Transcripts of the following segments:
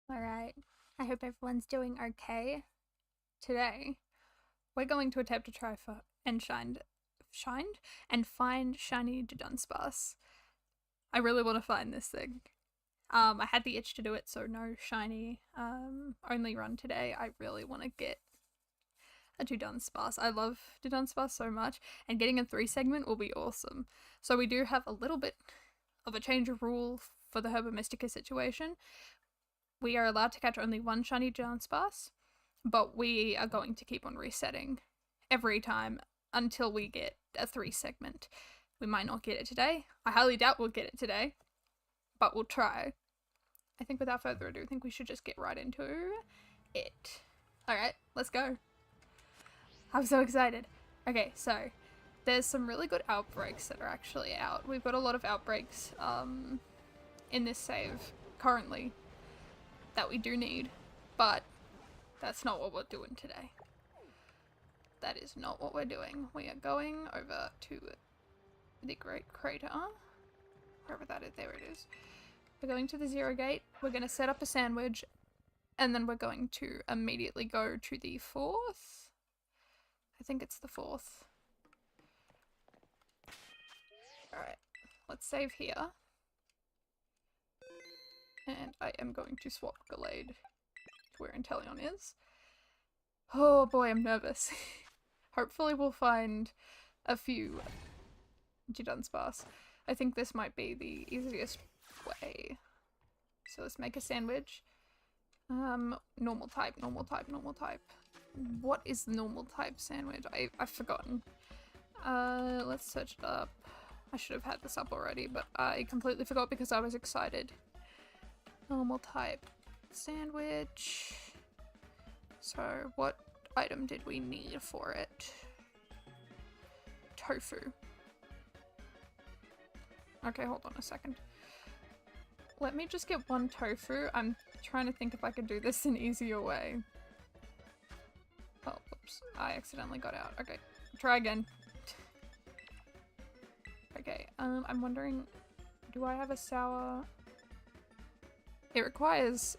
Alright, I hope everyone's doing okay. Today, we're going to attempt to try for and find shiny Dudunsparce. I really want to find this thing. I had the itch to do it, so no shiny only run today. I really want to get a Dudunsparce. I love Dudunsparce so much, and getting a 3 segment will be awesome. So we do have a little bit of a change of rule for the Herba Mystica situation. We are allowed to catch only one shiny Dudunsparce, but we are going to keep on resetting every time until we get a 3 segment. We might not get it today. I highly doubt we'll get it today, but we'll try. I think without further ado, I think we should just get right into it. Alright, let's go. I'm so excited. Okay, so there's some really good outbreaks that are actually out. We've got a lot of outbreaks in this save currently that we do need, but that's not what we're doing today. That is not what we're doing. We are going over to the Great Crater, wherever that is. There it is. We're going to the Zero Gate. We're going to set up a sandwich, and then we're going to immediately go to the 4th. I think it's the 4th. Alright, let's save here. And I am going to swap Gallade to where Inteleon is. Oh boy, I'm nervous. Hopefully we'll find a few Dudunsparce. I think this might be the easiest way. So let's make a sandwich. Normal type, normal type, normal type. What is the normal type sandwich? I've forgotten. Let's search it up. I should have had this up already, but I completely forgot because I was excited. Normal type sandwich. So what item did we need for it? Tofu. Okay, hold on a second. Let me just get one tofu. I'm trying to think if I could do this an easier way. Oh, whoops. I accidentally got out. Okay, try again. Okay, I'm wondering, do I have a sour? It requires,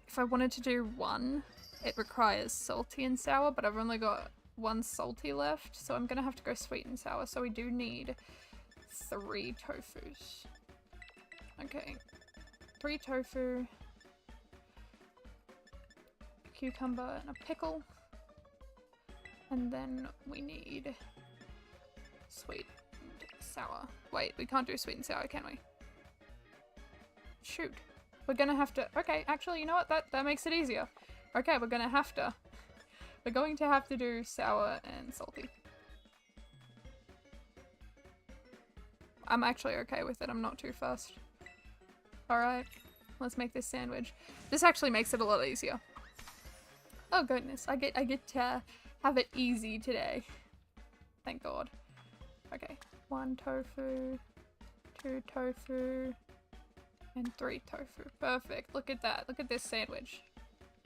if I wanted to do one, it requires salty and sour, but I've only got one salty left, so I'm gonna have to go sweet and sour. So we do need 3 tofus. Okay, 3 tofu, a cucumber and a pickle, and then we need sweet and sour. Wait, we can't do sweet and sour, can we? Shoot. We're gonna have to— okay, actually, you know what? That makes it easier. Okay, we're going to have to do sour and salty. I'm actually okay with it. I'm not too fussed. Alright, let's make this sandwich. This actually makes it a lot easier. Oh goodness, I get to have it easy today. Thank God. Okay, 1 tofu, 2 tofu, and 3 tofu. Perfect. Look at that. Look at this sandwich.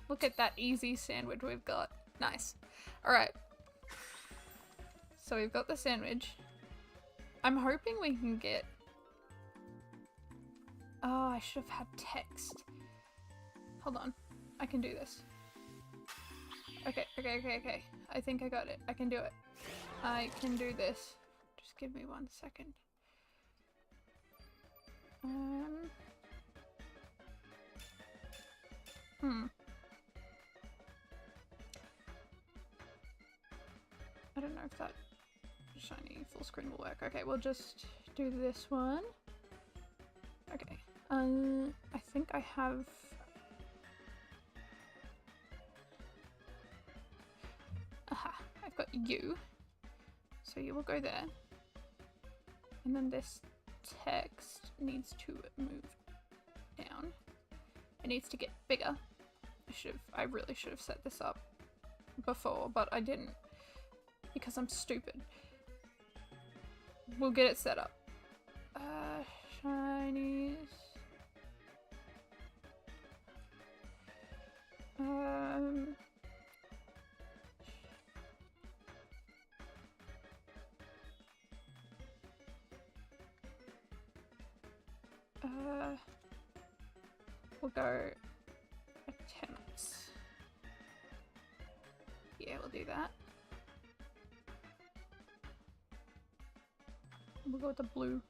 Look at that easy sandwich we've got. Nice. Alright. So we've got the sandwich. I'm hoping we can get— oh, I should have had text. Hold on. I can do this. Okay. I think I got it. I can do it. I can do this. Just give me 1 second. I don't know if that shiny full screen will work. Okay, we'll just do this one. Okay. I think I have— aha, I've got you. So you will go there. And then this text needs to move down. It needs to get bigger. I really should have set this up before, but I didn't. Because I'm stupid. We'll get it set up. Shinies. We'll go attempts. Yeah, we'll do that. We'll go with the blue.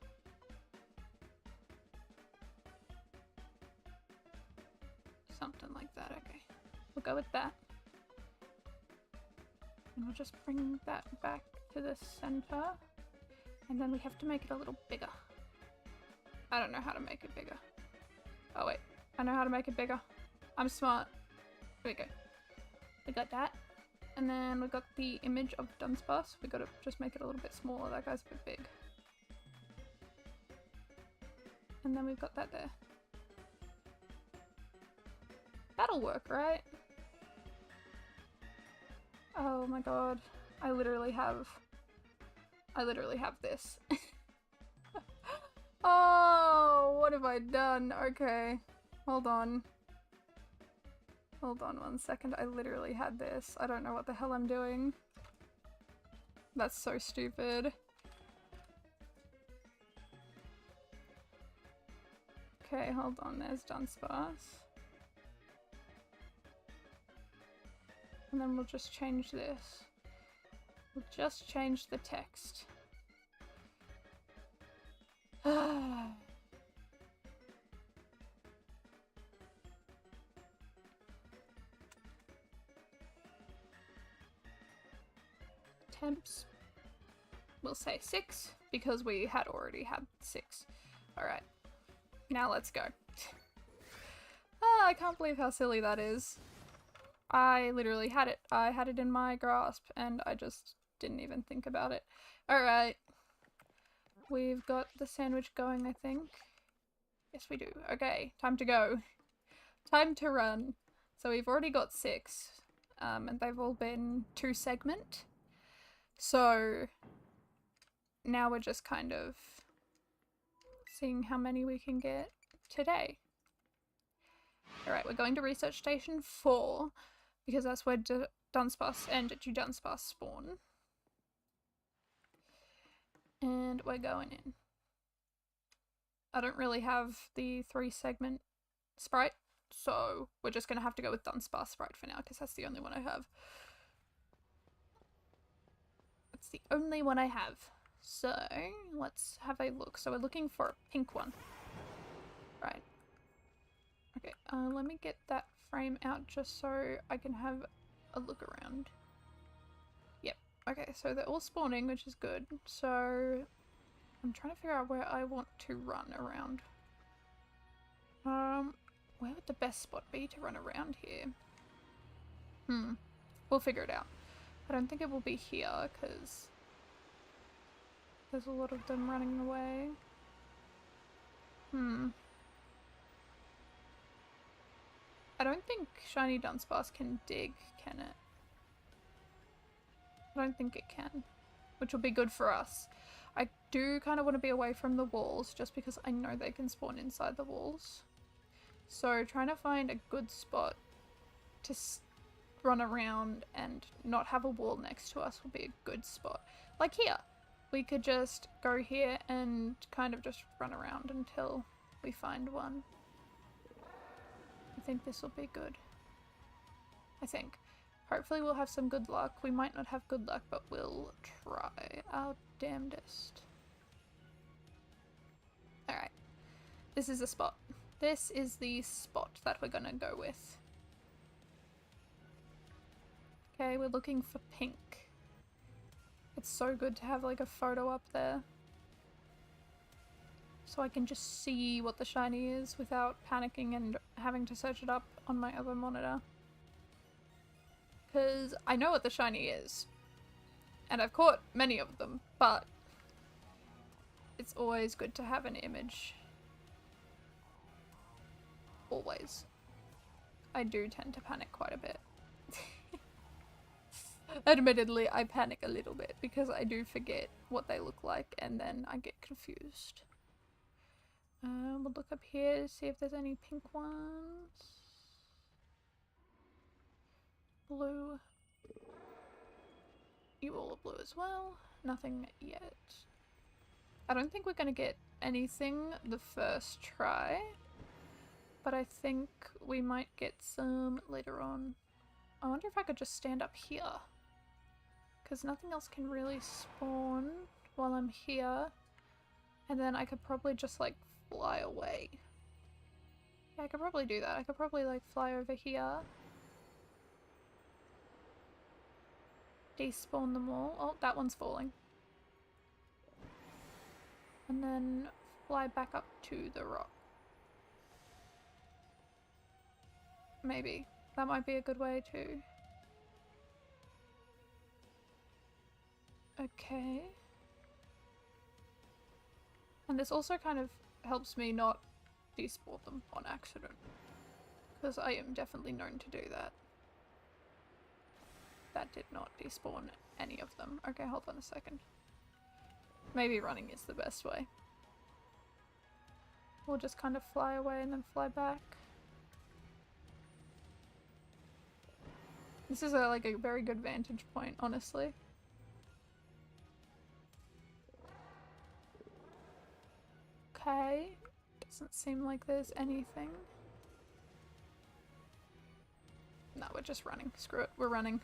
Something like that, okay. We'll go with that. And we'll just bring that back to the center. And then we have to make it a little bigger. I don't know how to make it bigger. Oh wait, I know how to make it bigger. I'm smart. Here we go. We got that. And then we got the image of Dudunsparce. We gotta just make it a little bit smaller. That guy's a bit big. And then we've got that there. That'll work, right? Oh my god. I literally have this. Oh, what have I done? Okay. Hold on. Hold on 1 second. I literally had this. I don't know what the hell I'm doing. That's so stupid. Okay, hold on. There's Dudunsparce. And then we'll just change this. We'll just change the text. Temps. We'll say 6 because we had already had 6. Alright. Now let's go. I can't believe how silly that is. I literally had it. I had it in my grasp and I just didn't even think about it. Alright. We've got the sandwich going, I think. Yes, we do. Okay, time to go. Time to run. So we've already got 6. And they've all been 2 segment. So now we're just kind of seeing how many we can get today. Alright, we're going to research station 4 because that's where Dudunsparce and Dudunsparce spawn. And we're going in. I don't really have the 3 segment sprite, so we're just going to have to go with Dudunsparce sprite for now because that's the only one I have. That's the only one I have. So let's have a look. So we're looking for a pink one. Right. Okay, let me get that frame out just so I can have a look around. Yep. Okay, so they're all spawning, which is good. So I'm trying to figure out where I want to run around. Where would the best spot be to run around here? We'll figure it out. I don't think it will be here because there's a lot of them running away. I don't think Shinydex can dig, can it? I don't think it can, which will be good for us. I do kind of want to be away from the walls just because I know they can spawn inside the walls. So trying to find a good spot to run around and not have a wall next to us will be a good spot. Like here. We could just go here and kind of just run around until we find one. I think this will be good. I think. Hopefully we'll have some good luck. We might not have good luck, but we'll try our damnedest. Alright. This is the spot. This is the spot that we're gonna go with. Okay, we're looking for pink. It's so good to have like a photo up there. So I can just see what the shiny is without panicking and having to search it up on my other monitor. Because I know what the shiny is. And I've caught many of them, but it's always good to have an image. Always. I do tend to panic quite a bit. Admittedly, I panic a little bit because I do forget what they look like and then I get confused. We'll look up here to see if there's any pink ones. Blue. You all are blue as well. Nothing yet. I don't think we're going to get anything the first try. but I think we might get some later on. I wonder if I could just stand up here. Because nothing else can really spawn while I'm here. And then I could probably just like fly away. Yeah, I could probably do that. I could probably like fly over here. Despawn them all. Oh, that one's falling. And then fly back up to the rock. Maybe. That might be a good way to... Okay. And this also kind of helps me not despawn them on accident. Because I am definitely known to do that. That did not despawn any of them. Okay, hold on a second. Maybe running is the best way. We'll just kind of fly away and then fly back. This is like a very good vantage point, honestly. Okay. Doesn't seem like there's anything. No, we're just running. Screw it, we're running.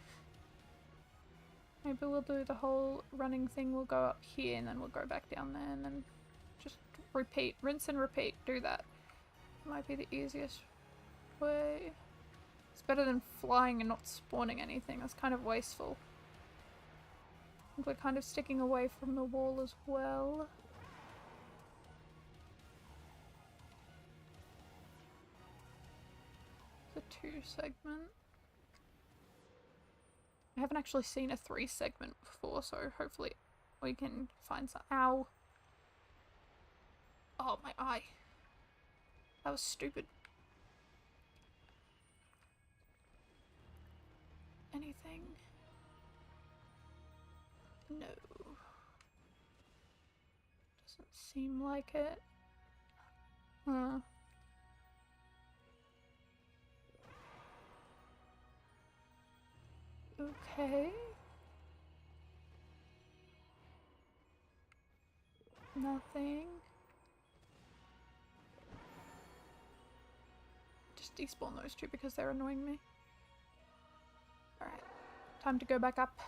Maybe we'll do the whole running thing. We'll go up here and then we'll go back down there and then just repeat. Rinse and repeat. Do that. Might be the easiest way. It's better than flying and not spawning anything. That's kind of wasteful. And we're kind of sticking away from the wall as well. It's a 2-segment. I haven't actually seen a 3-segment before, so hopefully we can find some. Ow! Oh, my eye. That was stupid. Anything? No. Doesn't seem like it. Huh. Okay. Nothing. Just despawn those two because they're annoying me. Alright. Time to go back up.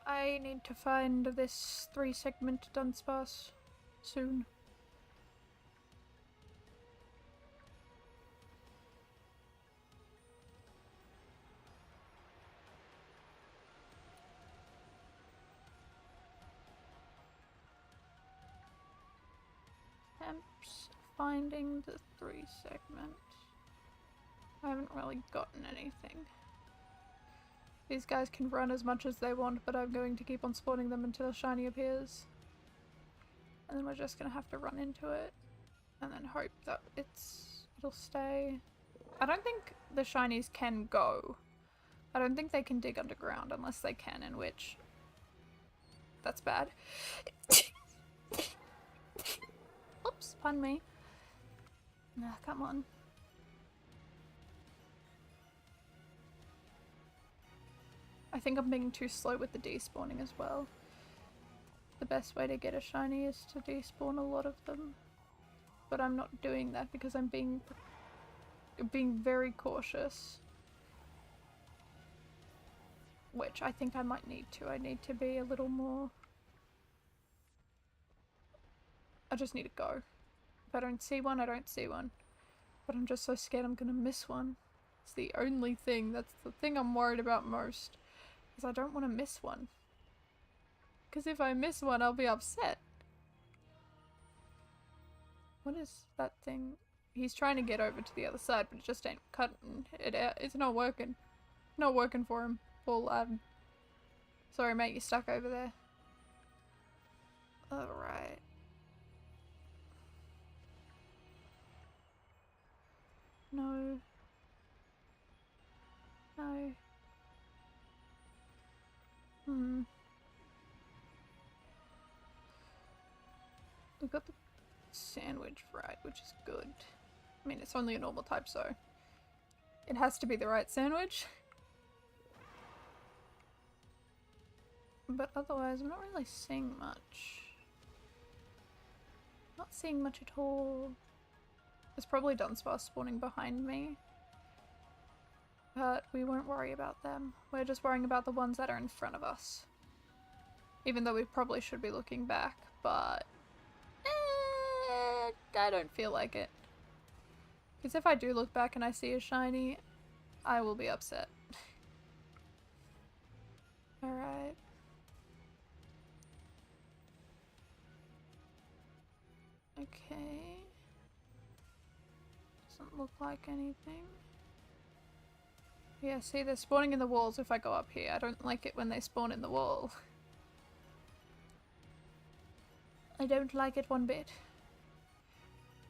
I need to find this 3-segment Dudunsparce soon. Attempts finding the 3-segment. I haven't really gotten anything. These guys can run as much as they want, but I'm going to keep on spawning them until a shiny appears. And then we're just gonna have to run into it. And then hope that it'll stay. I don't think the shinies can go. I don't think they can dig underground unless they can, in which... That's bad. Oops, pardon me. Nah, come on. I think I'm being too slow with the despawning as well. The best way to get a shiny is to despawn a lot of them. But I'm not doing that because I'm being very cautious. Which I think I might need to. I need to be a little more... I just need to go. If I don't see one, I don't see one. But I'm just so scared I'm gonna miss one. It's the only thing. That's the thing I'm worried about most. Is I don't want to miss one. Because if I miss one, I'll be upset. What is that thing? He's trying to get over to the other side, but it just ain't cutting it out. It's not working. Not working for him. Poor lad. Sorry, mate, you're stuck over there. Alright. No. No. We've got the sandwich right, which is good. I mean, it's only a normal type, so it has to be the right sandwich. But otherwise, I'm not really seeing much. Oh, not seeing much at all. There's probably Dudunsparce spawning behind me. But we won't worry about them. We're just worrying about the ones that are in front of us. Even though we probably should be looking back, but I don't feel like it. Because if I do look back and I see a shiny, I will be upset. Alright. Okay. Doesn't look like anything. Yeah, see, they're spawning in the walls if I go up here. I don't like it when they spawn in the wall. I don't like it one bit.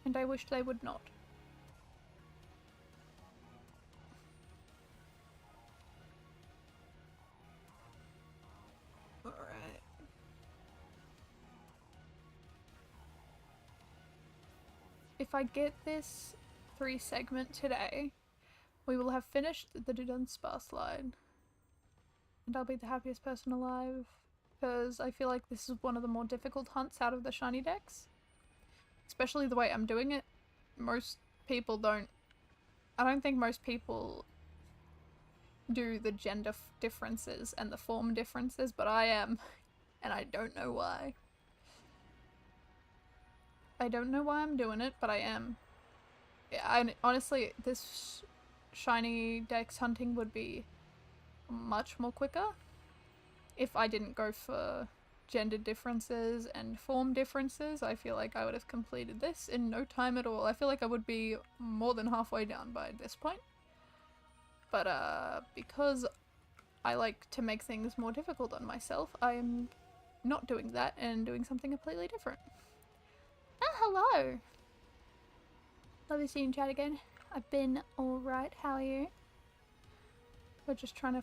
And I wish they would not. Alright. If I get this 3 segment today, we will have finished the Dudunsparce line. And I'll be the happiest person alive. Because I feel like this is one of the more difficult hunts out of the Shinydex. Especially the way I'm doing it. Most people don't... I don't think most people do the gender differences and the form differences, but I am. And I don't know why. I don't know why I'm doing it, but I am. Honestly, this Shinydex hunting would be much more quicker if I didn't go for gender differences and form differences. I feel like I would have completed this in no time at all. I feel like I would be more than halfway down by this point. But because I like to make things more difficult on myself, I am not doing that and doing something completely different. Ah, hello! Lovely seeing you chat again. I've been alright, how are you? We're just trying to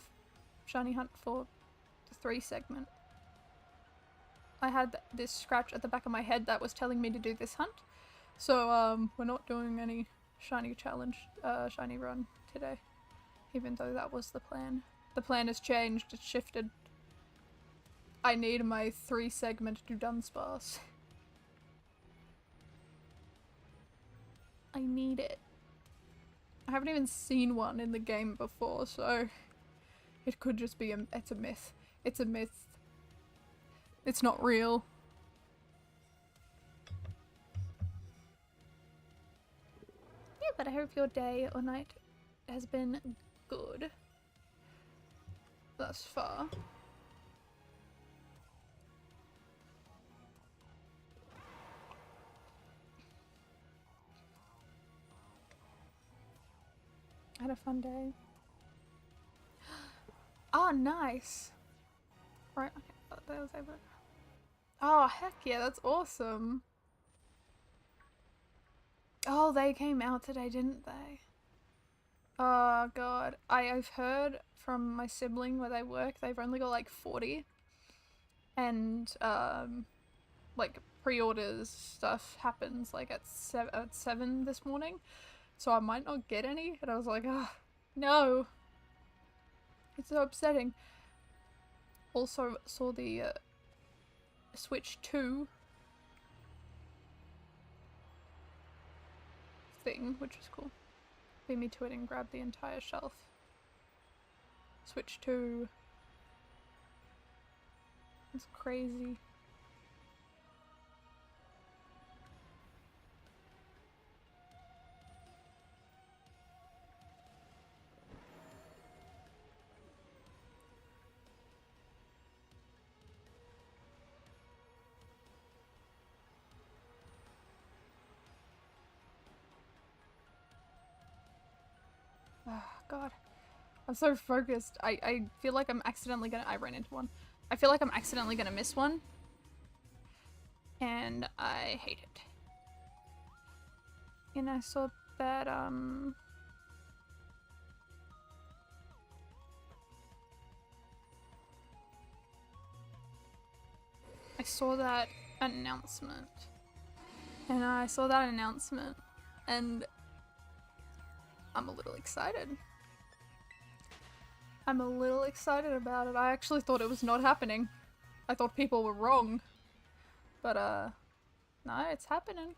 shiny hunt for the 3 segment. I had this scratch at the back of my head that was telling me to do this hunt. So, we're not doing any shiny challenge, shiny run today. Even though that was the plan. The plan has changed, it's shifted. I need my 3 segment Dudunsparce. I need it. I haven't even seen one in the game before, so it could just be it's a myth. It's a myth. It's not real. Yeah, but I hope your day or night has been good thus far. I had a fun day. Oh, nice. Right, okay, that was over. Oh, heck yeah, that's awesome. Oh, they came out today, didn't they? Oh god, I've heard from my sibling where they work, they've only got like 40. And, like, pre-orders stuff happens like at 7 this morning. So I might not get any, and I was like, ah, no. It's so upsetting. Also saw the Switch 2 thing, which was cool. Beat me to it and grabbed the entire shelf. Switch 2. It's crazy. Oh, God. I'm so focused. I feel like I'm accidentally gonna- I ran into one. I feel like I'm accidentally gonna miss one. And I hate it. And I saw that, I saw that announcement. And I saw that announcement. And I'm a little excited. I'm a little excited about it. I actually thought it was not happening. I thought people were wrong. But, No, it's happening.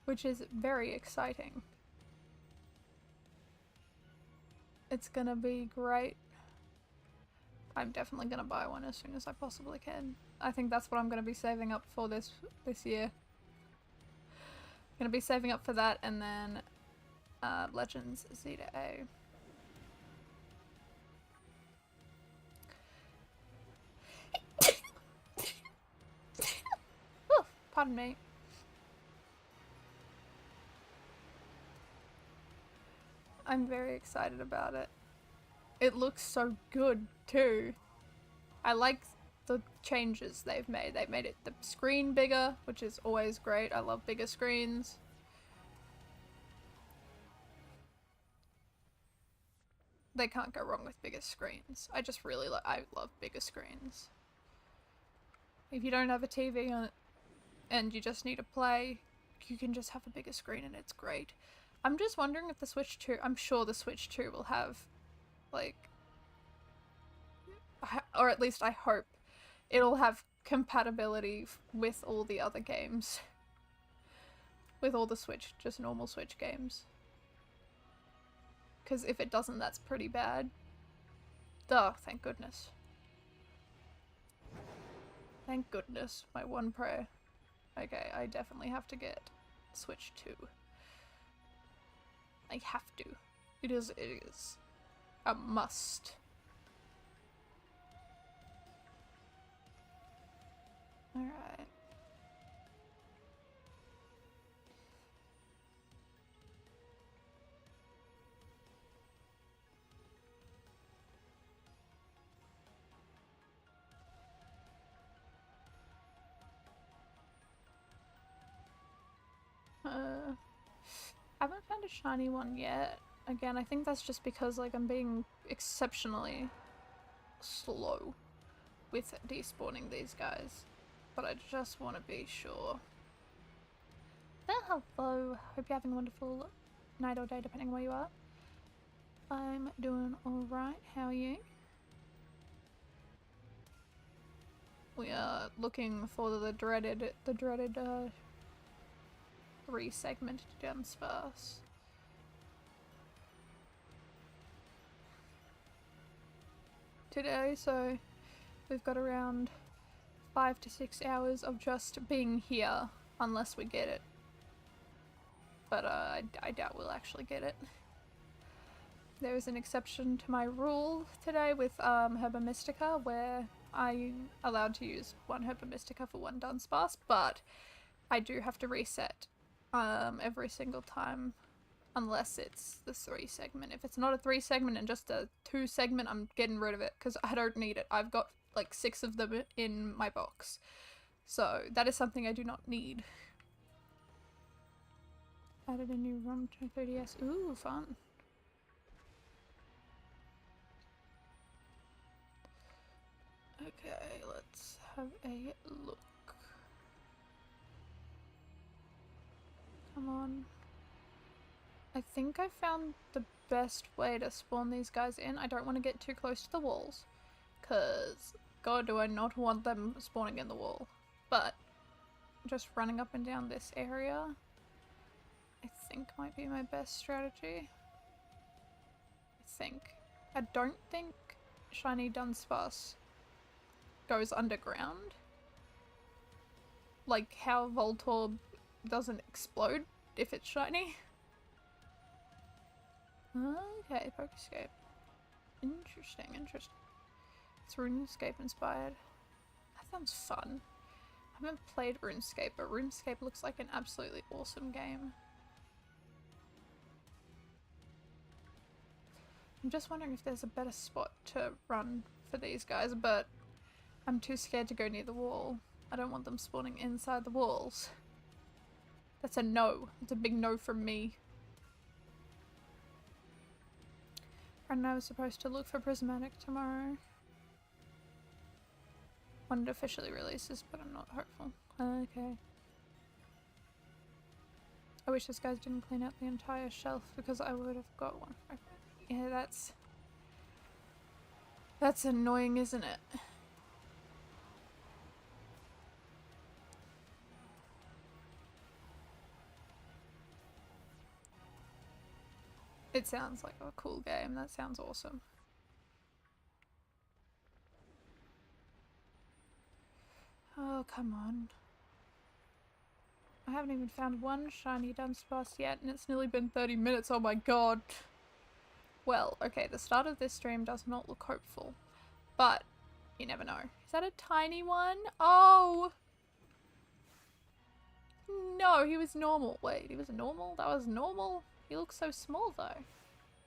Which is very exciting. It's gonna be great. I'm definitely gonna buy one as soon as I possibly can. I think that's what I'm gonna be saving up for this year. I'm gonna be saving up for that and then Legends Z to A. Oh, pardon me. I'm very excited about it. It looks so good too. I like the changes they've made. They've made it the screen bigger, which is always great. I love bigger screens. They can't go wrong with bigger screens. I just really I love bigger screens. If you don't have a TV on it and you just need to play, you can just have a bigger screen and it's great. I'm just wondering if the Switch 2, I'm sure the Switch 2 will have, like, or at least I hope it'll have compatibility with all the other games. With all the Switch, just normal Switch games. Because if it doesn't, that's pretty bad. Duh, thank goodness. Thank goodness, my one prayer. Okay, I definitely have to get Switch 2. I have to. It is a must. Alright. I haven't found a shiny one yet. Again, I think that's just because, like, I'm being exceptionally slow with despawning these guys. But I just want to be sure. Hello! Hope you're having a wonderful night or day, depending where you are. I'm doing alright. How are you? We are looking for the dreaded 3-segmented Dudunsparce. Today, so we've got around 5 to 6 hours of just being here, unless we get it. But I doubt we'll actually get it. There is an exception to my rule today with Herba Mystica, where I'm allowed to use 1 Herba Mystica for 1 Dunsparce, but I do have to reset every single time, unless it's the 3-segment. If it's not a 3-segment and just a 2-segment, I'm getting rid of it because I don't need it. I've got like 6 of them in my box, so that is something I do not need. Added a new ROM to 3DS. Ooh, fun. Okay, let's have a look. Come on. I think I found the best way to spawn these guys in. I don't want to get too close to the walls, because god do I not want them spawning in the wall. But just running up and down this area I think might be my best strategy. I don't think Shiny Dunsparce goes underground. Like how Voltorb doesn't explode if it's shiny. Okay, Pokescape. Interesting. It's RuneScape inspired. That sounds fun. I haven't played RuneScape, but RuneScape looks like an absolutely awesome game. I'm just wondering if there's a better spot to run for these guys, but I'm too scared to go near the wall. I don't want them spawning inside the walls. That's a no. It's a big no from me. And I was supposed to look for Prismatic tomorrow when it officially releases, but I'm not hopeful. Okay. I wish these guys didn't clean out the entire shelf because I would have got one. Yeah, that's annoying, isn't it? It sounds like a cool game. That sounds awesome. Oh, come on. I haven't even found one shiny Dudunsparce yet, and it's nearly been 30 minutes. Oh my god. Well, okay, the start of this stream does not look hopeful, but you never know. Is that a tiny one? Oh! No, he was normal. Wait, he was normal? That was normal? He looks so small though.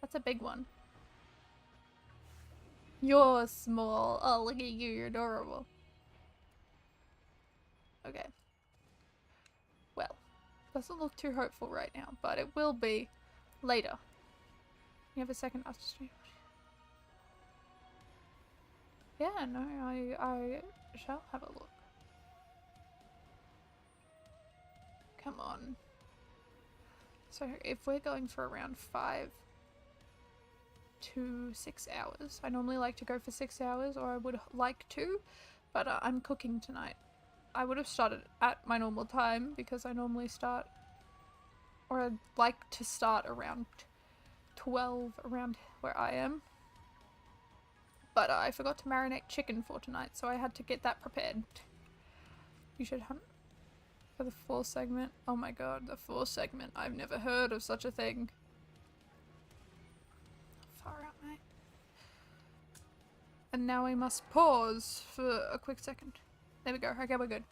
That's a big one. You're small. Oh, look at you, you're adorable. Okay. Well, doesn't look too hopeful right now, but it will be later. You have a second after stream. Yeah, no, I shall have a look. Come on. So if we're going for around 5 to 6 hours, I normally like to go for 6 hours, or I would like to, but I'm cooking tonight. I would have started at my normal time because I normally start, or I'd like to start around 12 around where I am. But I forgot to marinate chicken for tonight, so I had to get that prepared. You should hunt for the 4 segment. Oh my god, the 4 segment. I've never heard of such a thing. Far out, mate. And now we must pause for a quick second. There we go. Okay, we're good.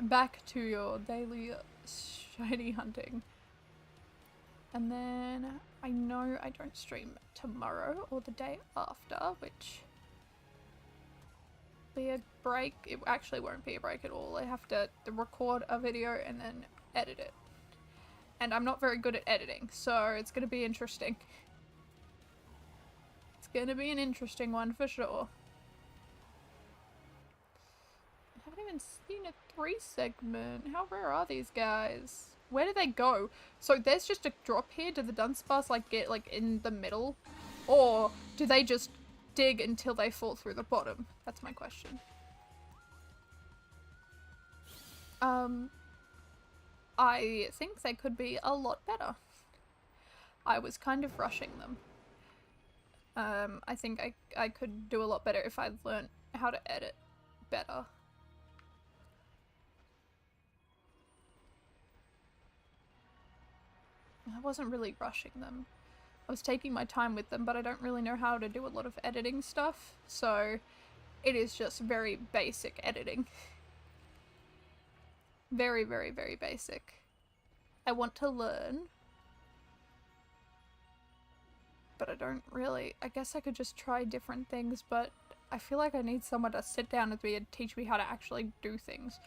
Back to your daily shiny hunting. And then I know I don't stream tomorrow or the day after, which will be a break. It actually won't be a break at all. I have to record a video and then edit it. And I'm not very good at editing, so it's going to be interesting. It's going to be an interesting one for sure. I haven't even seen a 3 segment. How rare are these guys? Where do they go? So there's just a drop here. Do the Dudunsparce like get like in the middle? Or do they just dig until they fall through the bottom? That's my question. I think they could be a lot better. I was kind of rushing them. I think I could do a lot better if I learned how to edit better. I wasn't really rushing them. I was taking my time with them, but I don't really know how to do a lot of editing stuff, so it is just very basic editing. Very, very, very basic. I want to learn, but I don't really. I guess I could just try different things, but I feel like I need someone to sit down with me and teach me how to actually do things.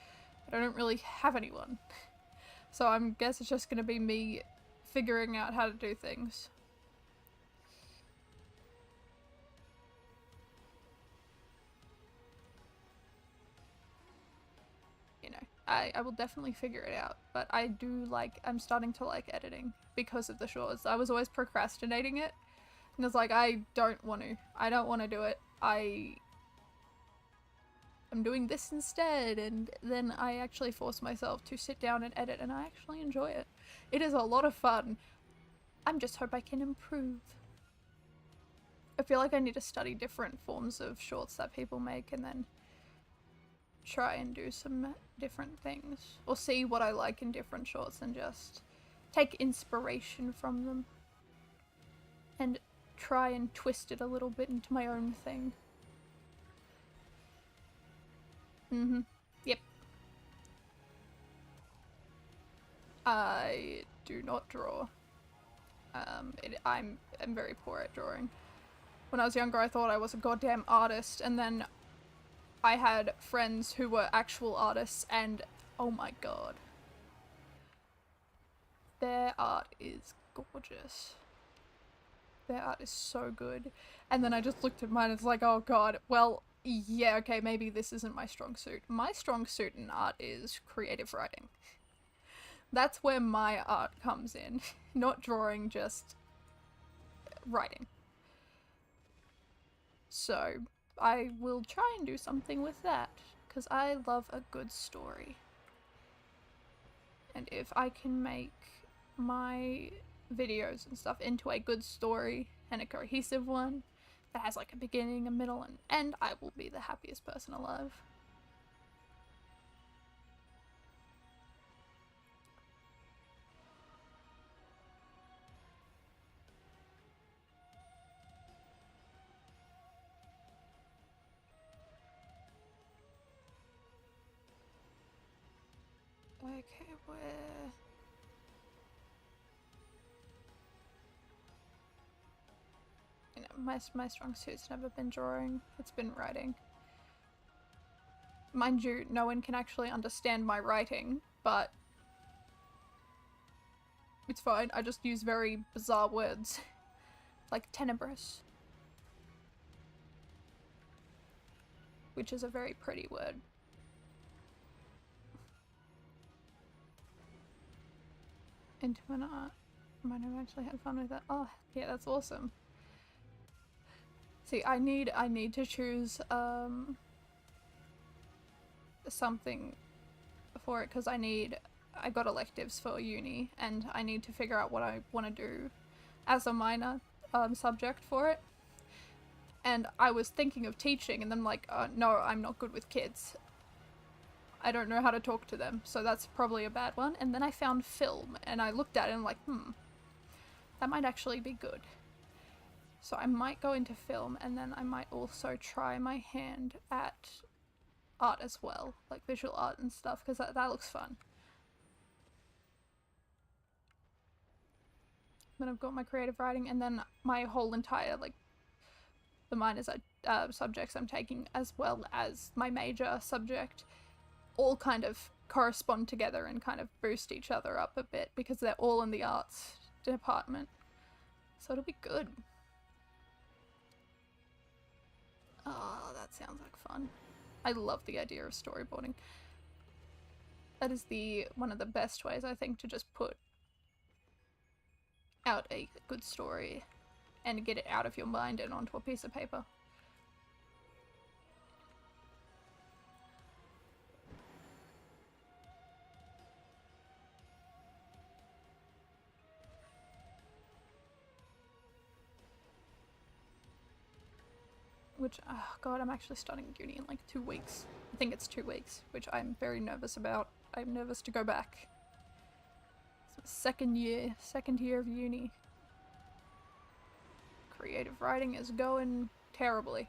But I don't really have anyone. So I guess it's just gonna be me figuring out how to do things. You know, I will definitely figure it out, but I'm starting to like editing because of the shorts. I was always procrastinating it, and it's like, I don't want to do it. I'm doing this instead, and then I actually force myself to sit down and edit, and I actually enjoy it. It is a lot of fun. I just hope I can improve. I feel like I need to study different forms of shorts that people make and then try and do some different things. Or see what I like in different shorts and just take inspiration from them. And try and twist it a little bit into my own thing. Yep. I do not draw. I'm very poor at drawing. When I was younger, I thought I was a goddamn artist, and then I had friends who were actual artists, and oh my god. Their art is gorgeous. Their art is so good. And then I just looked at mine and it's like, oh god, well, yeah, okay, maybe this isn't my strong suit. My strong suit in art is creative writing. That's where my art comes in. Not drawing, just writing. So I will try and do something with that, because I love a good story. And if I can make my videos and stuff into a good story and a cohesive one that has like a beginning, a middle, and end, I will be the happiest person alive. Okay, where... You know, my strong suit's never been drawing, it's been writing. Mind you, no one can actually understand my writing, but it's fine, I just use very bizarre words. Like tenebrous. Which is a very pretty word. Into an art. Might have actually had fun with that. Oh, yeah, that's awesome. See, I need to choose something for it because I got electives for uni and I need to figure out what I want to do as a minor subject for it. And I was thinking of teaching and then I'm like, no, I'm not good with kids. I don't know how to talk to them, so that's probably a bad one. And then I found film, and I looked at it and I'm like, that might actually be good. So I might go into film, and then I might also try my hand at art as well, like visual art and stuff, because that looks fun. Then I've got my creative writing, and then my whole entire, like, the minors subjects I'm taking, as well as my major subject, all kind of correspond together and kind of boost each other up a bit because they're all in the arts department. So it'll be good. Oh, that sounds like fun. I love the idea of storyboarding. That is one of the best ways, I think, to just put out a good story and get it out of your mind and onto a piece of paper. Which, oh god, I'm actually starting uni in like 2 weeks. I think it's 2 weeks, which I'm very nervous about. I'm nervous to go back. It's my second year of uni. Creative writing is going terribly.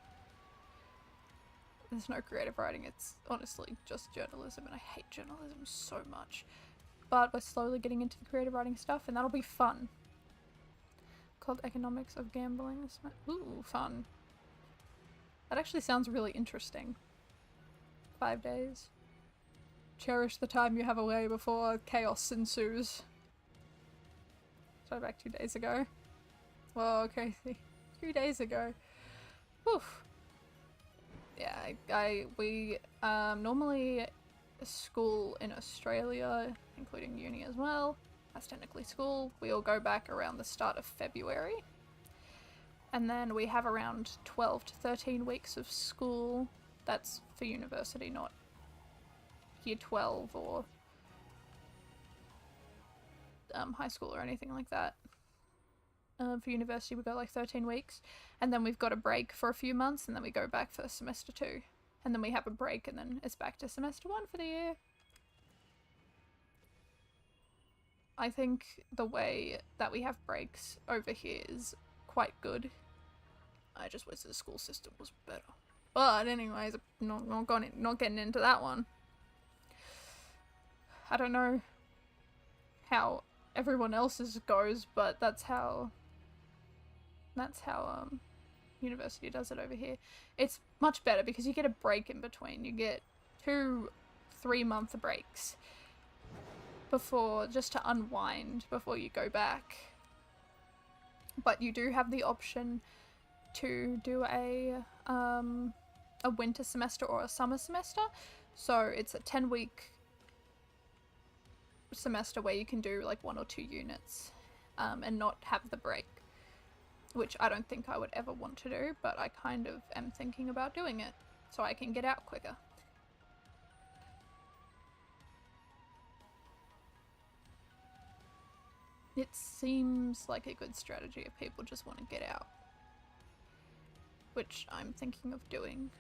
There's no creative writing, it's honestly just journalism, and I hate journalism so much. But we're slowly getting into the creative writing stuff, and that'll be fun. Called Economics of Gambling. Ooh, fun. That actually sounds really interesting. 5 days. Cherish the time you have away before chaos ensues. So back 2 days ago. Whoa, okay. 2 days ago. Woof. Yeah, we normally school in Australia, including uni as well. That's technically school. We all go back around the start of February. And then we have around 12 to 13 weeks of school. That's for university, not year 12 or high school or anything like that. For university we go like 13 weeks. And then we've got a break for a few months and then we go back for semester 2. And then we have a break and then it's back to semester 1 for the year. I think the way that we have breaks over here is quite good. I just wish the school system was better. But anyways, not getting into that one. I don't know how everyone else's goes, but that's how university does it over here. It's much better because you get a break in between. You get 2 3-month breaks before, just to unwind before you go back. But you do have the option to do a winter semester or a summer semester. So it's a 10-week semester where you can do like 1 or 2 units and not have the break, which I don't think I would ever want to do, but I kind of am thinking about doing it so I can get out quicker. It seems like a good strategy if people just want to get out. Which I'm thinking of doing.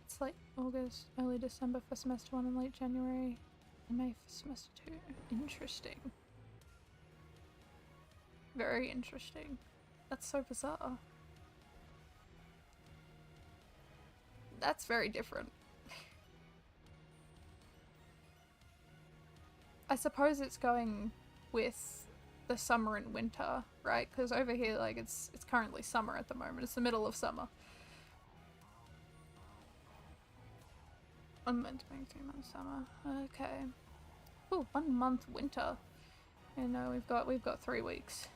It's late August, early December for semester 1 and late January. And May for semester 2. Interesting. Very interesting. That's so bizarre. That's very different. I suppose it's going with the summer and winter, right? Because over here, like, it's currently summer at the moment. It's the middle of summer. I'm meant to make 3 months summer. Okay. Ooh, 1 month winter. You know, we've got 3 weeks.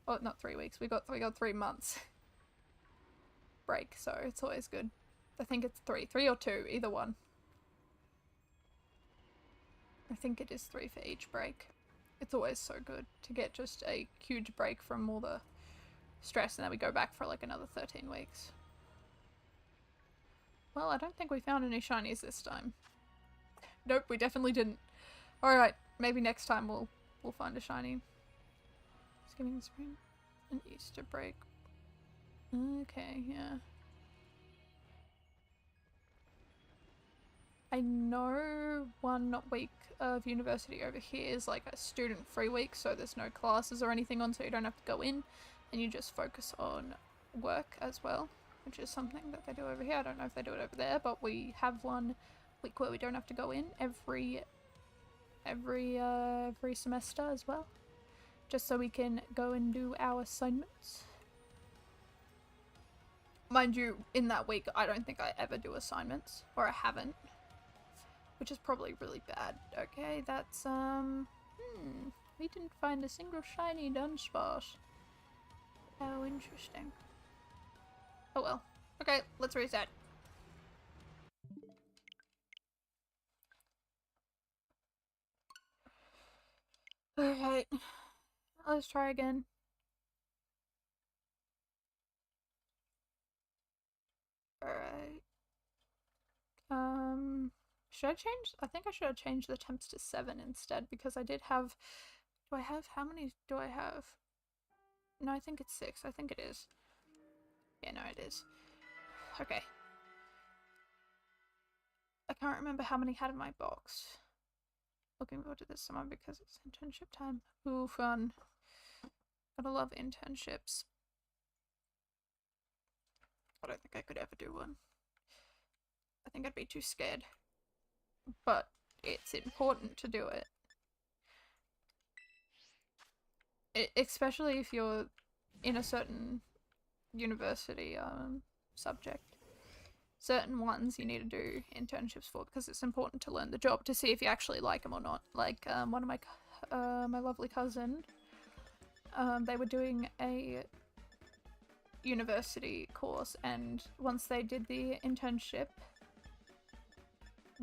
Oh, not 3 weeks. We got 3 months break, so it's always good. I think it's 3 or 2, either one. I think it is 3 for each break. It's always so good to get just a huge break from all the stress, and then we go back for like another 13 weeks. Well, I don't think we found any shinies this time. Nope, we definitely didn't. Alright, maybe next time we'll find a shiny. Skimming spring and Easter break. Okay, yeah. I know 1 week of university over here is like a student-free week, so there's no classes or anything on, so you don't have to go in, and you just focus on work as well, which is something that they do over here. I don't know if they do it over there, but we have 1 week where we don't have to go in every semester as well, just so we can go and do our assignments. Mind you, in that week, I don't think I ever do assignments, or I haven't. Which is probably really bad. Okay, that's, we didn't find a single shiny Dudunsparce. How interesting. Oh well. Okay, let's reset. Alright. Let's try again. Alright. Should I change? I think I should have changed the attempts to 7 instead, because I did have... Do I have... How many do I have? No, I think it's 6. I think it is. Yeah, no, it is. Okay. I can't remember how many I had in my box. Looking forward to this summer because it's internship time. Ooh, fun. Gotta love internships. I don't think I could ever do one. I think I'd be too scared. But it's important to do it. Especially if you're in a certain university subject. Certain ones you need to do internships for because it's important to learn the job to see if you actually like them or not. Like one of my lovely cousin, they were doing a university course, and once they did the internship,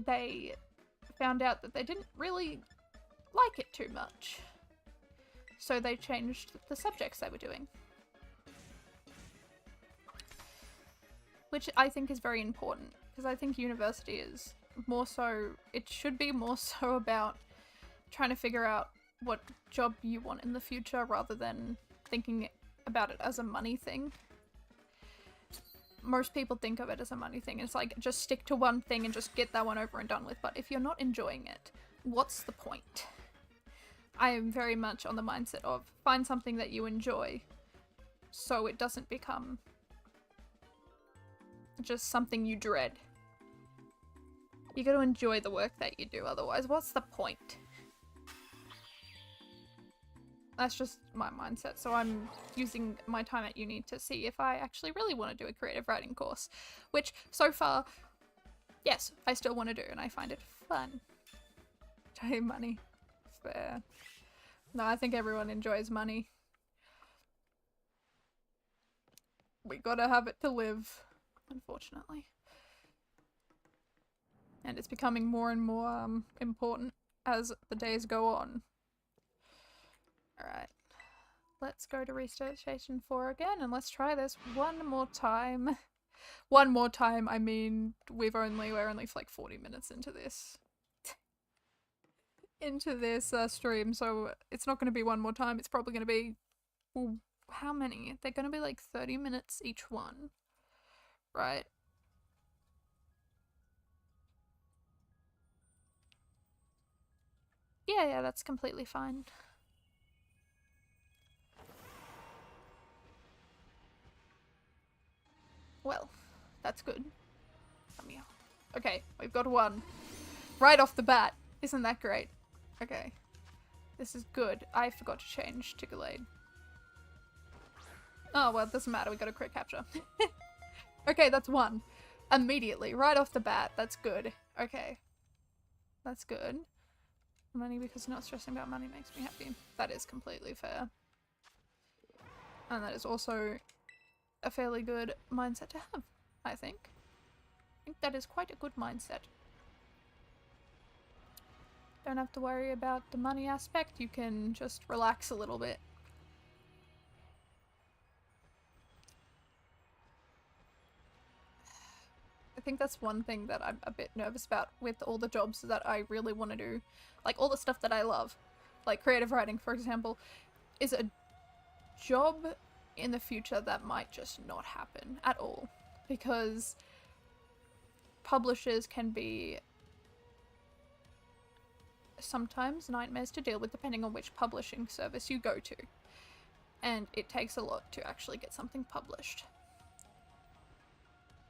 they found out that they didn't really like it too much. So they changed the subjects they were doing. Which I think is very important, because I think university is more so, it should be more so about trying to figure out what job you want in the future rather than thinking about it as a money thing. Most people think of it as a money thing. It's like, just stick to one thing and just get that one over and done with. But if you're not enjoying it, what's the point? I am very much on the mindset of find something that you enjoy so it doesn't become just something you dread. You gotta enjoy the work that you do, otherwise what's the point? That's just my mindset, so I'm using my time at uni to see if I actually really want to do a creative writing course, which so far, yes, I still want to do and I find it fun. Hey, money. Fair. No, I think everyone enjoys money. We gotta have it to live, unfortunately. And it's becoming more and more important as the days go on. Alright, let's go to Research Station 4 again and let's try this one more time. one more time, I mean, we're only like 40 minutes into this. Stream, so it's not going to be one more time. It's probably going to be, well, how many? They're going to be like 30 minutes each one, right? Yeah, that's completely fine. Well, that's good. Come here. Okay, we've got one. Right off the bat. Isn't that great? Okay. This is good. I forgot to change to Gallade. Oh, well, it doesn't matter. We got a crit capture. Okay, that's one. Immediately. Right off the bat. That's good. Okay. That's good. Money, because not stressing about money makes me happy. That is completely fair. And that is also a fairly good mindset to have, I think. I think that is quite a good mindset. Don't have to worry about the money aspect, you can just relax a little bit. I think that's one thing that I'm a bit nervous about with all the jobs that I really want to do. Like all the stuff that I love, like creative writing for example, is a job in the future that might just not happen at all. Because publishers can be sometimes nightmares to deal with depending on which publishing service you go to. And it takes a lot to actually get something published.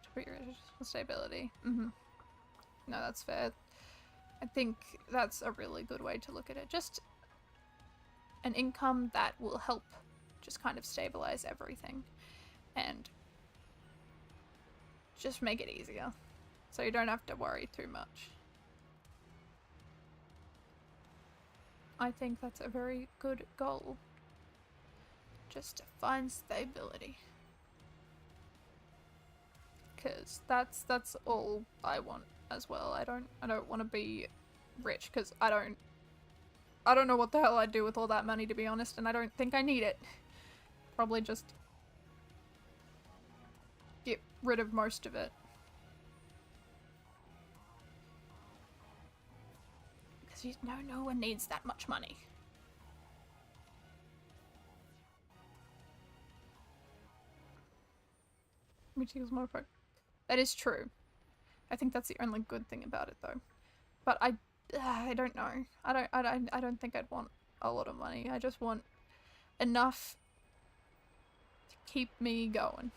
To put your stability. No, that's fair. I think that's a really good way to look at it. Just an income that will help just kind of stabilize everything. And just make it easier. So you don't have to worry too much. I think that's a very good goal. Just to find stability. Cause that's all I want as well. I don't want to be rich because I don't know what the hell I'd do with all that money, to be honest, and I don't think I need it. Probably just get rid of most of it. Because you know, no one needs that much money. That is true. I think that's the only good thing about it, though. But I don't know. I don't think I'd want a lot of money. I just want enough to keep me going.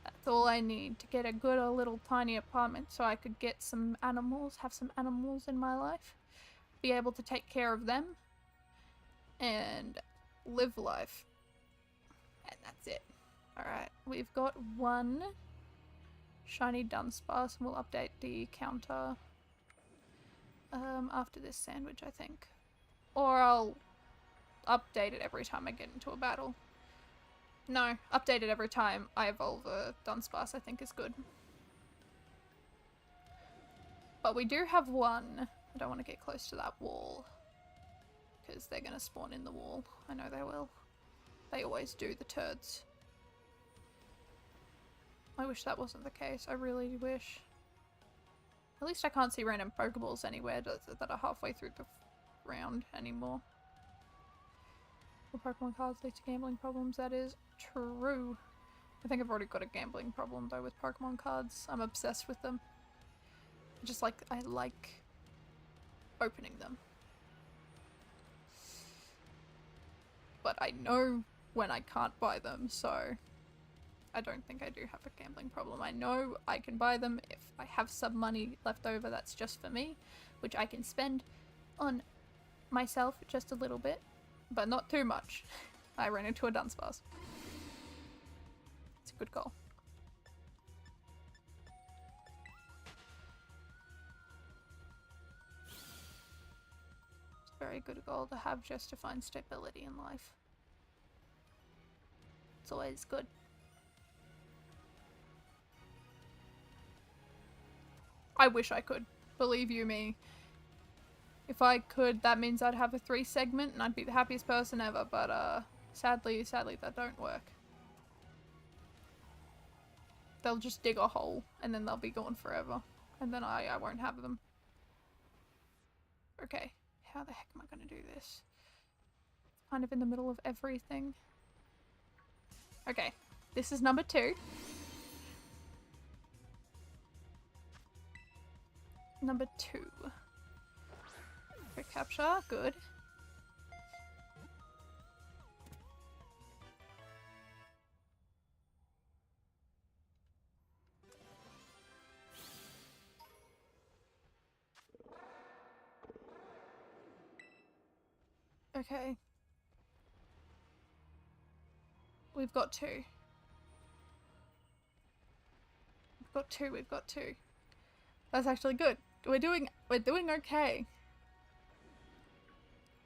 That's all I need to get a good little tiny apartment so I could get some animals, have some animals in my life, be able to take care of them, and live life. And that's it. Alright, we've got one shiny Dudunsparce, and we'll update the counter after this sandwich, I think. Or I'll update it every time I get into a battle. No, update it every time I evolve a Dudunsparce, I think is good. But we do have one. I don't want to get close to that wall, because they're going to spawn in the wall. I know they will. They always do, the turds. I wish that wasn't the case. I really wish. At least I can't see random Pokeballs anywhere that are halfway through the round anymore. Will Pokemon cards lead to gambling problems? That is true. I think I've already got a gambling problem though with Pokemon cards. I'm obsessed with them. I like opening them. But I know when I can't buy them, so I don't think I do have a gambling problem. I know I can buy them if I have some money left over that's just for me, which I can spend on myself just a little bit, but not too much. I ran into a Dudunsparce. It's a good goal. It's a very good goal to have just to find stability in life. It's always good. I wish I could. Believe you me. If I could, that means I'd have a 3 segment and I'd be the happiest person ever, but sadly that don't work. they'll just dig a hole and then they'll be gone forever. And then I won't have them. Okay, how the heck am I gonna do this? Kind of in the middle of everything. Okay, this is number 2. Number 2. Quick capture, good. Okay. We've got 2. We've got two. That's actually good. We're doing okay.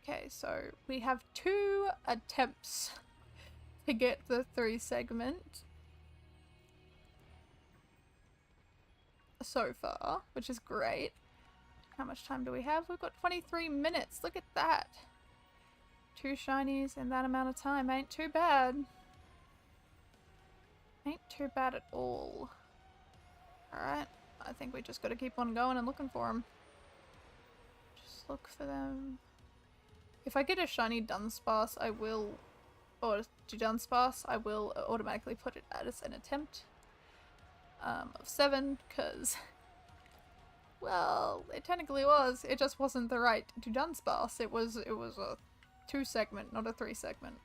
Okay, so we have 2 attempts to get the 3 segment so far, which is great. How much time do we have? We've got 23 minutes. Look at that. 2 shinies in that amount of time. Ain't too bad. Ain't too bad at all. Alright. I think we just gotta keep on going and looking for them. Just look for them. If I get a shiny Dudunsparce, I will... or Dudunsparce, I will automatically put it as an attempt of 7, because... well, it technically was. It just wasn't the right Dudunsparce. It was a 2 segment, not a 3 segment.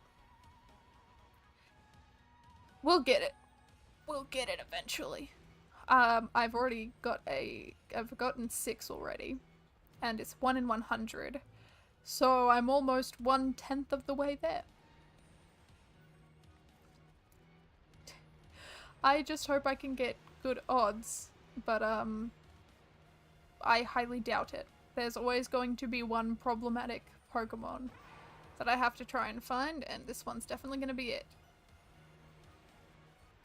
We'll get it. We'll get it eventually. I've already got I've gotten 6 already. And it's 1 in 100. So I'm almost 1/10 of the way there. I just hope I can get good odds. But, I highly doubt it. There's always going to be one problematic Pokemon that I have to try and find, and this one's definitely going to be it.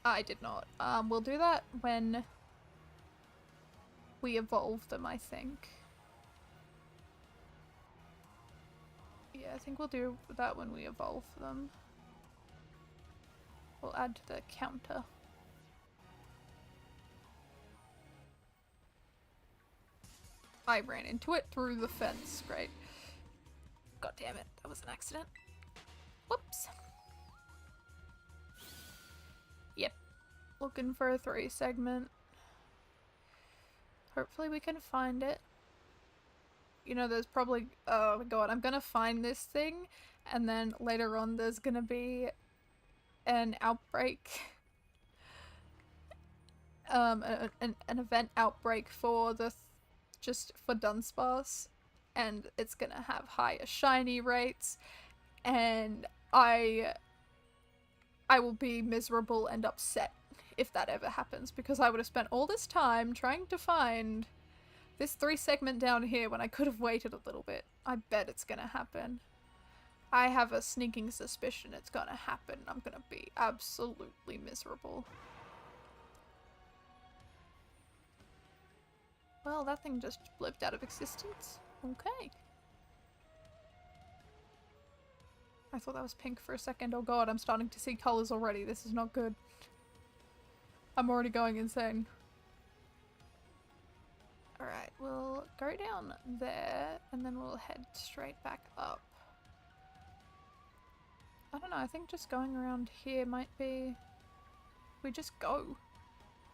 I did not. We'll do that when we evolve them, I think. Yeah, I think we'll do that when we evolve them. We'll add to the counter. I ran into it through the fence. Great. God damn it. That was an accident. Whoops. Yep. Looking for a 3 segment. Hopefully we can find it. You know, there's probably... oh my god, I'm gonna find this thing, and then later on there's gonna be an outbreak. An event outbreak for the... just for Dudunsparce, and it's gonna have higher shiny rates, and I will be miserable and upset if that ever happens, because I would have spent all this time trying to find this 3 segment down here when I could have waited a little bit. I bet it's gonna happen. I have a sneaking suspicion it's gonna happen. I'm gonna be absolutely miserable. Well, that thing just blipped out of existence. Okay. I thought that was pink for a second. Oh god, I'm starting to see colors already. This is not good. I'm already going insane. Alright, we'll go down there, and then we'll head straight back up. I don't know, I think just going around here might be... we just go.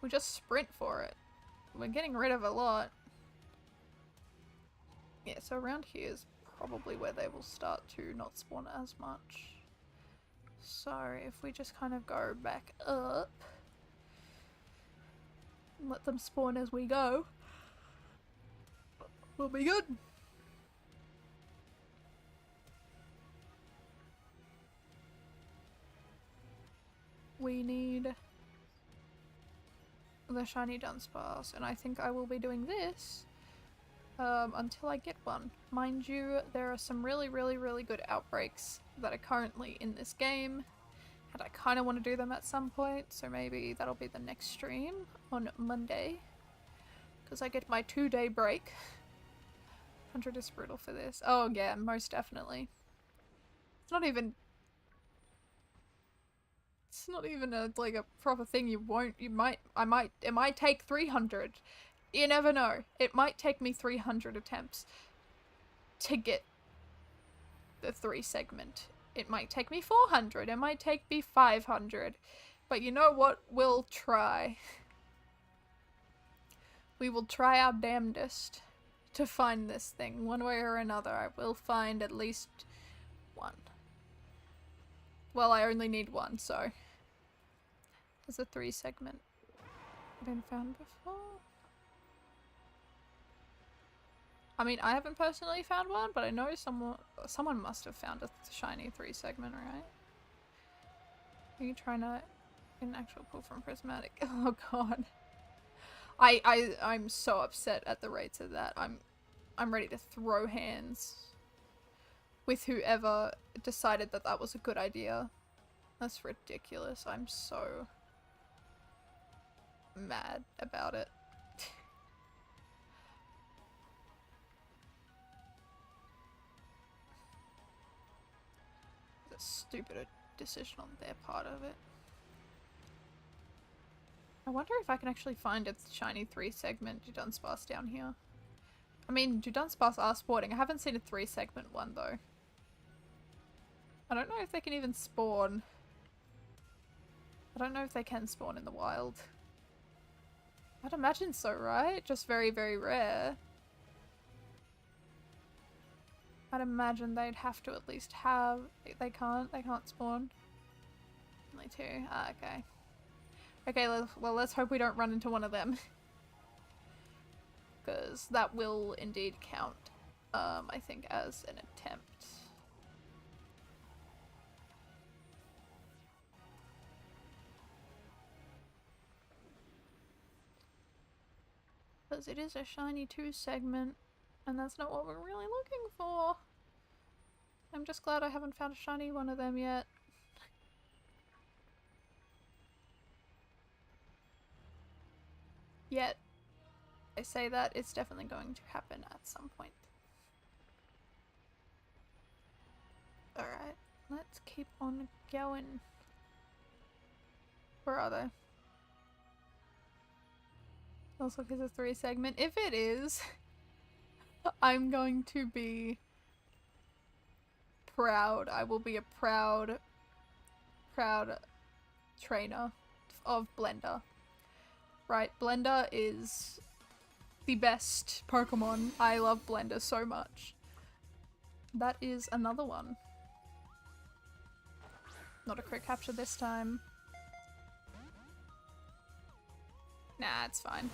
We just sprint for it. We're getting rid of a lot. Yeah, so around here is probably where they will start to not spawn as much. So if we just kind of go back up, and let them spawn as we go, we'll be good. We need the shiny Dudunsparce, and I think I will be doing this until I get one. Mind you, there are some really good outbreaks that are currently in this game, and I kind of want to do them at some point, so maybe that'll be the next stream on Monday, because I get my 2-day break. 100 is brutal for this. Oh yeah, most definitely. It's not even... not even like a proper thing. It might take 300. You never know. It might take me 300 attempts to get the 3 segment. It might take me 400. It might take me 500. But you know what? We'll try. We will try our damnedest to find this thing. One way or another, I will find at least one. Well, I only need one, so. There's a 3 segment been found before? I mean, I haven't personally found one, but I know someone must have found a shiny 3 segment, right? Are you trying to get an actual pull from prismatic? Oh god. I'm so upset at the rates of that. I'm ready to throw hands with whoever decided that that was a good idea. That's ridiculous. I'm so mad about it. It's a stupid decision on their part of it. I wonder if I can actually find a shiny 3 segment Dudunsparce down here. I mean, Dudunsparce are sporting. I haven't seen a 3 segment one though. I don't know if they can even spawn. I don't know if they can spawn in the wild. I'd imagine so, right? Just very, very rare. I'd imagine they'd have to at least have... They can't spawn. Only 2. Ah, okay. Okay, well, let's hope we don't run into one of them. Because that will indeed count, I think, as an attempt. Because it is a shiny 2 segment, and that's not what we're really looking for. I'm just glad I haven't found a shiny one of them yet. Yet, I say that it's definitely going to happen at some point. Alright, let's keep on going. Where are they? Looks like it's a 3 segment. If it is, I'm going to be proud. I will be a proud trainer of Blender. Right, Blender is the best Pokemon. I love Blender so much. That is another one. Not a crit capture this time. Nah, it's fine.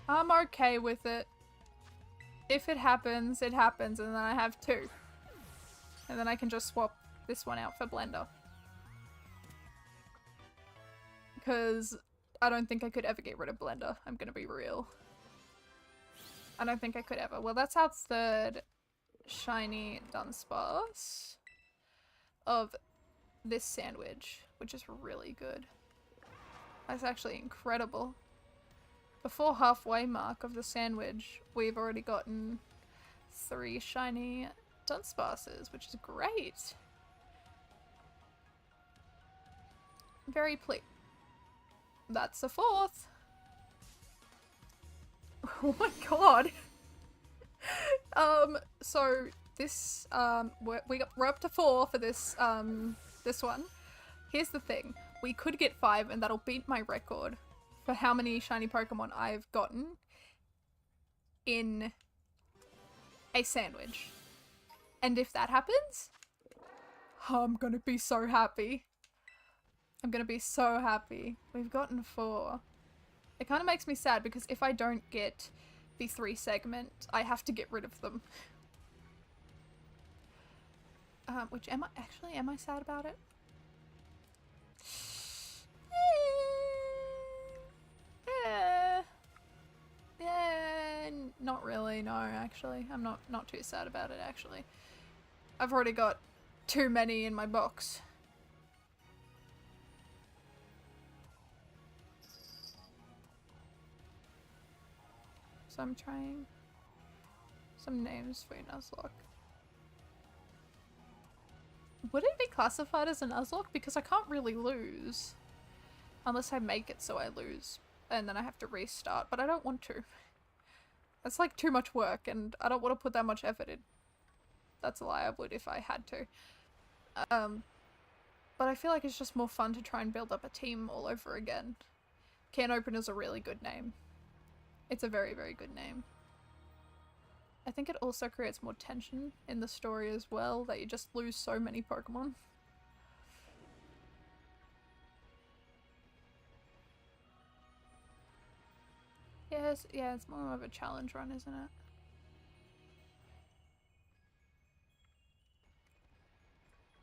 I'm okay with it. If it happens, it happens, and then I have 2. And then I can just swap this one out for Blender. Because I don't think I could ever get rid of Blender. I'm gonna be real. I don't think I could ever. Well, that's our 3rd shiny Dunsparce of this sandwich, which is really good. That's actually incredible. Before halfway mark of the sandwich, we've already gotten 3 shiny Dunsparces, which is great. Very pleased. That's the 4th. Oh my god. So this, we're up to 4 for this, this one. Here's the thing. We could get 5 and that'll beat my record for how many shiny Pokemon I've gotten in a sandwich. And if that happens, I'm gonna be so happy. I'm gonna be so happy. We've gotten 4. It kind of makes me sad because if I don't get the 3 segment, I have to get rid of them. Which am I sad about it? Yeah, not really, no, actually. I'm not too sad about it, actually. I've already got too many in my box. So I'm trying some names for Nuzlocke. Would it be classified as a Nuzlocke? Because I can't really lose. Unless I make it so I lose. And then I have to restart. But I don't want to. It's like too much work and I don't want to put that much effort in. That's a lie, I would if I had to. But I feel like it's just more fun to try and build up a team all over again. Can Opener's a really good name. It's a very, very good name. I think it also creates more tension in the story as well, that you just lose so many Pokemon. Yes, yeah, it's more of a challenge run, isn't it?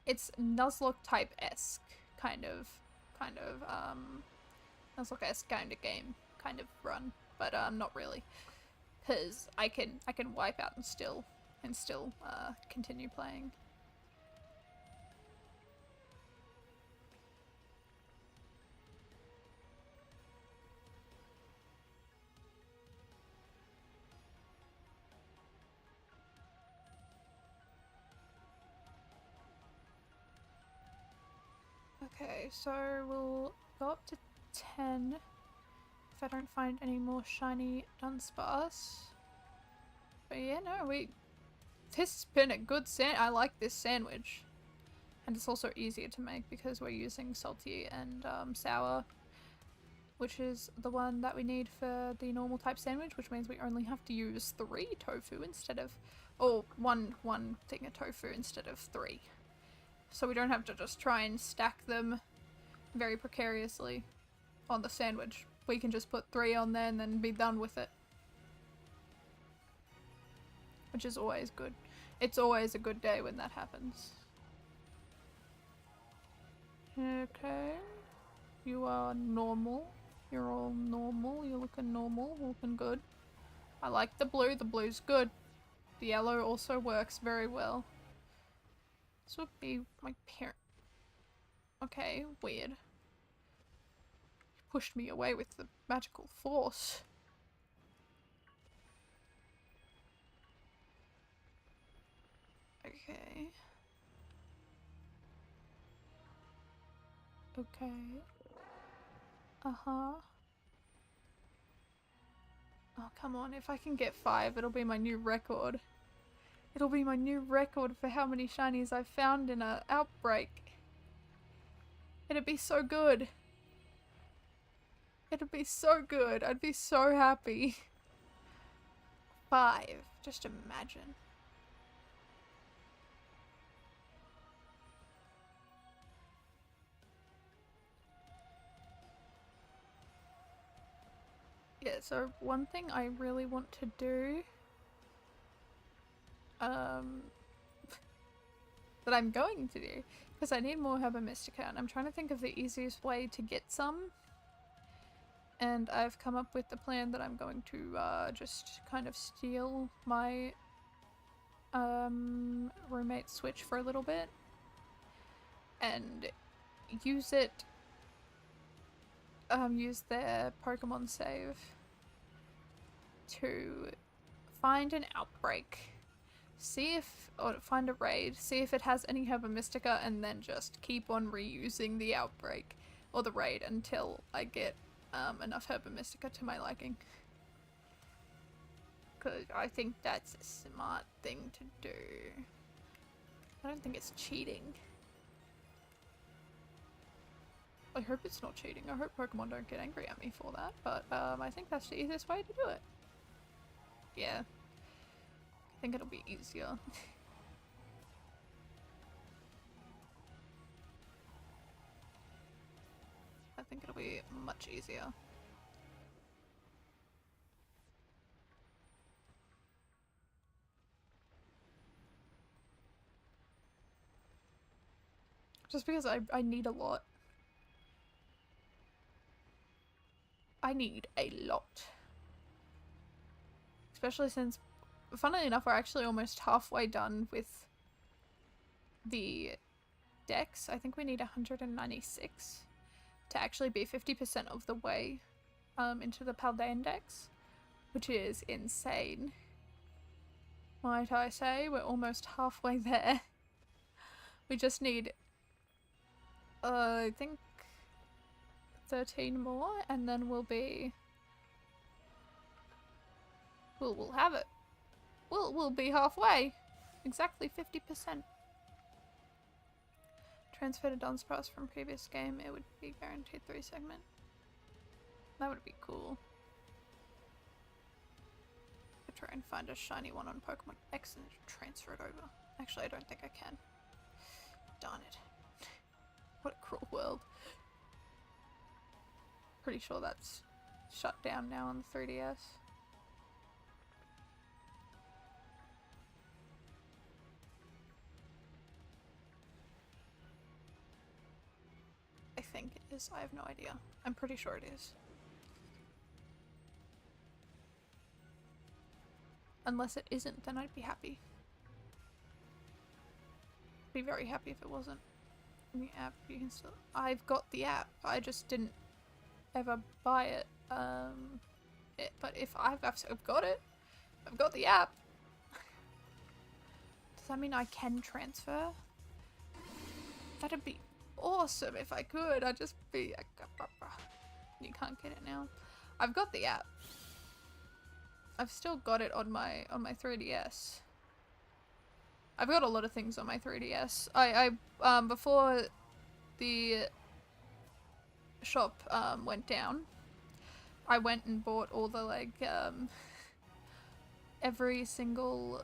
It's Nuzlocke type-esque, kind of, Nuzlocke-esque kind of game, kind of run, but not really, because I can wipe out and still continue playing. Okay, so we'll go up to 10 if I don't find any more shiny Dudunsparce. But yeah, no, this has been a good I like this sandwich. And it's also easier to make because we're using salty and sour, which is the one that we need for the normal type sandwich, which means we only have to use 3 tofu instead of, or one thing of tofu instead of 3. So we don't have to just try and stack them very precariously on the sandwich. We can just put 3 on there and then be done with it. Which is always good. It's always a good day when that happens. Okay. You are normal. You're all normal. You're looking normal. Looking good. I like the blue. The blue's good. The yellow also works very well. This would be my parent. Okay, weird. Pushed me away with the magical force. Okay. Okay. Uh-huh. Oh, come on. If I can get 5, it'll be my new record. It'll be my new record for how many shinies I've found in an outbreak. It'd be so good. It'd be so good. I'd be so happy. 5. Just imagine. Yeah, so one thing I really want to do that I'm going to do, because I need more Herba Mystica, and I'm trying to think of the easiest way to get some. And I've come up with the plan that I'm going to just kind of steal my roommate's Switch for a little bit and use it, use their Pokemon save to find an outbreak, see if, or find a raid, see if it has any Herba Mystica, and then just keep on reusing the outbreak or the raid until I get enough Herba Mystica to my liking. Because I think that's a smart thing to do. I don't think it's cheating. I hope it's not cheating. I hope Pokemon don't get angry at me for that, but I think that's the easiest way to do it. Yeah. I think it'll be easier. I think it'll be much easier. Just because I need a lot. I need a lot. Especially since, funnily enough, we're actually almost halfway done with the dex. I think we need 196 to actually be 50% of the way into the Paldean dex, which is insane. Might I say, we're almost halfway there. We just need, I think 13 more, and then we'll have it. We'll be halfway. Exactly 50%. Transfer to Dudunsparce from previous game, it would be guaranteed 3 segment. That would be cool. I'll try and find a shiny one on Pokemon X and transfer it over. Actually, I don't think I can. Darn it. What a cruel world. Pretty sure that's shut down now on the 3DS. I think it is. I have no idea. I'm pretty sure it is. Unless it isn't, then I'd be happy. Be very happy if it wasn't. The app, you can still. I've got the app. I just didn't ever buy it. But if I've got it, I've got the app. Does that mean I can transfer? That'd be awesome if I could. I'd just be. You can't get it now. I've got the app. I've still got it on my 3DS. I've got a lot of things on my 3DS. I before the shop went down, I went and bought all the like every single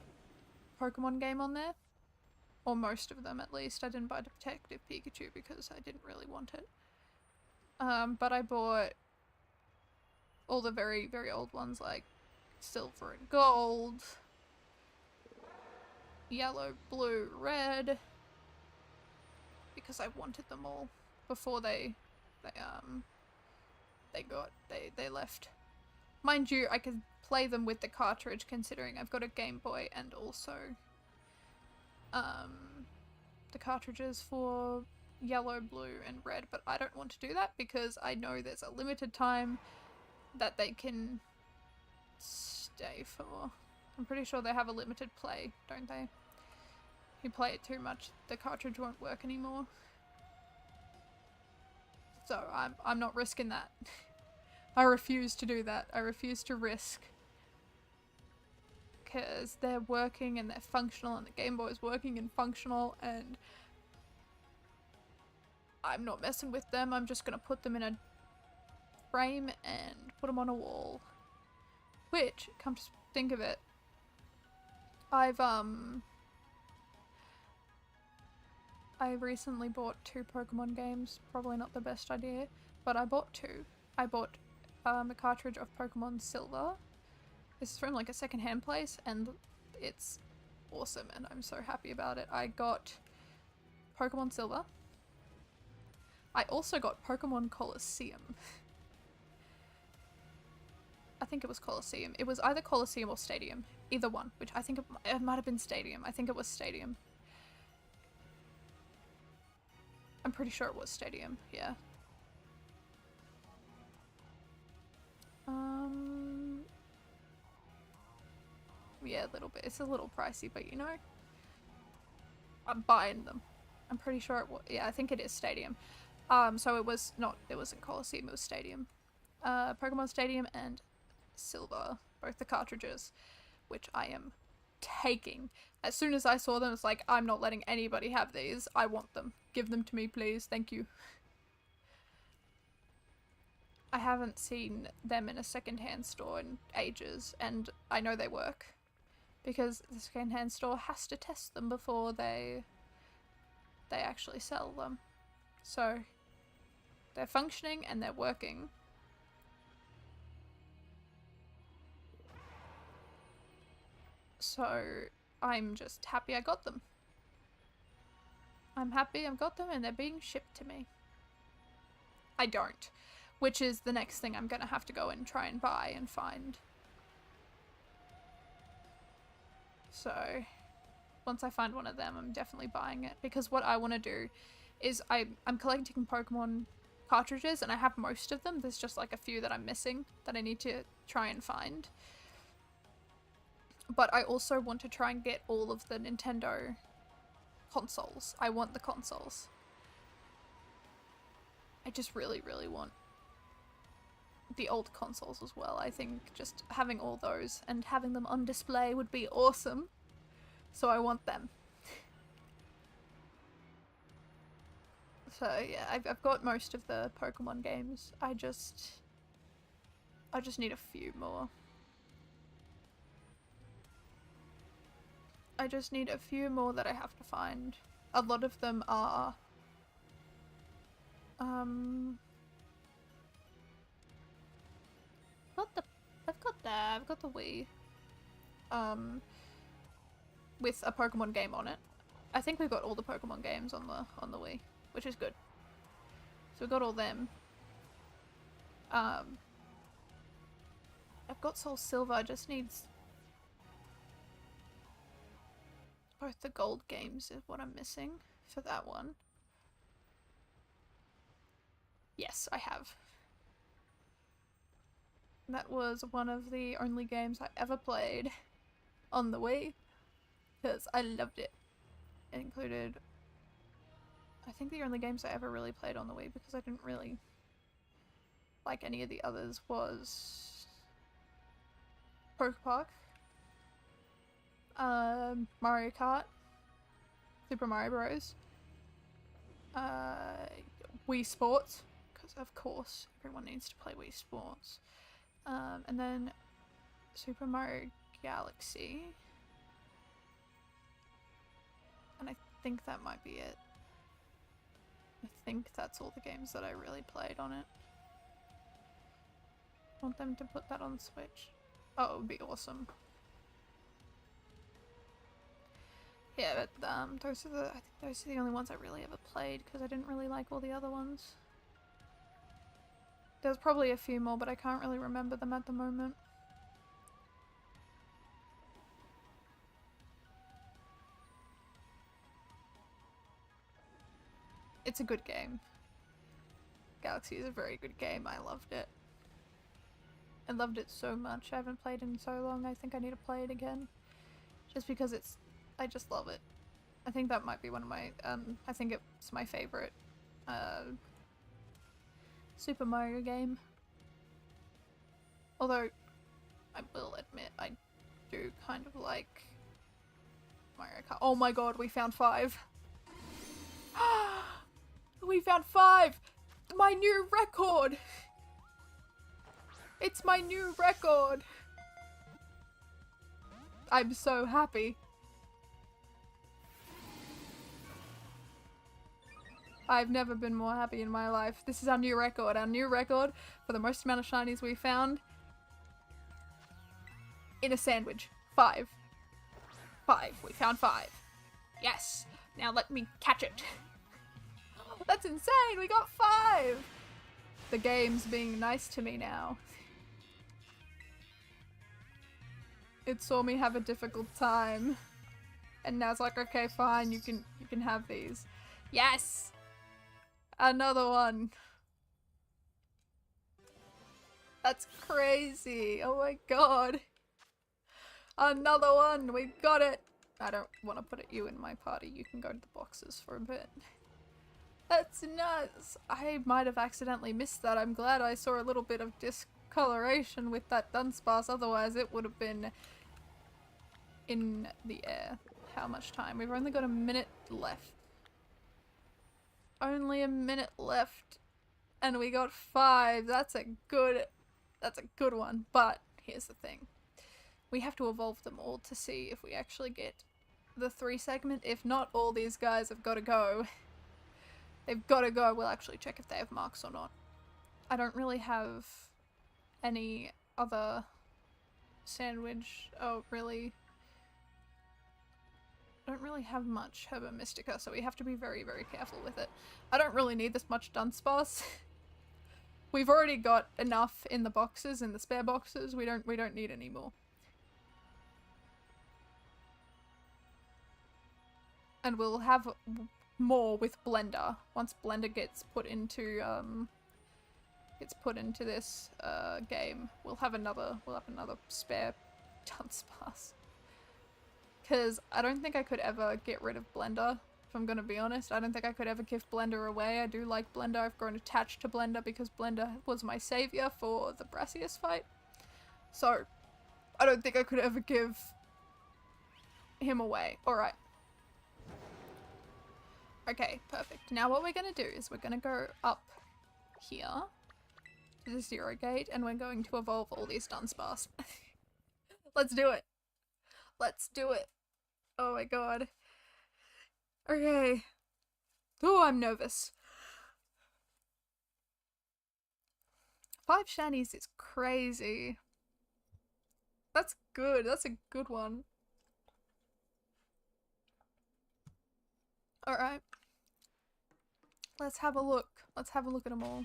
Pokemon game on there, or most of them at least. I didn't buy Detective Pikachu because I didn't really want it. But I bought all the very, very old ones like Silver and Gold, Yellow, Blue, Red, because I wanted them all before they left. Mind you, I could play them with the cartridge considering I've got a Game Boy and also the cartridges for Yellow, Blue, and Red, but I don't want to do that because I know there's a limited time that they can stay for. I'm pretty sure they have a limited play, don't they? If you play it too much, the cartridge won't work anymore. So I'm not risking that. I refuse to do that. I refuse to risk. Because they're working and they're functional and the Game Boy is working and functional and I'm not messing with them. I'm just gonna put them in a frame and put them on a wall. Which, come to think of it, I recently bought 2 Pokemon games. Probably not the best idea, but I bought 2. I bought a cartridge of Pokemon Silver. This is from like a secondhand place and it's awesome and I'm so happy about it. I got Pokemon Silver. I also got Pokemon Colosseum. I think it was Colosseum. It was either Colosseum or Stadium. Either one, which I think it might have been Stadium. I think it was Stadium. I'm pretty sure it was Stadium, yeah. Yeah, a little bit. It's a little pricey, but you know, I'm buying them. I'm pretty sure it was, yeah, I think it is Stadium. So it wasn't Colosseum, it was Stadium. Pokemon Stadium and Silver, both the cartridges, which I am taking. As soon as I saw them, it's like, I'm not letting anybody have these. I want them. Give them to me, please. Thank you. I haven't seen them in a secondhand store in ages, and I know they work. Because the secondhand store has to test them before they actually sell them. So, they're functioning and they're working. So, I'm just happy I got them. I'm happy I've got them and they're being shipped to me. I don't. Which is the next thing I'm gonna have to go and try and buy and find. So, once I find one of them, I'm definitely buying it. Because what I want to do is I'm collecting Pokemon cartridges and I have most of them. There's just like a few that I'm missing that I need to try and find. But I also want to try and get all of the Nintendo consoles. I want the consoles. I just really, really want the old consoles as well. I think just having all those and having them on display would be awesome. So I want them. So yeah, I've got most of the Pokemon games. I just need a few more. I just need a few more that I have to find. A lot of them are I've got the Wii. With a Pokemon game on it. I think we've got all the Pokemon games on the Wii, which is good. So we've got all them. I've got Soul Silver, I just needs both the gold games is what I'm missing for that one. Yes, I have. That was one of the only games I ever played on the Wii, because I loved it. It included, I think the only games I ever really played on the Wii, because I didn't really like any of the others, was Pokepark, Mario Kart, Super Mario Bros, Wii Sports, because of course everyone needs to play Wii Sports, and then Super Mario Galaxy, and I think that might be it. I think that's all the games that I really played on it. I want them to put that on Switch. Oh, it would be awesome. Yeah, but those are I think those are the only ones I really ever played, because I didn't really like all the other ones. There's probably a few more, but I can't really remember them at the moment. It's a good game. Galaxy is a very good game. I loved it. I loved it so much. I haven't played in so long. I think I need to play it again. Just because I just love it. I think that might be one of my, I think it's my favorite, Super Mario game. Although, I will admit, I do kind of like Mario Kart. Oh my god, we found 5! We found 5! My new record! It's my new record! I'm so happy. I've never been more happy in my life. This is our new record. Our new record for the most amount of shinies we found in a sandwich. 5. 5. We found 5. Yes! Now let me catch it. That's insane! We got 5! The game's being nice to me now. It saw me have a difficult time. And now it's like, okay, fine, you can have these. Yes! Another one. That's crazy. Oh my god. Another one. We got it. I don't want to put you in my party. You can go to the boxes for a bit. That's nuts. I might have accidentally missed that. I'm glad I saw a little bit of discoloration with that Dudunsparce. Otherwise it would have been in the air. How much time? We've only got a minute left. Only a minute left. And we got 5. That's a good one. But here's the thing. We have to evolve them all to see if we actually get the 3 segment. If not, all these guys have got to go. They've got to go. We'll actually check if they have marks or not. I don't really have any other sandwich. Oh, really? I don't really have much Herba Mystica, so we have to be very, very careful with it. I don't really need this much Dunsparce. We've already got enough in the boxes, in the spare boxes. We don't need any more. And we'll have more with Blender once Blender gets put into this game. We'll have another spare Dunsparce. Because I don't think I could ever get rid of Blender if I'm gonna be honest. I don't think I could ever give Blender away. I do like Blender. I've grown attached to Blender because Blender was my savior for the Brassius fight. So, I don't think I could ever give him away. Alright. Okay, perfect. Now what we're gonna do is we're gonna go up here to the 0 gate and we're going to evolve all these Dudunsparce. Let's do it. Let's do it. Oh my god. Okay. Oh, I'm nervous. 5 shinies is crazy. That's good. That's a good one. Alright. Let's have a look. Let's have a look at them all.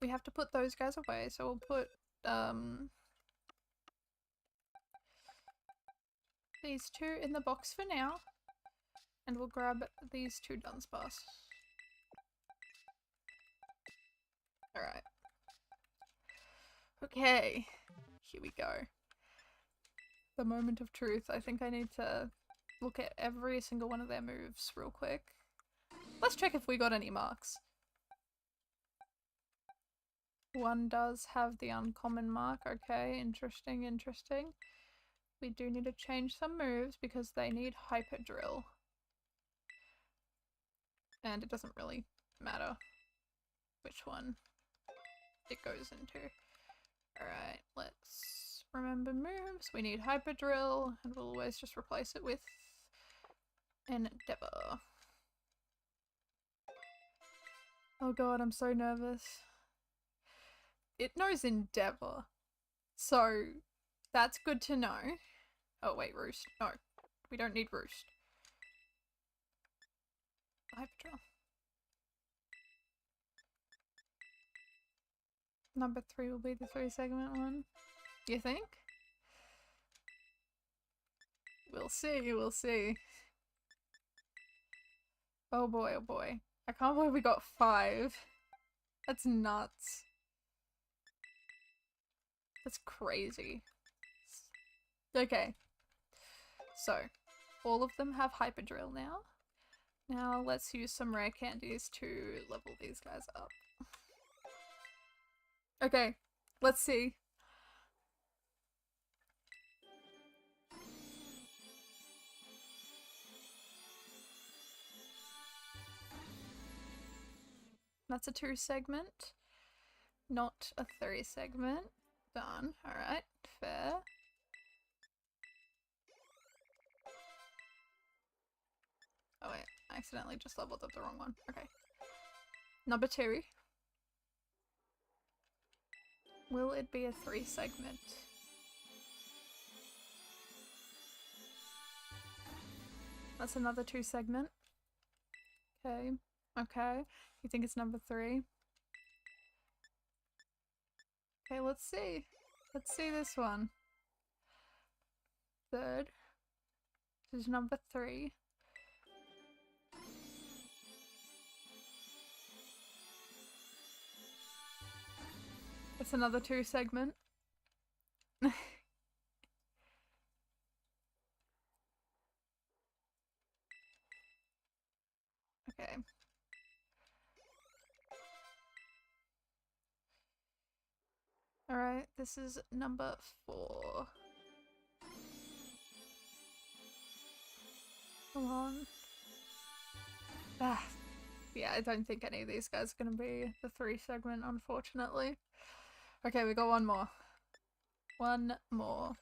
We have to put those guys away, so we'll put, these 2 in the box for now. And we'll grab these 2 Dudunsparce. Alright. Okay. Here we go. The moment of truth. I think I need to look at every single one of their moves real quick. Let's check if we got any marks. One does have the uncommon mark. Okay, interesting, interesting. We do need to change some moves because they need Hyper Drill. And it doesn't really matter which one it goes into. Alright, let's remember moves. We need Hyper Drill, and we'll always just replace it with Endeavor. Oh god, I'm so nervous. It knows Endeavor, so that's good to know. Oh wait, Roost. No, we don't need Roost. Hyper Drill. Number 3 will be the 3-segment one. You think? We'll see, we'll see. Oh boy, oh boy. I can't believe we got 5. That's nuts. That's crazy. Okay. So, all of them have Hyper Drill now. Now let's use some rare candies to level these guys up. Okay, let's see. That's a 2-segment, not a 3-segment. Done. Alright, fair. Oh wait, I accidentally just leveled up the wrong one. Okay. Number 2. Will it be a 3-segment? That's another 2-segment. Okay. Okay. You think it's number 3? Okay, let's see. Let's see this one. 3rd. This is number 3. It's another 2-segment. Okay. Alright, this is number 4. Come on. Ah. Yeah, I don't think any of these guys are gonna be the 3-segment, unfortunately. Okay, we got one more. One more.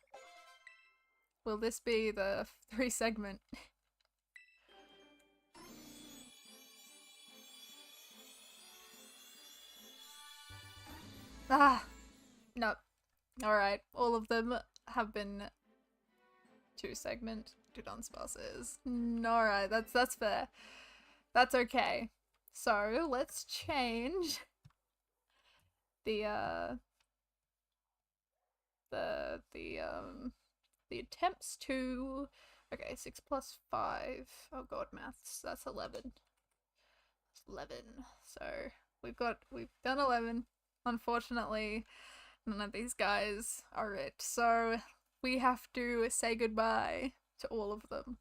Will this be the 3-segment? Ah! Nope. Alright, all of them have been 2-segment Dudunsparces. Alright, that's fair. That's okay. So, let's change the attempts to, okay, 6 plus 5. Oh god, maths. That's 11. That's 11. So we've done 11. Unfortunately, none of these guys are it. So we have to say goodbye to all of them.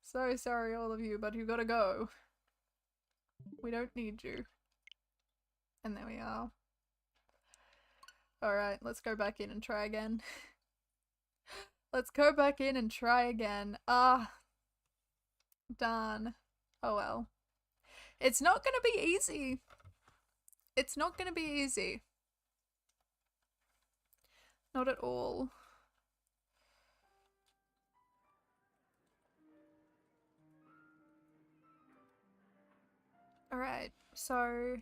So sorry, all of you, but you gotta go. We don't need you. And there we are. Alright, let's go back in and try again. Let's go back in and try again. Ah. Darn. Oh well. It's not gonna be easy. It's not gonna be easy. Not at all. Alright, so...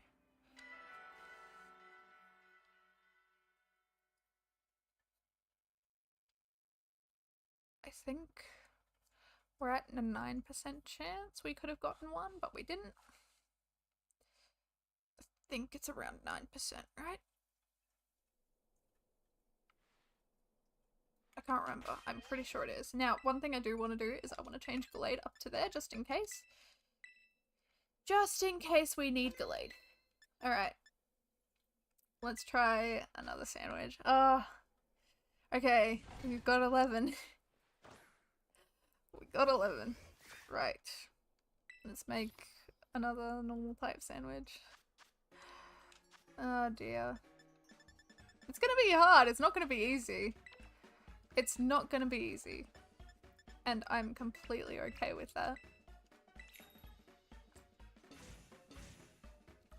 I think we're at a 9% chance we could have gotten one, but we didn't. I think it's around 9%, right? I can't remember. I'm pretty sure it is. Now, one thing I do want to do is I want to change Gallade up to there, just in case. Just in case we need Gallade. Alright. Let's try another sandwich. Okay. We've got 11. We got 11. Right. Let's make another normal type sandwich. Oh dear. It's gonna be hard. It's not gonna be easy. It's not gonna be easy. And I'm completely okay with that.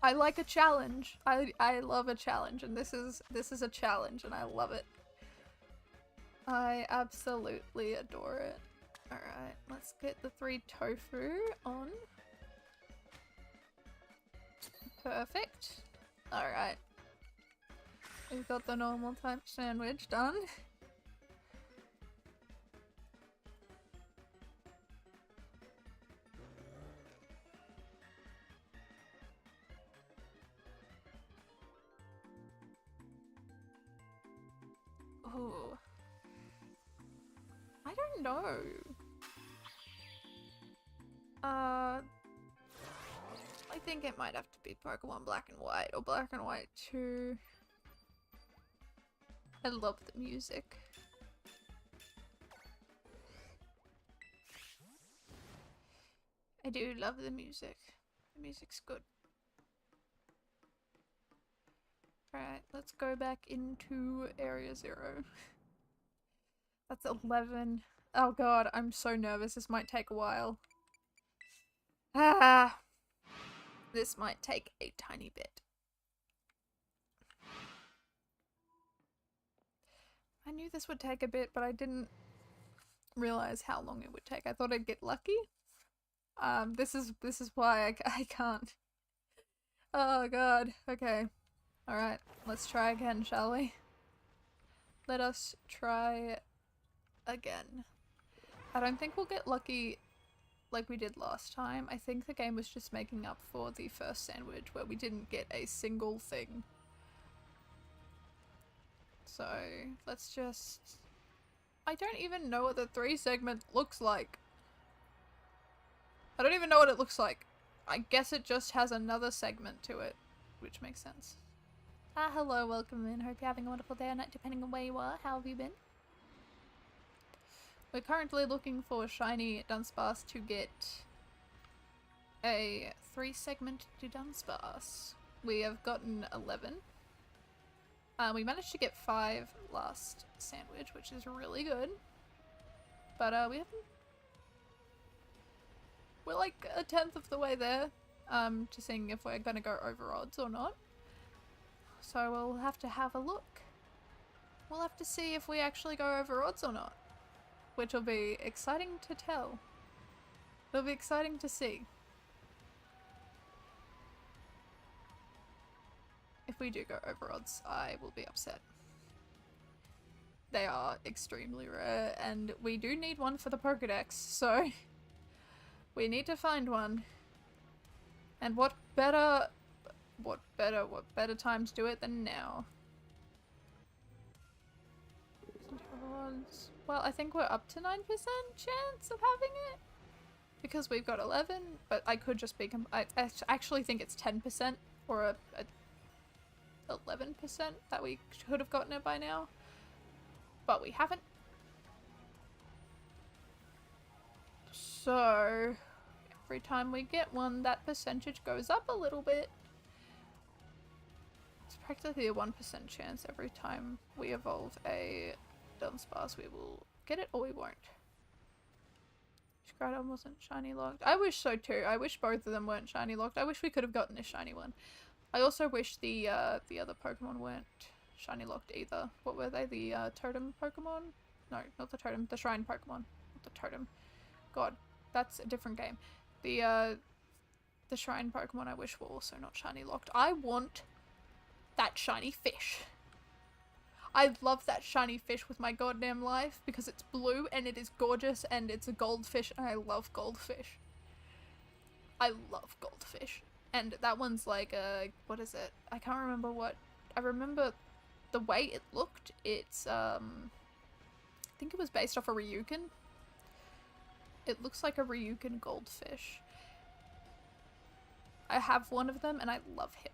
I like a challenge. I love a challenge, and this is a challenge, and I love it. I absolutely adore it. Alright, let's get the 3 tofu on. Perfect. Alright. We've got the normal type sandwich done. Oh. I don't know. I think it might have to be Pokemon Black and White or Black and White 2. I love the music. I do love the music. The music's good. Alright, let's go back into Area 0. That's 11. Oh god, I'm so nervous. This might take a while. Ah! This might take a tiny bit. I knew this would take a bit, but I didn't realize how long it would take. I thought I'd get lucky. This is why I can't. Oh god. Okay. Alright, let's try again, shall we? Let us try again. I don't think we'll get lucky like we did last time. I think the game was just making up for the first sandwich where we didn't get a single thing. So, let's just... I don't even know what the 3 segment looks like. I don't even know what it looks like. I guess it just has another segment to it, which makes sense. Hello, welcome in. Hope you're having a wonderful day or night depending on where you are. How have you been? We're currently looking for Shinydex to get a 3-segment Dudunsparce. We have gotten 11. We managed to get 5 last sandwich, which is really good. But we haven't... We're like a 10th of the way there to seeing if we're gonna go over odds or not. So we'll have to have a look. We'll have to see if we actually go over odds or not. Which will be exciting to tell. It'll be exciting to see. If we do go over odds, I will be upset. They are extremely rare, and we do need one for the Pokédex, so we need to find one. And what better time to do it than now? Well, I think we're up to 9% chance of having it. Because we've got 11, but I could just be... I actually think it's 10% or a 11% that we could have gotten it by now. But we haven't. So, every time we get one, that percentage goes up a little bit. It's practically a 1% chance every time we evolve a Dudunsparce we will get it or we won't. Scradon wasn't shiny locked. I wish so too. I wish both of them weren't shiny locked. I wish we could have gotten a shiny one. I also wish the other Pokemon weren't shiny locked either. What were they? The totem Pokemon? No, not the totem. The shrine Pokemon. Not the totem. God, that's a different game. The shrine Pokemon I wish were also not shiny locked. I want that shiny fish. I love that shiny fish with my goddamn life because it's blue and it is gorgeous and it's a goldfish and I love goldfish. I love goldfish. And that one's like a, what is it? I can't remember what, I remember the way it looked. It's, I think it was based off a Ryukin. It looks like a Ryukin goldfish. I have one of them and I love him.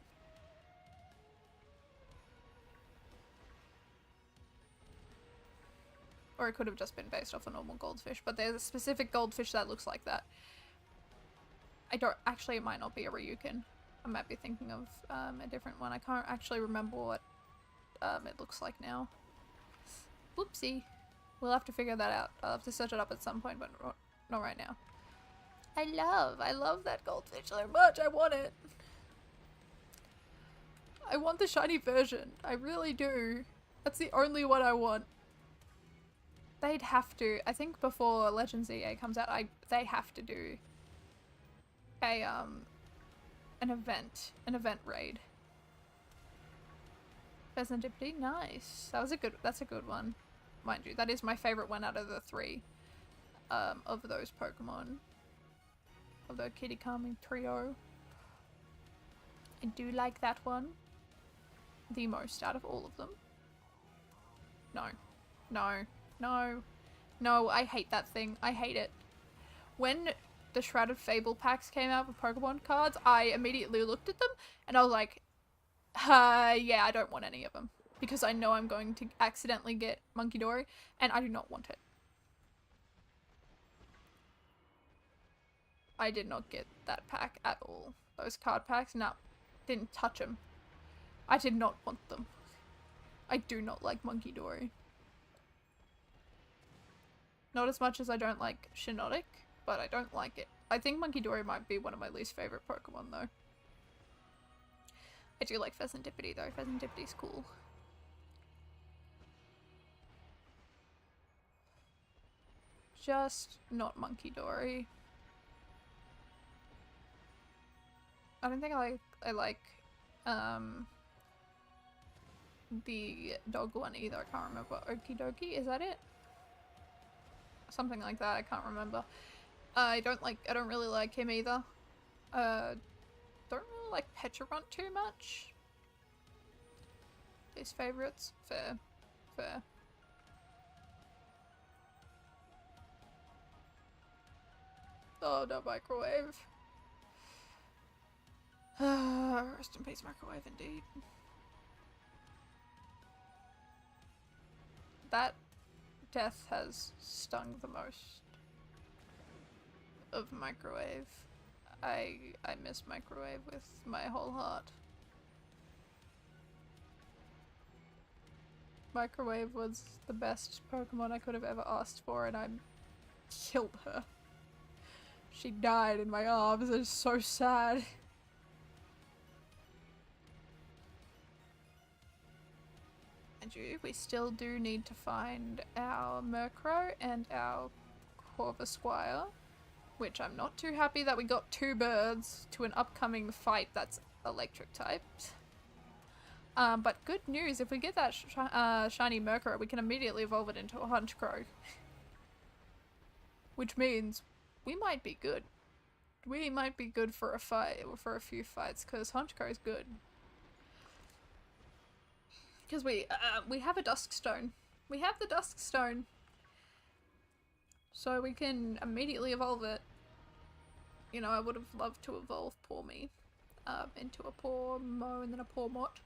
Or it could have just been based off a normal goldfish, but there's a specific goldfish that looks like that. I don't, actually it might not be a Ryukin. I might be thinking of a different one. I can't actually remember what it looks like now. Whoopsie. We'll have to figure that out. I'll have to search it up at some point, but not right now. I love that goldfish so much. I want it. I want the shiny version. I really do. That's the only one I want. They'd have to, I think before Legends EA comes out, they have to do a an event raid. Serendipity, nice. That's a good one. Mind you, that is my favorite one out of the three of those Pokemon. Of the Kitakami trio. I do like that one the most out of all of them. No, I hate that thing. I hate it. When the Shrouded Fable packs came out with Pokemon cards, I immediately looked at them and I was like, yeah, I don't want any of them. Because I know I'm going to accidentally get Munkidori and I do not want it. I did not get that pack at all. Those card packs, no. Didn't touch them. I did not want them. I do not like Munkidori. Not as much as I don't like Shinydex, but I don't like it. I think Munkidori might be one of my least favorite Pokemon though. I do like Serendipity though. Serendipity's cool. Just not Munkidori. I don't think I like the dog one either. I can't remember. Okie dokie, is that it? Something like that, I can't remember. I don't really like him either. Don't really like Pecharunt too much. These favorites, fair. Oh no, Microwave. Rest in peace, Microwave, indeed. That death has stung the most of Microwave. I miss Microwave with my whole heart. Microwave was the best Pokemon I could have ever asked for and I killed her. She died in my arms. It's so sad. We still do need to find our Murkrow and our Corvisquire, which I'm not too happy that we got two birds to an upcoming fight that's electric typed. But good news, if we get that shiny Murkrow, we can immediately evolve it into a Honchkrow. Which means we might be good. We might be good for a fight, or for a few fights, because Honchkrow is good. Because we have a Duskstone. We have the Duskstone. So we can immediately evolve it. You know, I would have loved to evolve poor me into a poor Mo and then a poor Mott.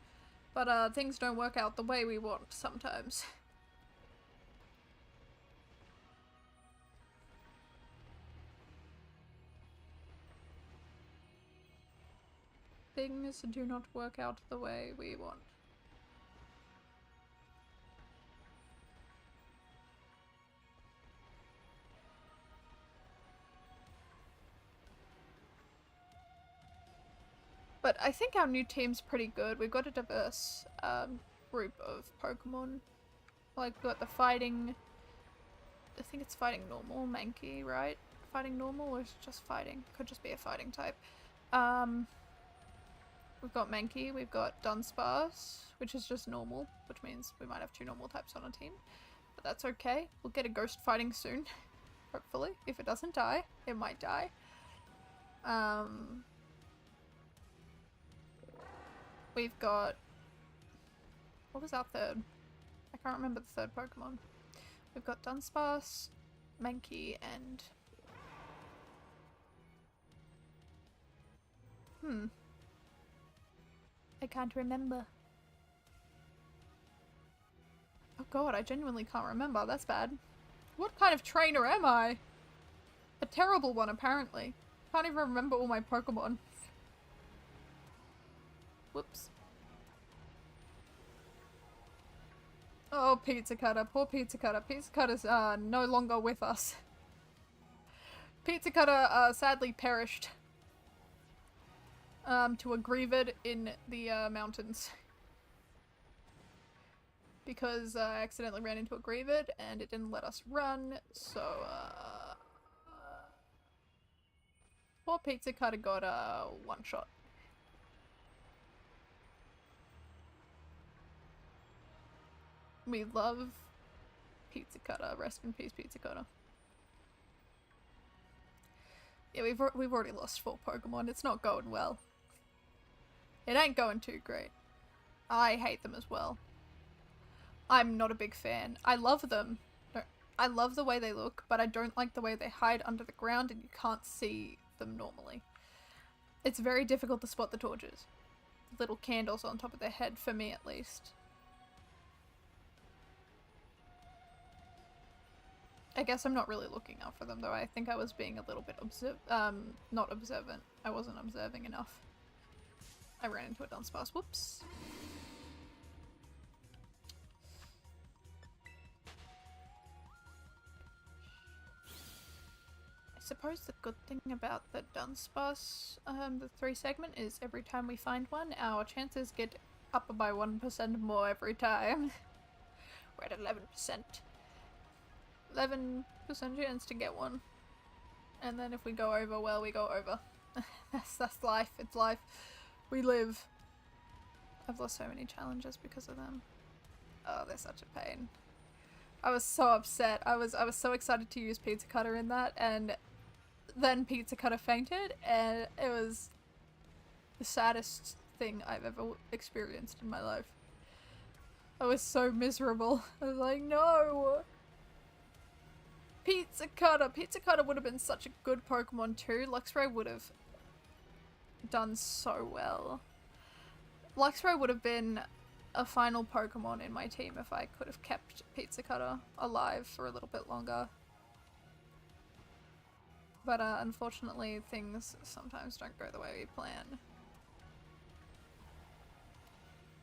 But things don't work out the way we want sometimes. things do not work out the way we want. But I think our new team's pretty good. We've got a diverse group of Pokemon. Like, we've got the fighting... I think it's fighting normal, Mankey, right? Fighting normal or is it just fighting? Could just be a fighting type. We've got Mankey, we've got Dudunsparce, which is just normal, which means we might have 2 normal types on a team. But that's okay. We'll get a ghost fighting soon. Hopefully. If it doesn't die, it might die. We've got... What was our third? I can't remember the third Pokemon. We've got Dudunsparce, Mankey, and... I can't remember. Oh god, I genuinely can't remember. That's bad. What kind of trainer am I? A terrible one, apparently. Can't even remember all my Pokemon. Whoops. Oh, Pizza Cutter. Poor Pizza Cutter. Pizza Cutter's no longer with us. Pizza Cutter sadly perished. To a Greevid in the mountains. Because I accidentally ran into a Greevid and it didn't let us run, so poor Pizza Cutter got one shot. We love Pizza Cutter. Rest in peace, Pizza Cutter. Yeah, we've already lost 4 Pokemon. It's not going well. It ain't going too great. I hate them as well. I'm not a big fan. I love them. I love the way they look, but I don't like the way they hide under the ground and you can't see them normally. It's very difficult to spot the torches. Little candles on top of their head, for me at least. I guess I'm not really looking out for them though. I think I was being a little bit not observant. I wasn't observing enough. I ran into a Dudunsparce. Whoops. I suppose the good thing about the Dudunsparce, the 3 segment, is every time we find one, our chances get up by 1% more every time. We're at 11%. 11% chance to get one. And then if we go over, well, we go over. That's life. It's life. We live. I've lost so many challenges because of them. Oh, they're such a pain. I was so upset. I was so excited to use Pizza Cutter in that, and then Pizza Cutter fainted, and it was the saddest thing I've ever experienced in my life. I was so miserable. I was like, no! Pizza Cutter! Pizza Cutter would have been such a good Pokemon too. Luxray would have done so well. Luxray would have been a final Pokemon in my team if I could have kept Pizza Cutter alive for a little bit longer. But unfortunately things sometimes don't go the way we plan.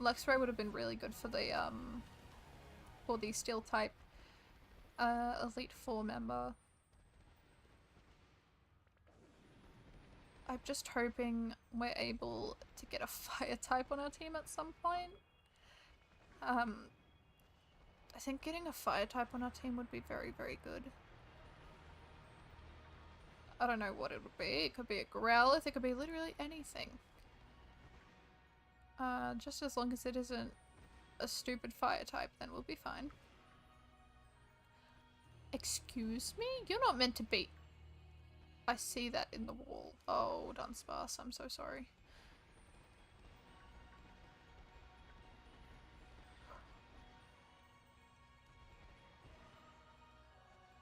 Luxray would have been really good for the Steel type Elite 4 member. I'm just hoping we're able to get a Fire type on our team at some point. I think getting a Fire type on our team would be very, very good. I don't know what it would be. It could be a Growlithe, it could be literally anything. Just as long as it isn't a stupid Fire type, then we'll be fine. Excuse me? You're not meant to be... I see that in the wall. Oh, Dudunsparce, I'm so sorry.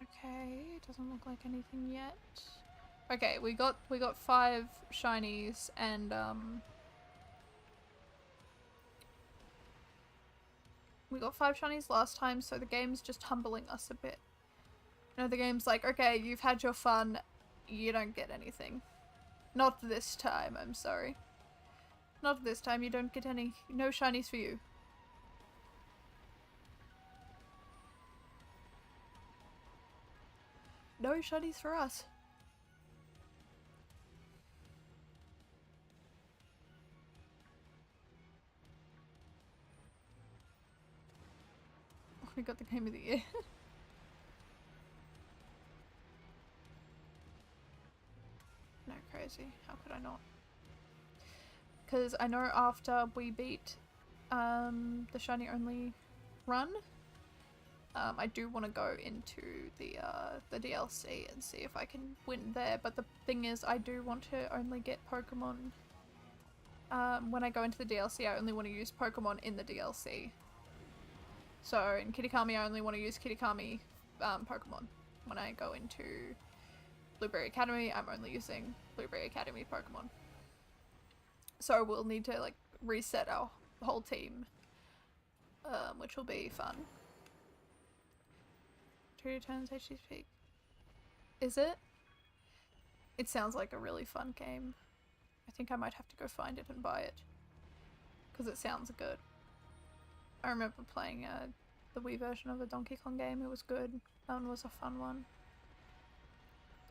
Okay, doesn't look like anything yet. Okay, we got 5 shinies and we got 5 shinies last time, so the game's just humbling us a bit. You know, the game's like, okay, you've had your fun, you don't get anything. Not this time, I'm sorry. Not this time, you don't get any. No shinies for you. No shinies for us. We got the game of the year. No, crazy. How could I not? Because I know after we beat the shiny only run, I do want to go into the DLC and see if I can win there. But the thing is, I do want to only get Pokemon. When I go into the DLC, I only want to use Pokemon in the DLC. So in Kitakami, I only want to use Kitakami Pokemon. When I go into Blueberry Academy, I'm only using Blueberry Academy Pokemon. So we'll need to like reset our whole team, which will be fun. 2 turns HD's peak. Is it? It sounds like a really fun game. I think I might have to go find it and buy it. Because it sounds good. I remember playing the Wii version of the Donkey Kong game. It was good. That one was a fun one.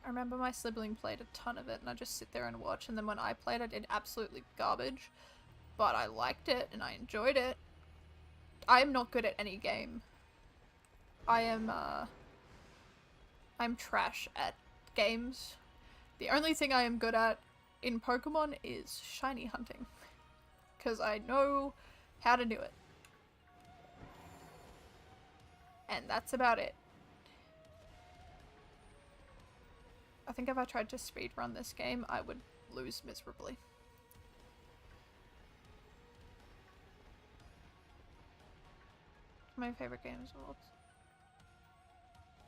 I remember my sibling played a ton of it and I just sit there and watch, and then when I played I did absolutely garbage. But I liked it and I enjoyed it. I am not good at any game. I'm trash at games. The only thing I am good at in Pokemon is shiny hunting. Because I know how to do it. And that's about it. I think if I tried to speedrun this game, I would lose miserably. My favorite games of all.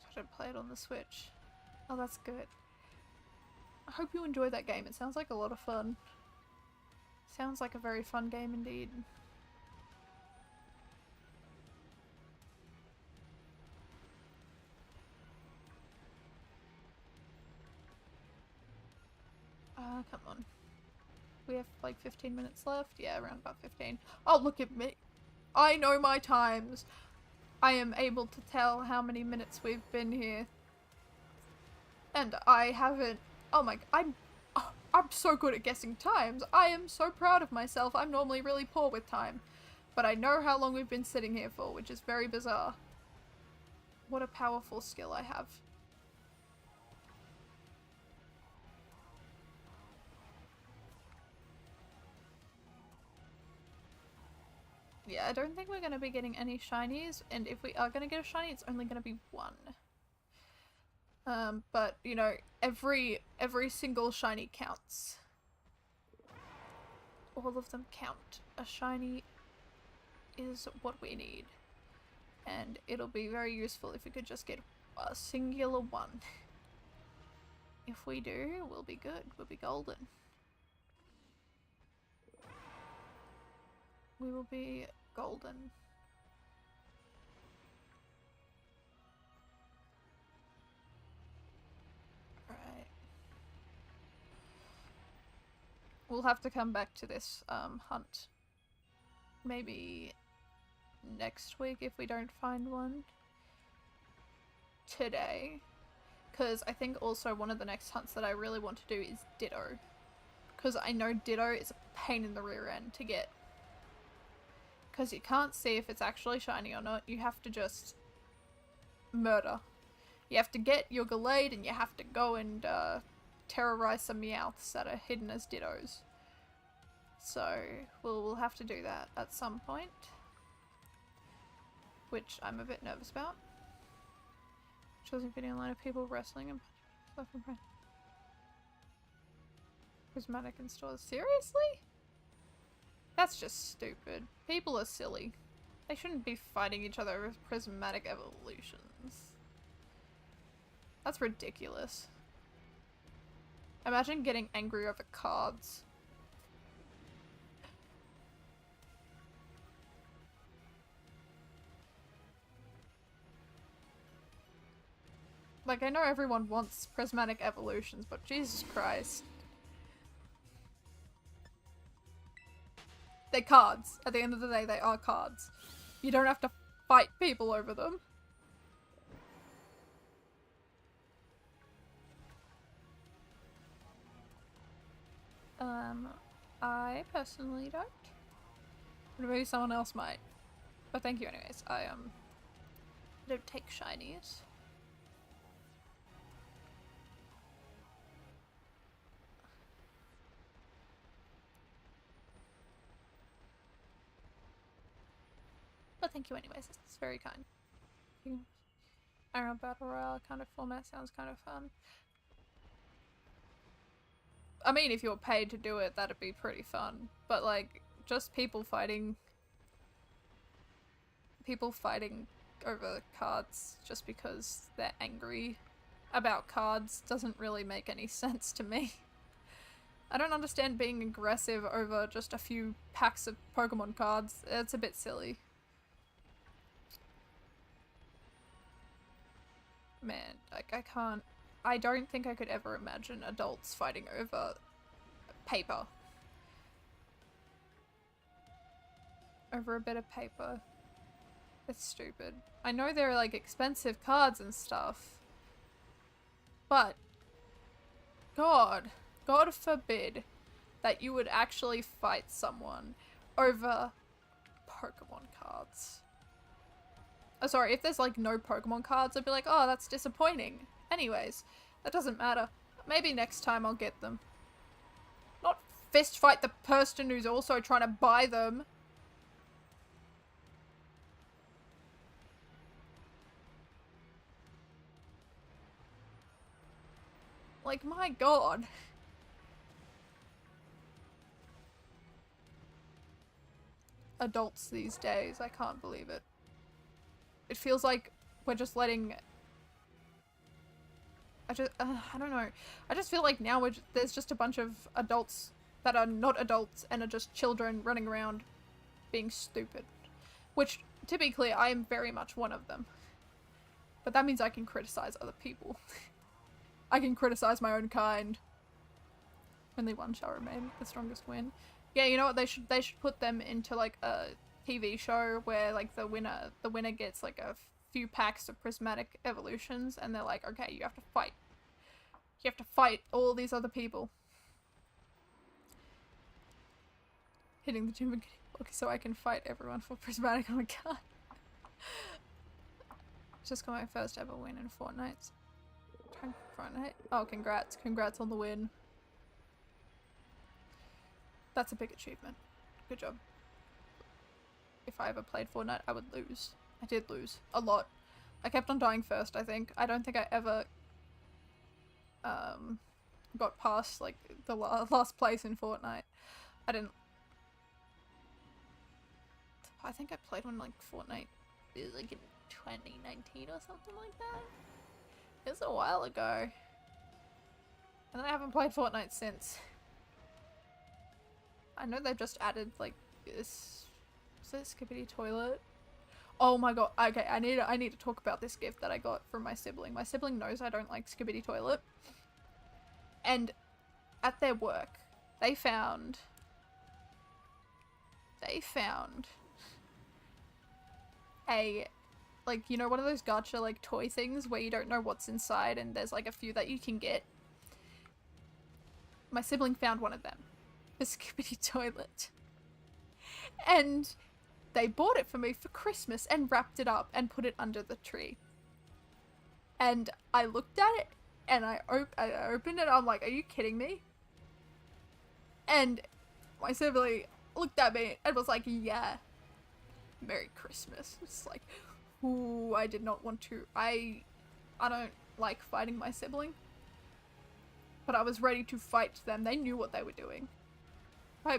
I should play it on the Switch. Oh, that's good. I hope you enjoy that game. It sounds like a lot of fun. Sounds like a very fun game indeed. Come on. We have like 15 minutes left? Yeah, around about 15. Oh, look at me. I know my times. I am able to tell how many minutes we've been here. And I haven't... Oh my... I'm so good at guessing times. I am so proud of myself. I'm normally really poor with time. But I know how long we've been sitting here for, which is very bizarre. What a powerful skill I have. Yeah, I don't think we're going to be getting any shinies, and if we are going to get a shiny, it's only going to be one. But, you know, every single shiny counts. All of them count. A shiny is what we need. And it'll be very useful if we could just get a singular one. If we do, we'll be good. We'll be golden. We will be golden. Right. We'll have to come back to this hunt. Maybe next week if we don't find one. Today. Because I think also one of the next hunts that I really want to do is Ditto. Because I know Ditto is a pain in the rear end to get. Because you can't see if it's actually shiny or not. You have to just murder. You have to get your Gallade and you have to go and terrorize some Meowths that are hidden as Dittos. So we'll have to do that at some point. Which I'm a bit nervous about. Shows a video online of people wrestling and punching stuff. Prismatic in stores. Seriously? That's just stupid. People are silly. They shouldn't be fighting each other with prismatic evolutions. That's ridiculous. Imagine getting angry over cards. Like, I know everyone wants prismatic evolutions, but Jesus Christ. They're cards. At the end of the day, they are cards. You don't have to fight people over them. I personally don't. But maybe someone else might. But thank you anyways. I don't take shinies. But thank you anyways, it's very kind. I don't know, Battle Royale kind of format sounds kind of fun. I mean, if you're paid to do it, that'd be pretty fun. But like, just people fighting over cards just because they're angry about cards doesn't really make any sense to me. I don't understand being aggressive over just a few packs of Pokemon cards. It's a bit silly. Man, I can't. I don't think I could ever imagine adults fighting over paper. Over a bit of paper. It's stupid. I know they're like expensive cards and stuff. But God forbid that you would actually fight someone over Pokemon cards. Oh, sorry, if there's like no Pokemon cards, I'd be like, oh, that's disappointing. Anyways, that doesn't matter. Maybe next time I'll get them. Not fist fight the person who's also trying to buy them. Like, my God. Adults these days, I can't believe it. It feels like we're just letting... I don't know. I just feel like now there's just a bunch of adults that are not adults and are just children running around being stupid. Which, to be clear, I am very much one of them. But that means I can criticize other people. I can criticize my own kind. Only one shall remain, the strongest win. Yeah, you know what? They should put them into like a TV show where like the winner gets like a few packs of prismatic evolutions, and they're like, okay, you have to fight. You have to fight all these other people. Hitting the gym and getting lucky so I can fight everyone for prismatic on a card. Just got my first ever win in Fortnite. Fortnite. Oh, congrats. Congrats on the win. That's a big achievement. Good job. If I ever played Fortnite, I would lose. I did lose. A lot. I kept on dying first, I think. I don't think I ever got past, like, the last place in Fortnite. I think I played one, like, Fortnite, it was, like, in 2019 or something like that. It was a while ago. And then I haven't played Fortnite since. I know they've just added, like, this... Is it Skippity Toilet? Oh my god, okay, I need to talk about this gift that I got from my sibling. My sibling knows I don't like Skippity Toilet. And at their work, they found a, like, you know, one of those gacha, like, toy things where you don't know what's inside and there's, like, a few that you can get. My sibling found one of them. A Skippity Toilet. And they bought it for me for Christmas and wrapped it up and put it under the tree. And I looked at it and I opened it. I'm like, are you kidding me? And my sibling looked at me and was like, yeah, Merry Christmas. It's like, ooh, I did not want to. I don't like fighting my sibling. But I was ready to fight them. They knew what they were doing. My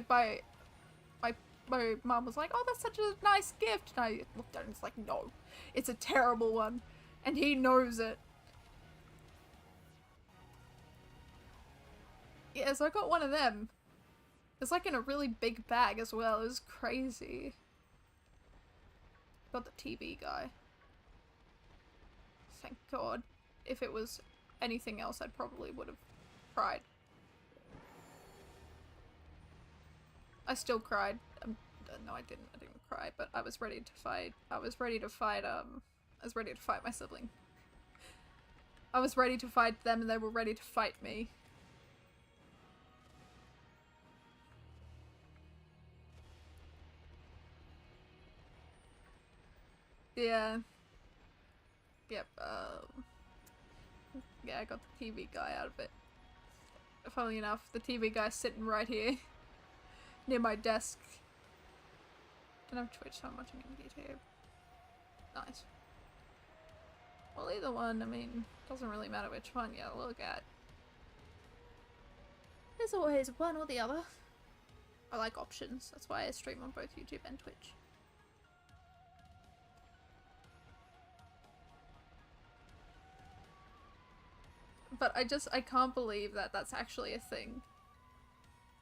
mom was like, oh, that's such a nice gift. And I looked at it and it's like, no, it's a terrible one. And he knows it. Yeah, so I got one of them. It's like in a really big bag as well. It was crazy. Got the TV guy. Thank God. If it was anything else, I probably would have cried. I still cried. no, I didn't cry, but I was ready to fight. I was ready to fight my sibling. I was ready to fight them and they were ready to fight me. Yeah. Yep, yeah, I got the TV guy out of it. Funnily enough, the TV guy's sitting right here. Near my desk. Don't have Twitch, so I'm watching YouTube. Nice. Well, either one, I mean, doesn't really matter which one you look at. There's always one or the other. I like options, that's why I stream on both YouTube and Twitch. But I can't believe that that's actually a thing.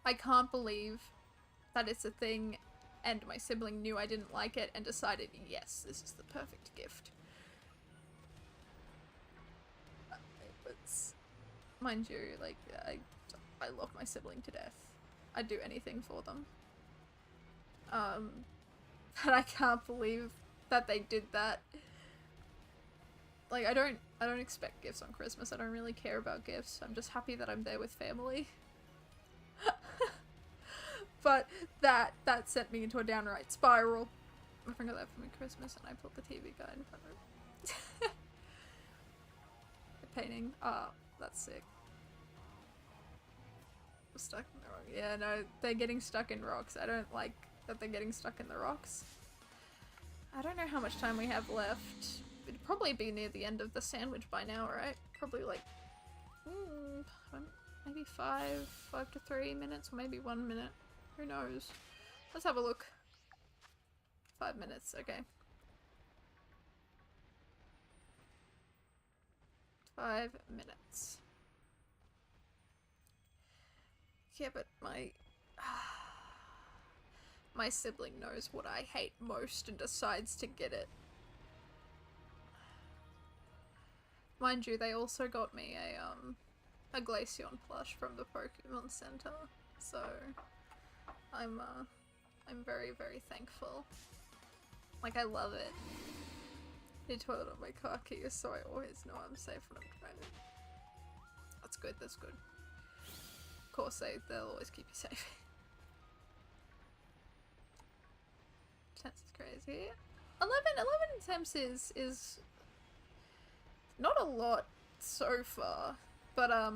I can't believe that it's a thing and my sibling knew I didn't like it and decided, yes, this is the perfect gift. It's, mind you, like, I love my sibling to death. I'd do anything for them. But I can't believe that they did that. Like, I don't expect gifts on Christmas. I don't really care about gifts. I'm just happy that I'm there with family. But that sent me into a downright spiral. My friend got that for me Christmas and I put the TV guy in front of it. The painting. Oh, that's sick. I'm stuck in the rock. Yeah, no, they're getting stuck in rocks. I don't like that they're getting stuck in the rocks. I don't know how much time we have left. It'd probably be near the end of the sandwich by now, right? Probably like, maybe 5 to 3 minutes, or maybe 1 minute. Who knows? Let's have a look. 5 minutes, okay. 5 minutes. Yeah, but my sibling knows what I hate most and decides to get it. Mind you, they also got me a Glaceon plush from the Pokemon Center, so I'm very, very thankful. Like, I love it. He toilet on my car keys, so I always know I'm safe when I'm driving. That's good, that's good. Of course, they'll always keep you safe. Temps is crazy. 11 temps is not a lot so far, but I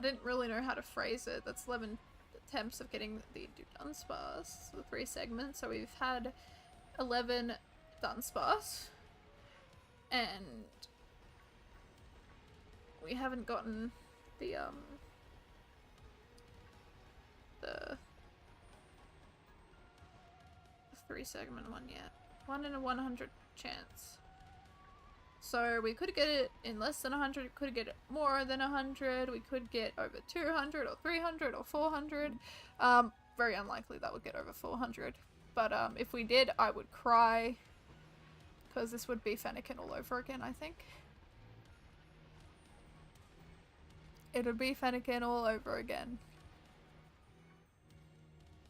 didn't really know how to phrase it. That's 11 attempts of getting the Dudunsparce, the 3 segments. So we've had 11 Dudunsparce, and we haven't gotten the 3 segment one yet. 1 in a 100 chance. So we could get it in less than 100, we could get it more than 100, we could get over 200 or 300 or 400. Very unlikely that would get over 400. But if we did, I would cry. Because this would be Fennekin all over again, I think. It would be Fennekin all over again.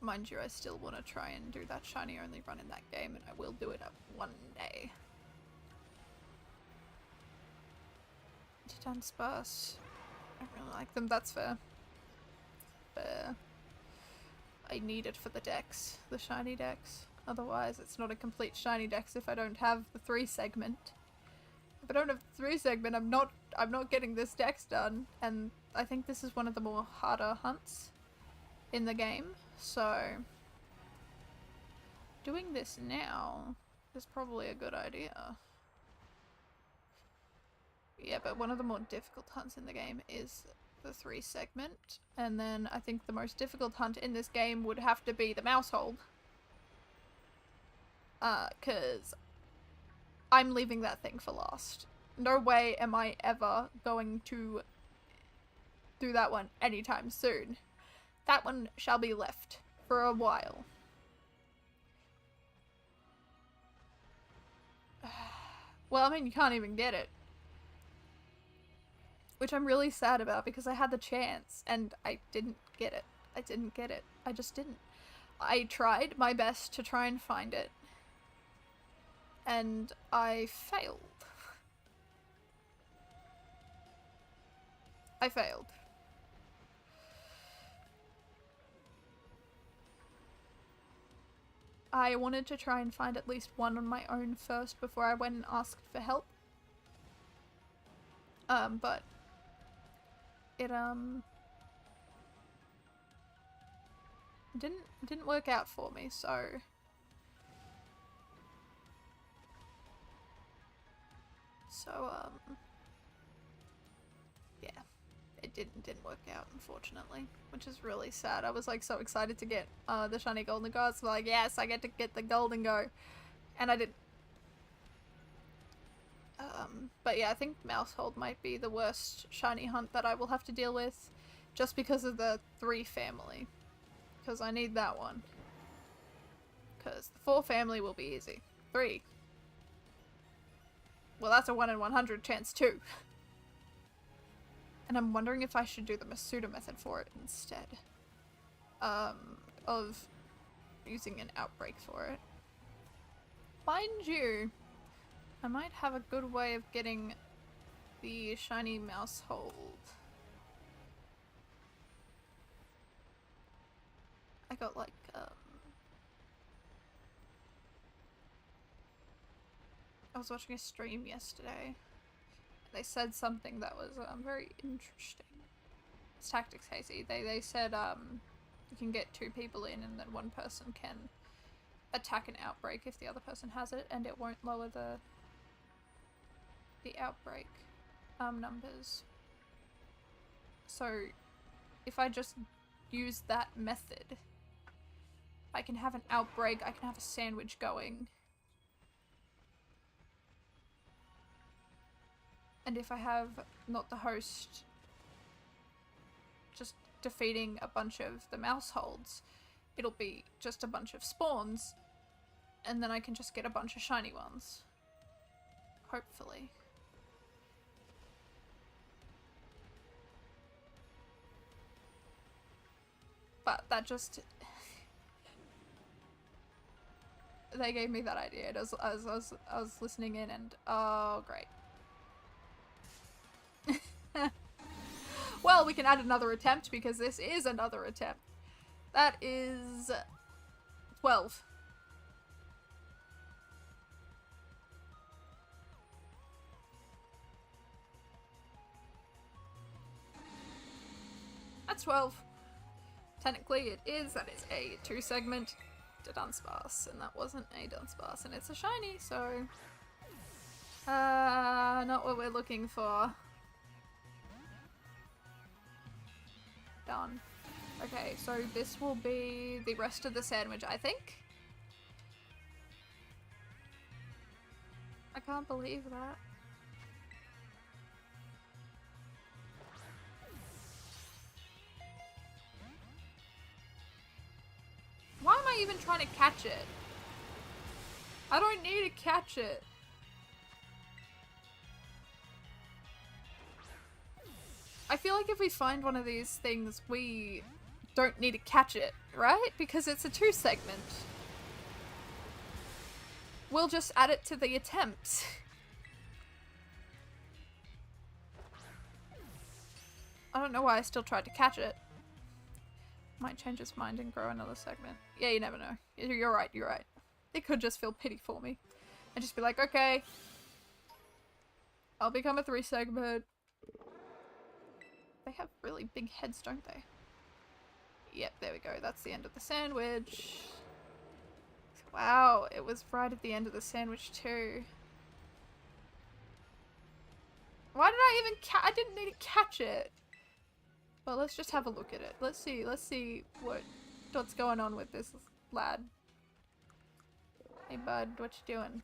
Mind you, I still want to try and do that shiny only run in that game, and I will do it up one day. Dudunsparce. I don't really like them, that's fair. Fair. I need it for the dex, the shiny dex. Otherwise, it's not a complete shiny dex if I don't have the 3 segment. If I don't have the 3 segment, I'm not getting this dex done, and I think this is one of the more harder hunts in the game. So, doing this now is probably a good idea. Yeah, but one of the more difficult hunts in the game is the 3 segment, and then I think the most difficult hunt in this game would have to be the Mousehold. 'Cause I'm leaving that thing for last. No way am I ever going to do that one anytime soon. That one shall be left for a while. Well, I mean, you can't even get it. which I'm really sad about because I had the chance and I didn't get it. I didn't get it. I just didn't. I tried my best to try and find it, and I failed. I failed. I wanted to try and find at least one on my own first before I went and asked for help. But it didn't work out for me, so yeah, it didn't work out, unfortunately, which is really sad. I was like so excited to get the shiny golden go. So like, yes, I get to get the golden go, and I didn't. But yeah, I think Mousehold might be the worst shiny hunt that I will have to deal with, just because of the 3 family. Because I need that one. Because the 4 family will be easy. 3. Well, that's a 1 in 100 chance too. And I'm wondering if I should do the Masuda method for it instead. Of using an outbreak for it. Mind you, I might have a good way of getting the shiny Mousehold. I got like, I was watching a stream yesterday. They said something that was very interesting. It's Tactics Hazy. They said you can get 2 people in and then one person can attack an outbreak if the other person has it, and it won't lower the outbreak numbers. So if I just use that method, I can have an outbreak, I can have a sandwich going. And if I have not the host just defeating a bunch of the Mouseholds, it'll be just a bunch of spawns, and then I can just get a bunch of shiny ones. Hopefully. But that just... they gave me that idea as I was listening in, and oh great. Well, we can add another attempt because this is another attempt. That is 12. That's 12. Technically it is. That is a 2-segment Dudunsparce, and that wasn't a Dudunsparce, and it's a shiny, so not what we're looking for. Done. Okay, so this will be the rest of the sandwich, I think. I can't believe that. Why am I even trying to catch it? I don't need to catch it. I feel like if we find one of these things, we don't need to catch it, right? Because it's a 2-segment. We'll just add it to the attempt. I don't know why I still tried to catch it. Might change its mind and grow another segment. Yeah, you never know. You're right, you're right. It could just feel pity for me. And just be like, okay, I'll become a 3-segment. They have really big heads, don't they? Yep, there we go. That's the end of the sandwich. Wow, it was right at the end of the sandwich too. Why did I even I didn't need to catch it. Well, let's just have a look at it. Let's see what's going on with this lad. Hey bud, what you doing?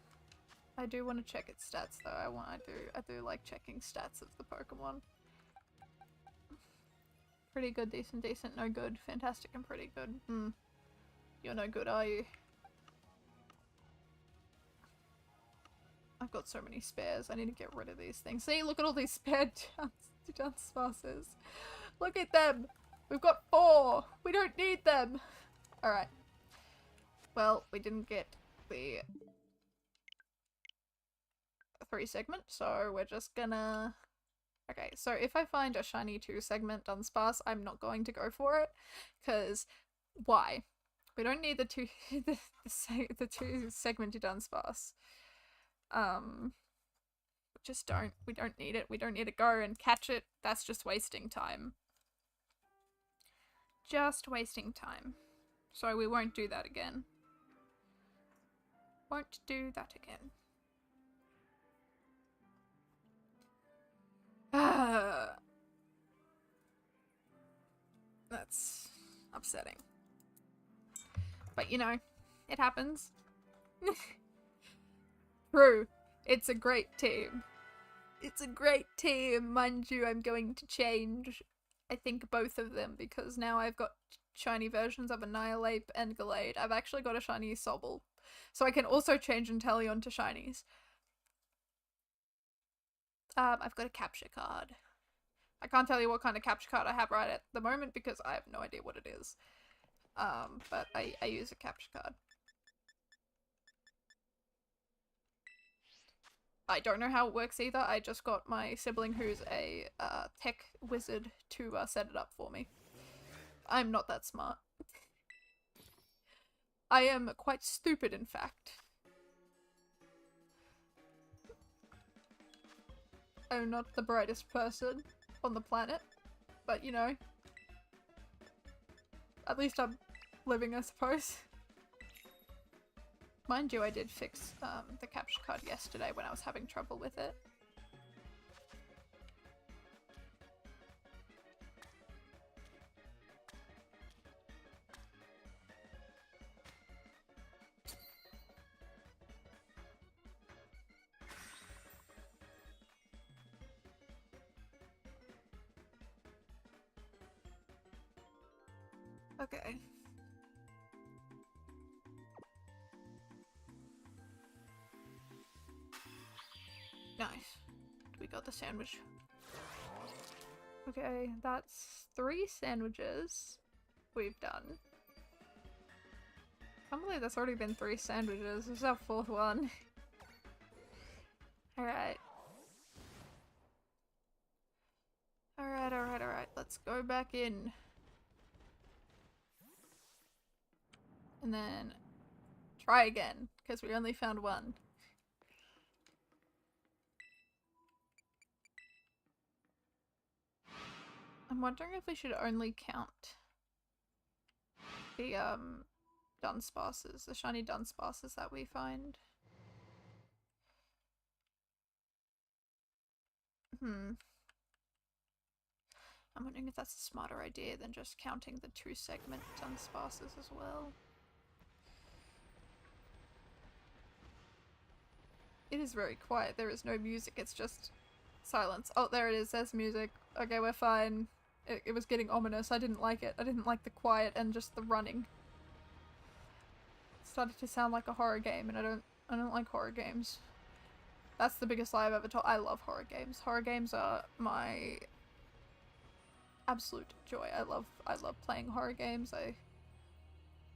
I do want to check its stats though. I do like checking stats of the Pokemon. Pretty good, decent, no good, fantastic, and pretty good. You're no good, are you? I've got so many spares. I need to get rid of these things. See, look at all these spare Dudunsparces. Look at them! We've got 4! We don't need them! Alright. Well, we didn't get the 3 segment, so we're just gonna... Okay, so if I find a shiny 2 segment Dunsparce, I'm not going to go for it, because why? We don't need the 2 the 2 segmented Dunsparce. Just don't. We don't need it. We don't need to go and catch it. That's just wasting time. Just wasting time. So we won't do that again. Won't do that again. That's upsetting. But you know, it happens. True. It's a great team. It's a great team. Mind you, I'm going to change, I think, both of them, because now I've got shiny versions of Annihilate and Gallade. I've actually got a shiny Sobble. So I can also change Inteleon to shinies. I've got a capture card. I can't tell you what kind of capture card I have right at the moment because I have no idea what it is. But I use a capture card. I don't know how it works either. I just got my sibling who's a tech wizard to set it up for me. I'm not that smart. I am quite stupid, in fact. I'm not the brightest person on the planet, but you know, at least I'm living, I suppose. Mind you, I did fix the capture card yesterday when I was having trouble with it. Okay. Nice. We got the sandwich. Okay, that's 3 sandwiches we've done. I can't believe that's already been 3 sandwiches. This is our 4th one. Alright. Alright. Let's go back in. And then try again, because we only found 1. I'm wondering if we should only count the Dunsparces, the shiny Dunsparces that we find. I'm wondering if that's a smarter idea than just counting the 2 segment Dunsparces as well. It is very quiet. There is no music. It's just silence. Oh, there it is. There's music. Okay, we're fine. It was getting ominous. I didn't like it. I didn't like the quiet and just the running. It started to sound like a horror game, and I don't like horror games. That's the biggest lie I've ever told. I love horror games. Horror games are my absolute joy. I love playing horror games.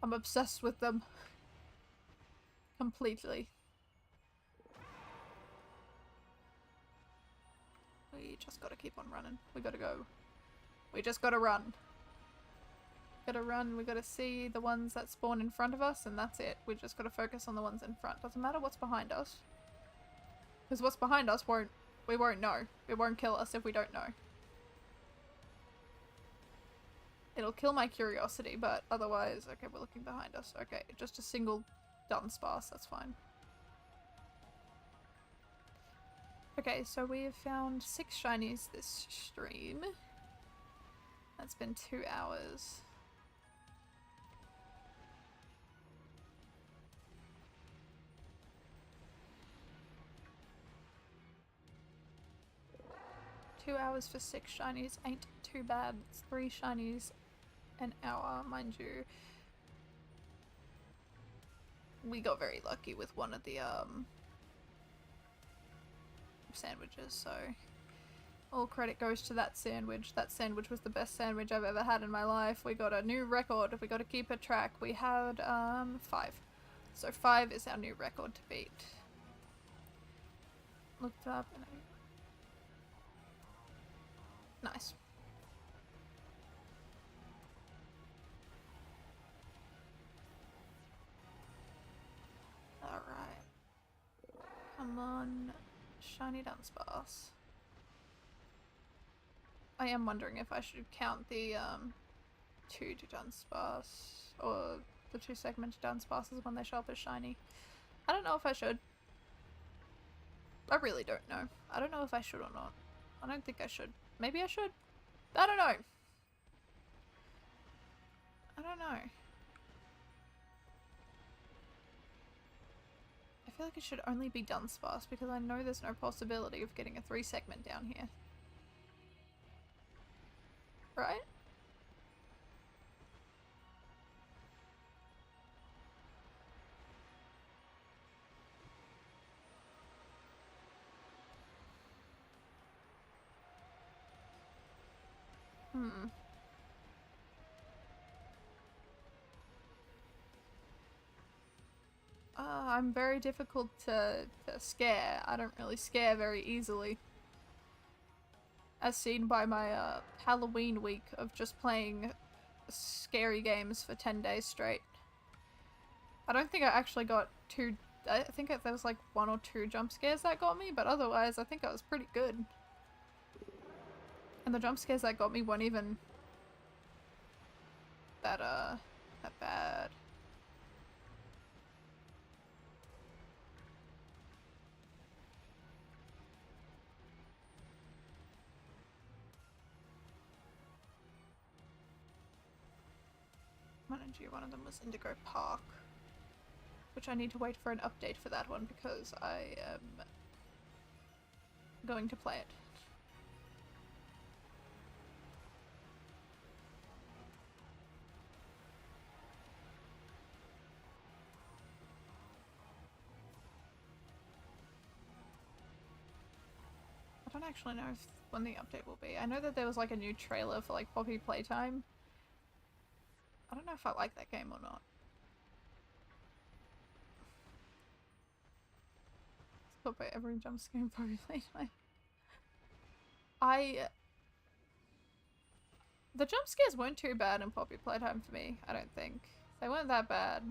I'm obsessed with them. Completely. We just gotta keep on running. We gotta go. We just gotta run. Gotta run, we gotta see the ones that spawn in front of us, and that's it. We just gotta focus on the ones in front. Doesn't matter what's behind us. Because what's behind us we won't know. It won't kill us if we don't know. It'll kill my curiosity, but otherwise, okay, we're looking behind us. Okay, just a single Dunsparce, that's fine. Okay, so we have found 6 shinies this stream. That's been 2 hours. Two hours for 6 shinies ain't too bad. It's 3 shinies an hour, mind you. We got very lucky with one of the sandwiches, so All credit goes to that sandwich. That sandwich was the best sandwich I've ever had in my life. We got a new record. We got to keep a track. We had 5. So 5 is our new record to beat. Looked up and nice. Alright. Come on, Shinydex. I am wondering if I should count the 2 Dudunsparce or the 2 segmented Dudunsparces when they show up as shiny. I don't know if I should. I really don't know. I don't know if I should or not. I don't think I should. Maybe I should. I don't know. I don't know. I feel like it should only be Dudunsparce because I know there's no possibility of getting a 3 segment down here. Right? I'm very difficult to scare. I don't really scare very easily. As seen by my Halloween week of just playing scary games for 10 days straight. I don't think I actually got 2... I think there was like 1 or 2 jump scares that got me, but otherwise I think I was pretty good. And the jump scares that got me weren't even that bad. One of them was Indigo Park, which I need to wait for an update for that one because I am going to play it. I don't actually know when the update will be. I know that there was like a new trailer for like Poppy Playtime. I don't know if I like that game or not. Stop by every jump scare in Poppy Playtime. The jump scares weren't too bad in Poppy Playtime for me, I don't think. They weren't that bad.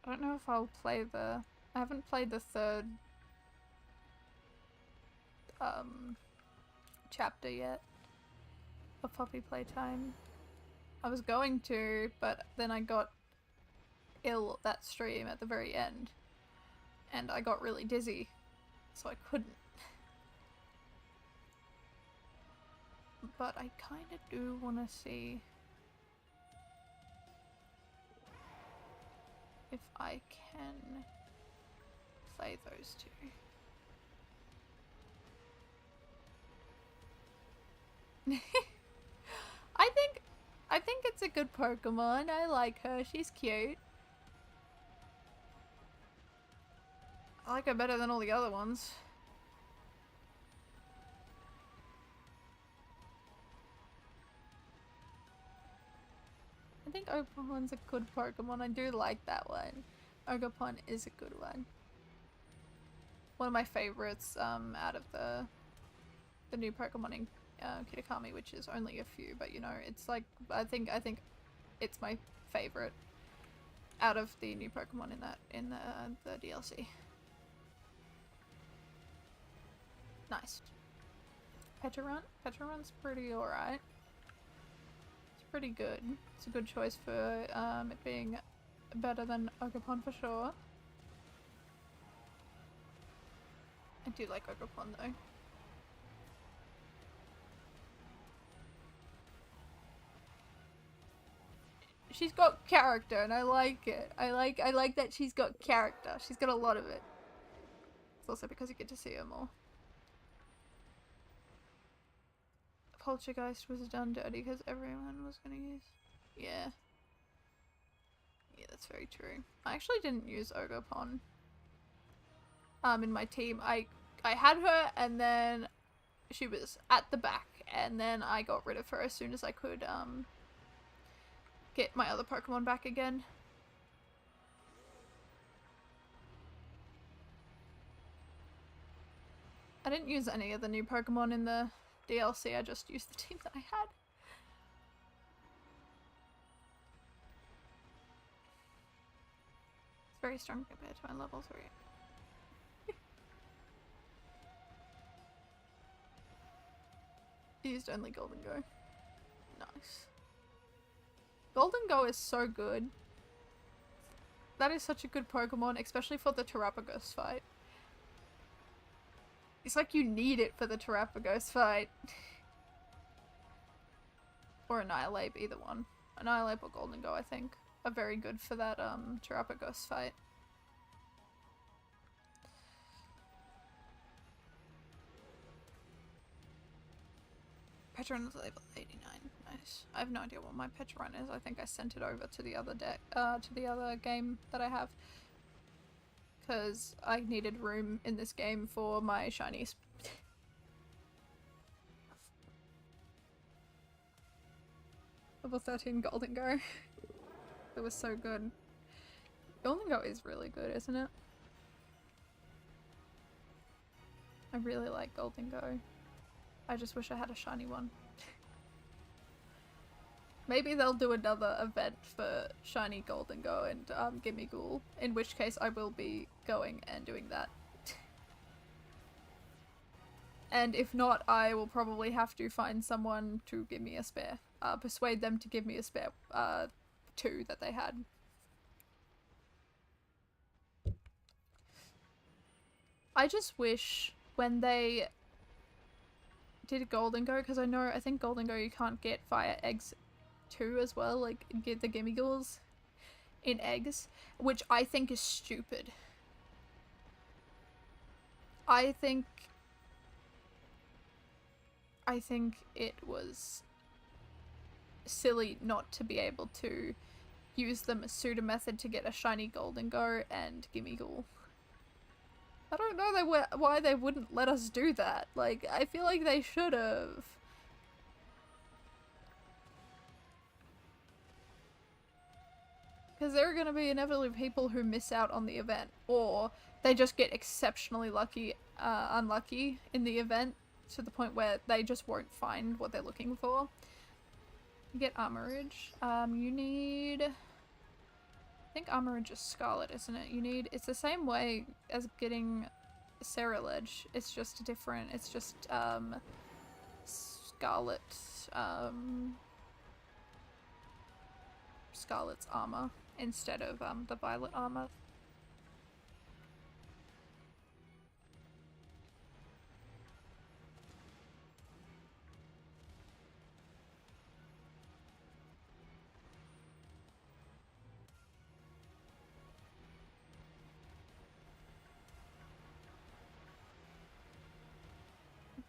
I don't know if I'll play the... I haven't played the 3rd chapter yet of Poppy Playtime. I was going to, but then I got ill that stream at the very end. And I got really dizzy, so I couldn't. But I kinda do wanna see if I can play those 2. I think it's a good Pokemon. I like her. She's cute. I like her better than all the other ones. I think Ogerpon's a good Pokemon. I do like that one. Ogerpon is a good one. One of my favorites out of the new Pokemon in Kitakami, which is only a few, but you know, it's like I think it's my favorite out of the new Pokemon in the DLC. Nice. Petarun's pretty alright. It's pretty good. It's a good choice for it being better than Ogerpon for sure. I do like Ogerpon though. She's got character and I like it. I like that she's got character. She's got a lot of it. It's also because you get to see her more. Poltergeist was done dirty because everyone was gonna use... Yeah. Yeah, that's very true. I actually didn't use Ogerpon in my team. I had her, and then she was at the back, and then I got rid of her as soon as I could get my other Pokemon back again. I didn't use any of the new Pokemon in the DLC, I just used the team that I had. It's very strong compared to my level 3. Used only Golden Go. Nice. Golden Go is so good. That is such a good Pokemon, especially for the Terrapagos fight. It's like you need it for the Terrapagos fight. Or Annihilate, either one. Annihilate or Golden Go, I think, are very good for that Terrapagos fight. Petron is level 89. Nice. I have no idea what my Petron is. I think I sent it over to the other deck, to the other game that I have. Because I needed room in this game for my shinies. Level 13 Golden Go. It was so good. Golden Go is really good, isn't it? I really like Golden Go. I just wish I had a shiny one. Maybe they'll do another event for shiny Golden Go and Gimme Ghoul, in which case I will be going and doing that. And if not, I will probably have to find someone to give me a spare. Persuade them to give me a spare 2 that they had. I just wish when they did Golden Go, because I think Golden Go you can't get via eggs too as well, like get the Gimme Ghouls in eggs, which I think is stupid. I think it was silly not to be able to use the Masuda method to get a shiny Golden Go and Gimme Ghoul. I don't know why they wouldn't let us do that. Like, I feel like they should have. Because there are going to be inevitably people who miss out on the event, or they just get exceptionally unlucky in the event to the point where they just won't find what they're looking for. You get Armorage. You need... I think Armorage is Scarlet, isn't it? It's the same way as getting Ceruledge. It's just different. It's just, Scarlet, Scarlet's armor instead of, the Violet armor.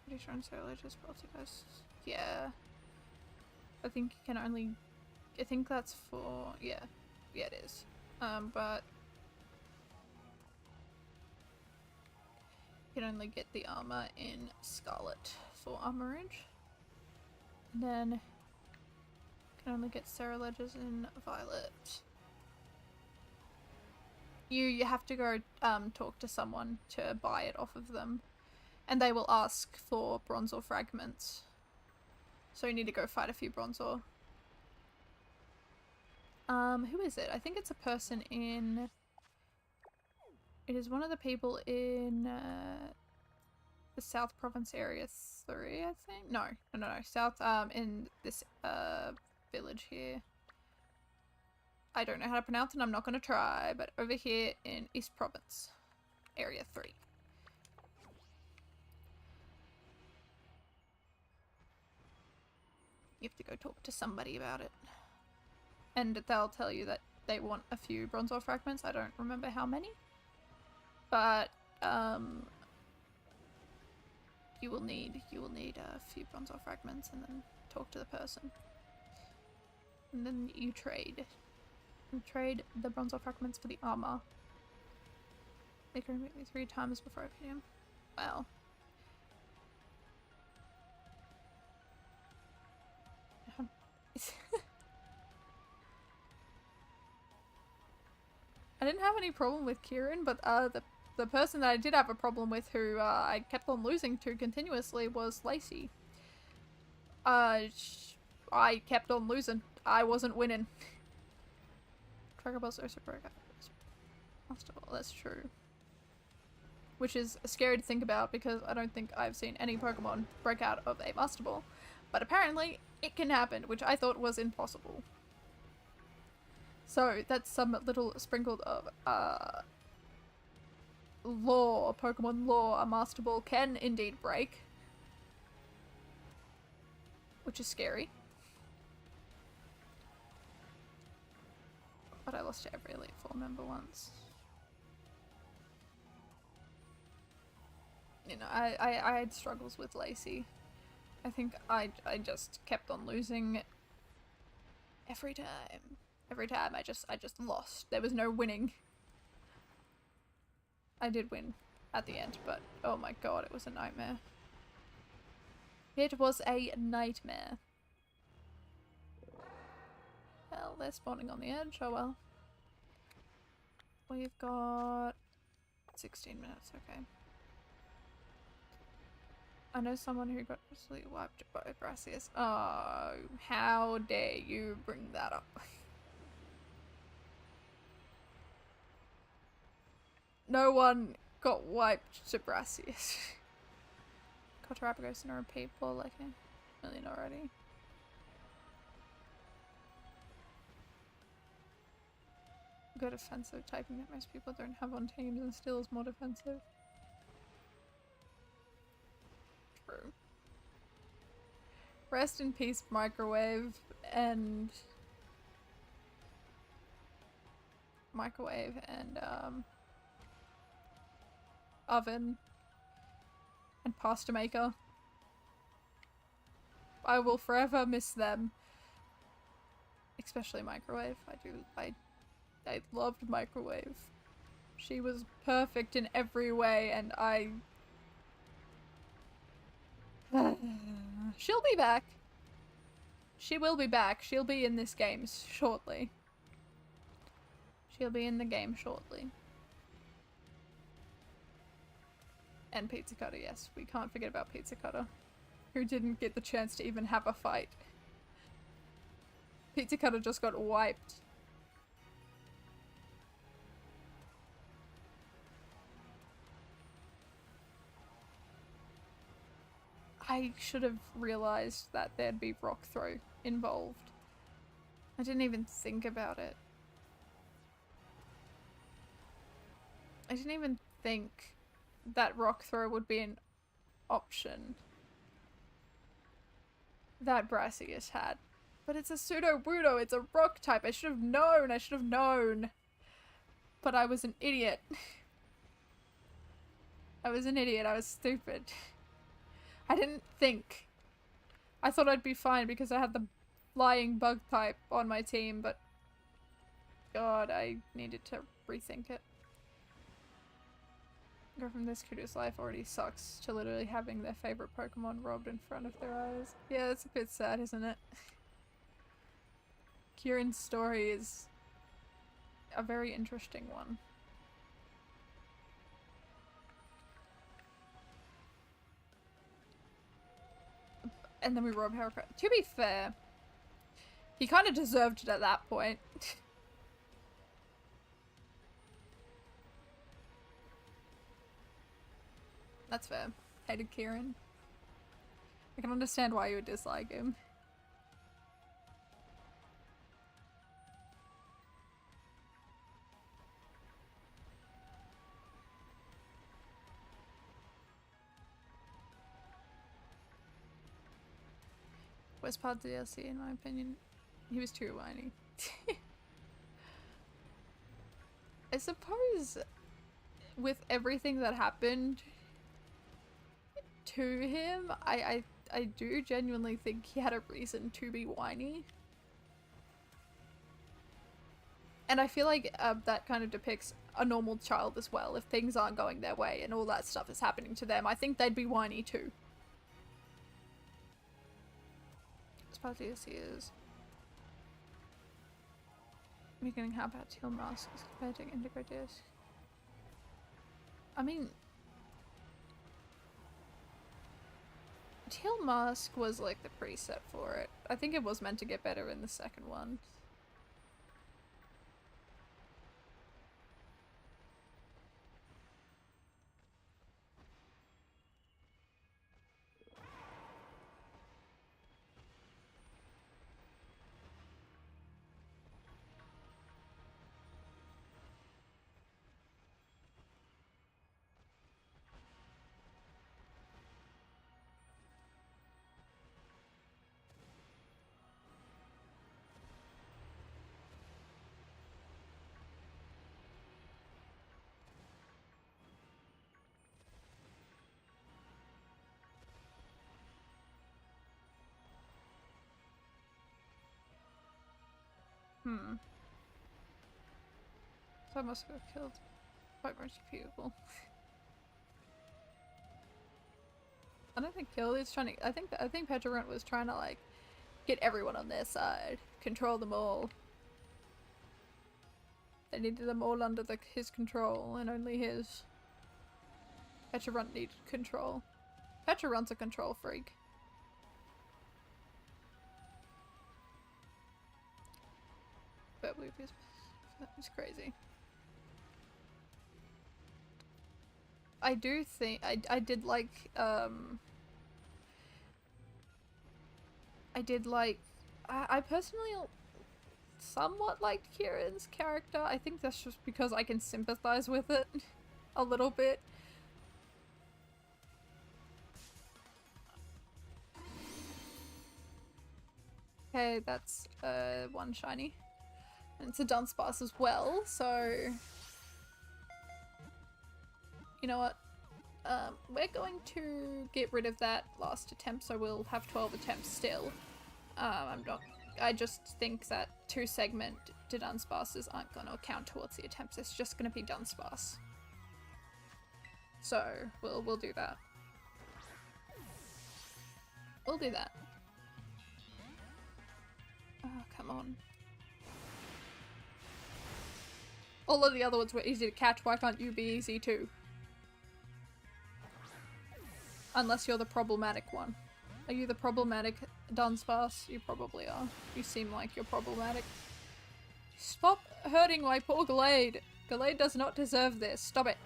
Pretty sure Ceruledge is Poltergeist. Yeah. I think you can only... I think that's for... Yeah. Yeah, it is. But... You can only get the armor in Scarlet for Armorage. And then... You can only get Ceruledges in Violet. You have to go talk to someone to buy it off of them. And they will ask for Bronzor fragments. So you need to go fight a few Bronzor. Who is it? I think it's a person in... It is one of the people in the South Province Area 3, I think? No. South, in this village here. I don't know how to pronounce it, I'm not going to try, but over here in East Province, Area 3. You have to go talk to somebody about it. And they'll tell you that they want a few Bronzor fragments. I don't remember how many. But, you will need a few Bronzor fragments and then talk to the person. And then you trade. You trade the Bronzor fragments for the armor. They can hit me 3 times before I hit him. Wow. I didn't have any problem with Kieran, but the person that I did have a problem with, who I kept on losing to continuously, was Lacey. I kept on losing. I wasn't winning. Dragon Ball's also broke out. Master Ball, that's true. Which is scary to think about because I don't think I've seen any Pokemon break out of a Master Ball. But apparently it can happen, which I thought was impossible. So that's some little sprinkle of lore, Pokemon lore. A Master Ball can indeed break. Which is scary. But I lost to every Elite Four member once. You know, I had struggles with Lacey. I think I just kept on losing every time. Every time I just lost. There was no winning. I did win at the end, but oh my god, it was a nightmare. It was a nightmare. Well, they're spawning on the edge, oh well. We've got 16 minutes, okay. I know someone who got absolutely wiped by Brassius. Oh, how dare you bring that up. No one got wiped to Brassius. Cotarapagos in a repeat ball like a million already. Good offensive typing that most people don't have on teams, and still is more defensive. True. Rest in peace, Microwave and Oven and Pasta Maker. I will forever miss them. Especially Microwave. I loved Microwave. She was perfect in every way, and she'll be back. She will be back. She'll be in this game shortly. She'll be in the game shortly. And Pizza Cutter, yes. We can't forget about Pizza Cutter, who didn't get the chance to even have a fight. Pizza Cutter just got wiped. I should have realized that there'd be rock throw involved. I didn't even think about it. I didn't even think that rock throw would be an option that Brassius had. But it's a pseudo-wudo, it's a rock type. I should have known. But I was an idiot. I was an idiot, I was stupid. I didn't think. I thought I'd be fine because I had the flying bug type on my team, but god, I needed to rethink it. Go from this kudos life already sucks to literally having their favorite Pokemon robbed in front of their eyes. Yeah, it's a bit sad, isn't it? Kieran's story is a very interesting one. And then we rob Harry. To be fair, he kind of deserved it at that point. That's fair. Hated Kieran. I can understand why you would dislike him. Worst part of the DLC, in my opinion. He was too whiny. I suppose with everything that happened to him, I do genuinely think he had a reason to be whiny. And I feel like that kind of depicts a normal child as well. If things aren't going their way and all that stuff is happening to them, I think they'd be whiny too. Paldean is beginning how about teal masks compared to indigo disc. I mean, teal mask was like the preset for it. I think it was meant to get better in the second one. So I must have killed quite much people. I don't think Kill is trying to. I think Petrarant was trying to like get everyone on their side, control them all. They needed them all under his control, and only his. Petrarant needed control. Petrarant's a control freak. But it's crazy. I do think I did like I personally somewhat liked Kieran's character. I think that's just because I can sympathize with it a little bit. Okay, that's one shiny. And it's a Dudunsparce as well, so you know what? We're going to get rid of that last attempt, so we'll have 12 attempts still. I just think that 2-segment Dudunsparces aren't going to count towards the attempts. It's just going to be Dunsparce. So we'll do that. We'll do that. Oh, come on. All of the other ones were easy to catch. Why can't you be easy too? Unless you're the problematic one. Are you the problematic Dunsparce? You probably are. You seem like you're problematic. Stop hurting my poor Gallade. Gallade does not deserve this. Stop it.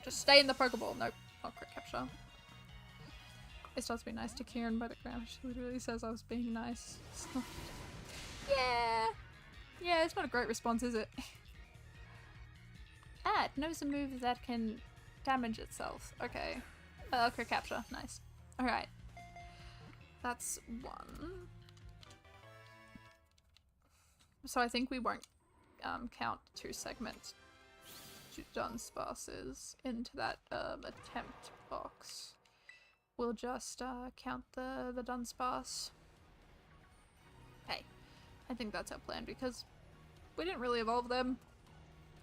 Just stay in the Pokeball. Nope. Not crit capture. It starts to be nice to Kieran by the ground. She literally says I was being nice. Yeah. Yeah, it's not a great response, is it? Ah, it knows a move that can damage itself. Okay. Crit capture. Nice. Alright. That's one. So I think we won't count 2-segment Dunsparces into that attempt box. We'll just count the Dunsparce. Okay. I think that's our plan because we didn't really evolve them.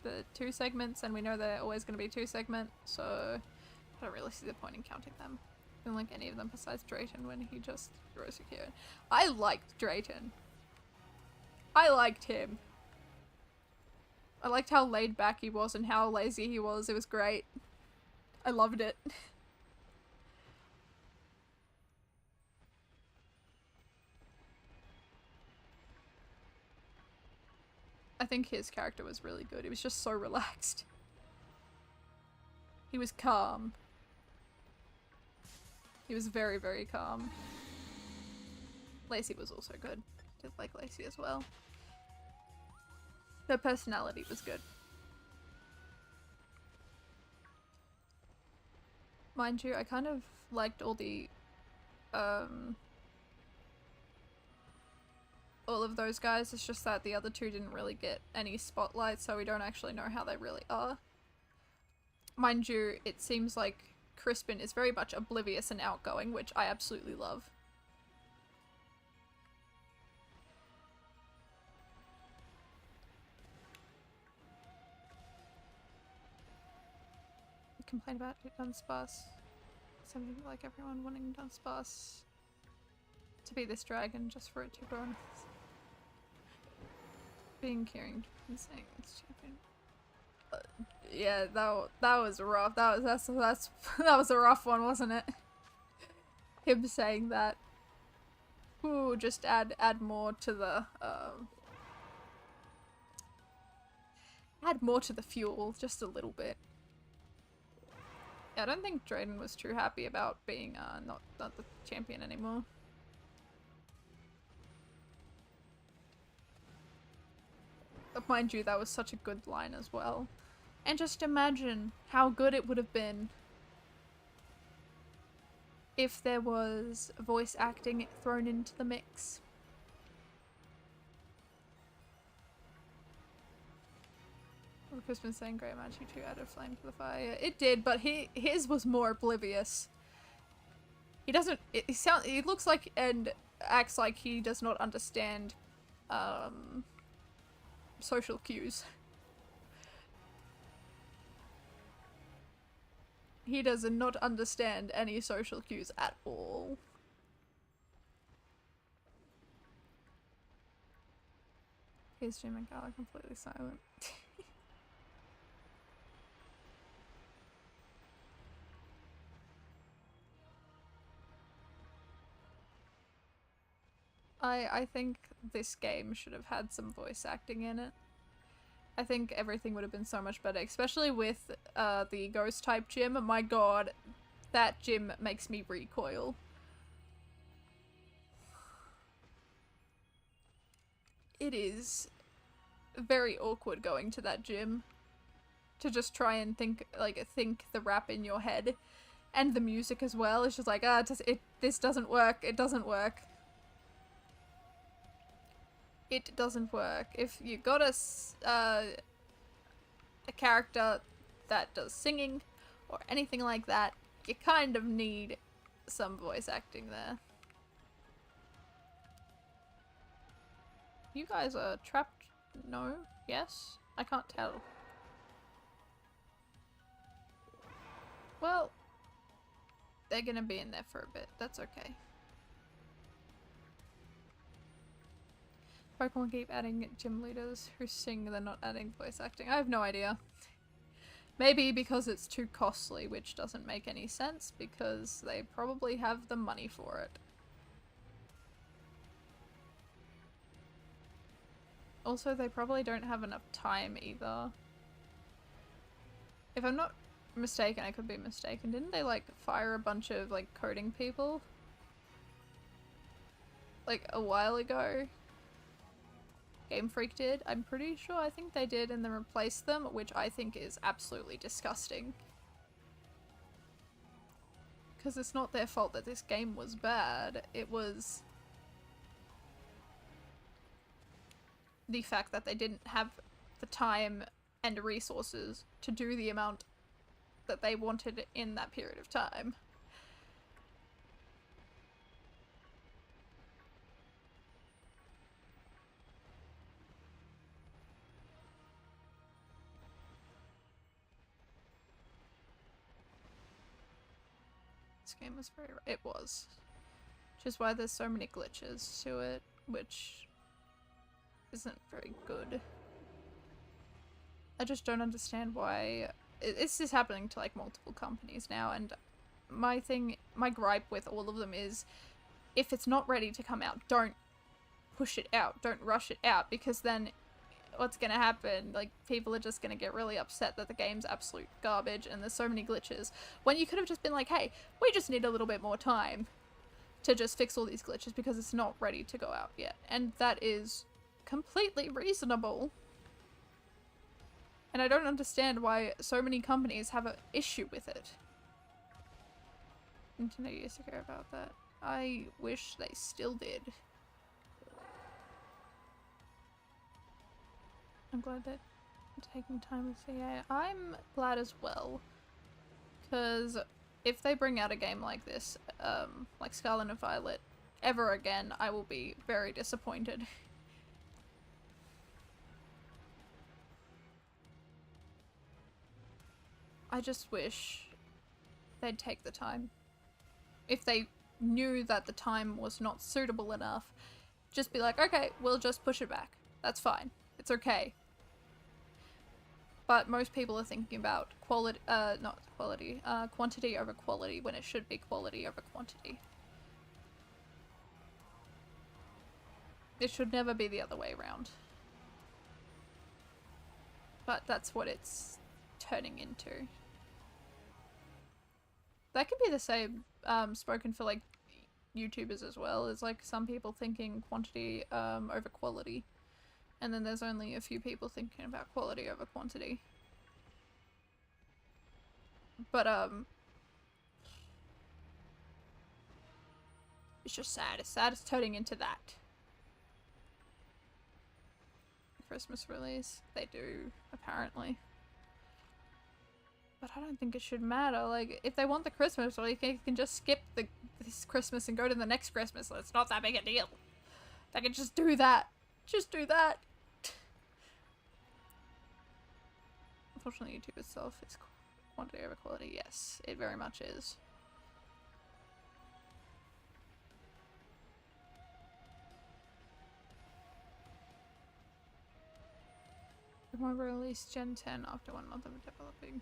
The 2 segments, and we know they're always going to be 2-segment, so I don't really see the point in counting them. I don't like any of them besides Drayton when he just throws a Kieran. I liked Drayton. I liked him. I liked how laid back he was and how lazy he was. It was great. I loved it. I think his character was really good. He was just so relaxed. He was calm. He was very, very calm. Lacey was also good. Did like Lacey as well. Her personality was good. Mind you, I kind of liked all the all of those guys. It's just that the other 2 didn't really get any spotlight, so we don't actually know how they really are. Mind you, it seems like Crispin is very much oblivious and outgoing, which I absolutely love. complain about Dudunsparce. Something like everyone wanting Dudunsparce to be this dragon just for it to grow on being caring and saying it's champion. Yeah, that was rough. That was a rough one, wasn't it? Him saying that. Ooh, just add more to the add more to the fuel, just a little bit. Yeah, I don't think Drayden was too happy about being not the champion anymore. But mind you, that was such a good line as well. And just imagine how good it would have been if there was voice acting thrown into the mix. Christmas saying great match, you two added flame to the fire. It did, but his was more oblivious. He doesn't, he looks like and acts like he does not understand social cues. He does not understand any social cues at all. Here's Jim and Carla completely silent. I think this game should have had some voice acting in it. I think everything would have been so much better, especially with the ghost type gym. My god, that gym makes me recoil. It is very awkward going to that gym. To just try and think the rap in your head. And the music as well. It's just like, this doesn't work, it doesn't work. It doesn't work. If you got a character that does singing or anything like that, you kind of need some voice acting there. You guys are trapped? No? Yes? I can't tell. Well, they're gonna be in there for a bit. That's okay. Pokemon keep adding gym leaders who sing, they're not adding voice acting. I have no idea. Maybe because it's too costly, which doesn't make any sense because they probably have the money for it. Also, they probably don't have enough time either. If I'm not mistaken, I could be mistaken, didn't they like fire a bunch of like coding people? Like a while ago? Game Freak did, I'm pretty sure. I think they did, and then replaced them, which I think is absolutely disgusting. Because it's not their fault that this game was bad, it was the fact that they didn't have the time and resources to do the amount that they wanted in that period of time. This game was very... it was. Which is why there's so many glitches to it, which isn't very good. I just don't understand why... this is happening to like multiple companies now, and my gripe with all of them is if it's not ready to come out, don't push it out, don't rush it out, because then what's gonna happen, like, people are just gonna get really upset that the game's absolute garbage and there's so many glitches, when you could have just been like, hey, we just need a little bit more time to just fix all these glitches because it's not ready to go out yet. And that is completely reasonable. And I don't understand why so many companies have an issue with it. Nintendo used to care about that. I wish they still did. I'm glad that you're taking time with CA. I'm glad as well. Because if they bring out a game like this, like Scarlet and Violet, ever again, I will be very disappointed. I just wish they'd take the time. If they knew that the time was not suitable enough, just be like, okay, we'll just push it back. That's fine. It's okay. But most people are thinking about quality, not quality, quantity over quality when it should be quality over quantity. It should never be the other way around. But that's what it's turning into. That could be the same spoken for like YouTubers as well. It's like some people thinking quantity over quality. And then there's only a few people thinking about quality over quantity. But it's just sad. It's sad it's turning into that. Christmas release. They do, apparently. But I don't think it should matter. Like, if they want the Christmas release, they can just skip this Christmas and go to the next Christmas. It's not that big a deal. They can just do that. Just do that. Unfortunately, YouTube itself is quantity over quality. Yes, it very much is. We'll release Gen 10 after 1 month of developing.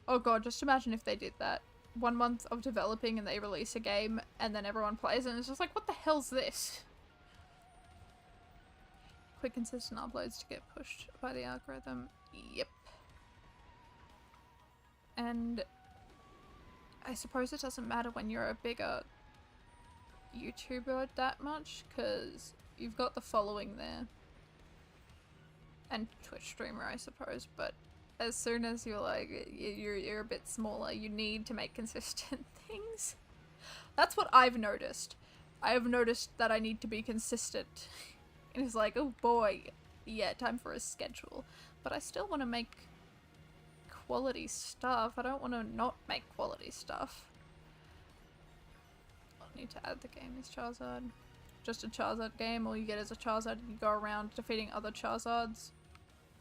Oh god, just imagine if they did that. 1 month of developing and they release a game and then everyone plays and it's just like, what the hell's this? Quick, consistent uploads to get pushed by the algorithm. Yep. And I suppose it doesn't matter when you're a bigger YouTuber that much because you've got the following there. And Twitch streamer, I suppose, but as soon as you're like, you're a bit smaller, you need to make consistent things. That's what I've noticed. I have noticed that I need to be consistent. And it's like, oh boy, yeah, time for a schedule. But I still want to make quality stuff. I don't want to not make quality stuff. I need to add the game as Charizard. Just a Charizard game, all you get is a Charizard and you go around defeating other Charizards.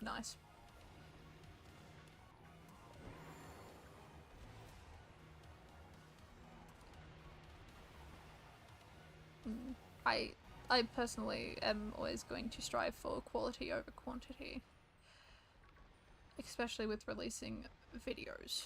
Nice. I personally am always going to strive for quality over quantity. Especially with releasing videos.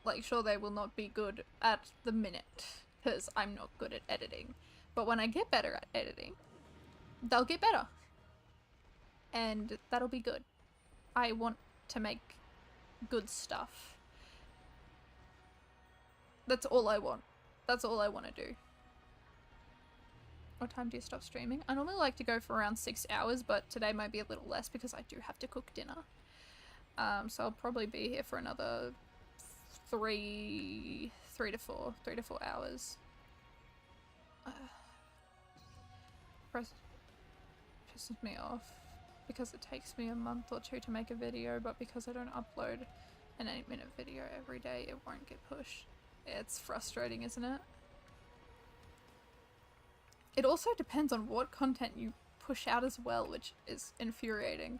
Like, sure, they will not be good at the minute, because I'm not good at editing. But when I get better at editing, they'll get better. And that'll be good. I want to make good stuff. That's all I want. That's all I want to do. What time do you stop streaming? I normally like to go for around 6 hours, but today might be a little less because I do have to cook dinner. So I'll probably be here for another 3 to 4 hours. Pisses me off because it takes me a month or 2 to make a video, but because I don't upload an 8-minute video every day, it won't get pushed. It's frustrating, isn't it? It also depends on what content you push out as well, which is infuriating.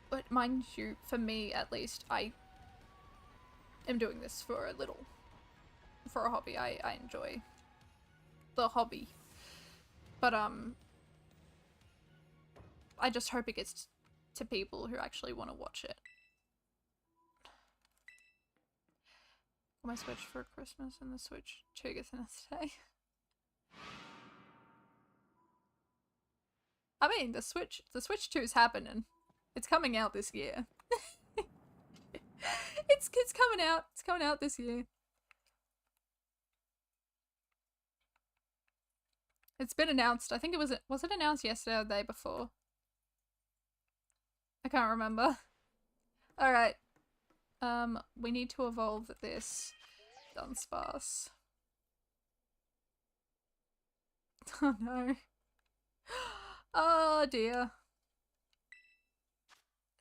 But mind you, for me at least, I am doing this for a hobby. I enjoy the hobby. But I just hope it gets to people who actually want to watch it. My Switch for Christmas and the Switch 2 gets in today. I mean, the Switch 2 is happening. It's coming out this year. it's coming out. It's coming out this year. It's been announced. I think it was it announced yesterday or the day before? I can't remember. Alright. We need to evolve this Dudunsparce. Oh no. Oh dear.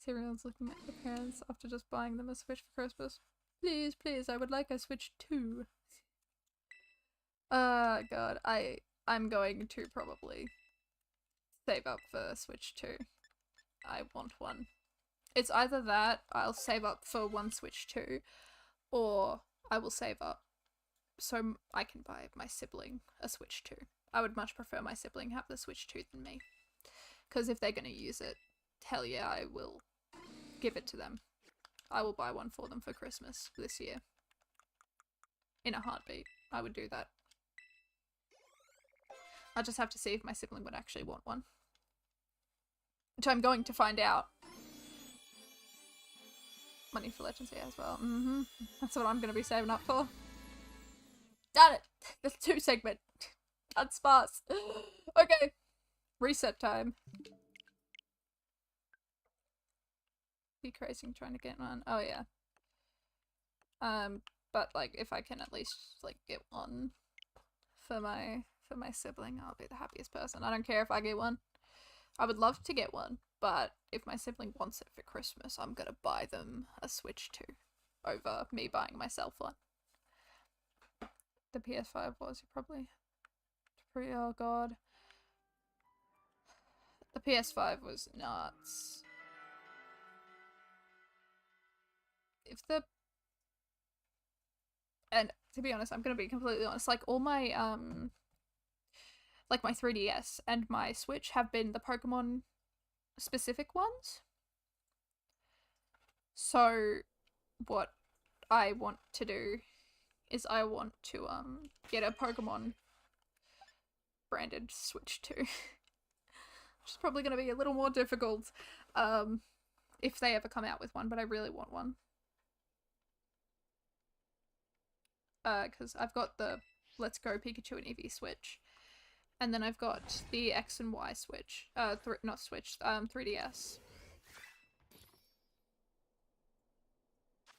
Everyone's looking at the parents after just buying them a Switch for Christmas. Please, please, I would like a Switch too. God, I'm going to probably save up for Switch 2. I want one. It's either that, I'll save up for one Switch 2, or I will save up so I can buy my sibling a Switch 2. I would much prefer my sibling have the Switch 2 than me. Because if they're going to use it, hell yeah, I will give it to them. I will buy one for them for Christmas this year. In a heartbeat, I would do that. I'll just have to see if my sibling would actually want one. Which I'm going to find out. Money for Legends here as well. That's what I'm going to be saving up for. Done it! The 2 segment. Dudunsparce. Okay. Reset time. Be crazy trying to get one. Oh yeah. But like if I can at least like get one for my sibling, I'll be the happiest person. I don't care if I get one. I would love to get one, but if my sibling wants it for Christmas, I'm gonna buy them a Switch 2 over me buying myself one. The PS5 was probably pretty, oh god. The PS5 was nuts. And to be honest, I'm gonna be completely honest, like all my like my 3DS and my Switch have been the Pokemon specific ones. So what I want to do is I want to get a Pokemon branded Switch 2. Which is probably gonna be a little more difficult if they ever come out with one, but I really want one. Because I've got the Let's Go Pikachu and Eevee Switch. And then I've got the X and Y Switch. Not Switch, 3DS.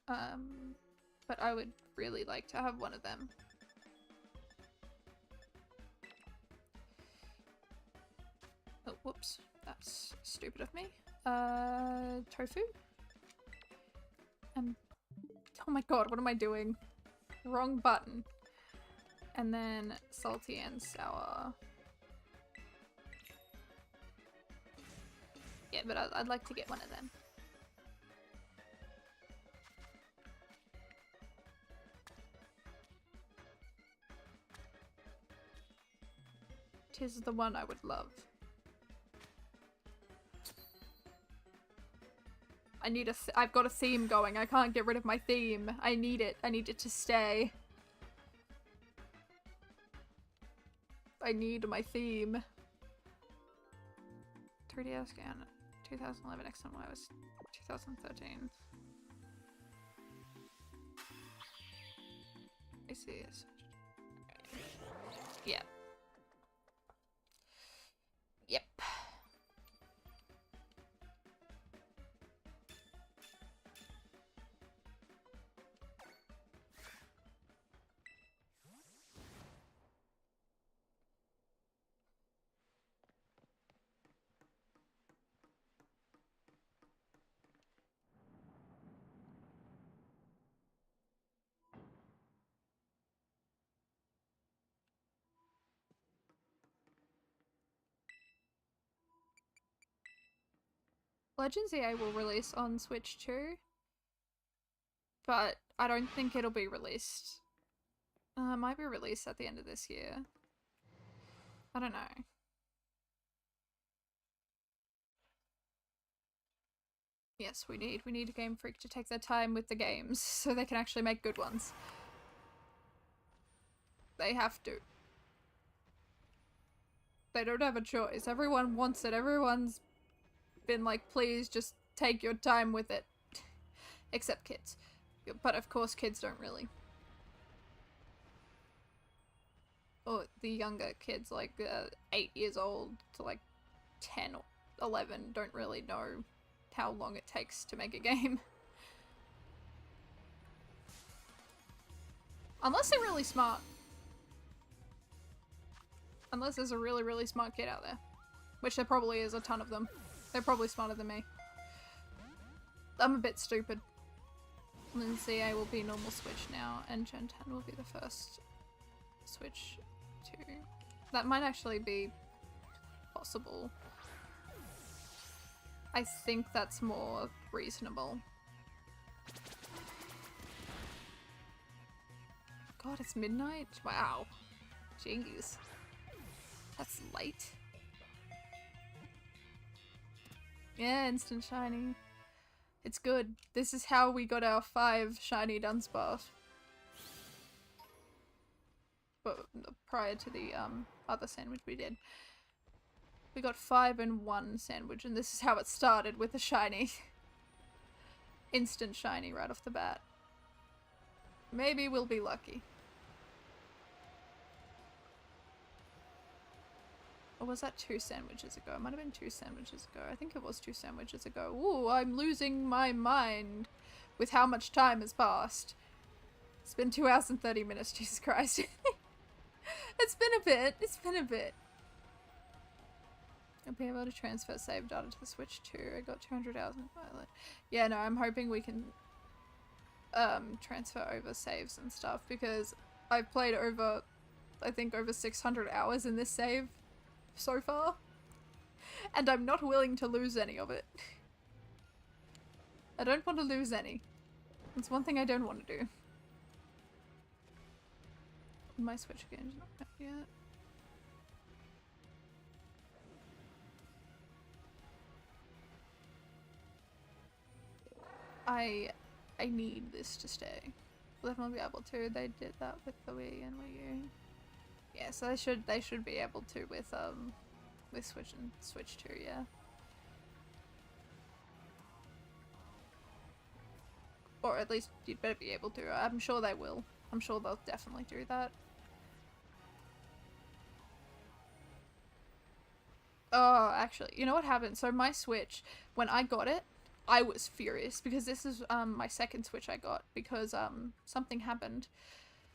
But I would really like to have one of them. Oh, whoops. That's stupid of me. Tofu? And... oh my god, what am I doing? Wrong button. And then salty and sour. Yeah, but I'd like to get one of them. Tis the one I would love. I've got a theme going. I can't get rid of my theme. I need it. I need it to stay. I need my theme. 3DS scan 2011 X and Y was 2013. I see it. Yeah. Yep. Legends EA will release on Switch 2, but I don't think it'll be released. It might be released at the end of this year. I don't know. Yes, we need Game Freak to take their time with the games so they can actually make good ones. They have to. They don't have a choice. Everyone wants it. Everyone's been like, please just take your time with it. Except kids. But of course kids don't really. Or the younger kids, like 8 years old to like 10 or 11, don't really know how long it takes to make a game. Unless they're really smart. Unless there's a really, really smart kid out there. Which there probably is a ton of them. They're probably smarter than me. I'm a bit stupid. Lindsay A will be normal Switch now, and Gen 10 will be the first switch to... That might actually be possible. I think that's more reasonable. God, it's midnight? Wow. Jeez. That's late. Yeah, instant shiny. It's good. This is how we got our 5 shiny Dunsparce. But prior to the other sandwich we did. We got 5 in 1 sandwich, and this is how it started, with a shiny. Instant shiny right off the bat. Maybe we'll be lucky. Or was that 2 sandwiches ago? It might have been 2 sandwiches ago. I think it was 2 sandwiches ago. Ooh, I'm losing my mind with how much time has passed. It's been 2 hours and 30 minutes, Jesus Christ. It's been a bit. It's been a bit. I'll be able to transfer save data to the Switch too. I got 200 hours in Violet. Yeah, no, I'm hoping we can transfer over saves and stuff, because I've played over, I think, over 600 hours in this save so far, and I'm not willing to lose any of it. I don't want to lose any. That's one thing I don't want to do. My Switch game's not up yet. I need this to stay. We'll definitely be able to. They did that with the Wii and Wii U. Yeah, so they should be able to with Switch and Switch 2, yeah. Or at least you'd better be able to. I'm sure they will. I'm sure they'll definitely do that. Oh, actually, you know what happened? So my Switch, when I got it, I was furious because this is my second Switch I got because something happened.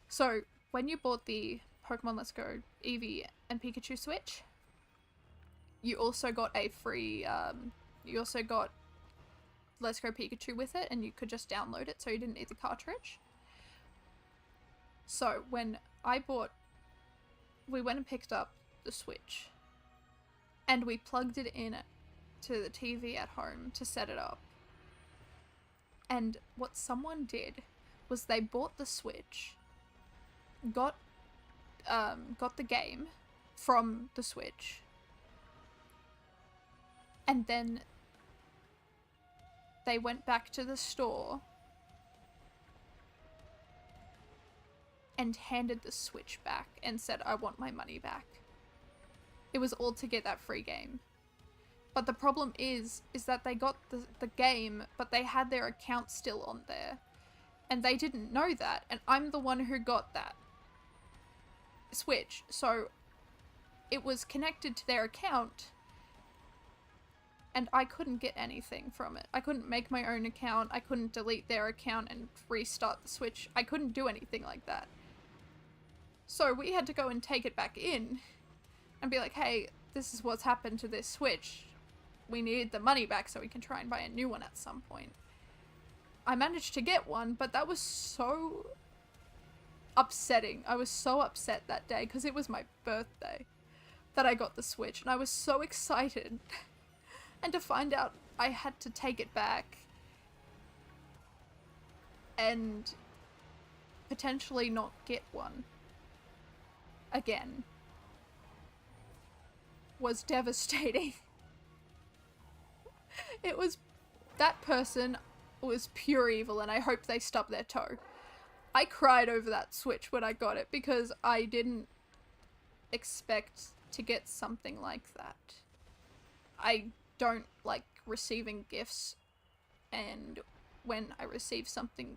So when you bought the Pokemon Let's Go Eevee and Pikachu Switch, you also got a free you also got Let's Go Pikachu with it, and you could just download it, so you didn't need the cartridge. So when we went and picked up the Switch and we plugged it in to the TV at home to set it up. And what someone did was they bought the Switch, got the game from the Switch, and then they went back to the store and handed the Switch back and said, I want my money back. It was all to get that free game. But the problem is that they got the game, but they had their account still on there. And they didn't know that, and I'm the one who got that Switch. So it was connected to their account, and I couldn't get anything from it. I couldn't make my own account, I couldn't delete their account and restart the Switch. I couldn't do anything like that. So we had to go and take it back in and be like, hey, this is what's happened to this Switch. We need the money back so we can try and buy a new one at some point. I managed to get one, but that was so upsetting. I was so upset that day because it was my birthday that I got the Switch, and I was so excited. And to find out I had to take it back and potentially not get one again was devastating. It was, that person was pure evil, and I hope they stub their toe. I cried over that Switch when I got it because I didn't expect to get something like that. I don't like receiving gifts, and when I receive something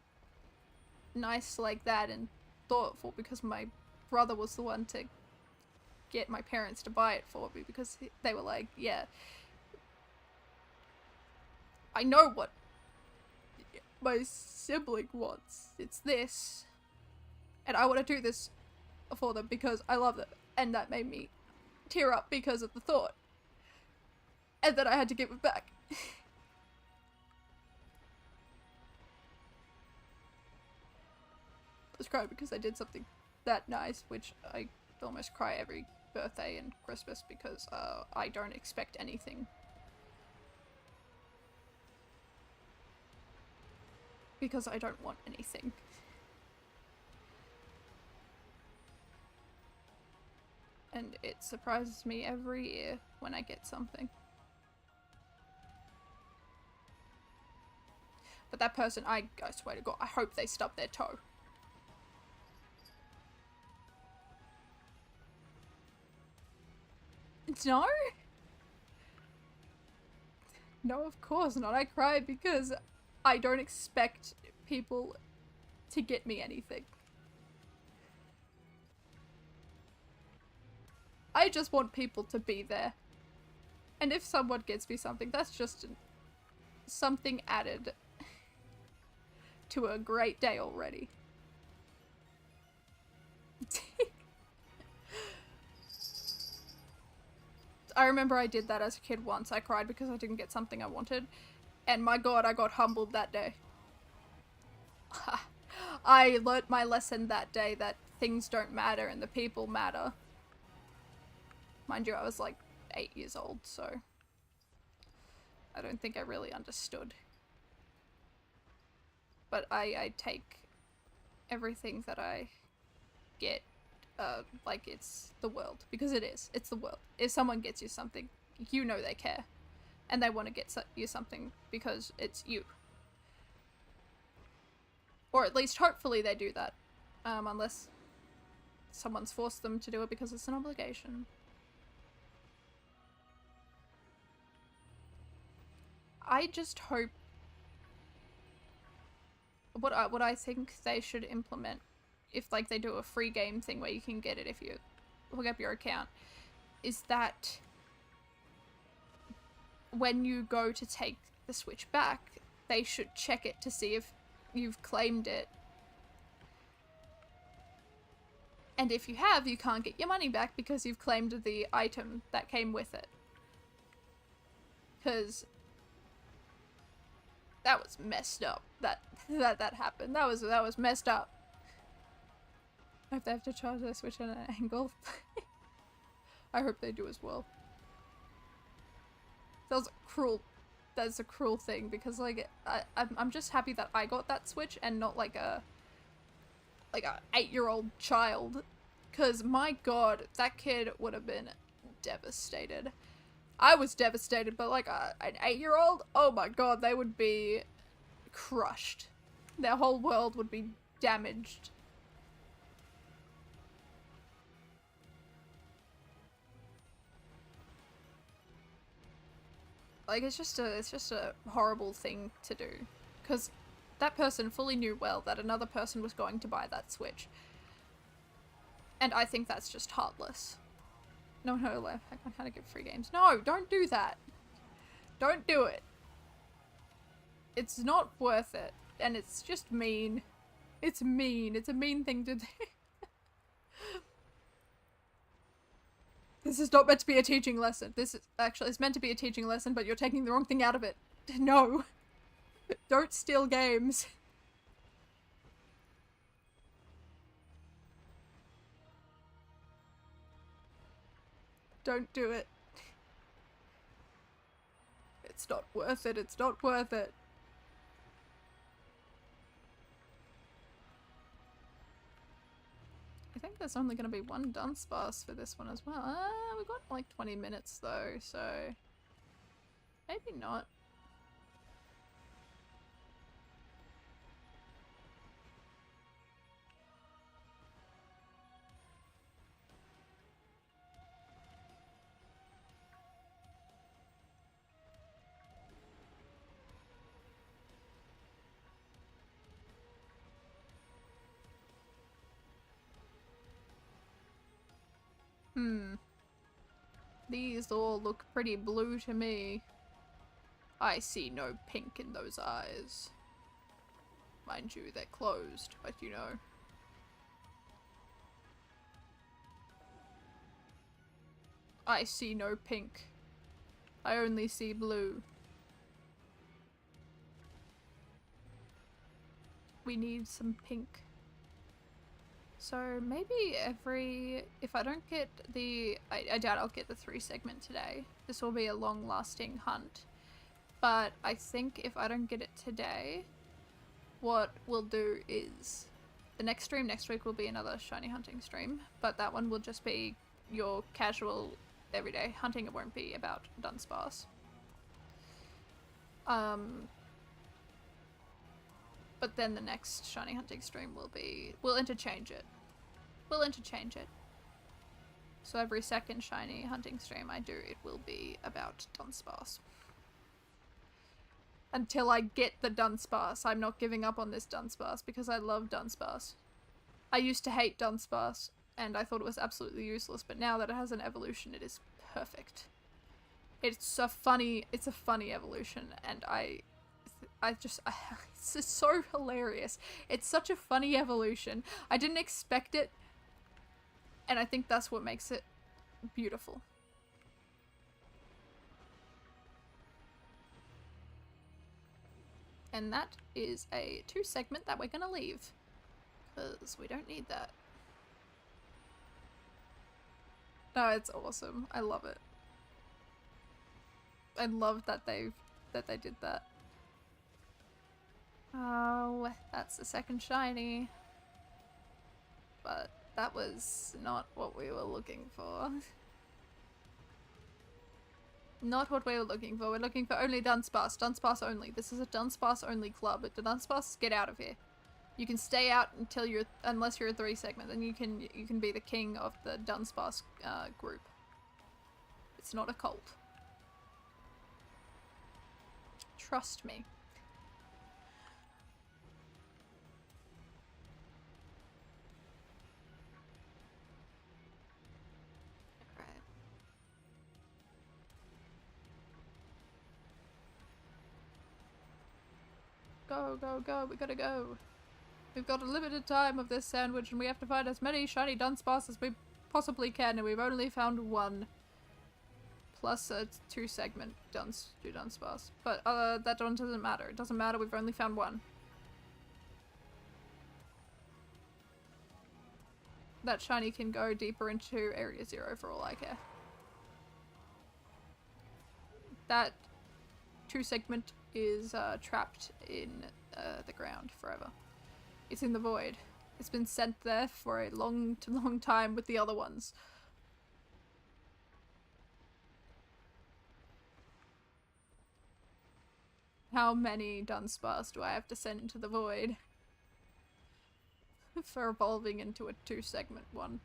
nice like that and thoughtful, because my brother was the one to get my parents to buy it for me, because they were like, yeah, I know what my sibling wants. It's this. And I want to do this for them because I love them. And that made me tear up because of the thought. And then I had to give it back. I was crying because I did something that nice, which I almost cry every birthday and Christmas because I don't expect anything. Because I don't want anything. And it surprises me every year when I get something. But that person, I swear to God, I hope they stub their toe. No? No, of course not. I cry because I don't expect people to get me anything. I just want people to be there. And if someone gets me something, that's just something added to a great day already. I remember I did that as a kid once. I cried because I didn't get something I wanted. And my God, I got humbled that day. I learnt my lesson that day that things don't matter and the people matter. Mind you, I was like 8 years old, so I don't think I really understood. But I take everything that I get like it's the world, because it is. It's the world. If someone gets you something, you know they care. And they want to get you something because it's you. Or at least hopefully they do that. Unless someone's forced them to do it because it's an obligation. I just hope what I think they should implement, if like they do a free game thing where you can get it if you hook up your account, is that when you go to take the Switch back, they should check it to see if you've claimed it. And if you have, you can't get your money back because you've claimed the item that came with it. Because that was messed up. That happened. That was messed up. I hope they have to charge their Switch at an angle. I hope they do as well. That's a cruel thing because like I'm just happy that I got that Switch and not like a 8-year-old child, because my God, that kid would have been devastated. I was devastated, but like an 8-year-old, oh my God, they would be crushed. Their whole world would be damaged. Like it's just a horrible thing to do, because that person fully knew well that another person was going to buy that Switch. And I think that's just heartless. No, life hack on how to get free games. No, don't do that. Don't do it. It's not worth it. And it's just mean. It's mean. It's a mean thing to do. This is not meant to be a teaching lesson. This is actually, it's meant to be a teaching lesson, but you're taking the wrong thing out of it. No. Don't steal games. Don't do it. It's not worth it. It's not worth it. I think there's only going to be one Dudunsparce for this one as well. We've got like 20 minutes though, so maybe not. These all look pretty blue to me. I see no pink in those eyes. Mind you, they're closed, but you know. I see no pink. I only see blue. We need some pink. So maybe if I don't get I doubt I'll get the 3 segment today. This will be a long lasting hunt. But I think if I don't get it today, what we'll do is the next stream next week will be another shiny hunting stream, but that one will just be your casual everyday hunting. It won't be about Dudunsparce. But then the next shiny hunting stream will be, we'll interchange it. So every second shiny hunting stream I do, it will be about Dudunsparce. Until I get the Dudunsparce. I'm not giving up on this Dudunsparce because I love Dudunsparce. I used to hate Dudunsparce and I thought it was absolutely useless, but now that it has an evolution, it is perfect. It's a funny evolution, and it's just so hilarious. It's such a funny evolution. I didn't expect it, and I think that's what makes it beautiful. And that is a 2 segment that we're gonna leave, because we don't need that. No, it's awesome. I love it. I love that they did that. Oh, that's the second shiny. But that was not what we were looking for. Not what we were looking for. We're looking for only Dudunsparce. Dudunsparce only. This is a Dudunsparce only club. But Dudunsparce, get out of here. You can stay out until unless you're a 3 segment. Then you can be the king of the Dudunsparce group. It's not a cult. Trust me. Okay. Go, go, go. We gotta go. We've got a limited time of this sandwich and we have to find as many shiny Dudunsparce as we possibly can, and we've only found 1. Plus a 2 segment Dudunsparce. But that one doesn't matter. It doesn't matter, we've only found 1. That shiny can go deeper into Area 0 for all I care. That 2 segment is trapped in the ground forever. It's in the void. It's been sent there for a long time with the other ones. How many Dudunsparce do I have to send into the void for evolving into a 2 segment one?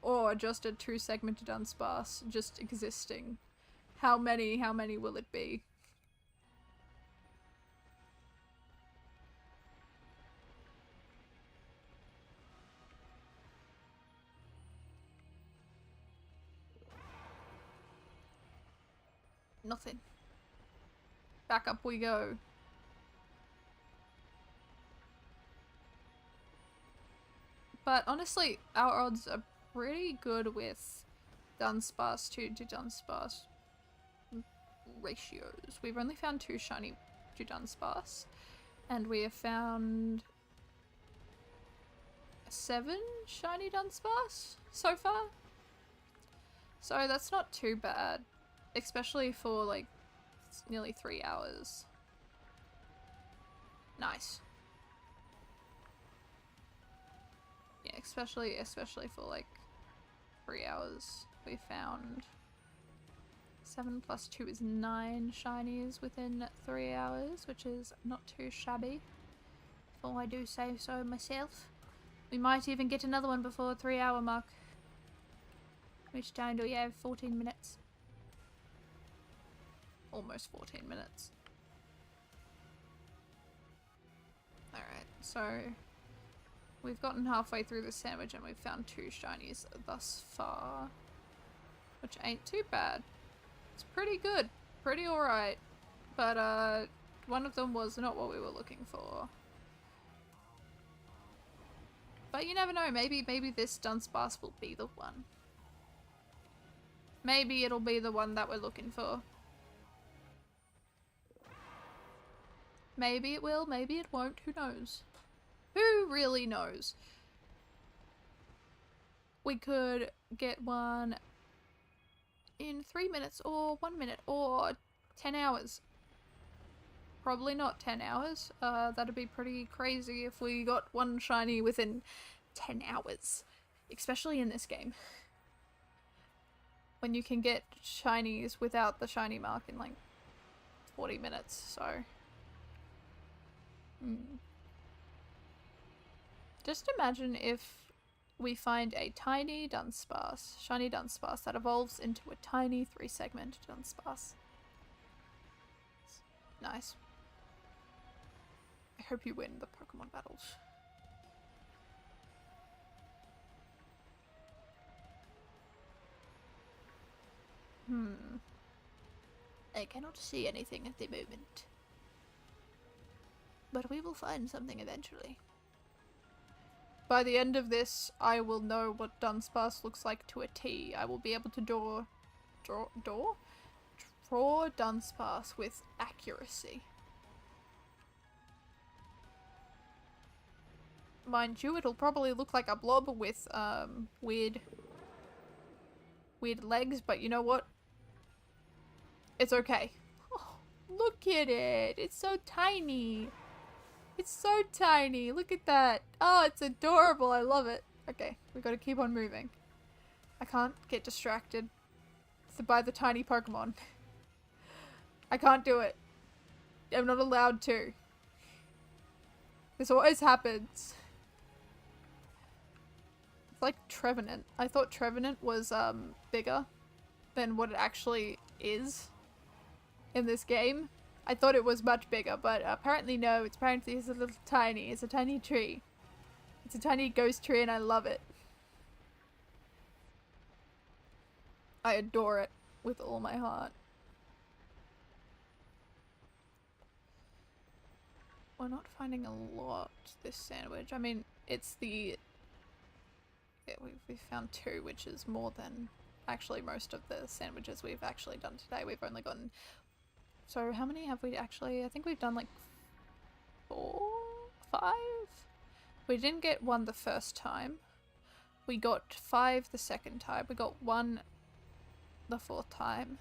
Or just a 2 segment Dudunsparce just existing? How many will it be? Nothing. Back up we go. But honestly, our odds are pretty good with Dudunsparce to Dudunsparce ratios. We've only found 2 shiny Dudunsparce, and we have found 7 shiny Dudunsparce so far. So that's not too bad, especially for like nearly 3 hours. Nice. Yeah, especially for like 3 hours. We found 7 plus 2 is 9 shinies within 3 hours, which is not too shabby, if I do say so myself. We might even get another one before the 3 hour mark. Which time do we have? 14 minutes. Almost 14 minutes. Alright, so we've gotten halfway through the sandwich and we've found 2 shinies thus far, which ain't too bad. It's pretty good, pretty alright, but one of them was not what we were looking for. But you never know, maybe this Dudunsparce will be the one. Maybe it'll be the one that we're looking for. Maybe it will, maybe it won't, who knows? Who really knows? we could get one in 3 minutes or 1 minute or 10 hours. Probably not 10 hours. That'd be pretty crazy if we got one shiny within 10 hours. Especially in this game. When you can get shinies without the shiny mark in like 40 minutes, so... Just imagine if we find a tiny Dudunsparce, shiny Dudunsparce, that evolves into a tiny 3-segment Dudunsparce. Nice. I hope you win the Pokemon battles. I cannot see anything at the moment. But we will find something eventually. By the end of this, I will know what Dudunsparce looks like to a T. I will be able to draw Dudunsparce with accuracy. Mind you, it'll probably look like a blob with weird legs, but you know what? It's okay. Oh, look at it! It's so tiny! It's so tiny! Look at that! Oh, it's adorable! I love it! Okay, we gotta keep on moving. I can't get distracted by the tiny Pokemon. I can't do it. I'm not allowed to. This always happens. It's like Trevenant. I thought Trevenant was bigger than what it actually is in this game. I thought it was much bigger, but apparently no. It's apparently a little tiny. It's a tiny tree. It's a tiny ghost tree and I love it. I adore it with all my heart. We're not finding a lot this sandwich. I mean, it's the... Yeah, we found 2, which is more than actually most of the sandwiches we've actually done today. We've only gotten... So how many have we actually... I think we've done like 4? 5? We didn't get 1 the first time. We got 5 the second time. We got 1 the 4th time.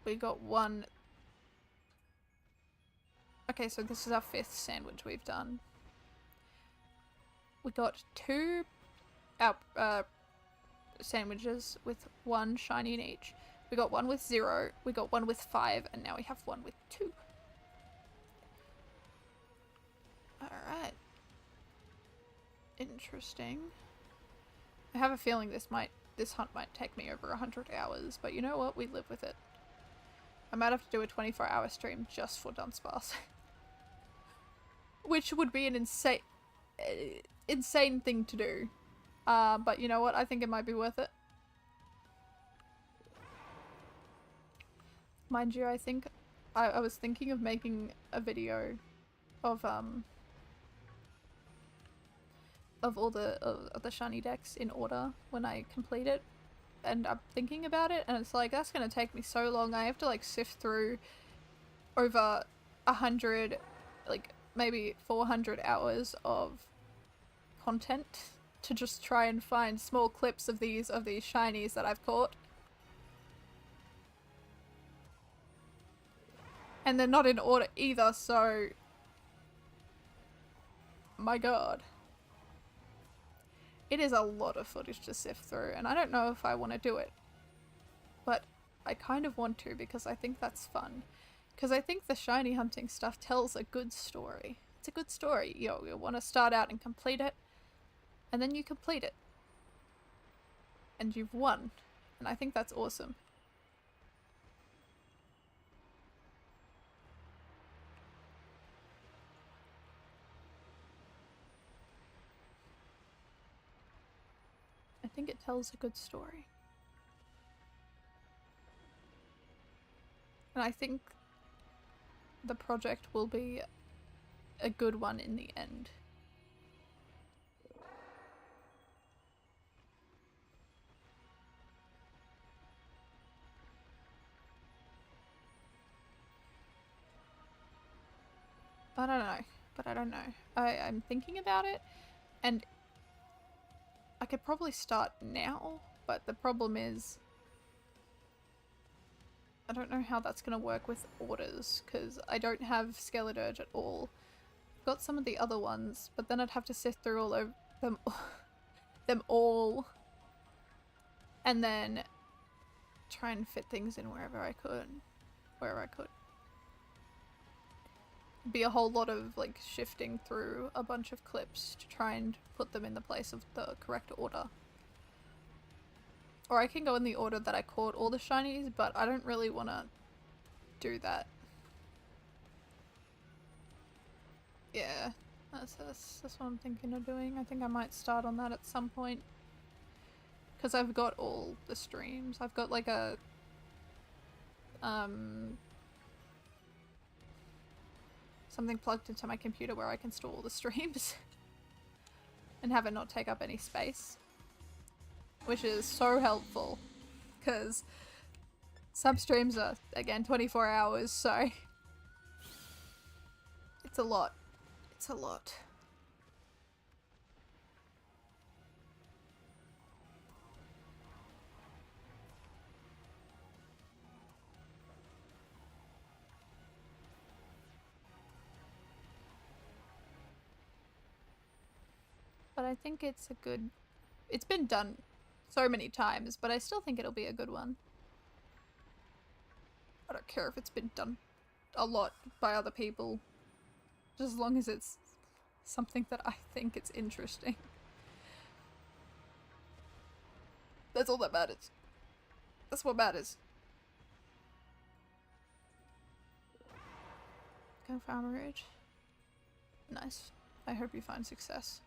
We got 1... Okay, so this is our 5th sandwich we've done. We got 2 sandwiches with 1 shiny in each. We got 1 with 0, we got 1 with 5, and now we have 1 with 2. Alright. Interesting. I have a feeling this hunt might take me over 100 hours, but you know what? We live with it. I might have to do a 24-hour stream just for Dudunsparce. Which would be an insane thing to do. But you know what? I think it might be worth it. Mind you, I think I was thinking of making a video of all the Shinydex in order when I complete it, and I'm thinking about it, and it's like that's gonna take me so long. I have to like sift through over 100, like maybe 400 hours of content to just try and find small clips of these shinies that I've caught. And they're not in order either, so... My god. It is a lot of footage to sift through, and I don't know if I want to do it. But I kind of want to, because I think that's fun. Because I think the shiny hunting stuff tells a good story. It's a good story. You want to start out and complete it, and then you complete it. And you've won. And I think that's awesome. I think it tells a good story. And I think the project will be a good one in the end. I don't know. I'm thinking about it, and I could probably start now, but the problem is I don't know how that's going to work with orders, because I don't have Skeledirge at all. I've got some of the other ones, but then I'd have to sift through all of them, them all, and then try and fit things in wherever I could. Be a whole lot of like shifting through a bunch of clips to try and put them in the place of the correct order. Or I can go in the order that I caught all the shinies, but I don't really want to do that. Yeah, that's what I'm thinking of doing. I think I might start on that at some point. Because I've got all the streams. I've got like a something plugged into my computer where I can store all the streams and have it not take up any space, which is so helpful because some streams are, again, 24 hours, so it's a lot. It's a lot. But I think it's a good... It's been done so many times, but I still think it'll be a good one. I don't care if it's been done a lot by other people, just as long as it's something that I think it's interesting. That's all that matters. That's what matters. Go for Armor Ridge. Nice. I hope you find success.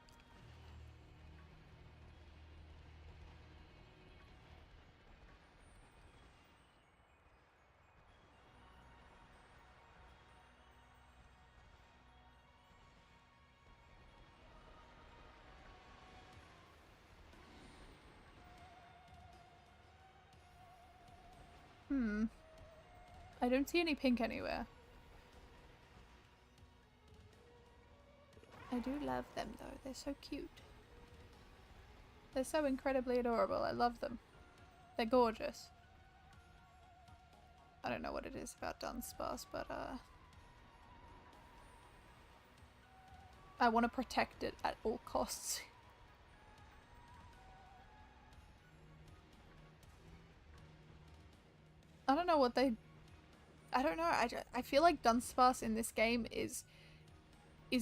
I don't see any pink anywhere. I do love them though, they're so cute. They're so incredibly adorable, I love them. They're gorgeous. I don't know what it is about Dudunsparce, but I want to protect it at all costs. I don't know what they... I don't know, I feel like Dudunsparce in this game is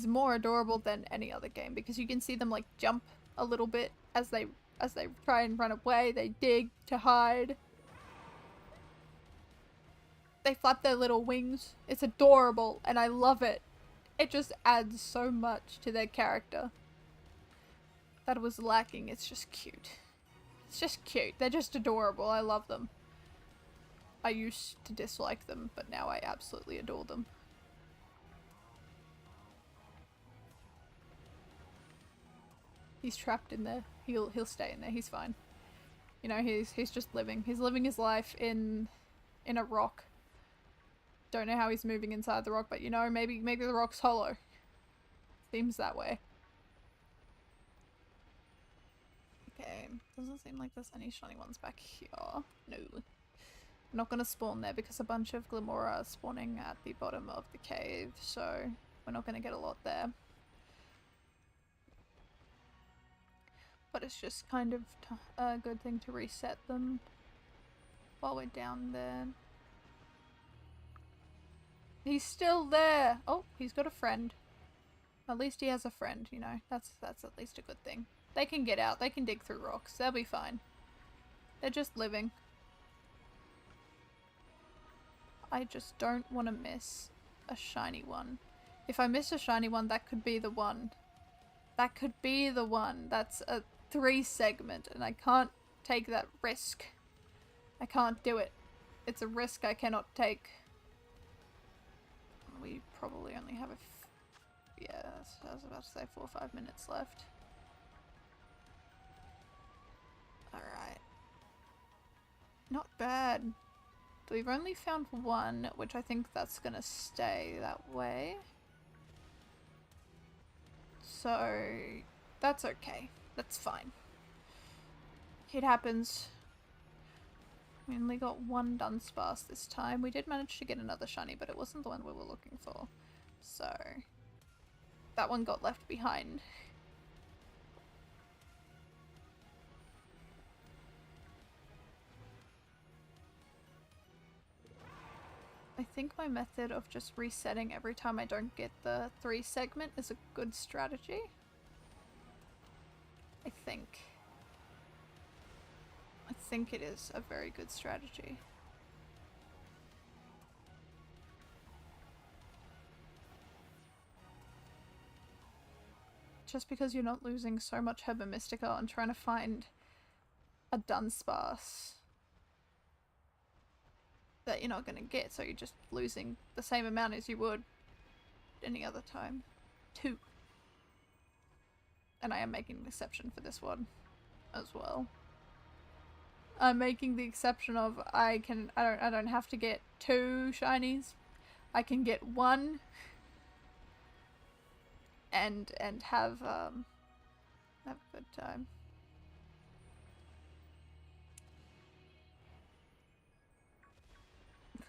more adorable than any other game, because you can see them like jump a little bit as they try and run away, they dig to hide. They flap their little wings. It's adorable and I love it. It just adds so much to their character that was lacking. It's just cute. It's just cute. They're just adorable. I love them. I used to dislike them, but now I absolutely adore them. He's trapped in there. He'll stay in there. He's fine. You know, he's just living. He's living his life in a rock. Don't know how he's moving inside the rock, but you know, maybe the rock's hollow. Seems that way. Okay, doesn't seem like there's any shiny ones back here. No. I'm not gonna spawn there because a bunch of Glimora are spawning at the bottom of the cave, so we're not gonna get a lot there. But it's just kind of a good thing to reset them while we're down there. He's still there! Oh, he's got a friend. At least he has a friend, you know. That's at least a good thing. They can get out. They can dig through rocks. They'll be fine. They're just living. I just don't want to miss a shiny one. If I miss a shiny one, that could be the one. That could be the one. That's a 3 segment and I can't take that risk. I can't do it. It's a risk I cannot take. We probably only have yeah, I was about to say 4 or 5 minutes left. Alright. Not bad. We've only found one, which I think that's gonna stay that way. So, that's okay. That's fine. It happens. We only got one Dudunsparce this time. We did manage to get another shiny, but it wasn't the one we were looking for. So that one got left behind. I think my method of just resetting every time I don't get the 3 segment is a good strategy. I think it is a very good strategy. Just because you're not losing so much Herba Mystica on trying to find a Dudunsparce that you're not going to get, so you're just losing the same amount as you would any other time. 2. And I am making an exception for this one as well. I'm making the exception of I don't have to get 2 shinies. I can get 1 and have a good time.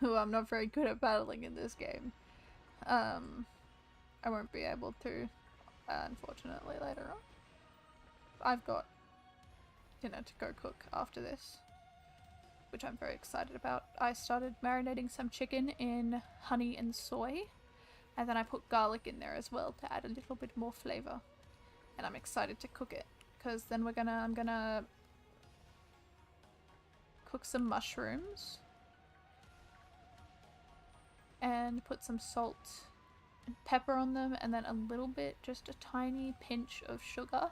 Ooh, I'm not very good at battling in this game. I won't be able to, unfortunately, later on. I've got dinner to go cook after this, which I'm very excited about. I started marinating some chicken in honey and soy, and then I put garlic in there as well to add a little bit more flavor. And I'm excited to cook it, because then I'm gonna cook some mushrooms and put some salt and pepper on them, and then a little bit, just a tiny pinch of sugar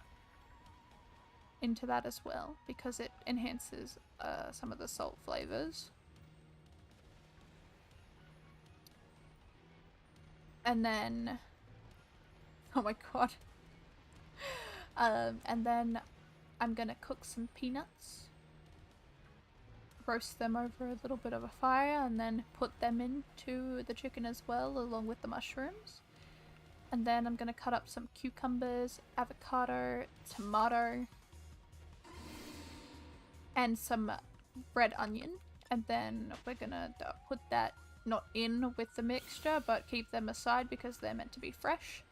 into that as well, because it enhances some of the salt flavors. And then, oh my god. And then I'm gonna cook some peanuts, roast them over a little bit of a fire, and then put them into the chicken as well, along with the mushrooms. And then I'm gonna cut up some cucumbers, avocado, tomato, and some red onion. And then we're gonna put that not in with the mixture, but keep them aside because they're meant to be fresh.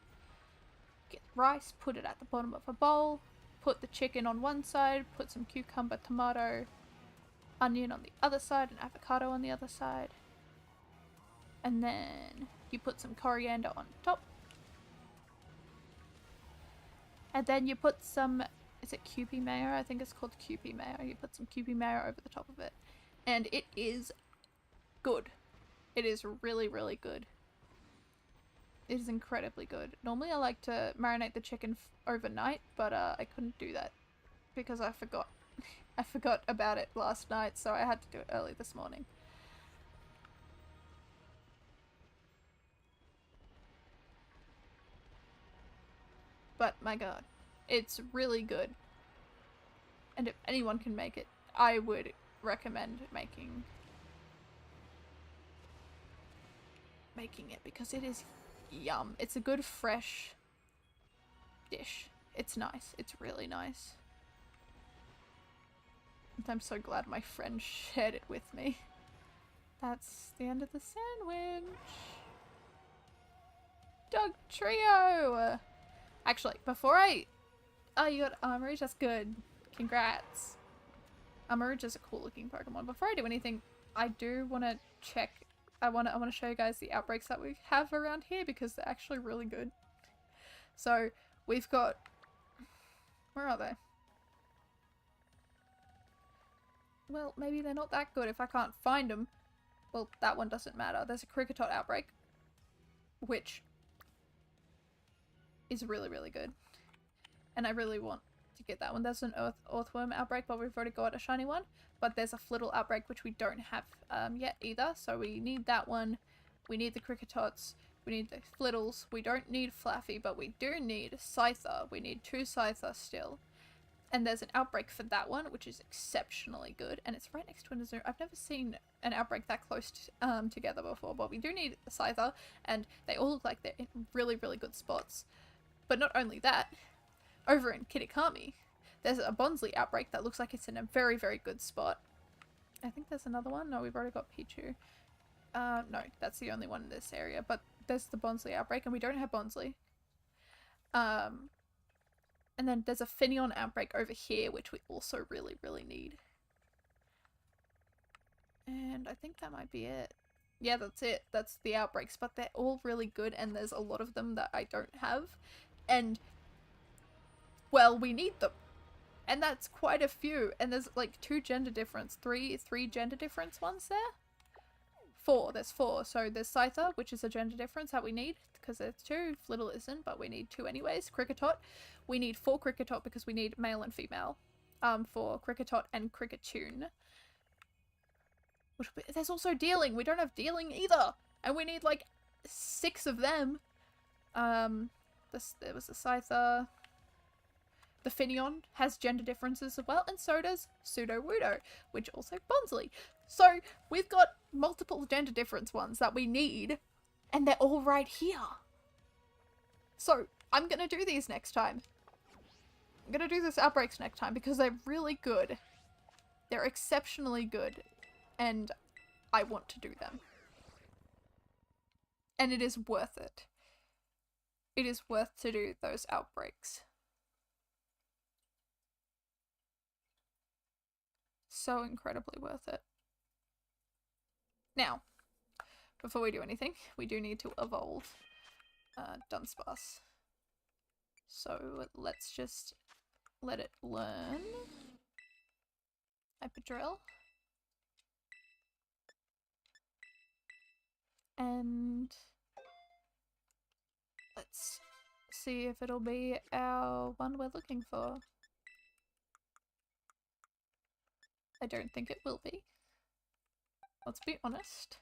Get rice, put it at the bottom of a bowl, put the chicken on one side, put some cucumber, tomato, onion on the other side, and avocado on the other side. And then you put some coriander on top. And then you put some, is it Kewpie mayo? I think it's called Kewpie mayo. You put some Kewpie mayo over the top of it. And it is good. It is really, really good. It is incredibly good. Normally I like to marinate the chicken overnight, but I couldn't do that because I forgot. I forgot about it last night, so I had to do it early this morning. But my god, it's really good. And if anyone can make it, I would recommend making it, because it is yum. It's a good fresh dish. It's nice. It's really nice. And I'm so glad my friend shared it with me. That's the end of the sandwich. Dog trio! Actually, before I... Oh, you got Armory? That's good. Congrats. Armory is a cool looking Pokemon. Before I do anything, I do want to check... I want to show you guys the outbreaks that we have around here, because they're actually really good. So, we've got... Where are they? Well, maybe they're not that good if I can't find them. Well, that one doesn't matter. There's a Cricketot outbreak, which is really, really good. And I really want to get that one. There's an Earthworm outbreak, but we've already got a shiny one. But there's a Flittle outbreak, which we don't have yet either. So we need that one. We need the Cricketots. We need the Flittles. We don't need Flaffy, but we do need Scyther. We need 2 Scyther still. And there's an outbreak for that one, which is exceptionally good. And it's right next to an Azure. I've never seen an outbreak that close together before. But we do need a Scyther. And they all look like they're in really, really good spots. But not only that, over in Kitakami, There's a Bonsley outbreak that looks like it's in a very, very good spot. I think there's another one. No, we've already got Pichu. No, that's the only one in this area. But there's the Bonsley outbreak, and we don't have Bonsley. And then there's a Finneon outbreak over here, which we also really, really need. And I think that might be it. Yeah, that's it. That's the outbreaks, but they're all really good, and there's a lot of them that I don't have. And, well, we need them. And that's quite a few. And there's like 2 gender difference. Three gender difference ones there? 4. There's 4. So there's Scyther, which is a gender difference that we need, because there's 2. Flittle isn't, but we need 2 anyways. Cricketot. We need 4 Cricketot because we need male and female. For Cricketot and Cricketune. There's also Dealing. We don't have Dealing either. And we need like 6 of them. There was a Scyther. The Finneon has gender differences as well, and so does Sudowoodo, which also Bonsley. So we've got multiple gender difference ones that we need, and they're all right here. So I'm gonna do these next time. I'm gonna do this outbreaks next time because they're really good. They're exceptionally good, and I want to do them. And it is worth it. It is worth to do those outbreaks. So incredibly worth it. Now, before we do anything, we do need to evolve Dudunsparce. So let's just let it learn Hyperdrill. And let's see if it'll be our one we're looking for. I don't think it will be. Let's be honest.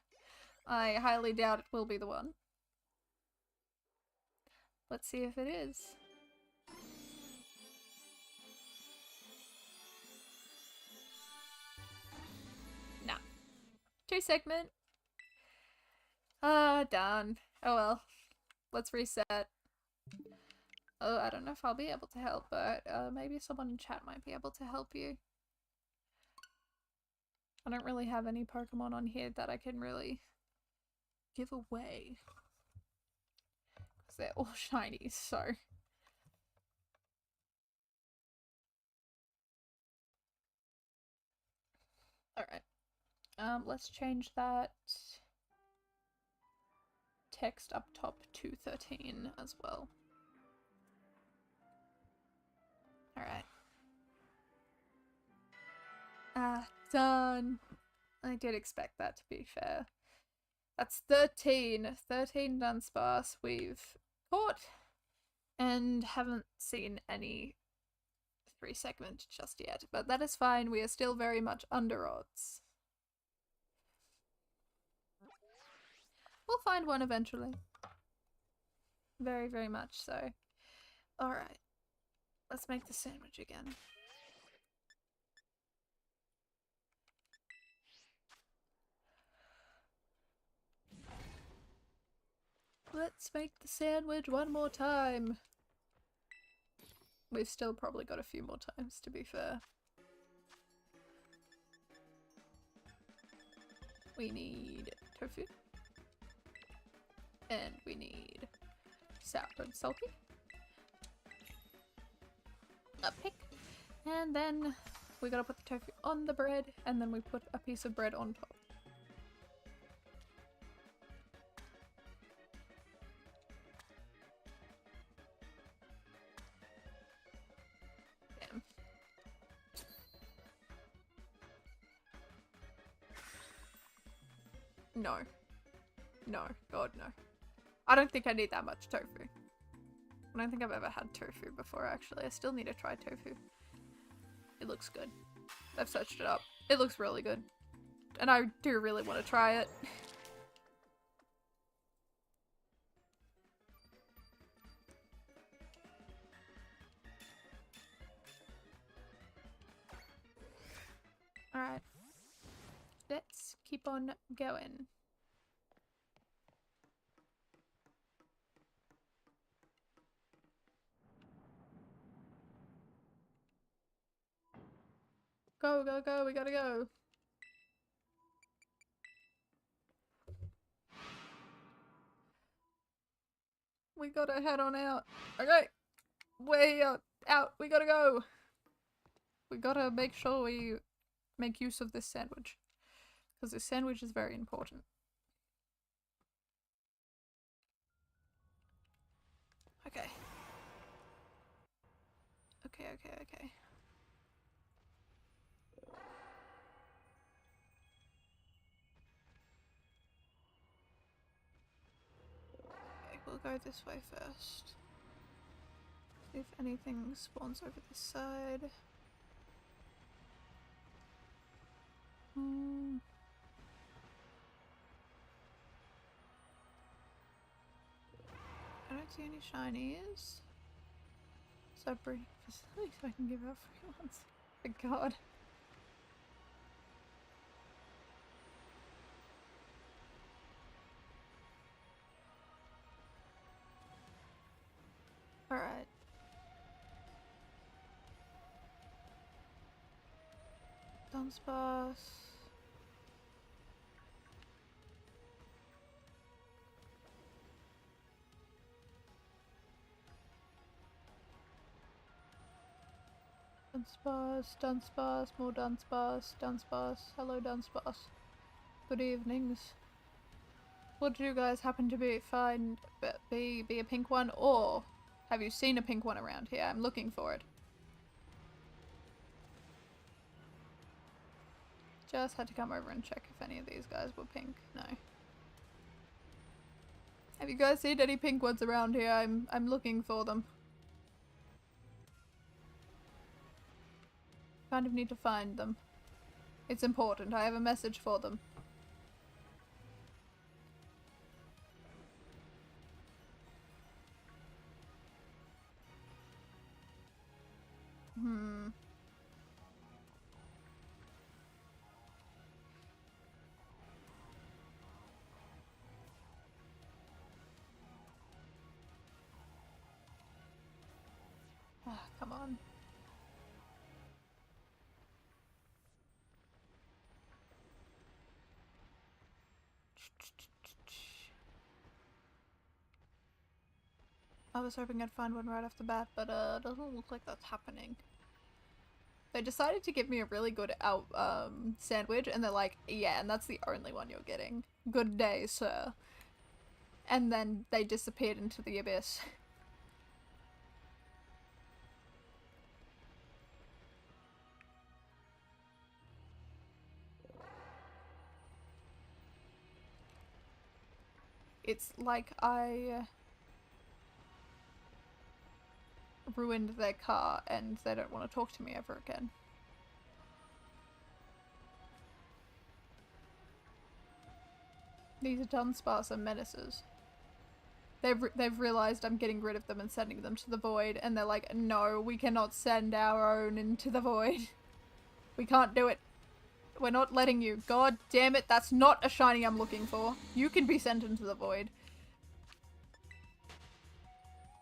I highly doubt it will be the one. Let's see if it is. Nah. 2 segment. Darn. Oh well. Let's reset. Oh, I don't know if I'll be able to help, but maybe someone in chat might be able to help you. I don't really have any Pokemon on here that I can really give away. Because they're all shiny, so. Alright. Let's change that text up top to 13 as well. Alright. Done. I did expect that, to be fair. That's 13. 13 Dudunsparce we've caught. And haven't seen any 3 segment just yet. But that is fine. We are still very much under odds. We'll find one eventually. Very, very much so. Alright. Let's make the sandwich again. Let's make the sandwich one more time. We've still probably got a few more times, to be fair. We need tofu. And we need sour and salty. A pick. And then we gotta put the tofu on the bread, and then we put a piece of bread on top. Damn. No. No. God, no. I don't think I need that much tofu. I don't think I've ever had tofu before, actually. I still need to try tofu. It looks good. I've searched it up. It looks really good. And I do really want to try it. Alright. Let's keep on going. Go, go, go, we gotta go. We gotta head on out. Okay. Way out. We gotta go. We gotta make sure we make use of this sandwich. Because this sandwich is very important. Okay. Okay. Okay, we'll go this way first. See if anything spawns over this side. I don't see any shinies. So pretty facility so I can give out free ones. Thank God. Alright. Dudunsparce. Dudunsparce, more Dudunsparce. Hello Dudunsparce. Good evenings. Would you guys happen to be a pink one, or have you seen a pink one around here? I'm looking for it. Just had to come over and check if any of these guys were pink. No. Have you guys seen any pink ones around here? I'm looking for them. Kind of need to find them. It's important. I have a message for them. Ah, come on. I was hoping I'd find one right off the bat, but doesn't look like that's happening. They decided to give me a really good sandwich, and they're like, yeah, and that's the only one you're getting. Good day, sir. And then they disappeared into the abyss. It's like I ruined their car and they don't want to talk to me ever again. These Dudunsparce are menaces. They've realized I'm getting rid of them and sending them to the void, and they're like, no, we cannot send our own into the void. We can't do it. We're not letting you. God damn it, that's not a shiny I'm looking for. You can be sent into the void.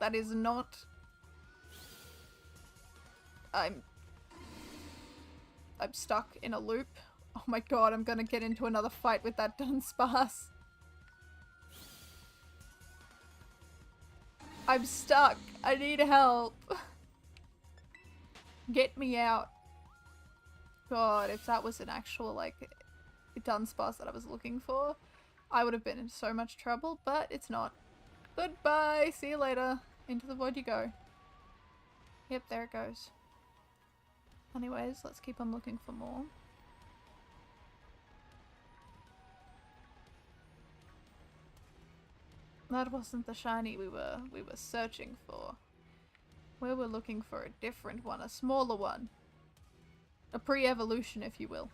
That is not... I'm stuck in a loop. Oh my god, I'm gonna get into another fight with that Dudunsparce. I'm stuck. I need help. Get me out. God, if that was an actual, like, Dudunsparce that I was looking for, I would have been in so much trouble, but it's not. Goodbye. See you later. Into the void you go. Yep, there it goes. Anyways, let's keep on looking for more. That wasn't the shiny we were searching for. We were looking for a different one, a smaller one. A pre-evolution, if you will.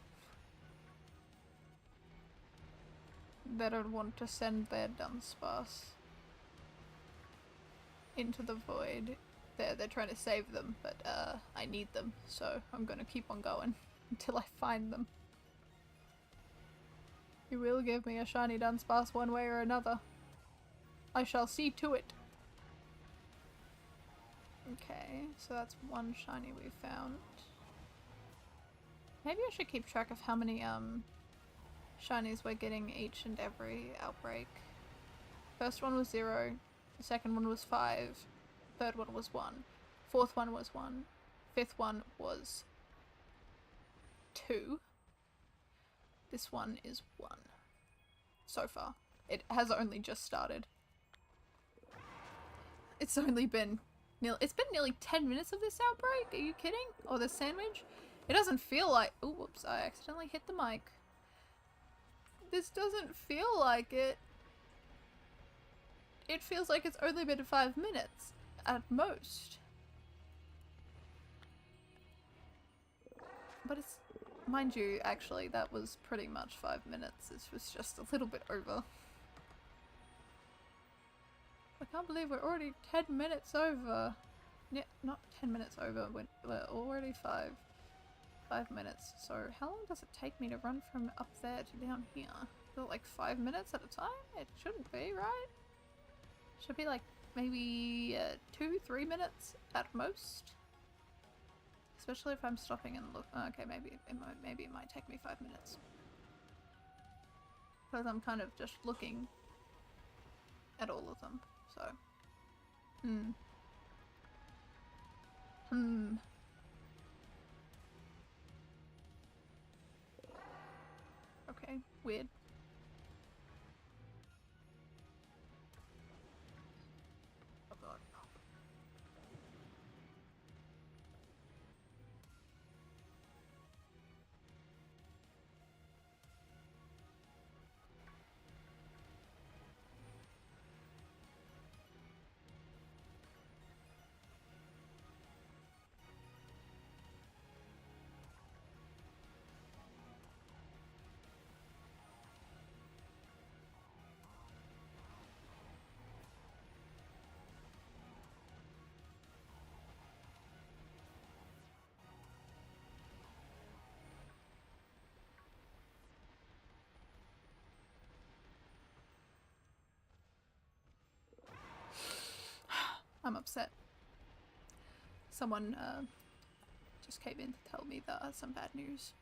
They don't want to send their Dudunsparce into the void. They're trying to save them, but I need them, so I'm gonna keep on going until I find them. You will give me a shiny Dudunsparce one way or another. I shall see to it. Okay, so that's one shiny we found. Maybe I should keep track of how many shinies we're getting each and every outbreak. First one was 0, the second one was 5, third one was 1, fourth one was 1, fifth one was 2. This one is 1. So far. It has only just started. It's only been nearly 10 minutes of this outbreak? Are you kidding? Or this sandwich? It doesn't feel like— oh, whoops, I accidentally hit the mic. This doesn't feel like it. It feels like it's only been 5 minutes, at most. But it's— mind you, actually, that was pretty much 5 minutes. This was just a little bit over. I can't believe we're already 10 minutes over. Yeah, not 10 minutes over, we're already 5 minutes. So how long does it take me to run from up there to down here? Is it like 5 minutes at a time? It shouldn't be, right? Should be like maybe 2-3 minutes at most. Especially if I'm stopping and look— oh, okay, maybe it might take me 5 minutes. Because I'm kind of just looking at all of them, so. Okay, weird. Oh god. I'm upset. Someone just came in to tell me that some bad news.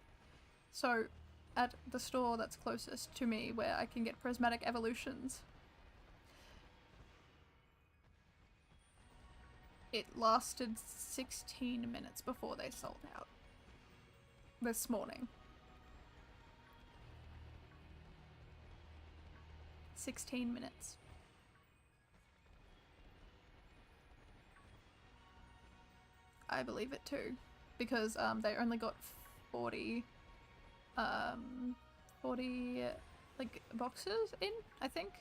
So, at the store that's closest to me where I can get prismatic evolutions, it lasted 16 minutes before they sold out. This morning. 16 minutes. I believe it too, because they only got 40 like boxes in, I think,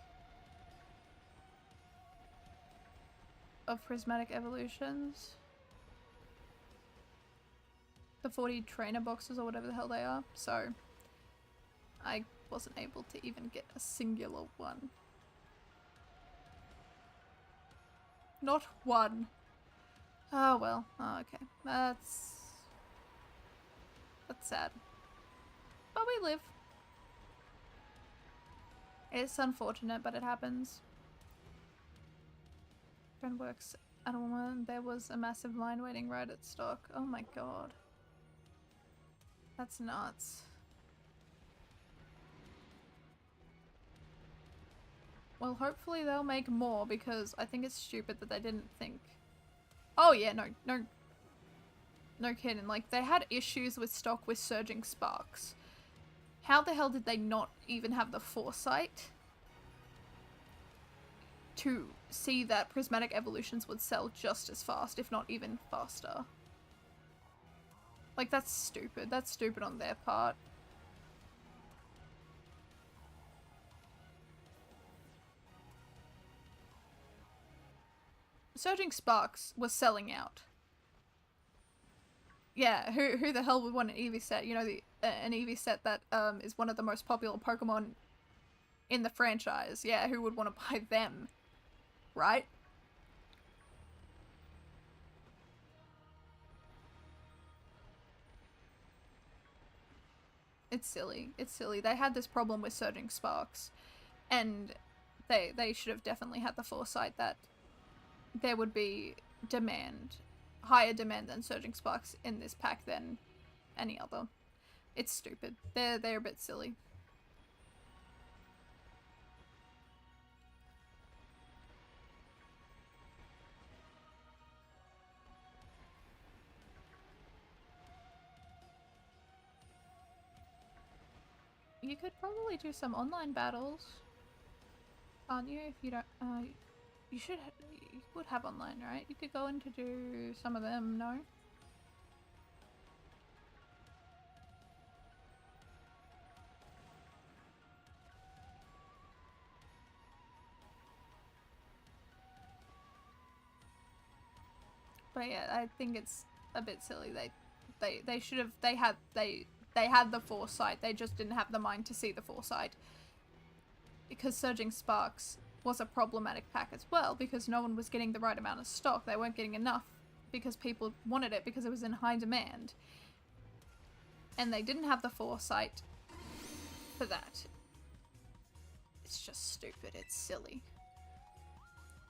of prismatic evolutions. The 40 trainer boxes or whatever the hell they are, so I wasn't able to even get a singular one. Not one. Oh well, oh, okay. That's sad. But we live. It's unfortunate, but it happens. Friend works at a woman. There was a massive line waiting right at stock. Oh my god. That's nuts. Well, hopefully they'll make more, because I think it's stupid that they didn't think— oh yeah, no kidding. Like, they had issues with stock with surging sparks. How the hell did they not even have the foresight to see that prismatic evolutions would sell just as fast, if not even faster? Like, that's stupid. That's stupid on their part. Surging Sparks was selling out. Yeah, who the hell would want an Eevee set? You know, an Eevee set that is one of the most popular Pokemon in the franchise. Yeah, who would want to buy them? Right? It's silly. It's silly. They had this problem with Surging Sparks, and they should have definitely had the foresight that there would be demand, higher demand than Surging Sparks in this pack than any other. It's stupid. They're a bit silly. You could probably do some online battles, can't you? If you don't, you would have online, right? You could go in to do some of them, no? But yeah, I think it's a bit silly. They should have, they had the foresight, they just didn't have the mind to see the foresight. Because Surging Sparks was a problematic pack as well, because no one was getting the right amount of stock. They weren't getting enough because people wanted it because it was in high demand. And they didn't have the foresight for that. It's just stupid, it's silly.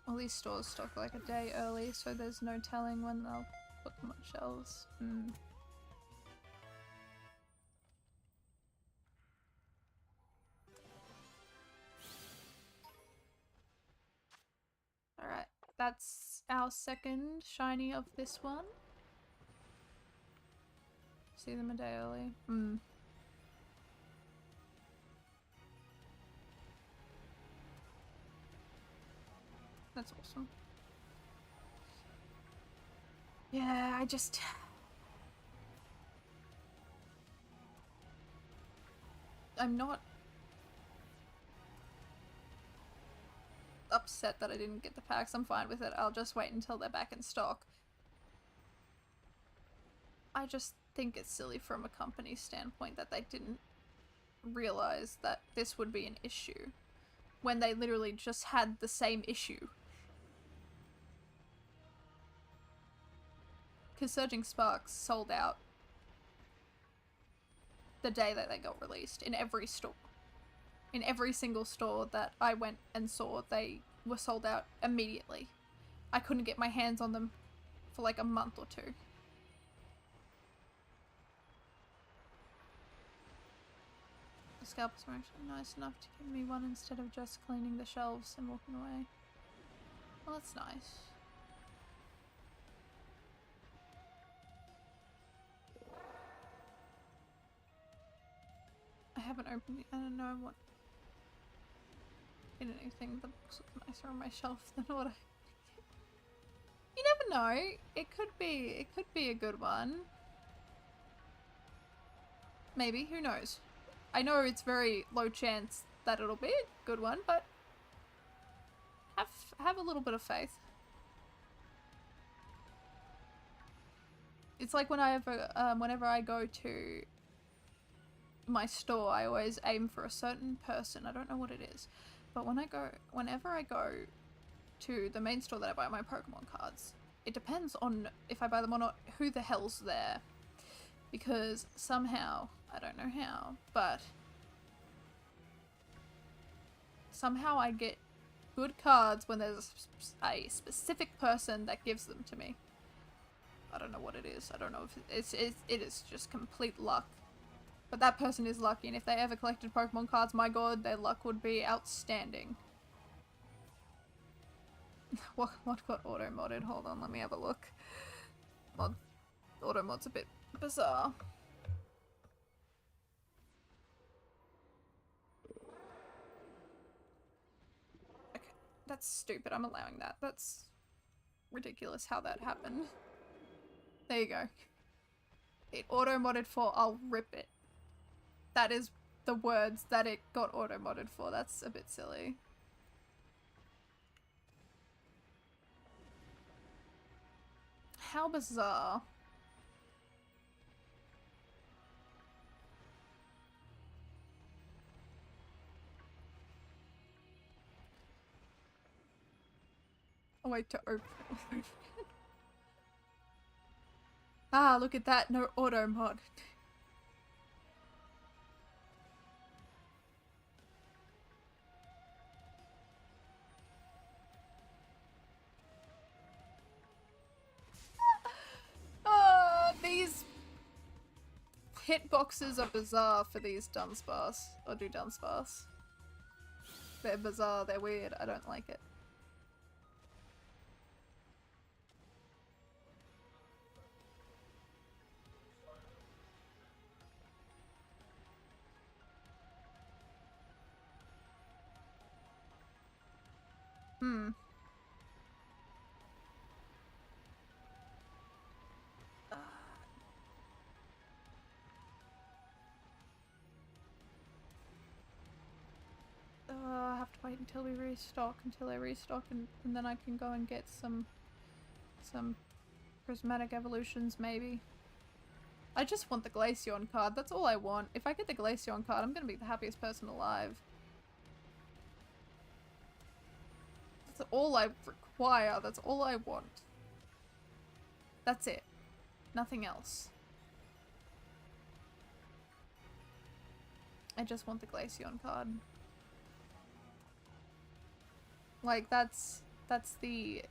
All these stores stock like a day early, so there's no telling when they'll put them on shelves. Alright, that's our second shiny of this one. See them a day early. That's awesome. Yeah, I'm not upset that I didn't get the packs. I'm fine with it. I'll just wait until they're back in stock. I just think it's silly from a company standpoint that they didn't realize that this would be an issue when they literally just had the same issue. Because Surging Sparks sold out the day that they got released in every store. In every single store that I went and saw, they were sold out immediately. I couldn't get my hands on them for like a month or two. The scalpers were actually nice enough to give me one instead of just cleaning the shelves and walking away. Well, that's nice. I haven't opened it. I don't know what. In anything, the books look nicer on my shelf than what I. You never know. It could be a good one. Maybe, who knows? I know it's very low chance that it'll be a good one, but have a little bit of faith. It's like whenever I go to my store, I always aim for a certain person. I don't know what it is, but whenever I go to the main store that I buy my Pokemon cards, it depends on if I buy them or not, who the hell's there. Because somehow, I don't know how, but somehow I get good cards when there's a specific person that gives them to me. I don't know what it is. I don't know if it is just complete luck. But that person is lucky, and if they ever collected Pokemon cards, my god, their luck would be outstanding. What got auto-modded? Hold on, let me have a look. Auto-mod's a bit bizarre. Okay, that's stupid. I'm allowing that. That's ridiculous how that happened. There you go. It auto-modded for I'll rip it. That is the words that it got auto-modded for. That's a bit silly. How bizarre. I'll wait to open. Ah, look at that. No auto-mod. hitboxes are bizarre for these Dunsparce, or Dudunsparce. They're bizarre, they're weird, I don't like it. I have to wait until we restock, until I restock, and then I can go and get some prismatic evolutions, maybe. I just want the Glaceon card, that's all I want. If I get the Glaceon card, I'm gonna be the happiest person alive. That's all I require, that's all I want. That's it. Nothing else. I just want the Glaceon card. Like, that's the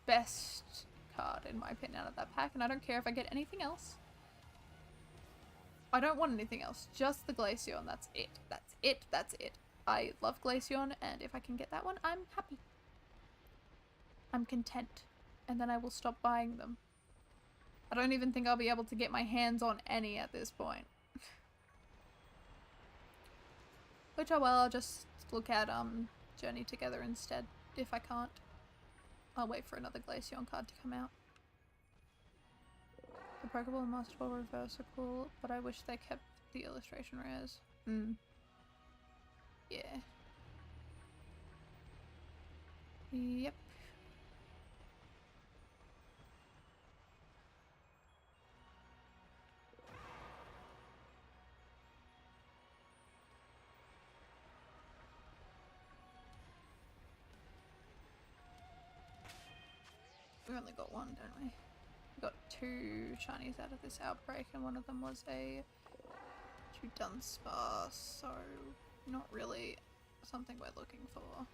best card, in my opinion, out of that pack, and I don't care if I get anything else. I don't want anything else, just the Glaceon, that's it. That's it, that's it. I love Glaceon, and if I can get that one, I'm happy. I'm content. And then I will stop buying them. I don't even think I'll be able to get my hands on any at this point. Which, oh well, I'll just look at Journey Together instead, if I can't. I'll wait for another Glaceon card to come out. The Pokeball and Master Ball Reverse are cool, but I wish they kept the illustration rares. Yeah. Yep. We only got one, don't we? We got 2 shinies out of this outbreak, and one of them was a Dudunsparce, so not really something we're looking for.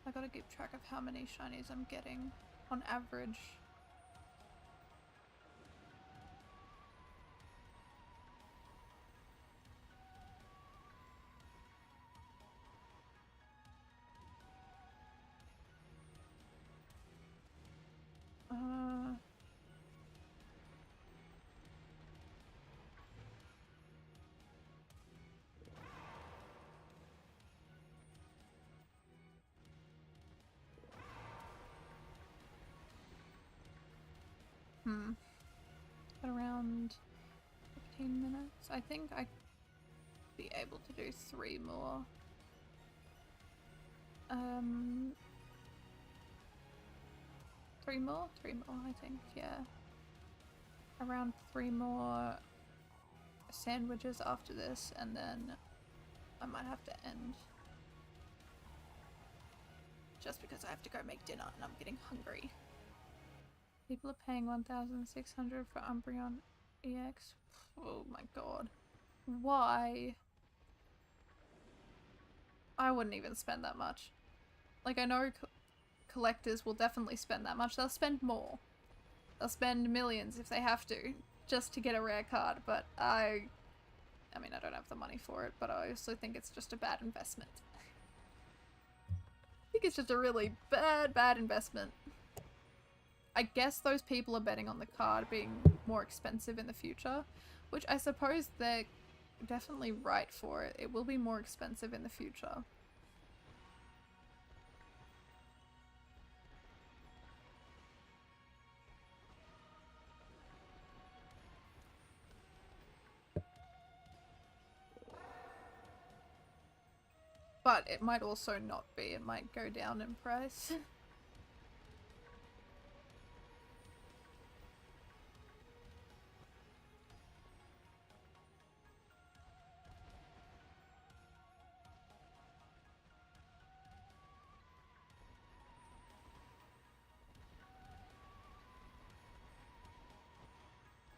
I gotta keep track of how many shinies I'm getting on average. At around 15 minutes. I think I could be able to do 3 more. 3 more? 3 more, I think, yeah. Around 3 more sandwiches after this, and then I might have to end. Just because I have to go make dinner and I'm getting hungry. People are paying 1,600 for Umbreon EX. Oh my god. Why? I wouldn't even spend that much. Like, I know collectors will definitely spend that much. They'll spend more. They'll spend millions if they have to, just to get a rare card, but I mean, I don't have the money for it, but I also think it's just a bad investment. I think it's just a really bad investment. I guess those people are betting on the card being more expensive in the future, which I suppose they're definitely right for it. It will be more expensive in the future. But it might also not be. It might go down in price.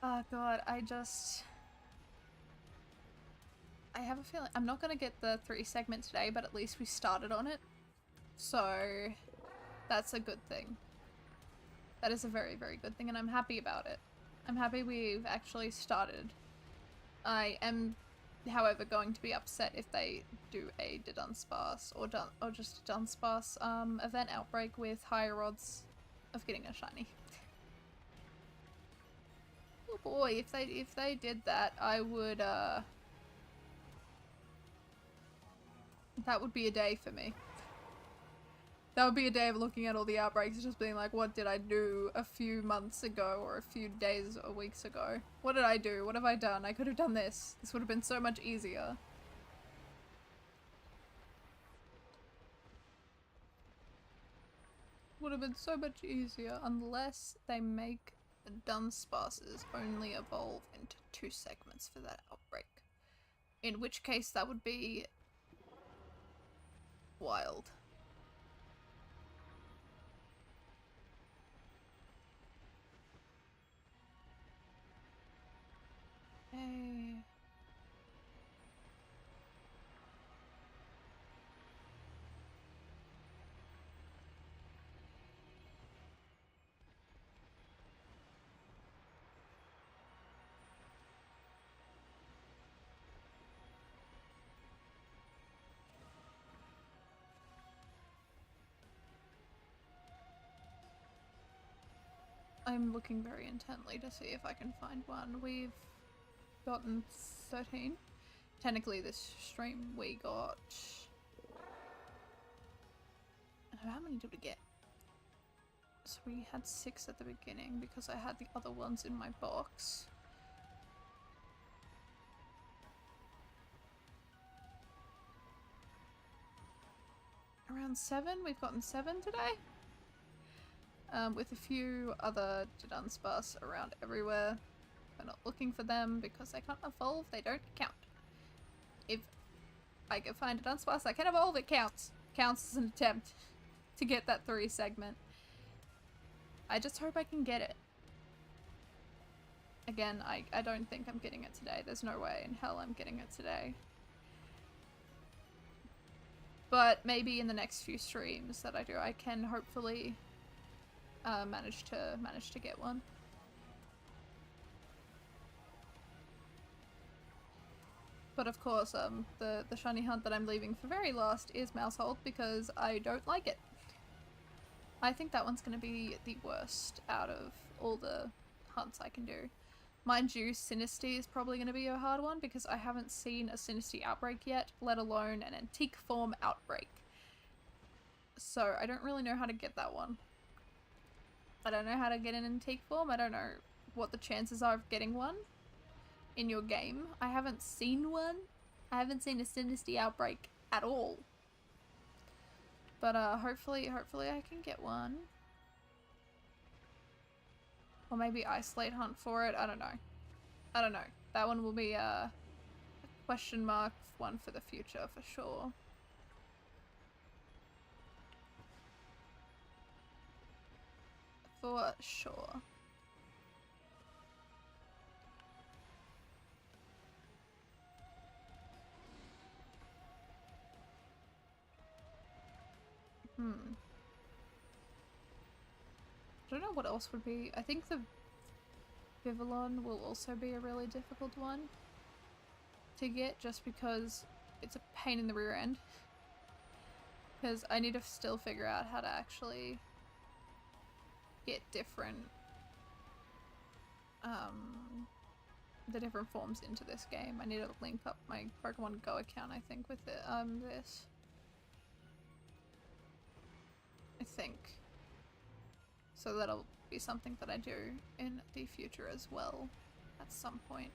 Oh god, I have a feeling I'm not gonna get the 3 segment today, but at least we started on it. So that's a good thing. That is a very, very good thing, and I'm happy about it. I'm happy we've actually started. I am, however, going to be upset if they do a Dudunsparce or just a Dunsparce event outbreak with higher odds of getting a shiny. Oh boy, if they did that, I would that would be a day for me. That would be a day of looking at all the outbreaks, just being like, what did I do a few months ago or a few days or weeks ago? What did I do? What have I done? I could have done this. This would have been so much easier. Would have been so much easier unless they make the Dunsparces only evolve into 2 segments for that outbreak. In which case that would be wild. Hey. I'm looking very intently to see if I can find one. We've gotten 13. Technically this stream we got... How many did we get? So we had 6 at the beginning because I had the other ones in my box. Around 7? We've gotten 7 today? With a few other Dudunsparce around everywhere. We're not looking for them because they can't evolve, they don't count. If I can find a Dudunsparce that can evolve, it counts. Counts as an attempt to get that 3 segment. I just hope I can get it. Again, I don't think I'm getting it today. There's no way in hell I'm getting it today. But maybe in the next few streams that I do, I can hopefully manage to get one. But of course, the shiny hunt that I'm leaving for very last is Mousehold because I don't like it. I think that one's going to be the worst out of all the hunts I can do. Mind you, Sinistea is probably going to be a hard one because I haven't seen a Sinistea outbreak yet, let alone an antique form outbreak. So I don't really know how to get that one. I don't know how to get an antique form. I don't know what the chances are of getting one in your game. I haven't seen one. I haven't seen a Sinistea outbreak at all. But hopefully I can get one. Or maybe isolate hunt for it. I don't know. I don't know. That one will be a question mark one for the future for sure. For sure. I don't know what else would be. I think the Vivillon will also be a really difficult one to get just because it's a pain in the rear end. Because I need to still figure out how to actually get different the different forms into this game. I need to link up my Pokemon Go account, I think, with it, this. I think. So that'll be something that I do in the future as well, at some point.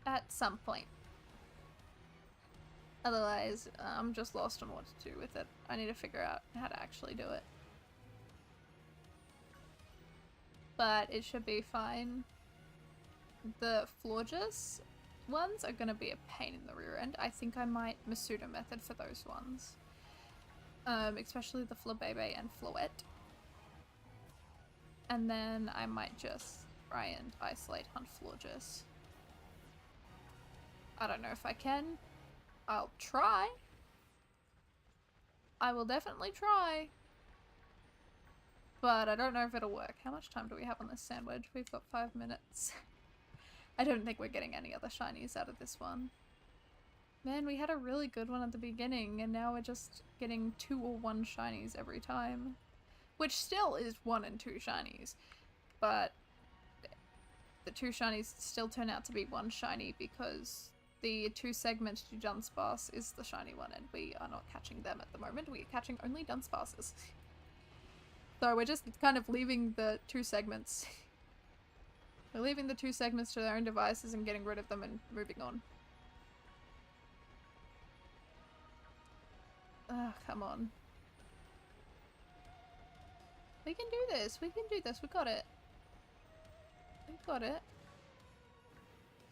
At some point. Otherwise, I'm just lost on what to do with it. I need to figure out how to actually do it. But it should be fine. The Florges ones are gonna be a pain in the rear end. I think I might Masuda method for those ones. Especially the Flabebe and Floette. And then I might just try and isolate hunt Florges. I don't know if I can. I'll try. I will definitely try. But I don't know if it'll work. How much time do we have on this sandwich? We've got 5 minutes. I don't think we're getting any other shinies out of this one. Man, we had a really good one at the beginning, and now we're just getting 2 or 1 shinies every time. Which still is 1 and 2 shinies. But the 2 shinies still turn out to be 1 shiny because the 2 segment Dudunsparce is the shiny one, and we are not catching them at the moment. We are catching only Dunsparces. So we're just kind of leaving the 2 segments. We're leaving the 2 segments to their own devices and getting rid of them and moving on. Ah, come on. We can do this. We can do this. We got it. We got it.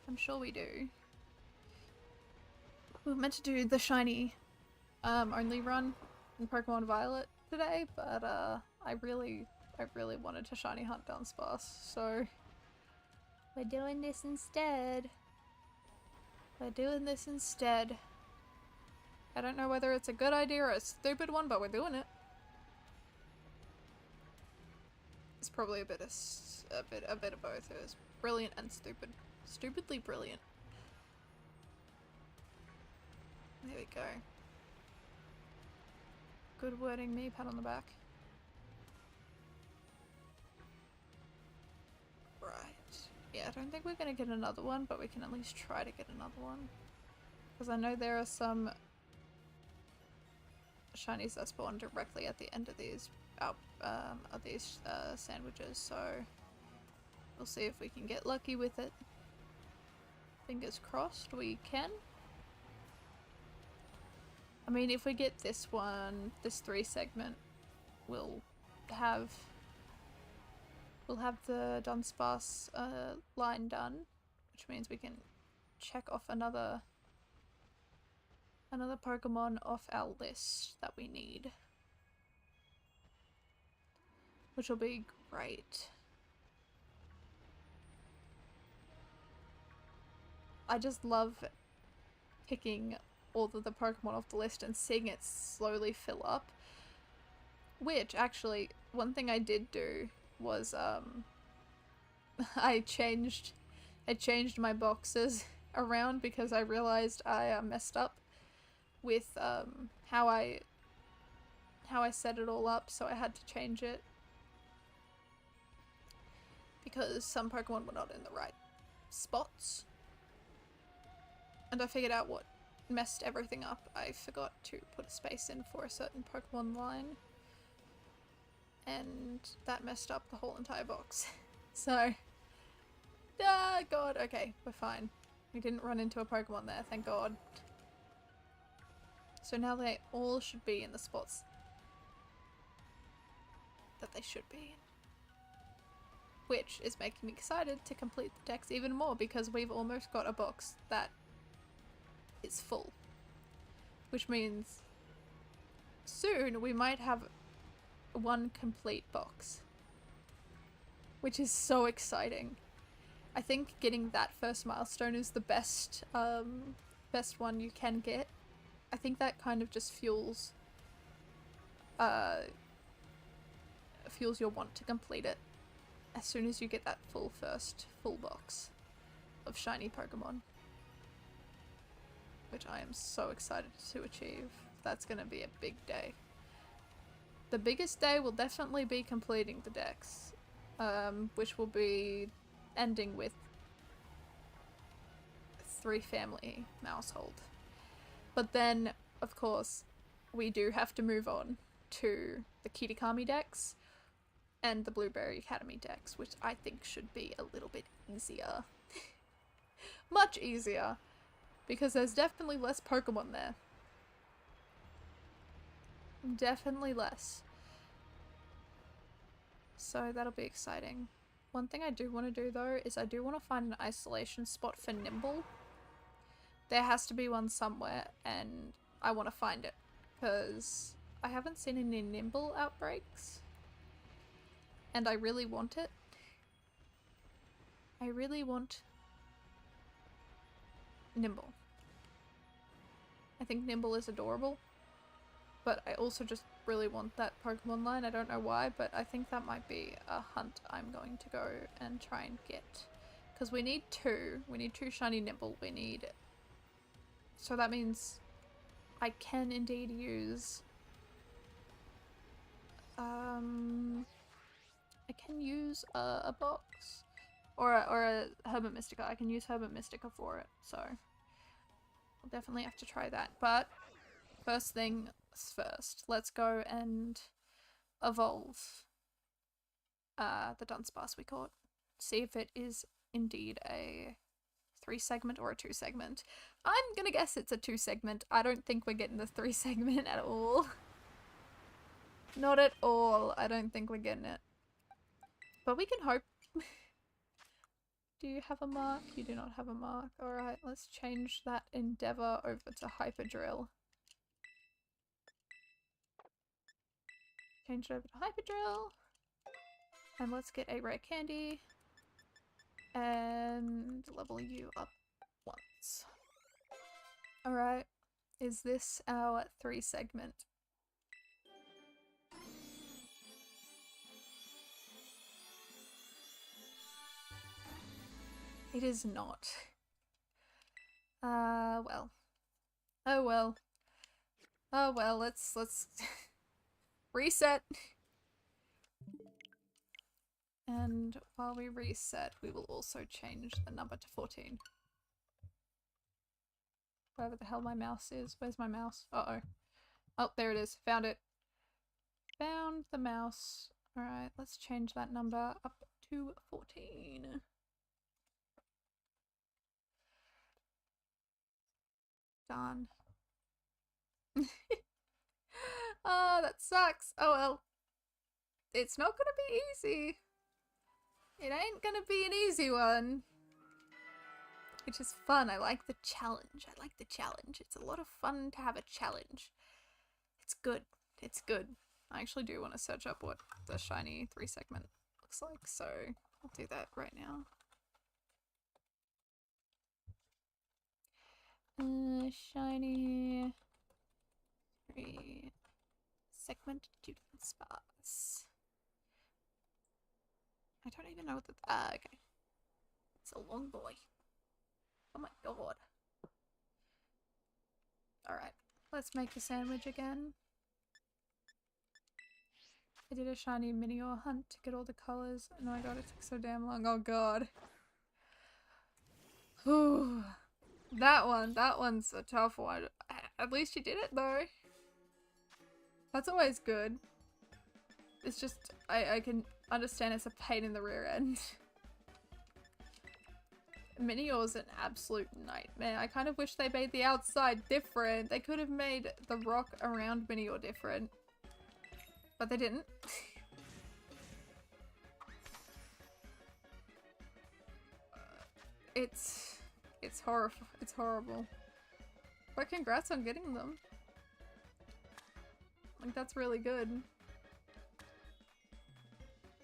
I'm sure we do. We were meant to do the shiny only run in Pokemon Violet today, but I really wanted to shiny hunt Dunsparce, so we're doing this instead. We're doing this instead. I don't know whether it's a good idea or a stupid one, but we're doing it. It's probably a bit of both. It was brilliant and stupid. Stupidly brilliant. There we go. Good wording me, pat on the back. Right. Yeah, I don't think we're gonna get another one, but we can at least try to get another one. Because I know there are some shinies that spawn directly at the end of these sandwiches, so we'll see if we can get lucky with it. Fingers crossed we can. I mean, if we get this one, this 3 segment, we'll have the Dunsparce line done, which means we can check off another Pokemon off our list that we need, which will be great. I just love picking all of the Pokemon off the list and seeing it slowly fill up. Which, actually, one thing I did do was, I changed my boxes around because I realized I messed up with how I set it all up, so I had to change it because some Pokemon were not in the right spots. And I figured out what messed everything up. I forgot to put a space in for a certain Pokemon line, and that messed up the whole entire box. So, ah, God, okay, we're fine. We didn't run into a Pokemon there, thank God. So now they all should be in the spots that they should be in. Which is making me excited to complete the decks even more, because we've almost got a box that is full. Which means soon we might have 1 complete box. Which is so exciting. I think getting that first milestone is the best one you can get. I think that kind of just fuels your want to complete it as soon as you get that first full box of shiny Pokemon. Which I am so excited to achieve. That's gonna be a big day. The biggest day will definitely be completing the decks, which will be ending with 3 family household. But then, of course, we do have to move on to the Kitakami decks and the Blueberry Academy decks, which I think should be a little bit easier. Much easier. Because there's definitely less Pokemon there. Definitely less. So that'll be exciting. One thing I do want to do though is I do want to find an isolation spot for Nimble. There has to be one somewhere, and I want to find it because I haven't seen any Nimble outbreaks and I really want it. I really want Nimble. I think Nimble is adorable, But I also just really want that Pokemon line. I don't know why, but I think that might be a hunt I'm going to go and try and get. Because we need two. We need two shiny Nibble. We need... So that means I can indeed use... I can use a box. Or a Herbert Mystica. I can use Herbert Mystica for it. So I'll definitely have to try that. But first thing first. Let's go and evolve the Dunsparce we caught. See if it is indeed a 3-segment or a 2-segment. I'm gonna guess it's a 2-segment. I don't think we're getting the 3-segment at all. Not at all. I don't think we're getting it. But we can hope. Do you have a mark? You do not have a mark. Alright, let's change that Endeavor over to Hyperdrill. Change it over to Hyperdrill. And let's get a rare candy. And level you up once. Alright. Is this our 3-segment? It is not. Well. Oh well. Oh well, let's reset. And while we reset, we will also change the number to 14. Wherever the hell my mouse is. Where's my mouse? Uh-oh. Oh, there it is. Found it. Found the mouse. Alright, let's change that number up to 14. Darn. Oh, that sucks. Oh well. It's not gonna be easy. It ain't gonna be an easy one. Which is fun. I like the challenge. I like the challenge. It's a lot of fun to have a challenge. It's good. It's good. I actually do want to search up what the shiny 3-segment looks like, so I'll do that right now. Shiny 3-segment Dudunsparce. I don't even know what the okay. It's a long boy. Oh my god. Alright, let's make a sandwich again. I did a shiny Minior hunt to get all the colors. Oh my god, it took so damn long. Oh god. Whew. That one's a tough one. At least you did it though. That's always good. It's just, I can understand it's a pain in the rear end. Minior's an absolute nightmare. I kind of wish they made the outside different. They could have made the rock around Minior different. But they didn't. It's horrible. It's horrible. But congrats on getting them. Like, that's really good.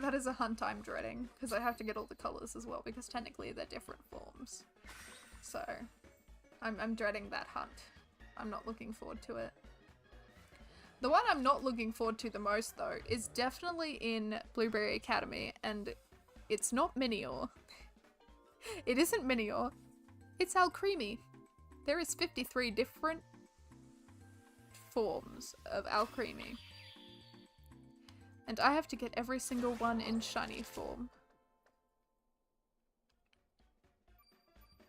That is a hunt I'm dreading, because I have to get all the colors as well, because technically they're different forms. So, I'm dreading that hunt. I'm not looking forward to it. The one I'm not looking forward to the most, though, is definitely in Blueberry Academy, and it's not Minior. It isn't Minior. It's Alcremie. There is 53 different forms of Alcremie. And I have to get every single one in shiny form.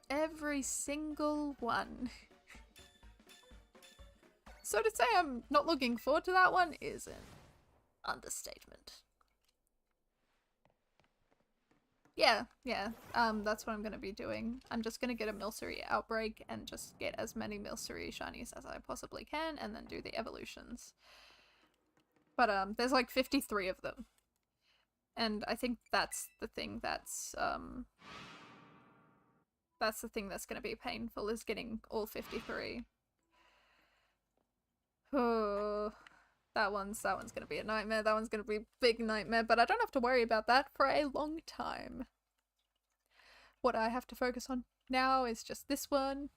Every single one. So to say I'm not looking forward to that one is an understatement. Yeah, that's what I'm gonna be doing. I'm just gonna get a Milcery outbreak and just get as many Milcery shinies as I possibly can and then do the evolutions. But there's like 53 of them. And I think that's the thing that's the thing that's gonna be painful, is getting all 53. Oh, that one's gonna be a nightmare. That one's gonna be a big nightmare, but I don't have to worry about that for a long time. What I have to focus on now is just this one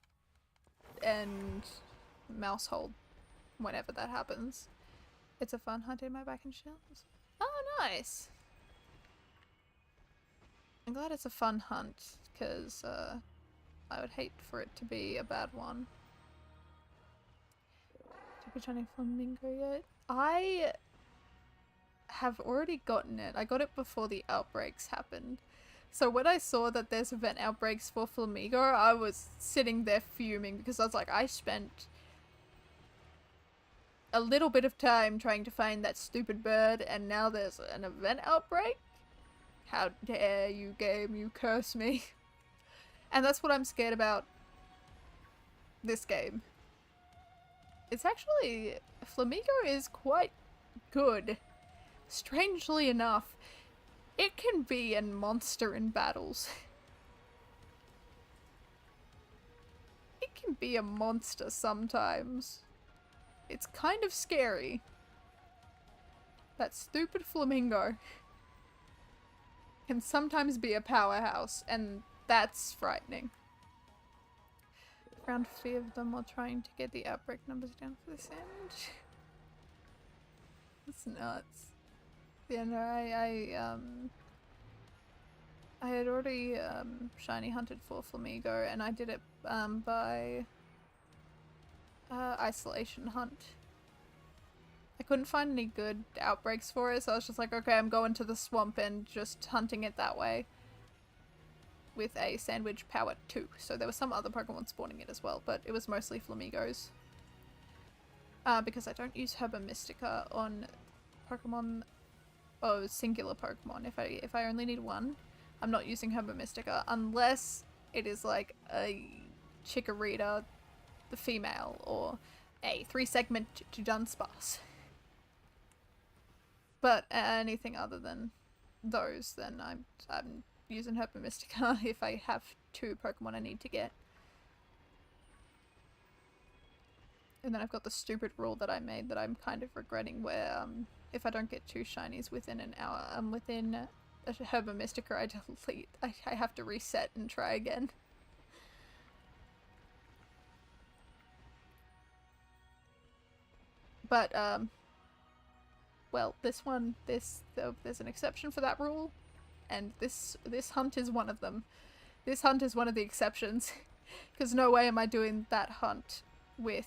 and Mousehold. whenever that happens. It's a fun hunt in my back and shells. Oh, nice. I'm glad it's a fun hunt, because I would hate for it to be a bad one. Did we try any flamingo yet? I have already gotten it. I got it before the outbreaks happened. So when I saw that there's event outbreaks for flamingo, I was sitting there fuming because I was like, I spent a little bit of time trying to find that stupid bird and now there's an event outbreak? How dare you, game, you curse me. And that's what I'm scared about this game. It's actually, flamingo is quite good. Strangely enough, it can be a monster in battles. It can be a monster sometimes. It's kind of scary. That stupid flamingo can sometimes be a powerhouse, and that's frightening. Around 3 of them while trying to get the outbreak numbers down for this end. It's nuts. Yeah, no, I had already shiny hunted for flamingo, and I did it by isolation hunt. I couldn't find any good outbreaks for it, so I was just like, okay, I'm going to the swamp and just hunting it that way. With a sandwich power 2. So there were some other Pokemon spawning it as well, but it was mostly flamingos. Because I don't use Herba Mystica on Pokemon, singular Pokemon. If I only need one, I'm not using Herba Mystica unless it is like a Chikorita, the female, or a 3-segment Dudunsparce. But anything other than those, then I'm using Herba Mystica if I have 2 Pokemon I need to get. And then I've got the stupid rule that I made that I'm kind of regretting where if I don't get 2 shinies within an hour, within a Herba Mystica I delete. I have to reset and try again. But, well, this one, there's an exception for that rule, and this hunt is one of them. This hunt is one of the exceptions, because no way am I doing that hunt with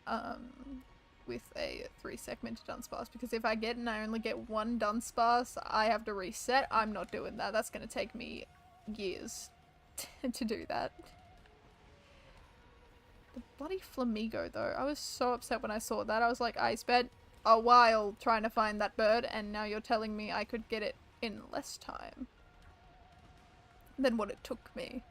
a 3-segmented Dunsparce, because if I get and I only get 1 Dunsparce, I have to reset. I'm not doing that. That's going to take me years to do that. The bloody flamingo, though. I was so upset when I saw that. I was like, I spent a while trying to find that bird, and now you're telling me I could get it in less time than what it took me.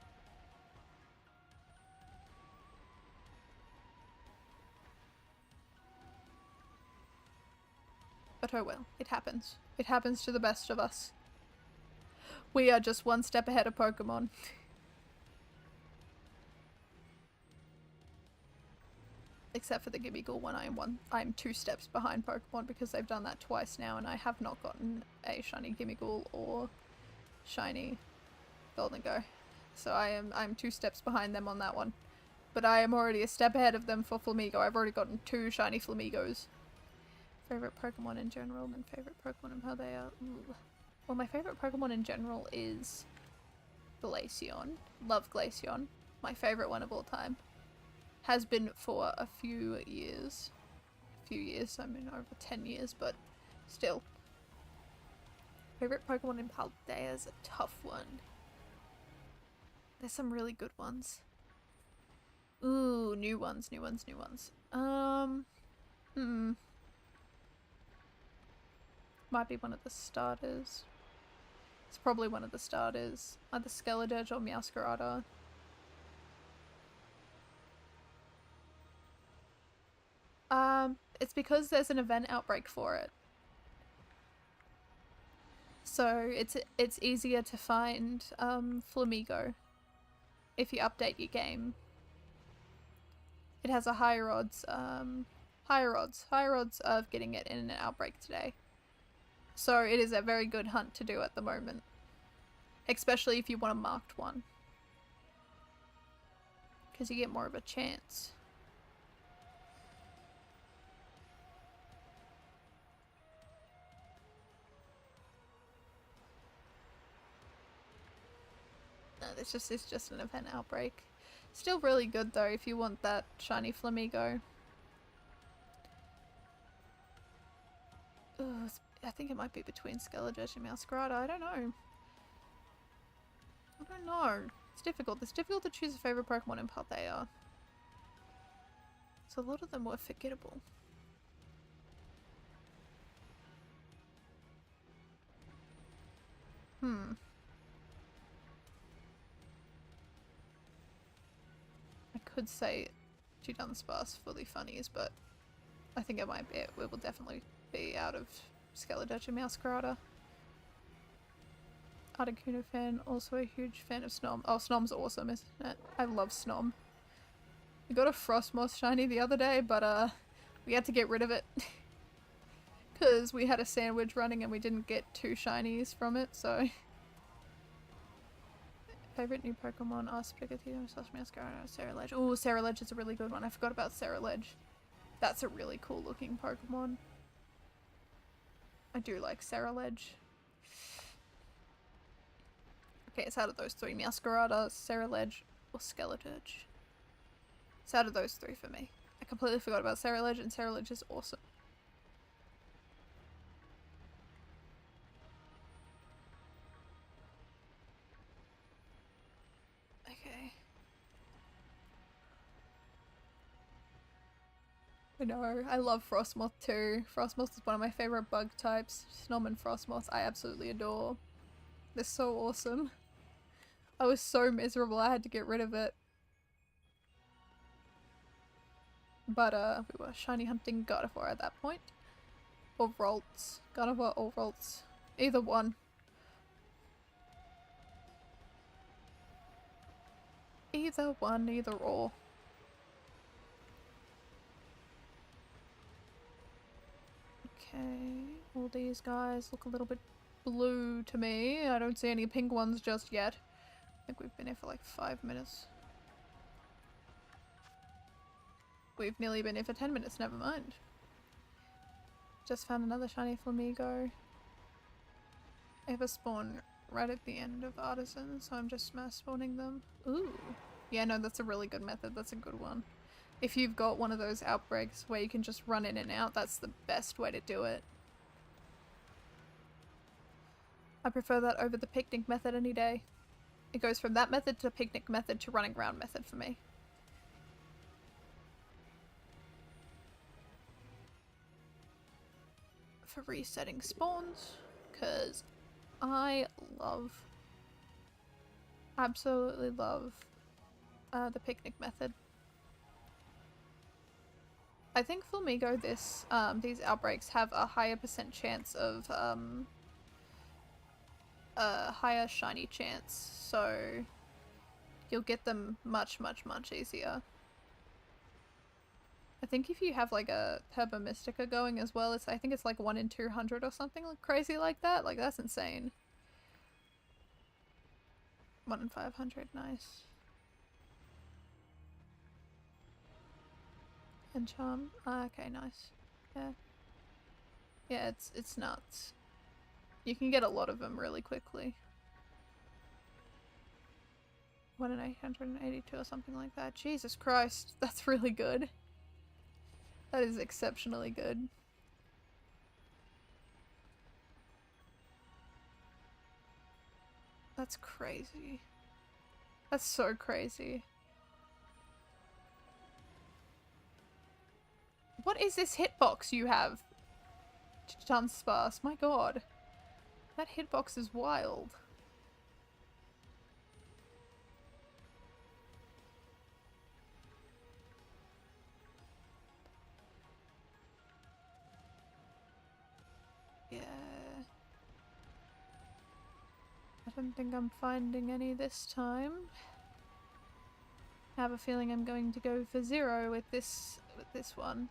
But oh well, it happens. It happens to the best of us. We are just one step ahead of Pokemon. Except for the Gimmighoul one, I'm 2 steps behind Pokemon because they've done that twice now, and I have not gotten a shiny Gimmighoul or shiny Goldengo. So I'm 2 steps behind them on that one. But I am already a step ahead of them for Flamigo. I've already gotten 2 shiny Flamigos. Favorite Pokemon in general and favorite Pokemon and how they are. Ooh. Well, my favorite Pokemon in general is Glaceon. Love Glaceon. My favorite one of all time. Has been for a few years. I mean over 10 years, but still. Favorite Pokemon in Paldean is a tough one. There's some really good ones. Ooh, new ones. Might be one of the starters. It's probably one of the starters. Either Skeledirge or Meowscarada. It's because there's an event outbreak for it. So it's easier to find Flamigo if you update your game. It has a higher odds of getting it in an outbreak today. So it is a very good hunt to do at the moment. Especially if you want a marked one. Because you get more of a chance. it's just an event outbreak. Still really good though if you want that shiny Flamigo. Ugh, I think it might be between Skeledirge and Masquerada. I don't know. I don't know. It's difficult. It's difficult to choose a favorite Pokemon in Paldean. So a lot of them were forgettable. I could say Dudunsparce for the funnies, but I think it might be. It will definitely be out of Skeledirge and Masquerada. Articuno fan, also a huge fan of Snom. Oh, Snom's awesome, isn't it? I love Snom. We got a Frostmoth shiny the other day, but we had to get rid of it. Because we had a sandwich running and we didn't get 2 shinies from it, so... Favorite new Pokemon are Sprigatito, Masquerada, Ceruledge. Oh, Ceruledge is a really good one. I forgot about Ceruledge. That's a really cool looking Pokemon. I do like Ceruledge. Okay, it's out of those 3. Masquerada, Ceruledge, or Skeledirge. It's out of those 3 for me. I completely forgot about Ceruledge, and Ceruledge is awesome. Okay. I know, I love Frostmoth too. Frostmoth is one of my favorite bug types. Snom and Frostmoth I absolutely adore. They're so awesome. I was so miserable I had to get rid of it. But we were shiny hunting Gardevoir at that point. Or Ralts. Gardevoir or Ralts. Either one. Either one, either or. Okay, all these guys look a little bit blue to me. I don't see any pink ones just yet. I think we've been here for like 5 minutes. We've nearly been here for 10 minutes, never mind. Just found another shiny Flamigo. I have a spawn right at the end of Artisan, so I'm just mass spawning them. Ooh. Yeah, no, that's a really good method. That's a good one. If you've got one of those outbreaks where you can just run in and out, that's the best way to do it. I prefer that over the picnic method any day. It goes from that method to picnic method to running around method for me. For resetting spawns, because I absolutely love the picnic method. I think Flamigo these outbreaks have a higher % chance of a higher shiny chance, so you'll get them much easier. I think if you have like a Herba Mystica going as well, I think it's like 1 in 200 or something crazy like that. Like, that's insane. 1 in 500, nice. And Charm, okay, nice. Yeah. Yeah, it's nuts. You can get a lot of them really quickly. 1 in 882 or something like that. Jesus Christ, that's really good. That is exceptionally good. That's crazy. That's so crazy. What is this hitbox you have? Dudunsparce, my god. That hitbox is wild. Yeah. I don't think I'm finding any this time. I have a feeling I'm going to go for 0 with this one.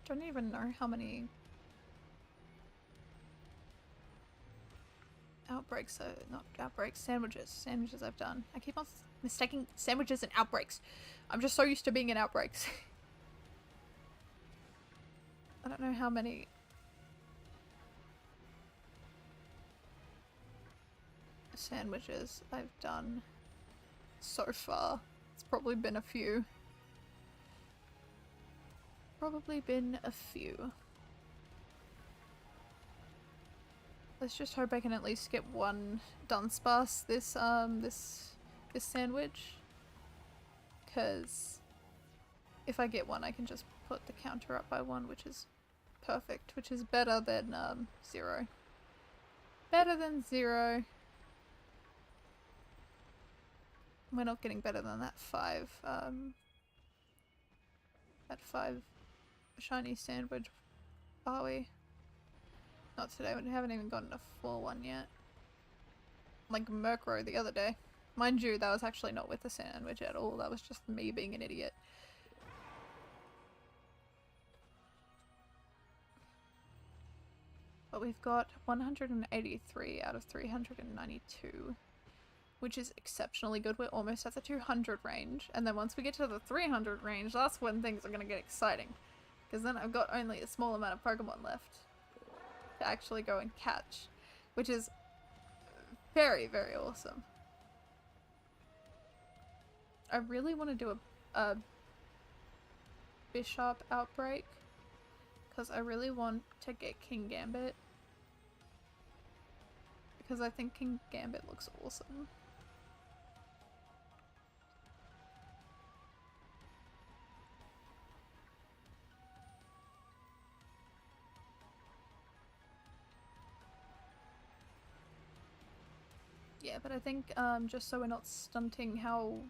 Don't even know how many outbreaks, not outbreaks, sandwiches I've done. I keep on mistaking sandwiches and outbreaks. I'm just so used to being in outbreaks. I don't know how many. sandwiches I've done so far. It's probably been a few. Let's just hope I can at least get one Dudunsparce this sandwich. Because if I get one, I can just put the counter up by one, which is perfect, which is better than 0. Better than 0. We're not getting better than that 5 shiny sandwich, are we? Not today, we haven't even gotten a full one yet. Like Murkrow the other day. Mind you, that was actually not with the sandwich at all, that was just me being an idiot. But we've got 183 out of 392, which is exceptionally good. We're almost at the 200 range, and then once we get to the 300 range, that's when things are going to get exciting. Because then I've got only a small amount of Pokemon left to actually go and catch, which is very, very awesome. I really want to do a Bishop outbreak, because I really want to get King Gambit, because I think King Gambit looks awesome. Yeah, but I think just so we're not stunting how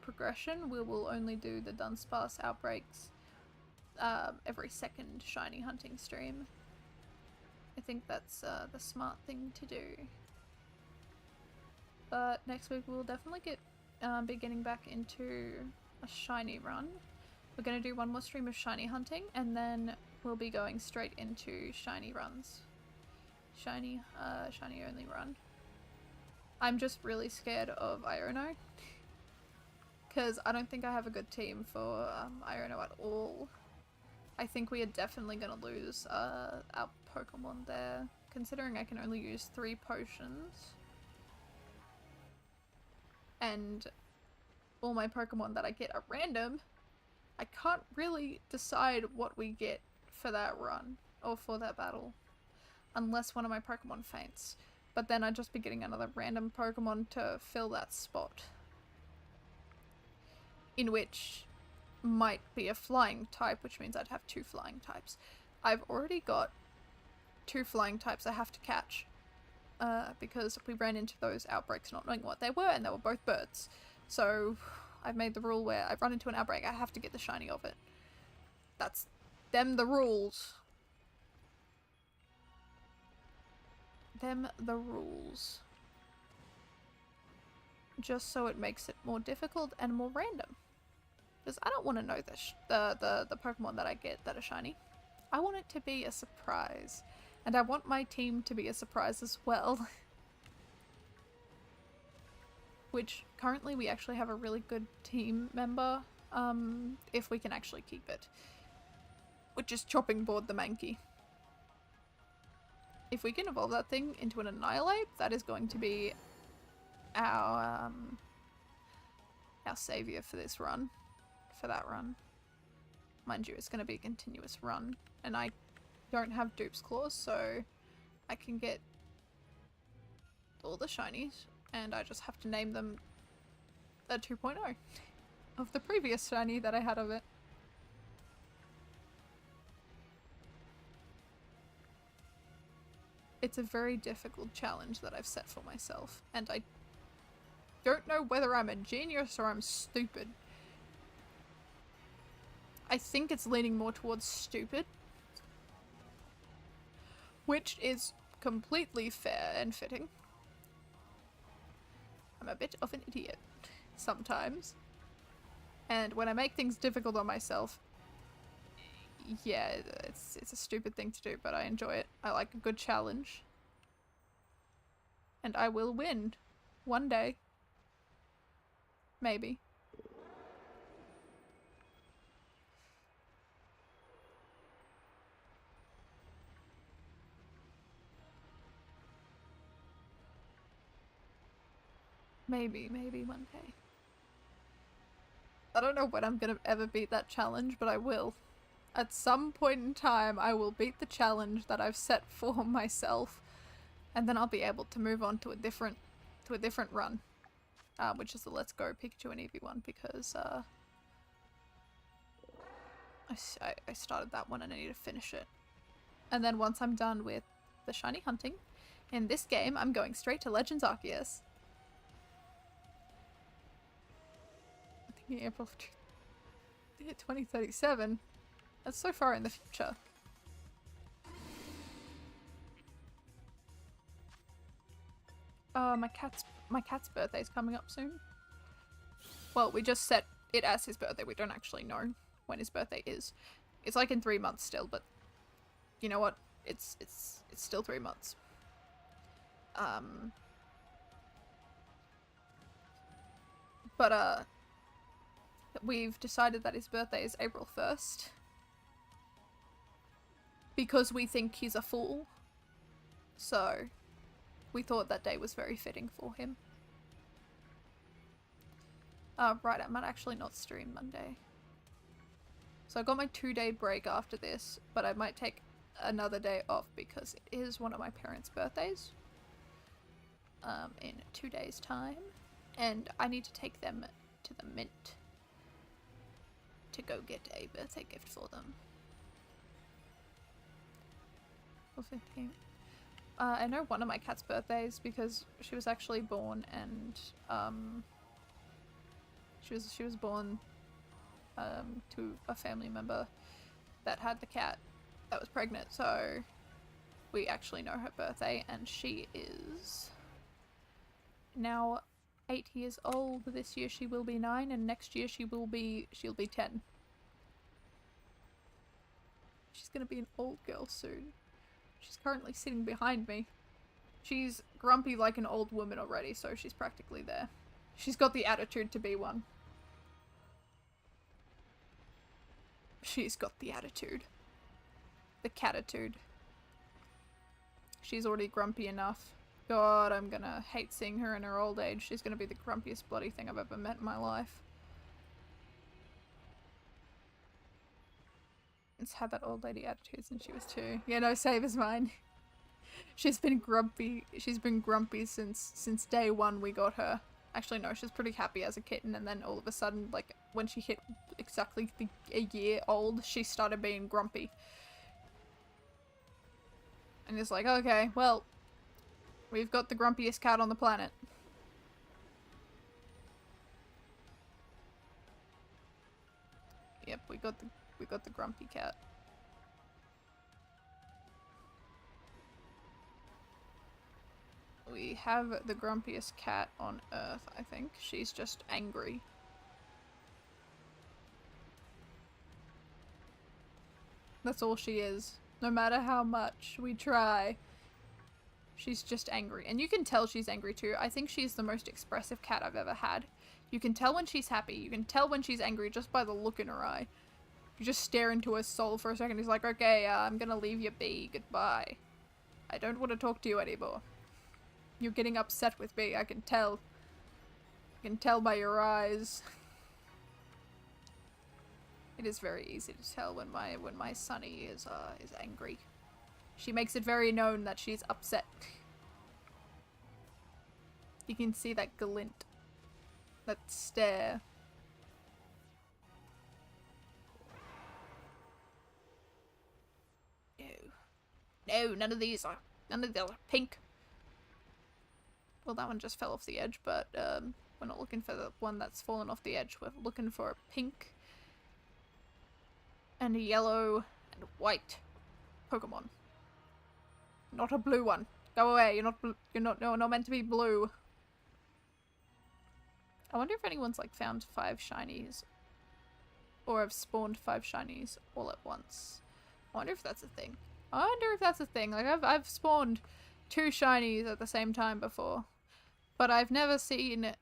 progression, we will only do the Dudunsparce outbreaks every second shiny hunting stream. I think that's the smart thing to do. But next week we'll definitely be getting back into a shiny run. We're going to do one more stream of shiny hunting, and then we'll be going straight into shiny runs. Shiny only run. I'm just really scared of Iono, because I don't think I have a good team for Iono at all. I think we are definitely going to lose our Pokemon there, considering I can only use 3 potions. And all my Pokemon that I get are random. I can't really decide what we get for that run, or for that battle, unless one of my Pokemon faints. But then I'd just be getting another random Pokemon to fill that spot. In which might be a flying type, which means I'd have 2 flying types. I've already got 2 flying types I have to catch. Because we ran into those outbreaks not knowing what they were, and they were both birds. So I've made the rule where I run into an outbreak, I have to get the shiny of it. That's them the rules. Them the rules. Just so it makes it more difficult and more random. Because I don't want to know the Pokemon that I get that are shiny. I want it to be a surprise. And I want my team to be a surprise as well. Which, currently we actually have a really good team member, if we can actually keep it. Which is Chopping Board the Mankey. If we can evolve that thing into an Annihilate, that is going to be our savior for this run. For that run. Mind you, it's going to be a continuous run. And I don't have Dupe's Claws, so I can get all the shinies, and I just have to name them a 2.0 of the previous shiny that I had of it. It's a very difficult challenge that I've set for myself, and I don't know whether I'm a genius or I'm stupid. I think it's leaning more towards stupid, which is completely fair and fitting. I'm a bit of an idiot sometimes, and when I make things difficult on myself, yeah, it's a stupid thing to do, but I enjoy it. I like a good challenge, and I will win one day, maybe. Maybe one day. I don't know when I'm gonna ever beat that challenge, but I will. At some point in time, I will beat the challenge that I've set for myself, and then I'll be able to move on to a different run, which is the Let's Go Pikachu and Eevee one, because I started that one and I need to finish it. And then once I'm done with the shiny hunting, in this game, I'm going straight to Legends Arceus. I think in April 2037. That's so far in the future. My cat's birthday's coming up soon. Well, we just set it as his birthday. We don't actually know when his birthday is. It's like in 3 months still, but you know what? It's still 3 months. But we've decided that his birthday is April 1st. Because we think he's a fool. So, we thought that day was very fitting for him. Right, I might actually not stream Monday. So I got my 2-day break after this, but I might take another day off because it is one of my parents' birthdays. In 2 days' time. And I need to take them to the mint to go get a birthday gift for them. 15. I know one of my cat's birthdays because she was actually born, and she was born to a family member that had the cat that was pregnant, so we actually know her birthday, and she is now 8 years old. This year she will be 9, and next year she'll be 10. She's gonna be an old girl soon. She's currently sitting behind me. She's grumpy like an old woman already, so she's practically there. She's got the attitude to be one. She's got the attitude. The catitude. She's already grumpy enough. God, I'm gonna hate seeing her in her old age. She's gonna be the grumpiest bloody thing I've ever met in my life. It's had that old lady attitude since she was 2. Yeah, no, same as mine. She's been grumpy. She's been grumpy since day 1 we got her. Actually, no, she's pretty happy as a kitten, and then all of a sudden, like, when she hit exactly a year old, she started being grumpy. And it's like, okay, well, we've got the grumpiest cat on the planet. Yep, we got the grumpy cat. We have the grumpiest cat on Earth, I think. She's just angry. That's all she is. No matter how much we try, she's just angry. And you can tell she's angry too. I think she's the most expressive cat I've ever had. You can tell when she's happy. You can tell when she's angry just by the look in her eye. You just stare into her soul for a second. He's like, okay, I'm gonna leave you be. Goodbye. I don't want to talk to you anymore. You're getting upset with me. I can tell. I can tell by your eyes. It is very easy to tell when my Sunny is angry. She makes it very known that she's upset. You can see that glint. That stare. No, none of these are pink. Well, that one just fell off the edge, but we're not looking for the one that's fallen off the edge. We're looking for a pink and a yellow and white Pokemon. Not a blue one. Go away. You're not meant to be blue. I wonder if anyone's like found 5 shinies or have spawned 5 shinies all at once. I wonder if that's a thing. Like I've spawned 2 shinies at the same time before, but I've never seen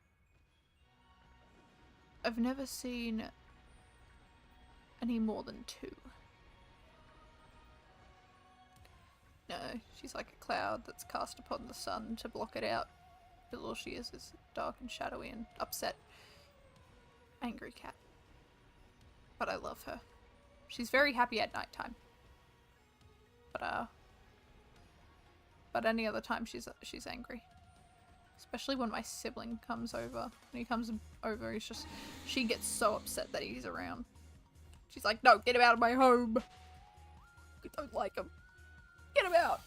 any more than 2. No, she's like a cloud that's cast upon the sun to block it out. Because all she is dark and shadowy and upset, angry cat. But I love her. She's very happy at nighttime. But any other time she's angry. Especially when my sibling comes over. When he comes over, she gets so upset that he's around. She's like, no, get him out of my home. I don't like him. Get him out.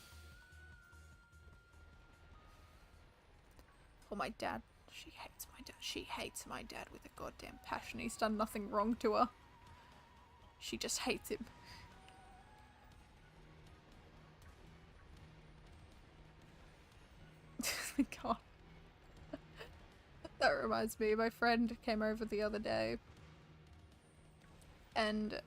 Or my dad. She hates my dad. She hates my dad with a goddamn passion. He's done nothing wrong to her. She just hates him. God. That reminds me, my friend came over the other day. And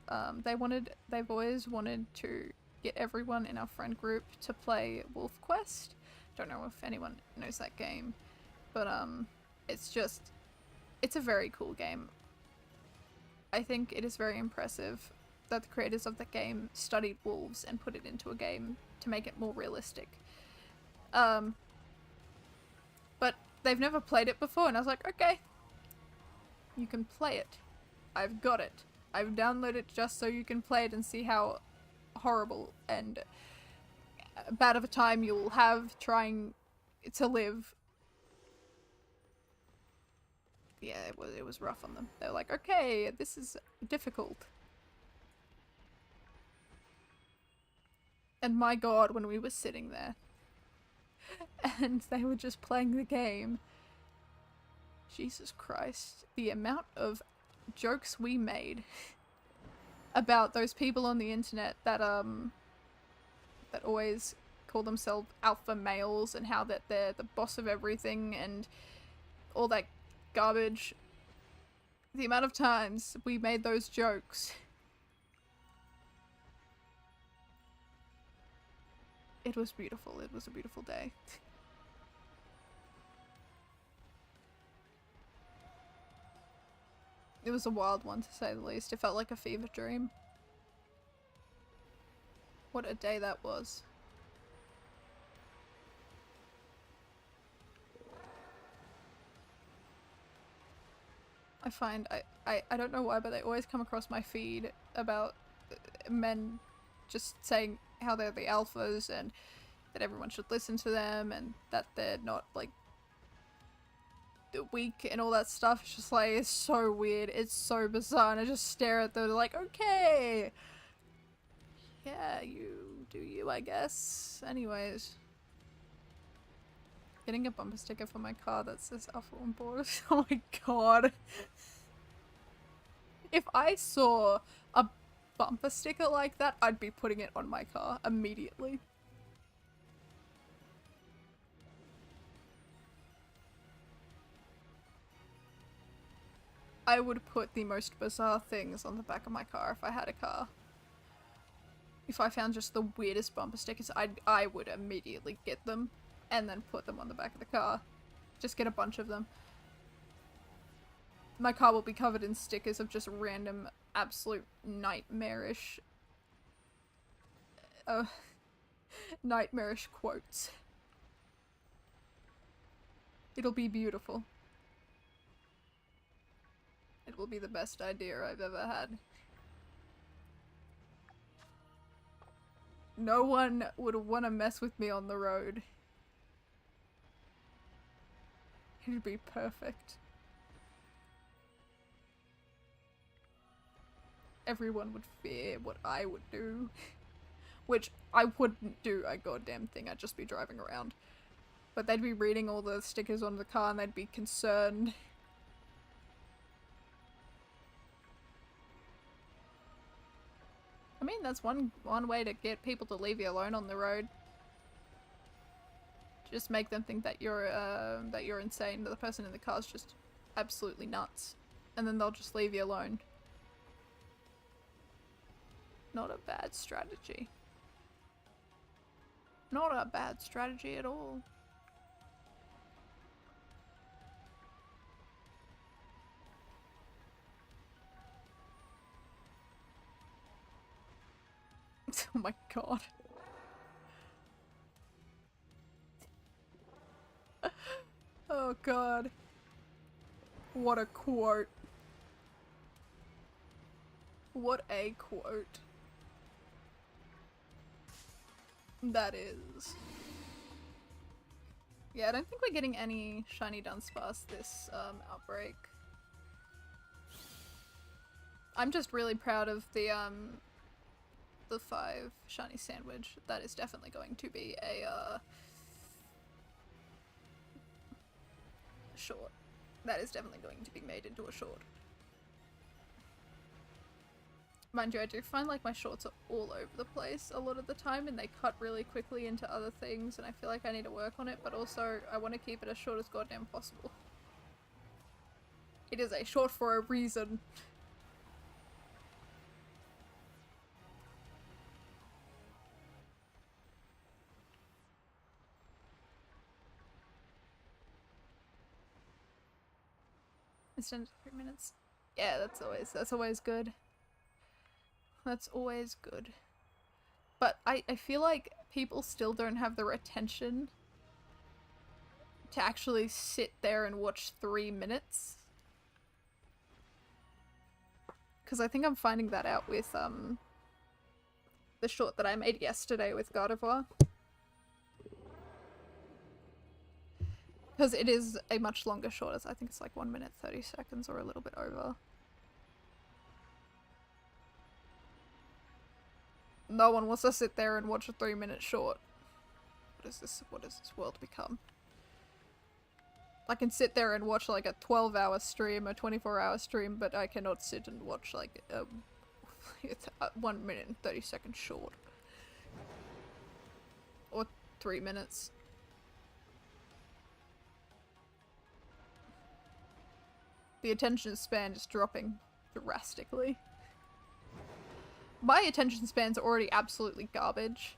they've always wanted to get everyone in our friend group to play Wolf Quest. Don't know if anyone knows that game. But it's a very cool game. I think it is very impressive that the creators of the game studied wolves and put it into a game to make it more realistic. But they've never played it before, and I was like, okay, you can play it. I've got it. I've downloaded it just so you can play it and see how horrible and bad of a time you'll have trying to live. Yeah, it was rough on them. They were like, okay, this is difficult. And my god, when we were sitting there and they were just playing the game, Jesus Christ, the amount of jokes we made about those people on the internet that always call themselves alpha males and how that they're the boss of everything and all that garbage. The amount of times we made those jokes. It was beautiful. It was a beautiful day. It was a wild one, to say the least. It felt like a fever dream. What a day that was. I find, I don't know why, but they always come across my feed about men just saying how they're the alphas and that everyone should listen to them and that they're not, like, weak and all that stuff. It's just like, it's so weird, it's so bizarre, and I just stare at them like, okay, yeah, you do you, I guess. Anyways, getting a bumper sticker for my car that says Alpha on board. Oh my god. If I saw a bumper sticker like that, I'd be putting it on my car immediately. I would put the most bizarre things on the back of my car if I had a car. If I found just the weirdest bumper stickers, I would immediately get them and then put them on the back of the car. Just get a bunch of them. My car will be covered in stickers of just random, absolute nightmarish quotes. It'll be beautiful. It will be the best idea I've ever had. No one would want to mess with me on the road. It'd be perfect. Everyone would fear what I would do. Which I wouldn't do a goddamn thing, I'd just be driving around. But they'd be reading all the stickers on the car and they'd be concerned. I mean, that's one way to get people to leave you alone on the road. Just make them think that you're insane, that the person in the car is just absolutely nuts. And then they'll just leave you alone. Not a bad strategy. Not a bad strategy at all. Oh my god. Oh god. What a quote. What a quote. That is. Yeah, I don't think we're getting any shiny Dunsparce this outbreak. I'm just really proud of the 5 shiny sandwich. That is definitely going to be a short. That is definitely going to be made into a short. Mind you, I do find like my shorts are all over the place a lot of the time and they cut really quickly into other things and I feel like I need to work on it, but also I want to keep it as short as goddamn possible. It is a short for a reason. Instead of 3 minutes. Yeah, that's always good. That's always good. But I feel like people still don't have the retention to actually sit there and watch 3 minutes. Because I think I'm finding that out with the short that I made yesterday with Gardevoir. Because it is a much longer short, I think it's like 1 minute 30 seconds or a little bit over. No one wants to sit there and watch a 3-minute short. What has this world become? I can sit there and watch like a 12-hour stream, a 24-hour stream, but I cannot sit and watch like it's a 1 minute and 30 second short. Or 3 minutes. The attention span is dropping drastically. My attention span's already absolutely garbage.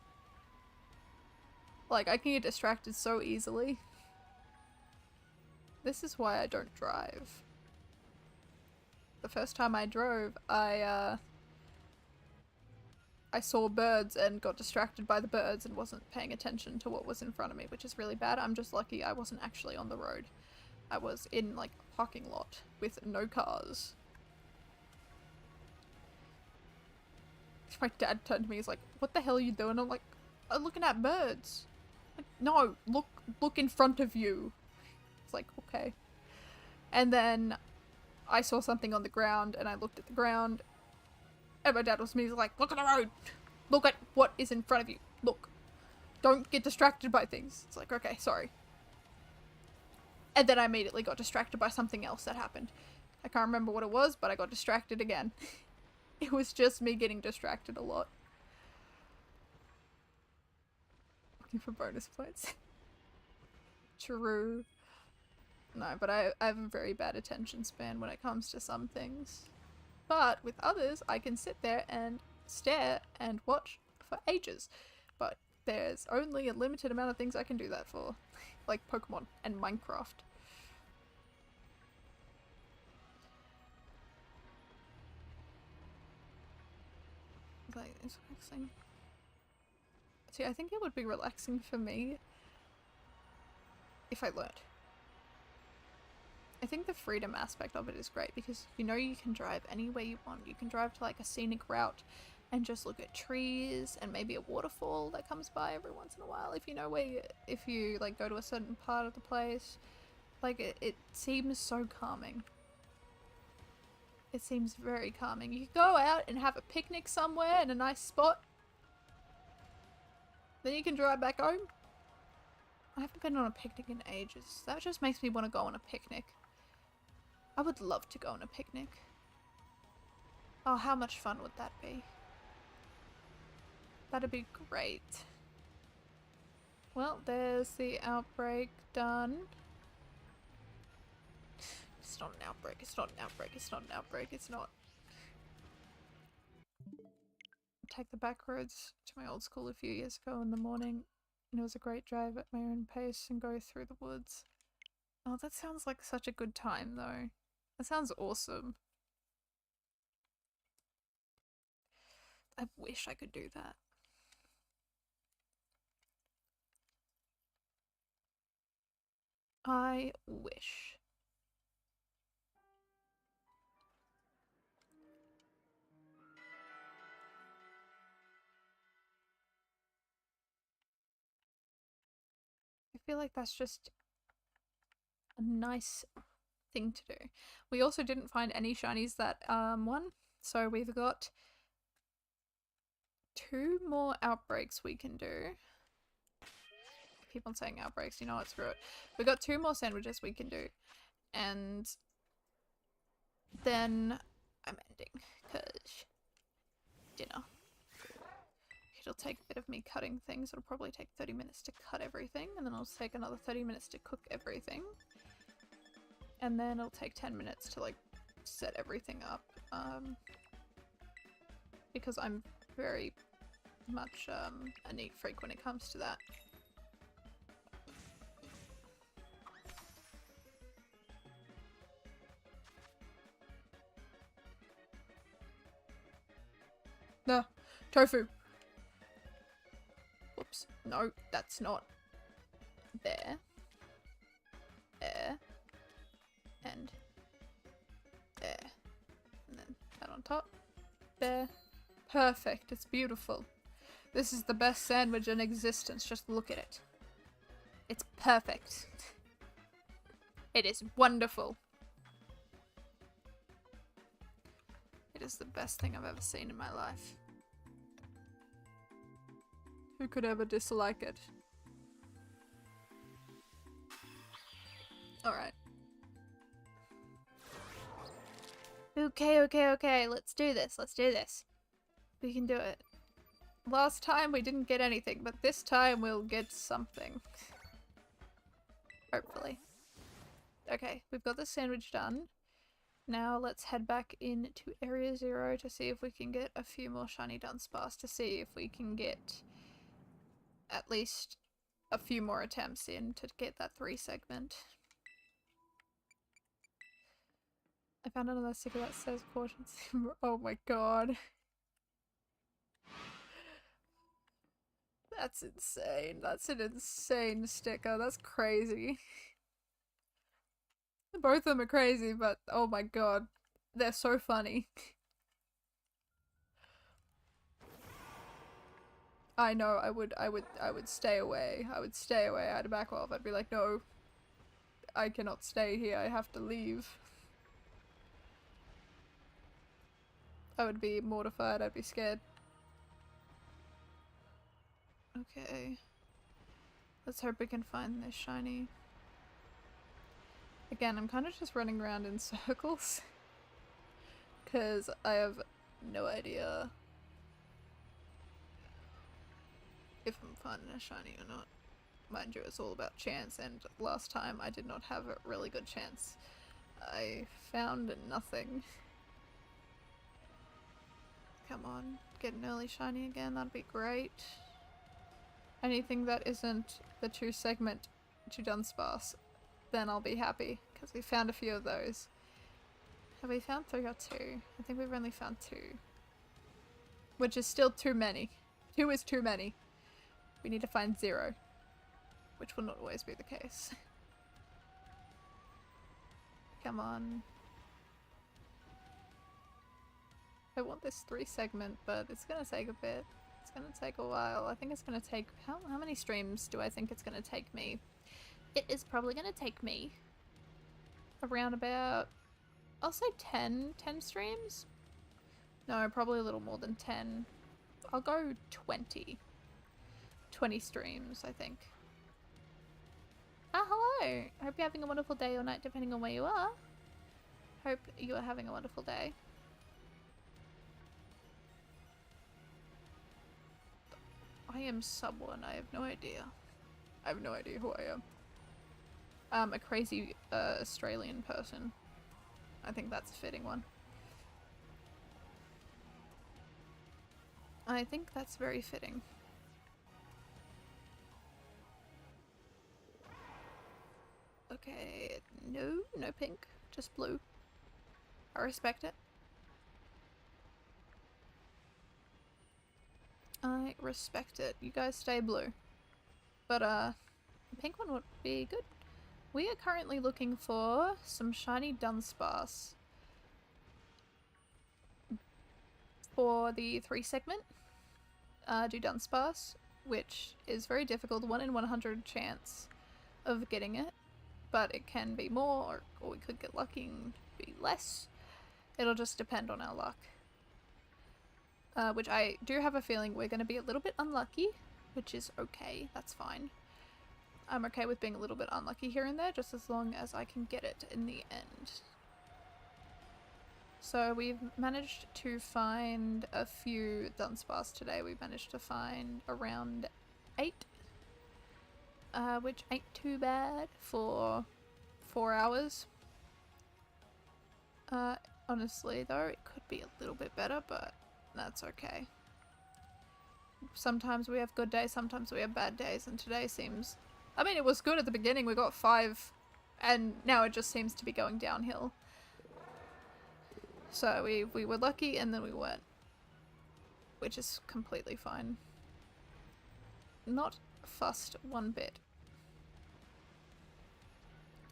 Like, I can get distracted so easily. This is why I don't drive. The first time I drove, I saw birds and got distracted by the birds and wasn't paying attention to what was in front of me, which is really bad. I'm just lucky I wasn't actually on the road. I was in, like, a parking lot with no cars. My dad turned to me, he's like, what the hell are you doing? I'm like, I'm looking at birds. Like, no, look in front of you. It's like, okay. And then I saw something on the ground and I looked at the ground and my dad was me, he's like, look at the road. Look at what is in front of you. Look. Don't get distracted by things. It's like, okay, sorry. And then I immediately got distracted by something else that happened. I can't remember what it was, but I got distracted again. It was just me getting distracted a lot. Looking for bonus points. True. No, but I have a very bad attention span when it comes to some things. But with others, I can sit there and stare and watch for ages. But there's only a limited amount of things I can do that for. Like Pokemon and Minecraft. Like, it's relaxing. See, I think it would be relaxing for me if I learned. I think the freedom aspect of it is great because you know you can drive anywhere you want. You can drive to like a scenic route and just look at trees and maybe a waterfall that comes by every once in a while. If you know where if you like go to a certain part of the place, like it seems so calming. It seems very calming. You go out and have a picnic somewhere in a nice spot. Then you can drive back home. I haven't been on a picnic in ages. That just makes me want to go on a picnic. I would love to go on a picnic. Oh, how much fun would that be? That'd be great. Well, there's the outbreak done. It's not an outbreak, it's not an outbreak, it's not an outbreak, it's not. Take the back roads to my old school a few years ago in the morning, and it was a great drive at my own pace and go through the woods. Oh, that sounds like such a good time though. That sounds awesome. I wish I could do that. I wish. I feel like that's just a nice thing to do. We also didn't find any shinies that one, so we've got 2 more outbreaks we can do. I keep on saying outbreaks, you know what, screw it. We've got 2 more sandwiches we can do, and then I'm ending, because dinner. It'll take a bit of me cutting things. It'll probably take 30 minutes to cut everything, and then it'll take another 30 minutes to cook everything. And then it'll take 10 minutes to like set everything up. Because I'm very much a neat freak when it comes to that. No, tofu. Whoops. No, that's not. There. There. And there. And then that on top. There. Perfect. It's beautiful. This is the best sandwich in existence. Just look at it. It's perfect. It is wonderful. It is the best thing I've ever seen in my life. Who could ever dislike it? Alright. Okay. Let's do this. Let's do this. We can do it. Last time we didn't get anything, but this time we'll get something. Hopefully. Okay, we've got the sandwich done. Now let's head back into Area 0 to see if we can get a few more shiny Dudunsparce, to see if we can get at least a few more attempts in to get that 3 segment. I found another sticker that says caution. Oh my god. That's insane. That's an insane sticker. That's crazy. Both of them are crazy, but oh my god. They're so funny. I know, I would stay away. I would stay away. I'd back off. I'd be like, no. I cannot stay here. I have to leave. I would be mortified. I'd be scared. Okay. Let's hope we can find this shiny. Again, I'm kind of just running around in circles. Because I have no idea if I'm finding a shiny or not. Mind you, it's all about chance, and last time I did not have a really good chance. I found nothing. Come on, get an early shiny again, that'd be great. Anything that isn't the 2 segment Dudunsparce, then I'll be happy, because we found a few of those. Have we found 3 or 2? I think we've only found 2. Which is still too many. 2 is too many. We need to find 0. Which will not always be the case. Come on. I want this 3 segment, but it's gonna take a bit. It's gonna take a while. I think it's gonna take... How many streams do I think it's gonna take me? It is probably gonna take me around about... I'll say 10 streams? No, probably a little more than 10. I'll go 20. 20 streams, I think. Ah, hello! I hope you're having a wonderful day or night, depending on where you are. Hope you are having a wonderful day. I am someone, I have no idea. I have no idea who I am. A crazy Australian person. I think that's a fitting one. I think that's very fitting. Okay, no pink, just blue. I respect it. I respect it. You guys stay blue. But the pink one would be good. We are currently looking for some shiny Dudunsparce for the 3 segment Dudunsparce, which is very difficult, 1 in 100 chance of getting it, but it can be more, or we could get lucky and be less. It'll just depend on our luck. Which I do have a feeling we're going to be a little bit unlucky, which is okay, that's fine. I'm okay with being a little bit unlucky here and there, just as long as I can get it in the end. So we've managed to find a few Dudunsparce today. We managed to find around 8, which ain't too bad for 4 hours. Honestly though, it could be a little bit better, but that's okay. Sometimes we have good days, sometimes we have bad days, and today seems... I mean, it was good at the beginning, we got 5, and now it just seems to be going downhill. So we were lucky and then we weren't, which is completely fine. Not fussed one bit.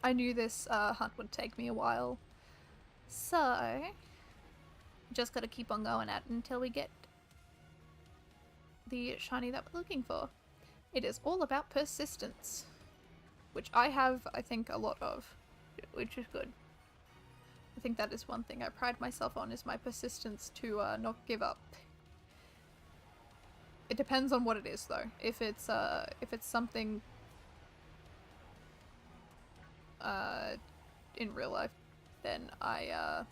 I knew this hunt would take me a while, so just gotta keep on going at it until we get the shiny that we're looking for. It is all about persistence, which I have, I think, a lot of, which is good. I think that is one thing I pride myself on, is my persistence to not give up. It depends on what it is though. If it's something in real life, then I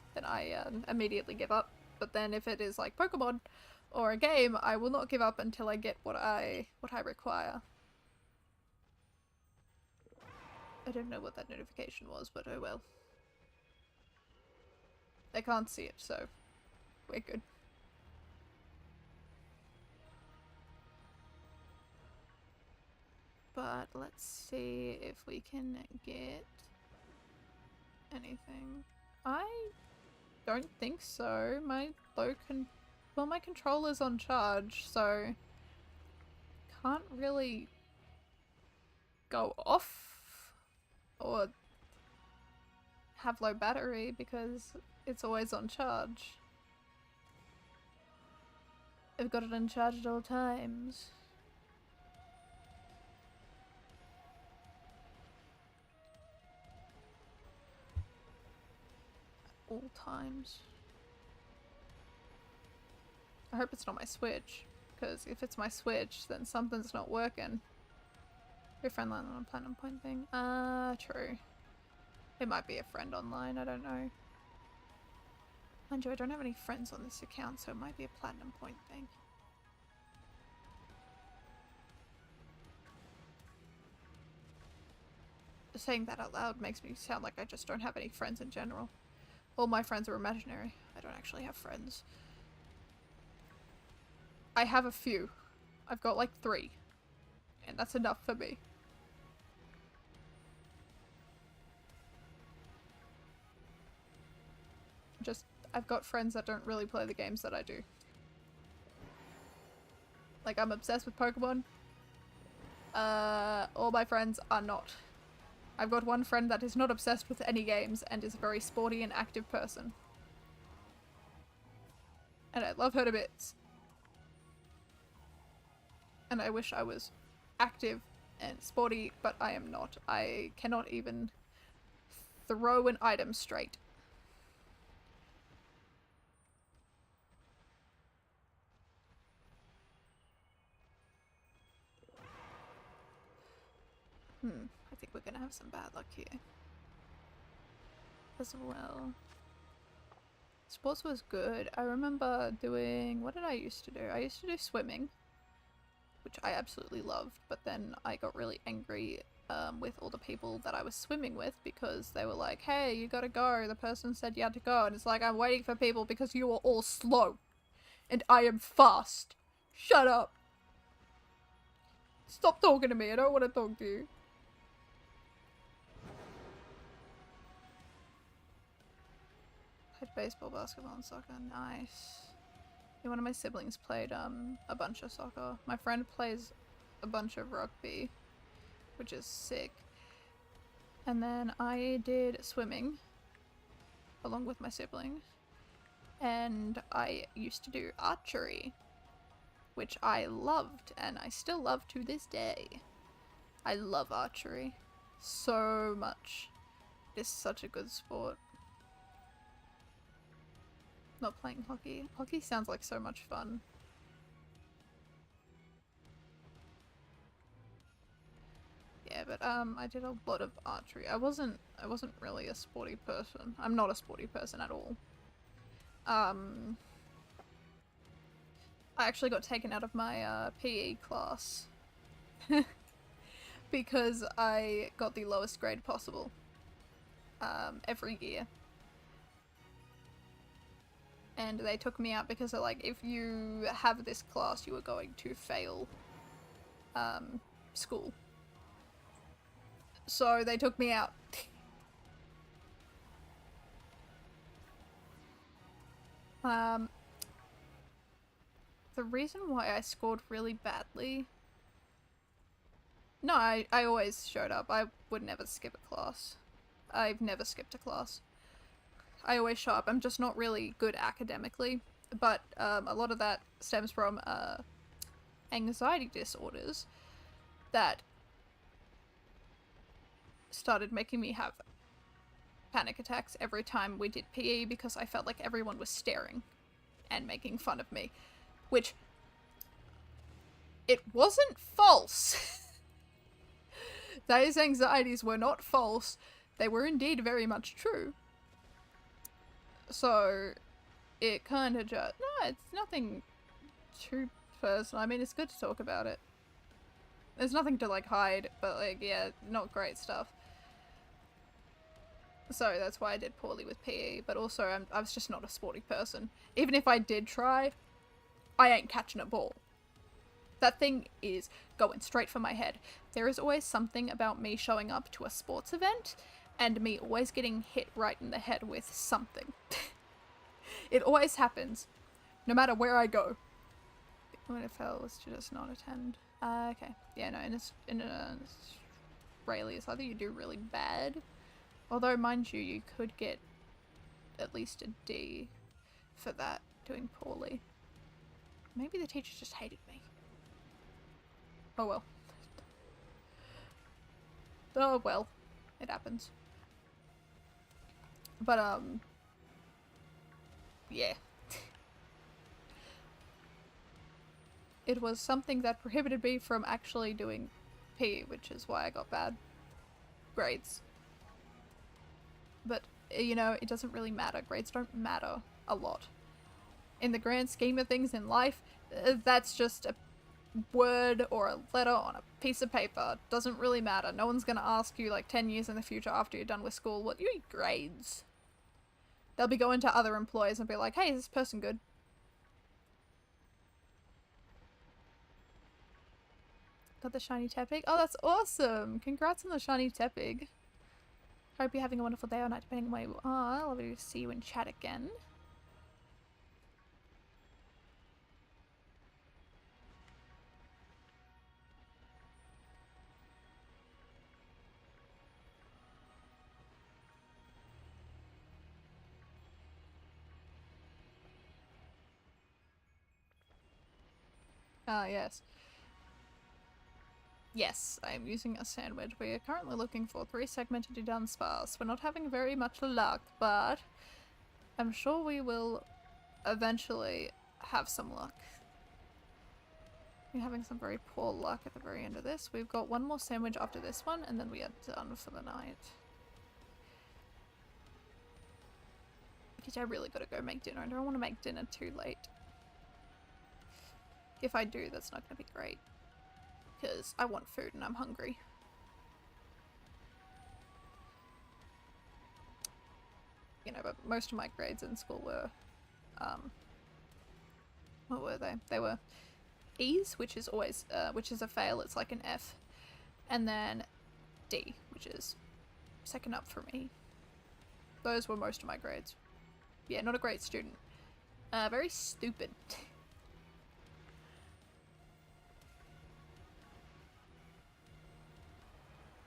immediately give up. But then if it is like Pokemon or a game, I will not give up until I get what I require. I don't know what that notification was, but oh well. They can't see it, so we're good. But let's see if we can get anything. I don't think so. My controller's on charge, so can't really go off or have low battery because it's always on charge. I've got it on charge at all times. All times. I hope it's not my Switch, because if it's my Switch, then something's not working. Your friend line on a platinum point thing. True. It might be a friend online, I don't know. Mind you, I don't have any friends on this account, so it might be a platinum point thing. Saying that out loud makes me sound like I just don't have any friends in general. All my friends are imaginary. I don't actually have friends. I have a few. I've got like 3. And that's enough for me. Just, I've got friends that don't really play the games that I do. Like, I'm obsessed with Pokemon. All my friends are not. I've got one friend that is not obsessed with any games and is a very sporty and active person. And I love her to bits. And I wish I was active and sporty, but I am not. I cannot even throw an item straight. I think we're gonna have some bad luck here. As well. Sports was good. I remember doing... What did I used to do? I used to do swimming, which I absolutely loved, but then I got really angry with all the people that I was swimming with because they were like, hey, you gotta go. The person said you had to go. And it's like, I'm waiting for people because you are all slow. And I am fast. Shut up. Stop talking to me. I don't want to talk to you. Played baseball, basketball, and soccer. Nice. Yeah, one of my siblings played a bunch of soccer. My friend plays a bunch of rugby, which is sick. And then I did swimming along with my siblings. And I used to do archery, which I loved and I still love to this day. I love archery so much. It's such a good sport. Not playing hockey. Hockey sounds like so much fun. Yeah, but I did a lot of archery. I wasn't really a sporty person. I'm not a sporty person at all. I actually got taken out of my PE class because I got the lowest grade possible every year. And they took me out because they're like, if you have this class, you are going to fail school. So they took me out. The reason why I scored really badly... No, I always showed up. I would never skip a class. I've never skipped a class. I always show up. I'm just not really good academically. But a lot of that stems from anxiety disorders that started making me have panic attacks every time we did PE because I felt like everyone was staring and making fun of me. Which, it wasn't false. Those anxieties were not false. They were indeed very much true. So, it kind of just... No, it's nothing too personal. I mean, it's good to talk about it. There's nothing to, like, hide, but, like, yeah, not great stuff. So that's why I did poorly with PE, but also I was just not a sporty person. Even if I did try, I ain't catching a ball. That thing is going straight for my head. There is always something about me showing up to a sports event and me always getting hit right in the head with something. It always happens, no matter where I go. What if I was to just not attend? Okay. Yeah, no, in Australia, it's either you do really bad, although, mind you, you could get at least a D for that, doing poorly. Maybe the teacher just hated me. Oh well. Oh well. It happens. But, yeah. It was something that prohibited me from actually doing PE, which is why I got bad grades. But, you know, it doesn't really matter. Grades don't matter a lot. In the grand scheme of things in life, that's just a word or a letter on a piece of paper. It doesn't really matter. No one's gonna ask you, like, 10 years in the future after you're done with school, what your grades? They'll be going to other employers and be like, hey, is this person good? Got the shiny Tepig? Oh, that's awesome! Congrats on the shiny Tepig. Hope you're having a wonderful day or night, depending on where you are. I'll love to see you in chat again. Ah, yes. Yes, I am using a sandwich. We are currently looking for 3-segmented Dudunsparce. We're not having very much luck, but I'm sure we will eventually have some luck. We're having some very poor luck at the very end of this. We've got one more sandwich after this one, and then we are done for the night. Because I really gotta go make dinner. I don't want to make dinner too late. If I do, that's not gonna be great. Because I want food and I'm hungry. You know, but most of my grades in school were, what were they? They were E's, which is always, which is a fail, it's like an F. And then D, which is second up from E. Those were most of my grades. Yeah, not a great student. Very stupid.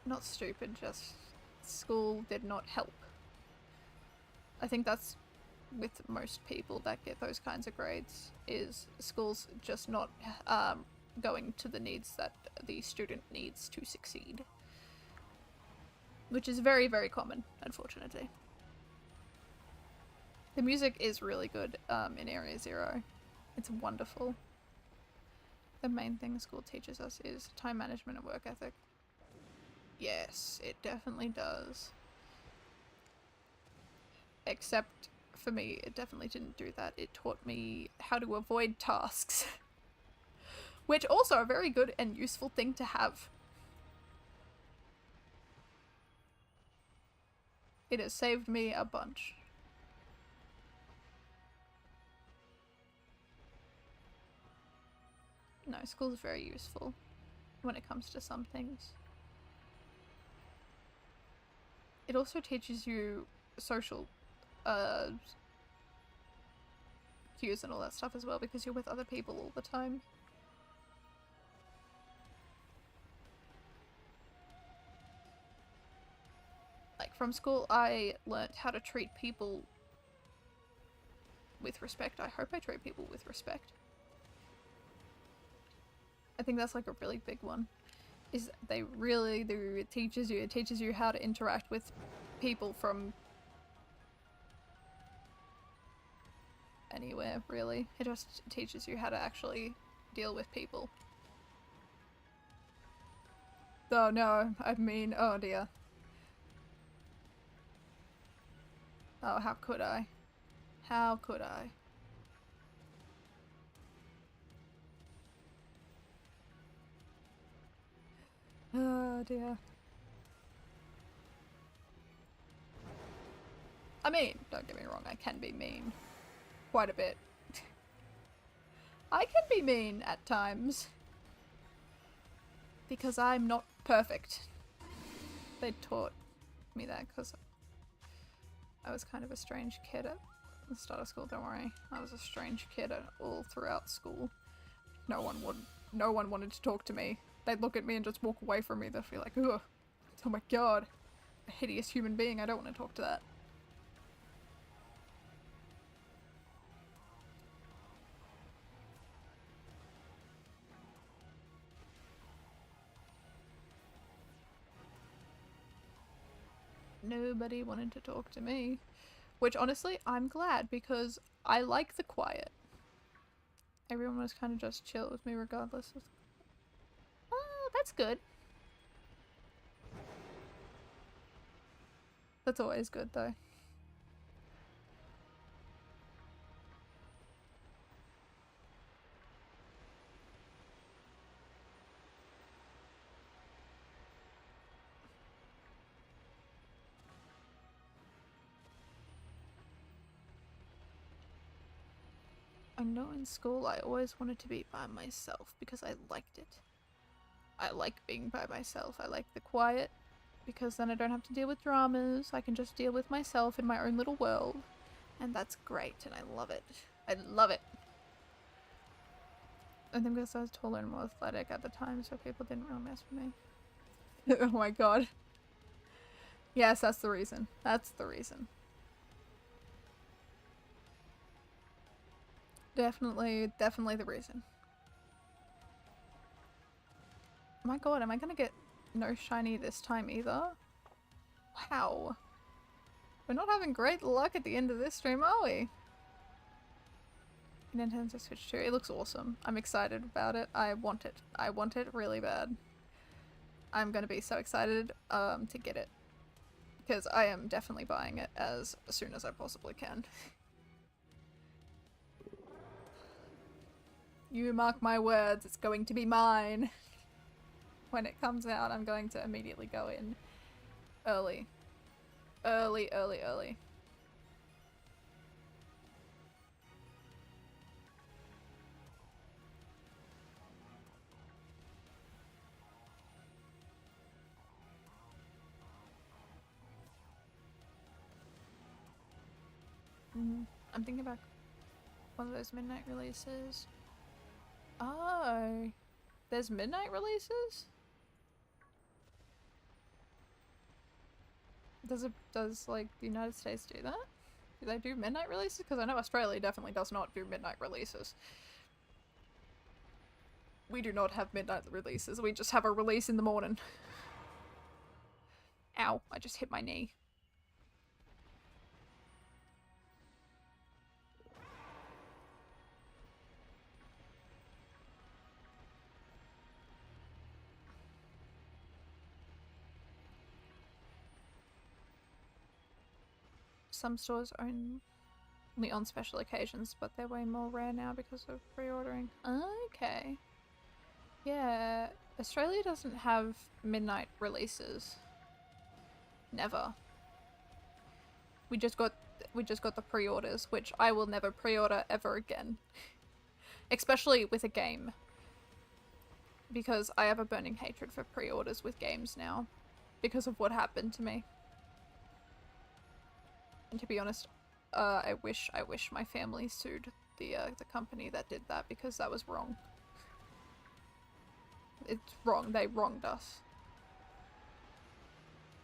Not stupid, just school did not help. I think that's with most people that get those kinds of grades, is schools just not going to the needs that the student needs to succeed. Which is very, very common, unfortunately. The music is really good in Area Zero. It's wonderful. The main thing school teaches us is time management and work ethic. Yes, it definitely does. Except for me, it definitely didn't do that. It taught me how to avoid tasks. Which also a very good and useful thing to have. It has saved me a bunch. No, school's very useful when it comes to some things. It also teaches you social cues and all that stuff as well, because you're with other people all the time. Like, from school I learnt how to treat people with respect. I hope I treat people with respect. I think that's like a really big one. Is they really do, it teaches you how to interact with people from anywhere, really. It just teaches you how to actually deal with people. Oh no, I mean, oh dear. Oh, how could I? How could I? Oh dear. I mean, don't get me wrong, I can be mean. Quite a bit. I can be mean at times. Because I'm not perfect. They taught me that because I was kind of a strange kid at the start of school, don't worry. I was a strange kid all throughout school. No one wanted to talk to me. They'd look at me and just walk away from me. They'd feel like, ugh, oh my god, a hideous human being, I don't want to talk to that. Nobody wanted to talk to me. Which, honestly, I'm glad, because I like the quiet. Everyone was kind of just chill with me regardless. Oh, that's good. That's always good, though. I know in school I always wanted to be by myself because I liked it. I like being by myself. I like the quiet because then I don't have to deal with dramas. I can just deal with myself in my own little world. And that's great and I love it. I love it. I think because I was taller and more athletic at the time, so people didn't really mess with me. Oh my god. Yes, that's the reason. That's the reason. Definitely the reason. Oh my god, am I gonna get no shiny this time either? Wow. We're not having great luck at the end of this stream, are we? Nintendo Switch 2. It looks awesome. I'm excited about it. I want it. I want it really bad. I'm gonna be so excited to get it. Because I am definitely buying it as soon as I possibly can. You mark my words, it's going to be mine. When it comes out, I'm going to immediately go in early. Early. I'm thinking about one of those midnight releases. Oh, there's midnight releases? Does like the United States do that? Do they do midnight releases? Because I know Australia definitely does not do midnight releases. We do not have midnight releases. We just have a release in the morning. Ow, I just hit my knee. Some stores only on special occasions, but they're way more rare now because of pre-ordering. Okay. Yeah, Australia doesn't have midnight releases. Never. We just got the pre-orders, which I will never pre-order ever again. Especially with a game. Because I have a burning hatred for pre-orders with games now. Because of what happened to me. And to be honest, I wish my family sued the company that did that, because that was wrong. It's wrong. They wronged us.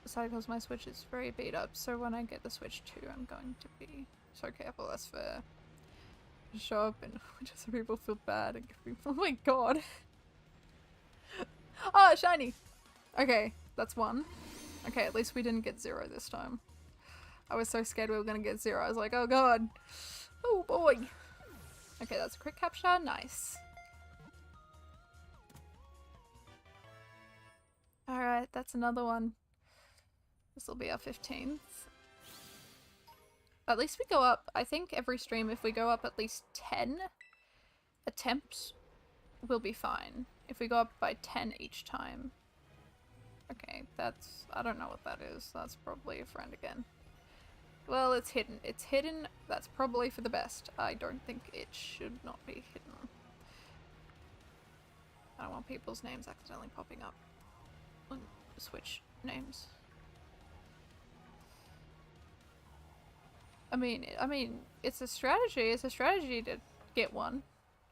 Besides, because my Switch is very beat up, so when I get the Switch 2, I'm going to be so careful. That's fair. Show up and just so people feel bad and give me— oh my god. Ah, shiny! Okay, that's 1. Okay, at least we didn't get 0 this time. I was so scared we were gonna get 0. I was like, oh god. Oh boy. Okay, that's a quick capture. Nice. Alright, that's another one. This will be our 15th. At least we go up, I think every stream, if we go up at least 10 attempts, we'll be fine. If we go up by 10 each time. Okay, that's— I don't know what that is. That's probably a friend again. Well, it's hidden. It's hidden. That's probably for the best. I don't think it should not be hidden. I don't want people's names accidentally popping up on Switch names. I mean, it's a strategy. It's a strategy to get one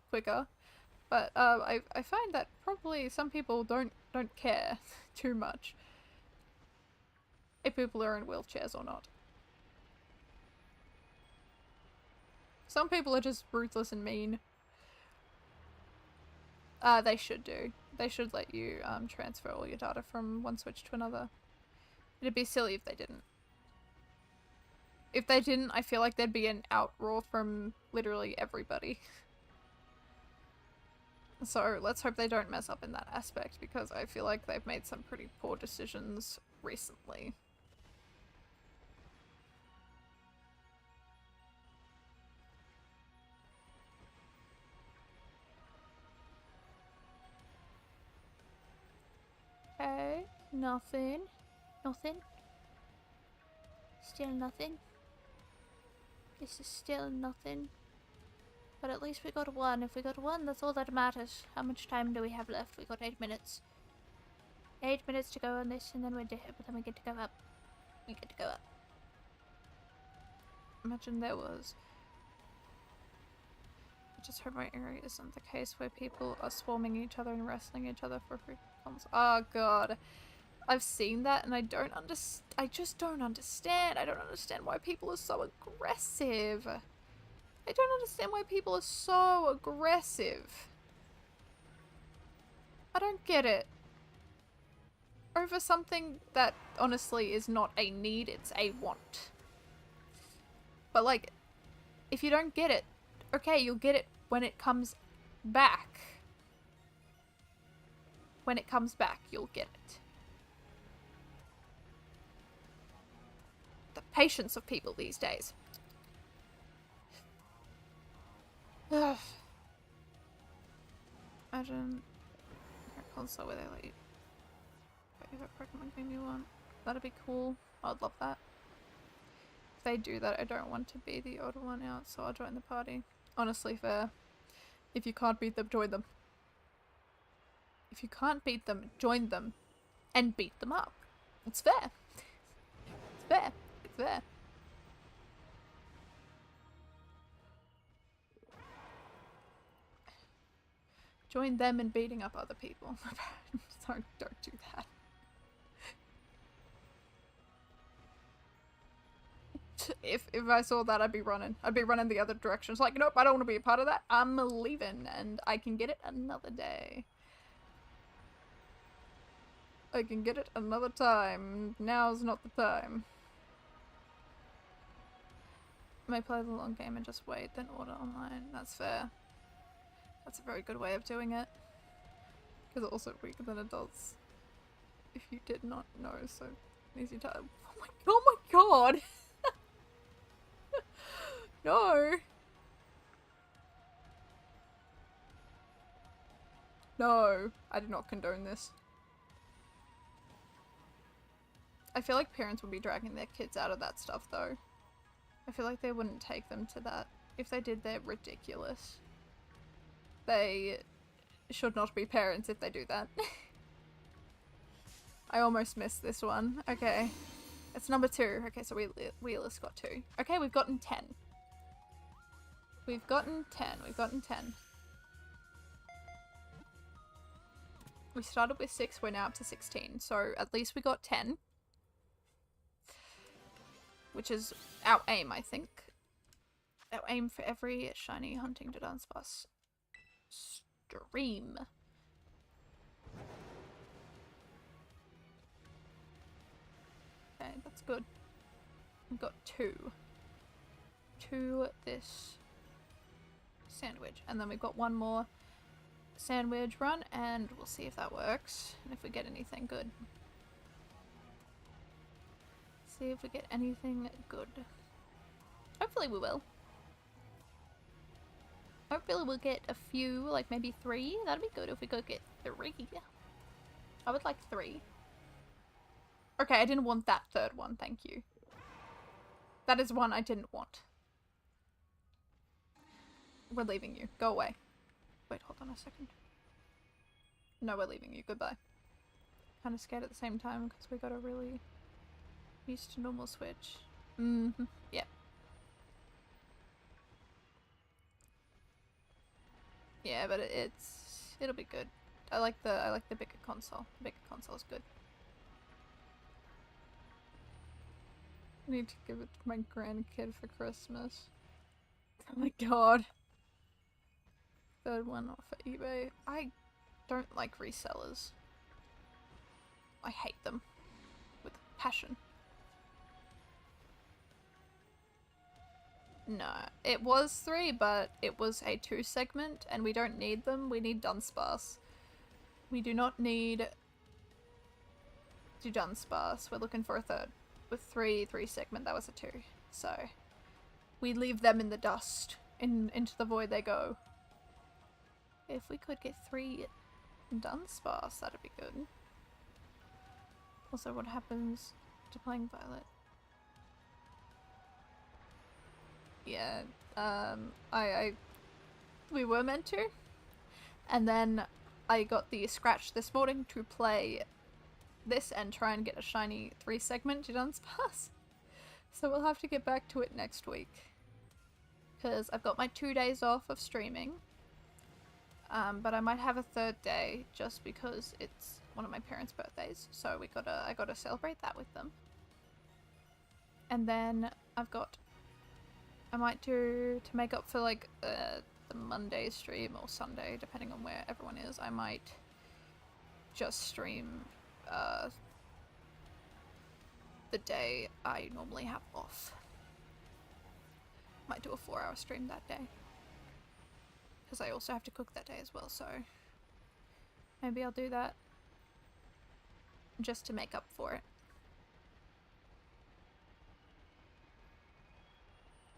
quicker. But I find that probably some people don't care too much if people are in wheelchairs or not. Some people are just ruthless and mean. They should do. They should let you transfer all your data from one Switch to another. It'd be silly if they didn't. If they didn't, I feel like there'd be an outroar from literally everybody. So let's hope they don't mess up in that aspect, because I feel like they've made some pretty poor decisions recently. Okay, nothing. Nothing. Still nothing. This is still nothing. But at least we got 1. If we got 1, that's all that matters. How much time do we have left? We got 8 minutes. 8 minutes to go on this, and then we get to go up. We get to go up. Imagine there was— I just hope my area isn't the case where people are swarming each other and wrestling each other for free comms. Oh god. I've seen that and I just don't understand. I don't understand why people are so aggressive. I don't understand why people are so aggressive. I don't get it. Over something that honestly is not a need, it's a want. But like, if you don't get it, okay, you'll get it when it comes back. When it comes back, you'll get it. The patience of people these days. Ugh. Imagine a console where they let you pick a Pokemon game you want. That'd be cool. I'd love that. If they do that, I don't want to be the odd one out, so I'll join the party. Honestly, fair. If you can't beat them, join them. If you can't beat them, join them. And beat them up. It's fair. It's fair. It's fair. Join them in beating up other people. Don't do that. If I saw that, I'd be running. I'd be running the other direction. It's like, nope, I don't want to be a part of that. I'm leaving, and I can get it another day. I can get it another time. Now's not the time. May play the long game and just wait, then order online. That's fair. That's a very good way of doing it. Because it's also weaker than adults. If you did not know, so easy to. Oh my god! No! No, I do not condone this. I feel like parents would be dragging their kids out of that stuff though. I feel like they wouldn't take them to that. If they did, they're ridiculous. They should not be parents if they do that. I almost missed this one. Okay. It's number 2. Okay, so we at least got 2. Okay, we've gotten 10. We've gotten 10. We've gotten 10. We started with 6, we're now up to 16. So at least we got 10. Which is our aim, I think. Our aim for every shiny hunting Dudunsparce stream. Okay, that's good. We've got 2. 2 this sandwich. And then we've got 1 more sandwich run, and we'll see if that works. And if we get anything good. See if we get anything good. Hopefully we will. Hopefully we'll get a few, like maybe 3. That'd be good if we could get 3. I would like 3. Okay, I didn't want that 3rd one, thank you. That is one I didn't want. We're leaving you. Go away. Wait, hold on a second. No, we're leaving you. Goodbye. Kind of scared at the same time because we got a really used to normal switch. Yeah. Yeah, but it'll be good. I like the bigger console. The bigger console is good. I need to give it to my grandkid for Christmas. Oh my god. 3rd one off of eBay. I don't like resellers. I hate them with passion. No, it was 3, but it was a 2 segment, and we don't need them. We need Dudunsparce. We do not need Dudunsparce. We're looking for a 3rd. With 3 segment, that was a 2. So, we leave them in the dust. Into the void they go. If we could get 3 Dudunsparce, that'd be good. Also, what happens to playing Violet? Yeah, we were meant to, and then I got the scratch this morning to play this and try and get a shiny 3 segment Dudunsparce. So we'll have to get back to it next week, because I've got my 2 days off of streaming, but I might have a 3rd day just because it's one of my parents' birthdays, so I gotta celebrate that with them. And then I might do, to make up for like the Monday stream or Sunday, depending on where everyone is, I might just stream the day I normally have off. Might do a 4-hour stream that day. Because I also have to cook that day as well, so maybe I'll do that just to make up for it.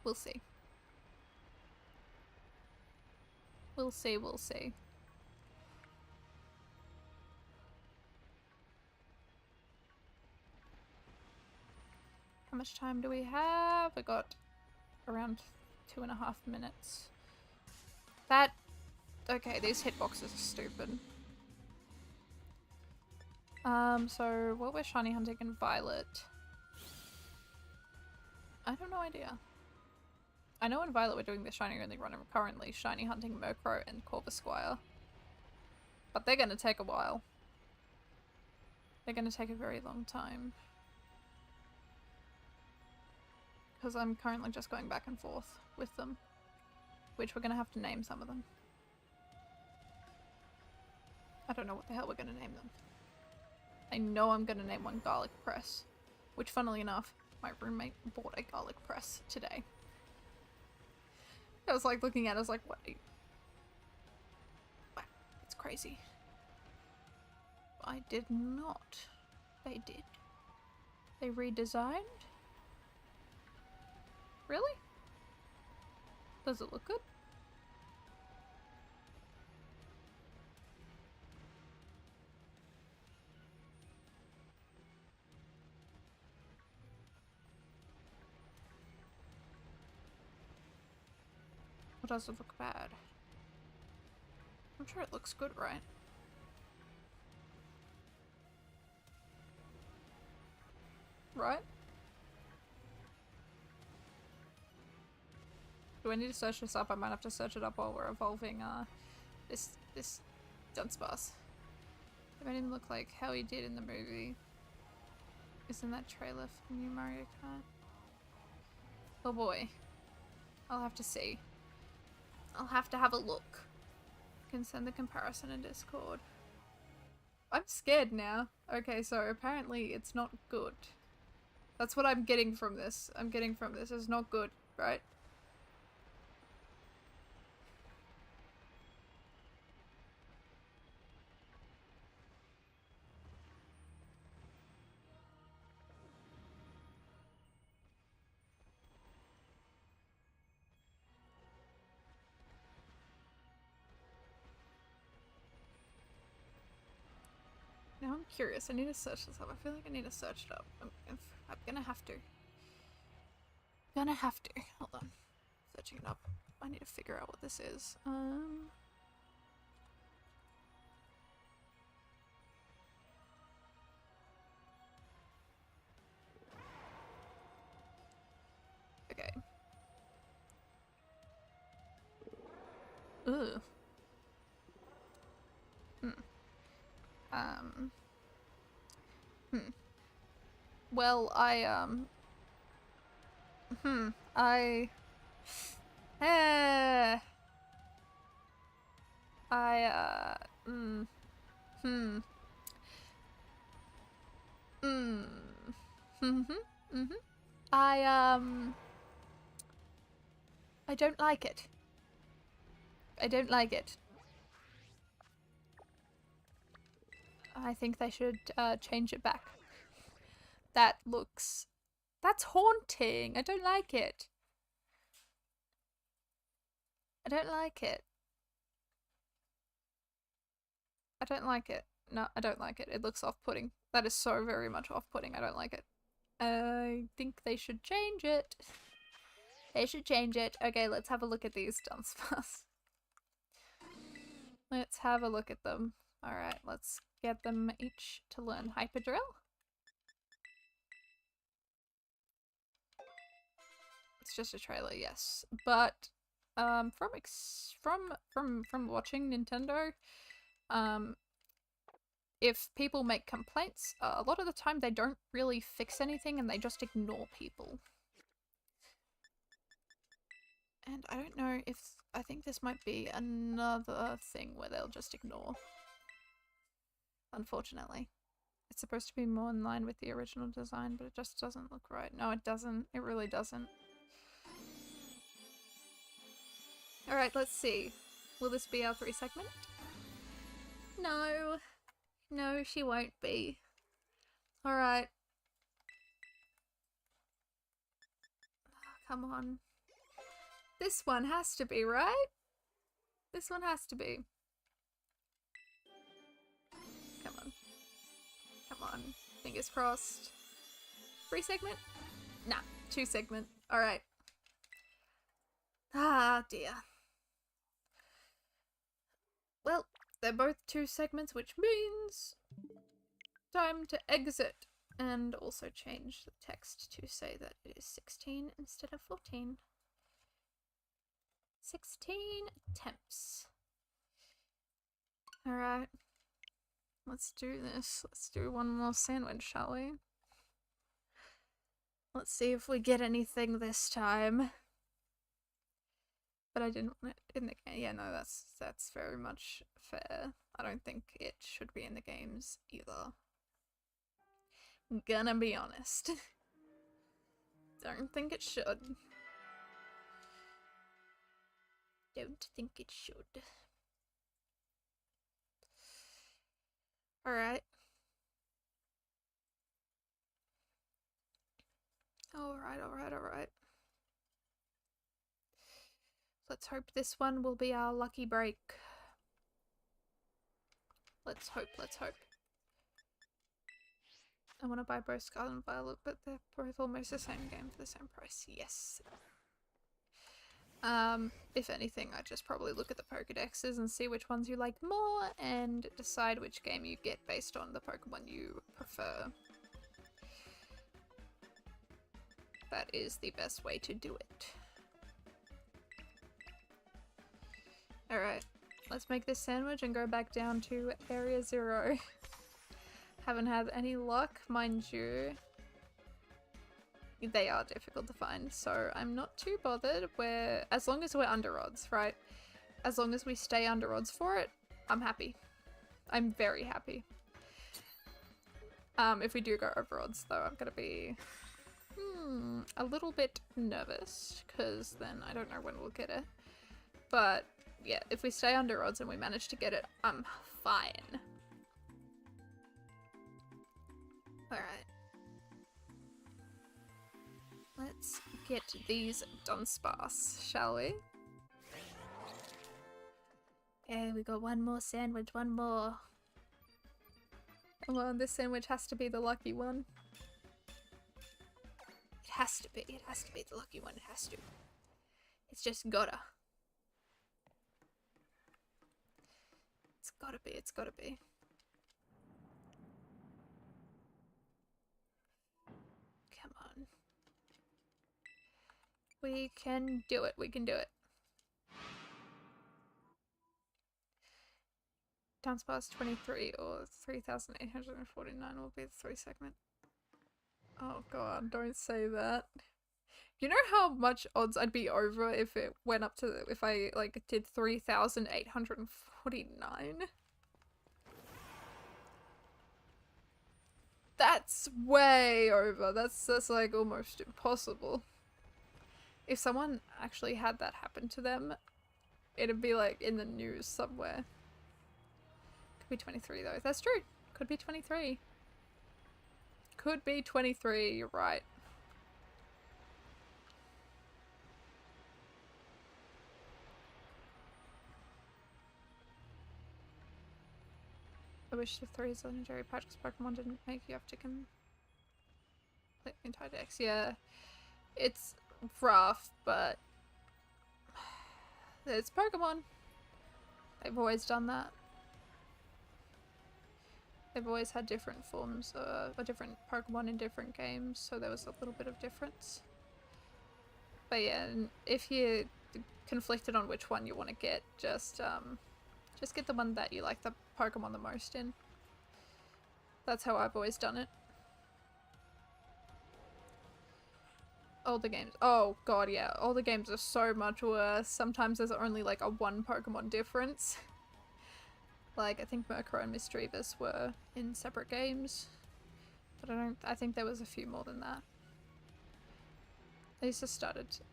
We'll see. We'll see, we'll see. How much time do we have? I got around 2.5 minutes. Okay, these hitboxes are stupid. So what we're shiny hunting in Violet. I have no idea. I know in Violet we're doing the shiny only run currently, shiny hunting Murkrow and Corvusquire. But they're gonna take a while. They're gonna take a very long time. because I'm currently just going back and forth with them, which we're gonna have to name some of them. I don't know what the hell we're gonna name them. I know I'm gonna name one Garlic Press, which funnily enough, my roommate bought a garlic press today. I was like looking at it, I was like, what? It's crazy. I did not. They did. They redesigned? Really? Does it look good? Or does it look bad? I'm sure it looks good, right? Right? Do I need to search this up? I might have to search it up while we're evolving this Dudunsparce. It made him look like how he did in the movie. Isn't that trailer for the new Mario Kart? Oh boy. I'll have to see. I'll have to have a look. I can send the comparison in Discord. I'm scared now. Okay, so apparently it's not good. That's what I'm getting from this. I'm getting from this. It's not good, right? Now I'm curious. I need to search this up. I feel like I need to search it up. I'm gonna have to. Gonna have to. Hold on. Searching it up. I need to figure out what this is. Okay. Ugh. Well, I eh, I I don't like it. I don't like it. I think they should change it back. That looks... That's haunting. I don't like it. I don't like it. I don't like it. No, I don't like it. It looks off-putting. That is so very much off-putting. I don't like it. I think they should change it. They should change it. Okay, let's have a look at these Dunsparce. Let's have a look at them. Alright, let's get them each to learn Hyperdrill. It's just a trailer, yes. But from watching Nintendo, if people make complaints, a lot of the time they don't really fix anything and they just ignore people. And I don't know if... I think this might be another thing where they'll just ignore. Unfortunately. It's supposed to be more in line with the original design, but it just doesn't look right. No, it doesn't. It really doesn't. Alright, let's see. Will this be our 3 segment? No. No, she won't be. Alright. Oh, come on. This one has to be, right? This one has to be. Come on. Come on. Fingers crossed. 3 segment? Nah, 2 segment. Alright. Ah, dear. Well, they're both 2 segments, which means time to exit. And also change the text to say that it is 16 instead of 14. 16 attempts. Alright. Let's do this. Let's do one more sandwich, shall we? Let's see if we get anything this time. But I didn't want it in the game. Yeah, no, that's very much fair. I don't think it should be in the games either. Gonna be honest. Don't think it should. Don't think it should. Alright. Alright. Let's hope this one will be our lucky break. Let's hope. I want to buy both Scarlet and Violet, but they're both almost the same game for the same price. Yes. If anything, I'd just probably look at the Pokedexes and see which ones you like more and decide which game you get based on the Pokemon you prefer. That is the best way to do it. Alright, let's make this sandwich and go back down to Area 0. Haven't had any luck, mind you. They are difficult to find, so I'm not too bothered. As long as we're under odds, right? As long as we stay under odds for it, I'm happy. I'm very happy. If we do go over odds though, I'm gonna be a little bit nervous, because then I don't know when we'll get it. But yeah, if we stay under odds and we manage to get it, I'm fine. Alright. Let's get these Dudunsparce, shall we? Okay, we got one more sandwich, one more. Come on, this sandwich has to be the lucky one. It has to be the lucky one, it has to. It's just gotta. It's gotta be. Come on. We can do it, Dudunsparce 23 or 3,849 will be the 3 segment. Oh god, don't say that. You know how much odds I'd be over if it went up to, if I like did 3,849? That's way over. That's like almost impossible. If someone actually had that happen to them, it'd be like in the news somewhere. Could be 23 though. That's true. Could be 23. Could be 23, you're right. I wish the 3 legendary Patrick's Pokemon didn't make you have to complete the entire dex. Yeah, it's rough, but it's Pokemon. They've always done that. They've always had different forms, or different Pokemon in different games, so there was a little bit of difference. But yeah, if you're conflicted on which one you want to get, just get the one that you like the Pokemon the most in. That's how I've always done it. Older games. Oh god, yeah. Older games are so much worse. Sometimes there's only like a 1 Pokemon difference. Like, I think Murkrow and Misdreavus were in separate games. But I think there was a few more than that. At least I started to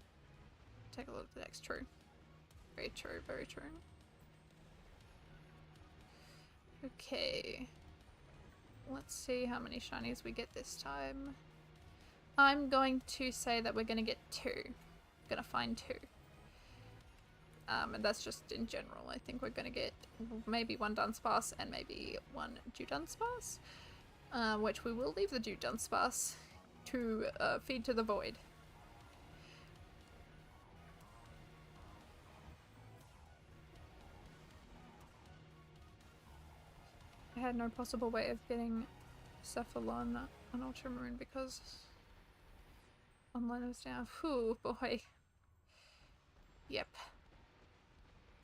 take a look at the next. True. Very true, very true. Okay. Let's see how many shinies we get this time. I'm going to say that we're gonna get 2. Gonna find 2. And that's just in general. I think we're gonna get maybe 1 Dudunsparce and maybe 1 Dudunsparce. Which we will leave the Dudunsparce to feed to the void. I had no possible way of getting Cephalon on Ultramarine because online was down. Whew, boy. Yep.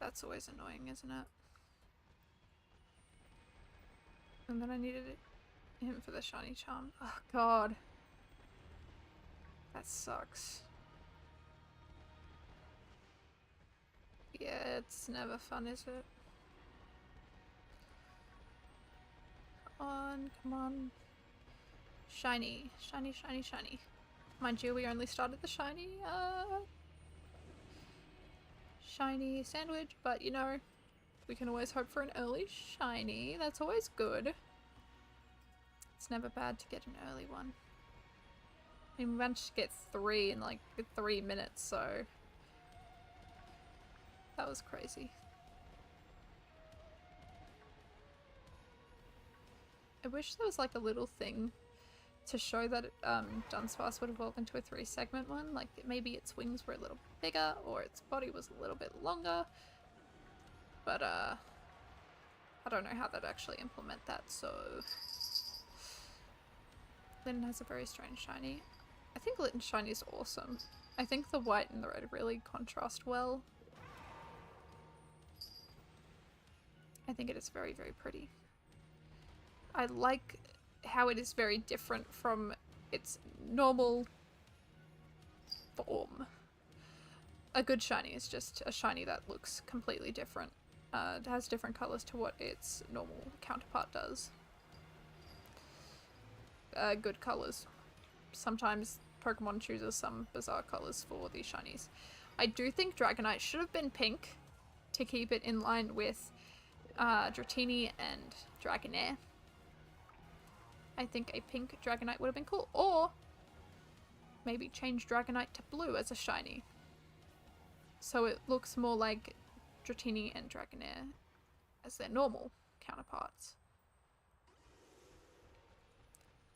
That's always annoying, isn't it? And then I needed him for the shiny charm. Oh god. That sucks. Yeah, it's never fun, is it? Come on, come on. Shiny, shiny, shiny, shiny. Mind you, we only started the shiny, shiny sandwich, but you know, we can always hope for an early shiny. That's always good. It's never bad to get an early one. I mean, we managed to get 3 in like 3 minutes, so that was crazy. I wish there was like a little thing to show that Dudunsparce would evolve into a 3-segment one. Like maybe its wings were a little bit bigger or its body was a little bit longer. But I don't know how they'd actually implement that, so... Litten has a very strange shiny. I think Litten's shiny is awesome. I think the white and the red really contrast well. I think it is very, very pretty. I like how it is very different from its normal form. A good shiny is just a shiny that looks completely different. It has different colours to what its normal counterpart does. Good colours. Sometimes Pokemon chooses some bizarre colours for these shinies. I do think Dragonite should have been pink to keep it in line with Dratini and Dragonair. I think a pink Dragonite would have been cool. Or maybe change Dragonite to blue as a shiny. So it looks more like Dratini and Dragonair as their normal counterparts.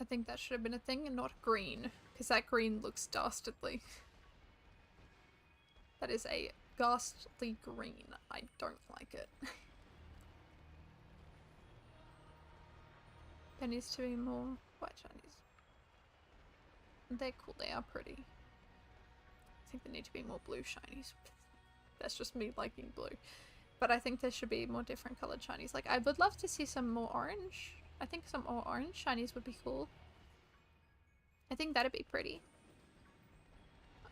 I think that should have been a thing and not green, because that green looks dastardly. That is a ghastly green. I don't like it. There needs to be more white shinies. They're cool, they are pretty. I think there need to be more blue shinies. That's just me liking blue. But I think there should be more different coloured shinies. Like, I would love to see some more orange. I think some more orange shinies would be cool. I think that'd be pretty.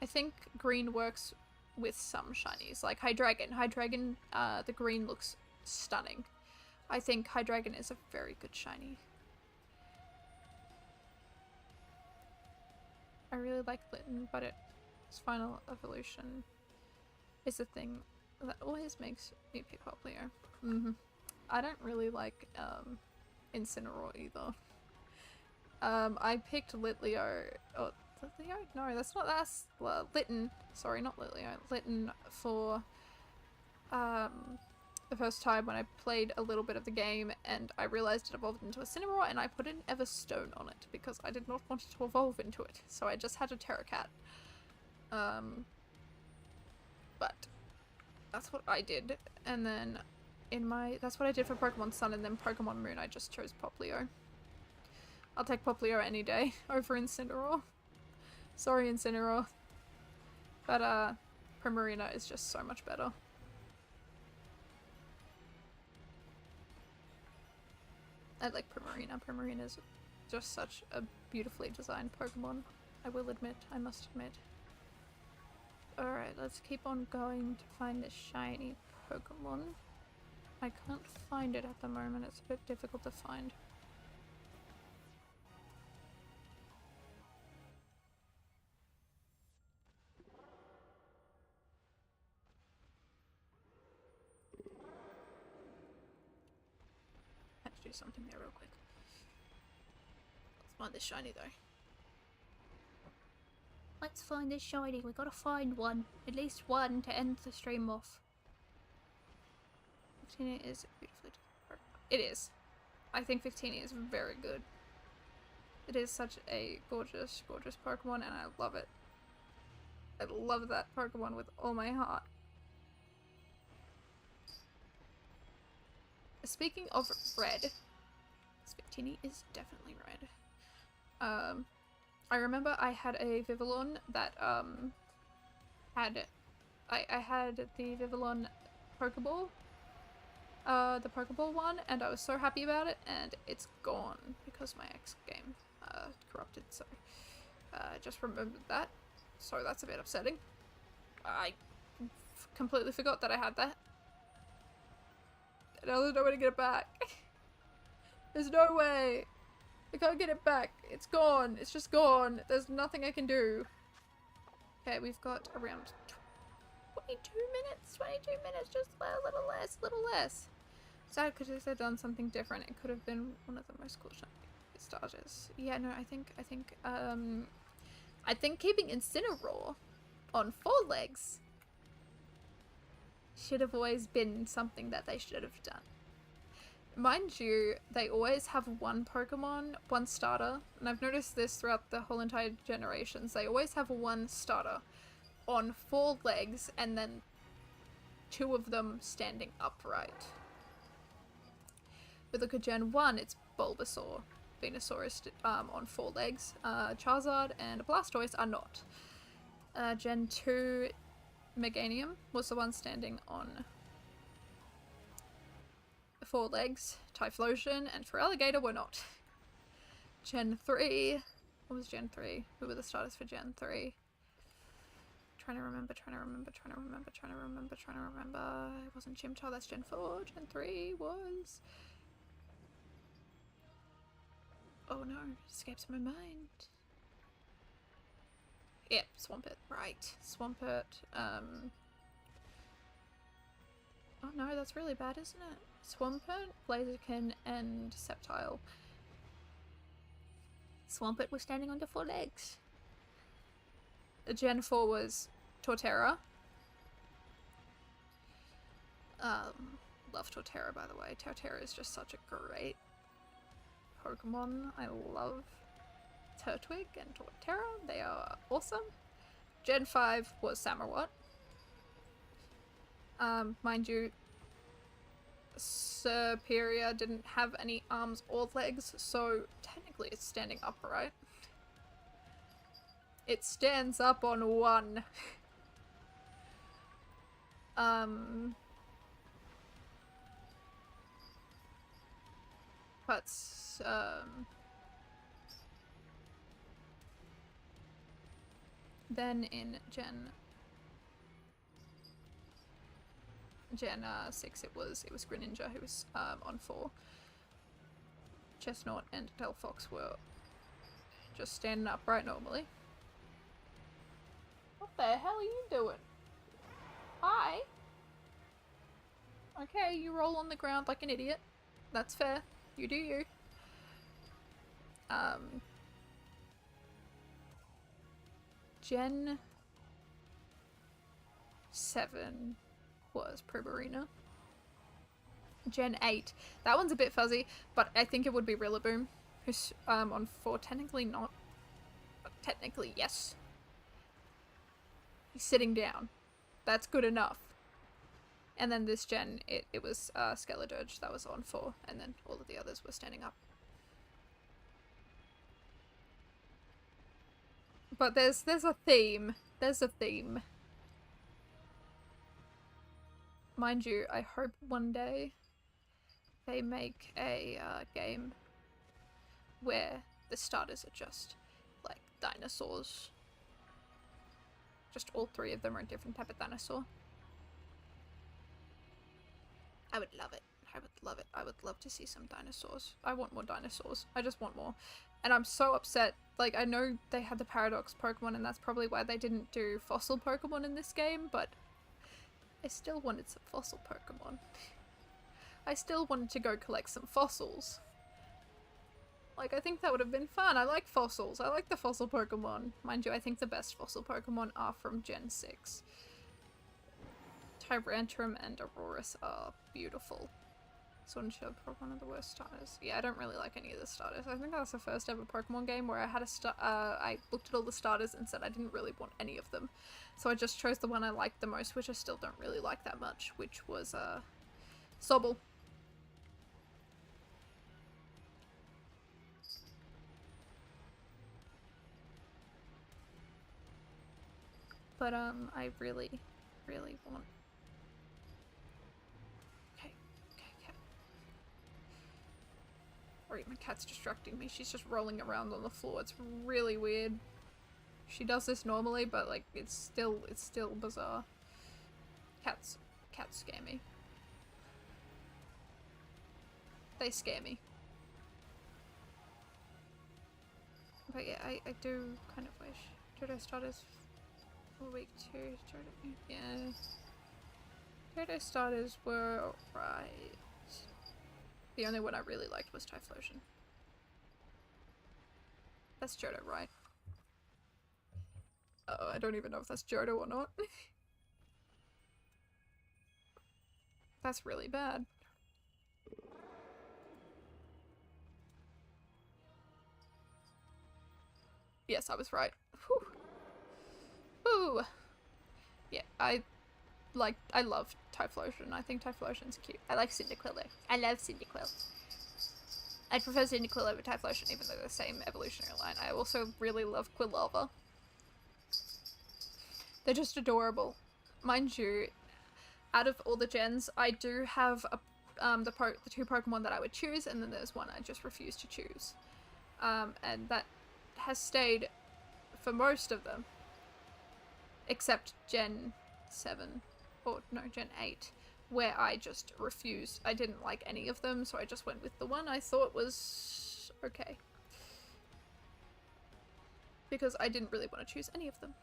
I think green works with some shinies. Like Hydreigon. Hydreigon, the green looks stunning. I think Hydreigon is a very good shiny. I really like Litten, but its final evolution is a thing that always makes me pick Popplio. I don't really like Incineroar either. I picked Litleo. Oh, Litleo? No, that's not Litten. Sorry, not Litleo. Litten for the first time when I played a little bit of the game, and I realized it evolved into a Incineroar, and I put an Everstone on it because I did not want it to evolve into it. So I just had a Terracat. But that's what I did, and then that's what I did for Pokemon Sun, and then Pokemon Moon I just chose Popplio. I'll take Popplio any day over Incineroar. Sorry, Incineroar. But Primarina is just so much better. I like Primarina. Primarina is just such a beautifully designed Pokemon. I will admit, I must admit. Alright, let's keep on going to find this shiny Pokemon. I can't find it at the moment, it's a bit difficult to find. I have to do something there real quick. Let's find this shiny though. Let's find this shiny. We gotta find one. At least one to end the stream off. Victini is beautifully designed. It is. I think Victini is very good. It is such a gorgeous, gorgeous Pokemon, and I love it. I love that Pokemon with all my heart. Speaking of red, Victini is definitely red. I remember I had a Vivillon that I had the Vivillon Pokeball, the Pokeball one, and I was so happy about it, and it's gone because my ex game corrupted. So Just remembered that. So that's a bit upsetting. I completely forgot that I had that. And I don't know where to get it back. There's no way. I can't get it back. It's gone. It's just gone. There's nothing I can do. Okay, we've got around 22 minutes. 22 minutes. Just a little less. A little less. Sad because if I'd done something different, it could have been one of the most cool starters. Yeah, no, I think keeping Incineroar on 4 legs should have always been something that they should have done. Mind you, they always have one Pokemon, one starter, and I've noticed this throughout the whole entire generations. They always have one starter on 4 legs and then 2 of them standing upright. But look at Gen 1, it's Bulbasaur. Venusaur is on 4 legs. Charizard and Blastoise are not. Gen 2, Meganium was the one standing on 4 legs. Typhlosion and Feraligatr were not. Gen 3, what was Gen 3? Who were the starters for Gen 3? Trying to remember. It wasn't Chimchar, that's Gen 4. Gen 3 was... Oh no, it escapes my mind. Yep, Swampert, right. Swampert, oh no, that's really bad, isn't it? Swampert, Blaziken, and Sceptile. Swampert was standing on 4 legs. Gen 4 was Torterra. Love Torterra, by the way. Torterra is just such a great Pokemon. I love Turtwig and Torterra. They are awesome. Gen 5 was Samurott. Mind you, Serperior didn't have any arms or legs, so technically it's standing upright. It stands up on 1. But then in Gen 6 it was Greninja who was on 4. Chestnut and Delphox were just standing upright normally. What the hell are you doing? Hi! Okay, you roll on the ground like an idiot. That's fair. You do you. Gen 7 was Primarina. Gen 8. That one's a bit fuzzy, but I think it would be Rillaboom, who's on 4. Technically not. But technically yes. He's sitting down. That's good enough. And then this gen, it was Skeledirge that was on 4, and then all of the others were standing up. But there's a theme. There's a theme. Mind you, I hope one day they make a game where the starters are just like dinosaurs. Just all 3 of them are a different type of dinosaur. I would love it. I would love it. I would love to see some dinosaurs. I want more dinosaurs. I just want more. And I'm so upset. Like, I know they had the Paradox Pokemon and that's probably why they didn't do fossil Pokemon in this game, but I still wanted some fossil Pokemon. I still wanted to go collect some fossils. Like, I think that would have been fun. I like fossils. I like the fossil Pokemon. Mind you, I think the best fossil Pokemon are from Gen 6. Tyrantrum and Aurorus are beautiful. Sunshine, probably one of the worst starters. Yeah, I don't really like any of the starters. I think that was the first ever Pokemon game where I had I looked at all the starters and said I didn't really want any of them. So I just chose the one I liked the most, which I still don't really like that much, which was Sobble. But I really, really want... Okay, cat. Sorry, my cat's distracting me. She's just rolling around on the floor. It's really weird. She does this normally, but like it's still bizarre. Cats scare me. They scare me. But yeah, I do kind of wish Jodo starters for week 2. Yeah. Jodo starters were alright. The only one I really liked was Typhlosion. That's Jodo, right? Oh, I don't even know if that's Jodo or not. That's really bad. Yes, I was right. Whew. Ooh. Yeah, I love Typhlosion. I think Typhlosion's cute. I like Cyndaquil though. I love Cyndaquil. I'd prefer Cyndaquil over Typhlosion even though they're the same evolutionary line. I also really love Quilava. They're just adorable. Mind you, out of all the gens, I do have the 2 Pokemon that I would choose, and then there's one I just refuse to choose. And that has stayed for most of them. Except Gen 7, or no, Gen 8, where I just refused. I didn't like any of them, so I just went with the one I thought was okay. Because I didn't really want to choose any of them.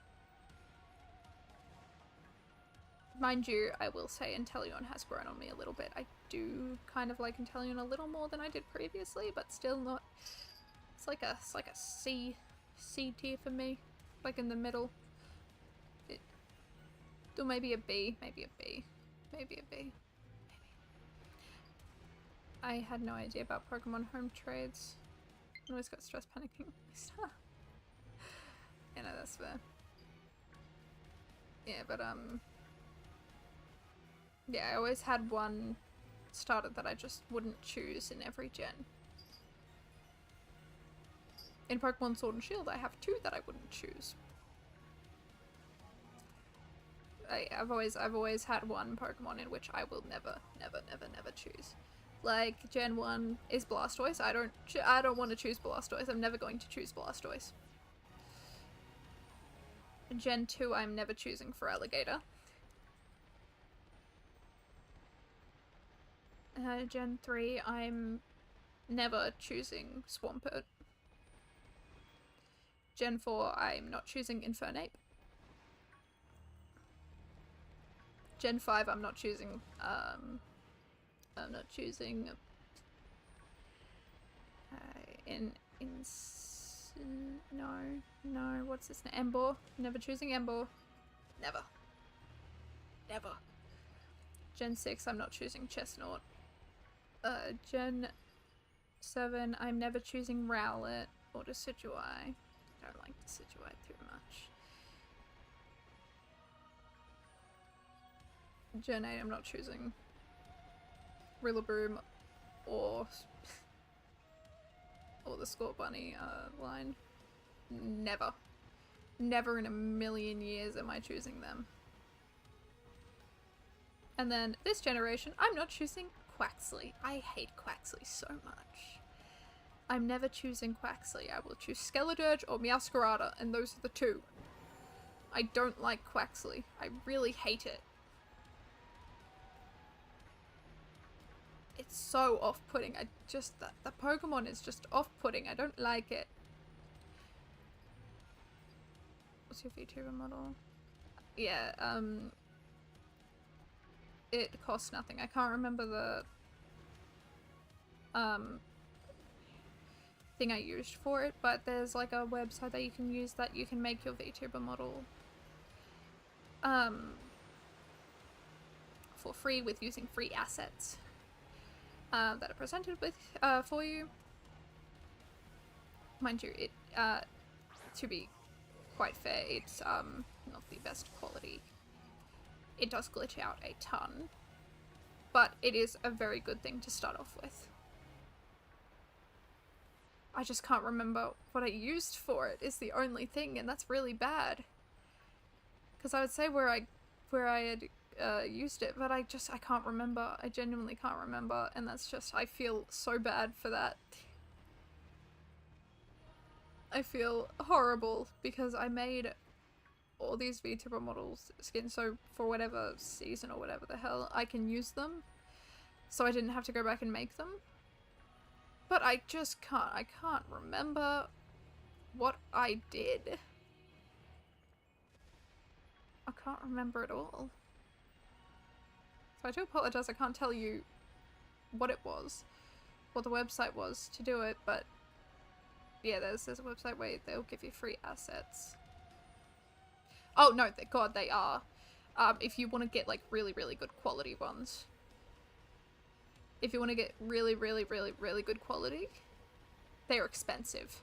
Mind you, I will say Inteleon has grown on me a little bit. I do kind of like Inteleon a little more than I did previously, but still not. It's like a C tier for me, like in the middle. Or maybe a B, maybe a B, maybe a B. Maybe. I had no idea about Pokemon home trades. I always got stress panicking. Yeah, no, that's fair. Yeah, but yeah, I always had one starter that I just wouldn't choose in every gen. In Pokemon Sword and Shield, I have 2 that I wouldn't choose. I've always had one Pokemon in which I will never choose. Like Gen 1 is Blastoise. I don't want to choose Blastoise. I'm never going to choose Blastoise. Gen 2 I'm never choosing for Alligator. Gen 3 I'm never choosing Swampert. Gen 4 I'm not choosing Infernape. Gen 5 I'm not choosing, no, what's this name? Emboar. Never choosing Emboar. Never. Gen 6 I'm not choosing Chestnut. Gen 7 I'm never choosing Rowlet or Decidueye. I don't like Decidueye too much. Gen 8 I'm not choosing Rillaboom or the Scorbunny line. Never in a million years am I choosing them. And then this generation I'm not choosing Quaxly. I hate Quaxly so much. I'm never choosing Quaxly. I will choose Skeledirge or Meowscarada, and those are the 2. I don't like Quaxly. I really hate it. It's so off-putting. The Pokemon is just off-putting. I don't like it. What's your VTuber model? Yeah, it costs nothing. I can't remember the thing I used for it, but there's like a website that you can use that you can make your VTuber model for free with using free assets that are presented with for you. Mind you, it to be quite fair, it's not the best quality. It does glitch out a ton, but it is a very good thing to start off with. I just can't remember what I used for it is the only thing, and that's really bad. Because I would say where I had used it, but I can't remember. I genuinely can't remember, and that's just, I feel so bad for that. I feel horrible because I made all these VTuber models skins, so for whatever season or whatever the hell, I can use them. So I didn't have to go back and make them. But I just can't. I can't remember what I did. I can't remember at all. So I do apologize, I can't tell you what it was, what the website was to do it, but yeah, there's a website where they'll give you free assets. Oh no, God, they are. If you want to get like really, really good quality ones. If you want to get really, really, really, really good quality, they're expensive.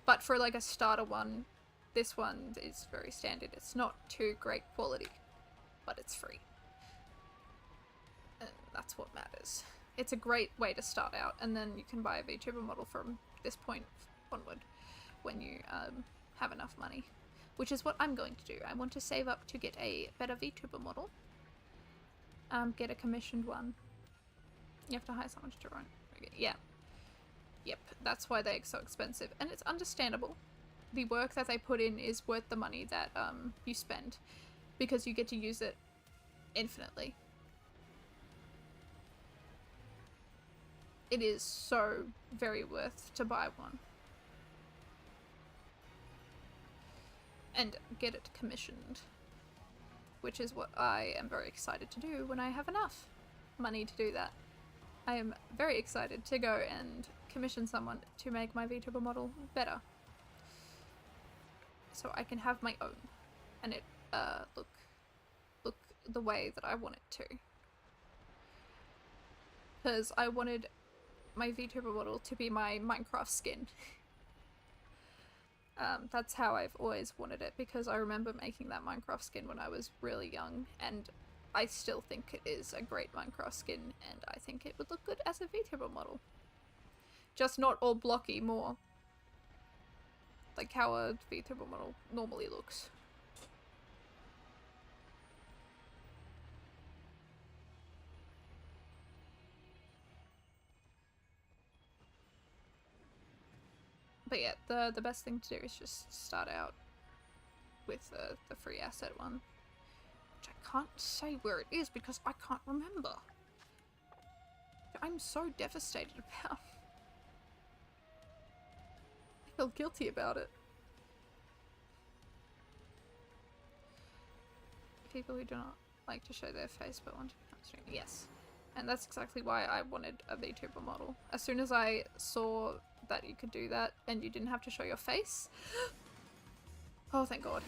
But for like a starter one, this one is very standard. It's not too great quality, but it's free. And that's what matters. It's a great way to start out, and then you can buy a VTuber model from this point onward when you have enough money. Which is what I'm going to do. I want to save up to get a better VTuber model. Get a commissioned one. You have to hire someone to run. Okay, yeah. Yep, that's why they're so expensive. And it's understandable. The work that they put in is worth the money that you spend. Because you get to use it infinitely. It is so very worth to buy one. And get it commissioned. Which is what I am very excited to do when I have enough money to do that. I am very excited to go and commission someone to make my VTuber model better. So I can have my own. And it look the way that I want it to. Because I wanted my VTuber model to be my Minecraft skin. That's how I've always wanted it, because I remember making that Minecraft skin when I was really young, and I still think it is a great Minecraft skin, and I think it would look good as a VTuber model. Just not all blocky, more like how a VTuber model normally looks. But yeah, the best thing to do is just start out with the free asset one. Which I can't say where it is because I can't remember. I'm so devastated about. I feel guilty about it. People who do not like to show their face but want to become streamer. Yes. And that's exactly why I wanted a VTuber model. As soon as I saw that you could do that and you didn't have to show your face. Oh, thank God.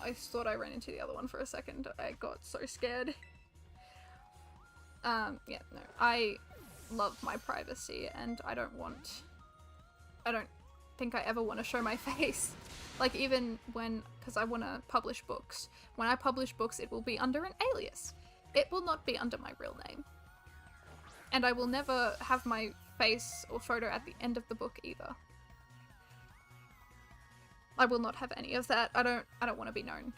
I thought I ran into the other one for a second. I got so scared. Yeah, no. I love my privacy and I don't think I ever want to show my face. Like even when, because I want to publish books. When I publish books, it will be under an alias. It will not be under my real name. And I will never have my face or photo at the end of the book either. I will not have any of that. I don't want to be known.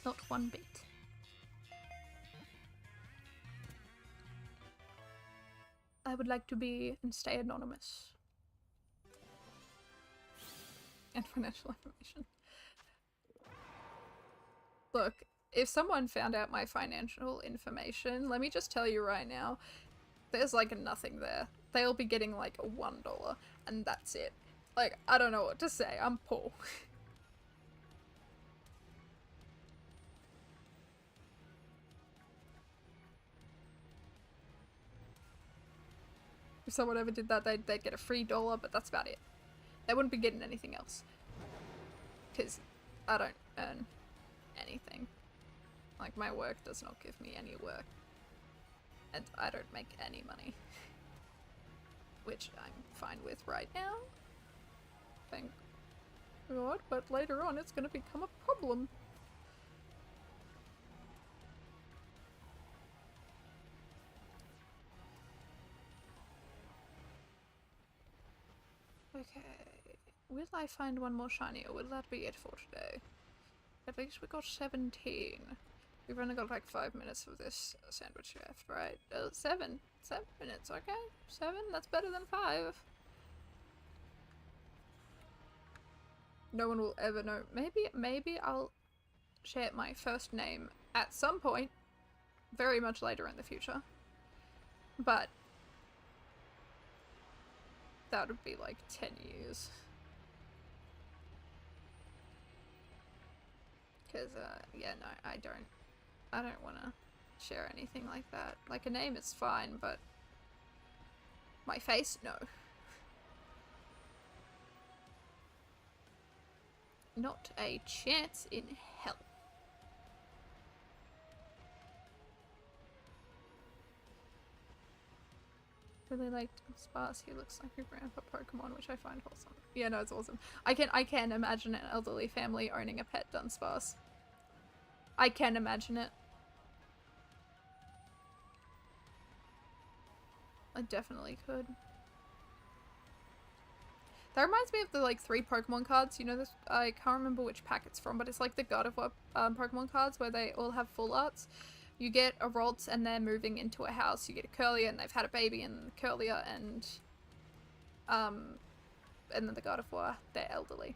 Not one bit. I would like to be and stay anonymous. And financial information. Look, if someone found out my financial information, let me just tell you right now, there's like nothing there. They'll be getting like $1 and that's it. Like, I don't know what to say. I'm poor. If someone ever did that, they'd get a free $1, but that's about it. They wouldn't be getting anything else. Because I don't earn anything. Like, my work does not give me any work. And I don't make any money. Which I'm fine with right now. Thank God, but later on it's gonna become a problem. Okay. Will I find one more shiny or will that be it for today? At least we got 17. We've only got like 5 minutes for this sandwich left, right? 7. 7 minutes, okay. 7, that's better than 5. No one will ever know. Maybe I'll share my first name at some point, very much later in the future. But that would be like 10 years. Because, yeah, no, I don't want to share anything like that. Like, a name is fine, but my face, no. Not a chance in hell. Really liked Sparse. He looks like your grandpa Pokemon, which I find wholesome. Yeah, no, it's awesome. I can imagine an elderly family owning a pet Dunsparce. I can imagine it. I definitely could. That reminds me of the like 3 Pokemon cards. You know this? I can't remember which pack it's from, but it's like the God of War Pokemon cards where they all have full arts. You get a Ralts and they're moving into a house. You get a Curlier and they've had a baby, and Curlier and then the God of War, they're elderly.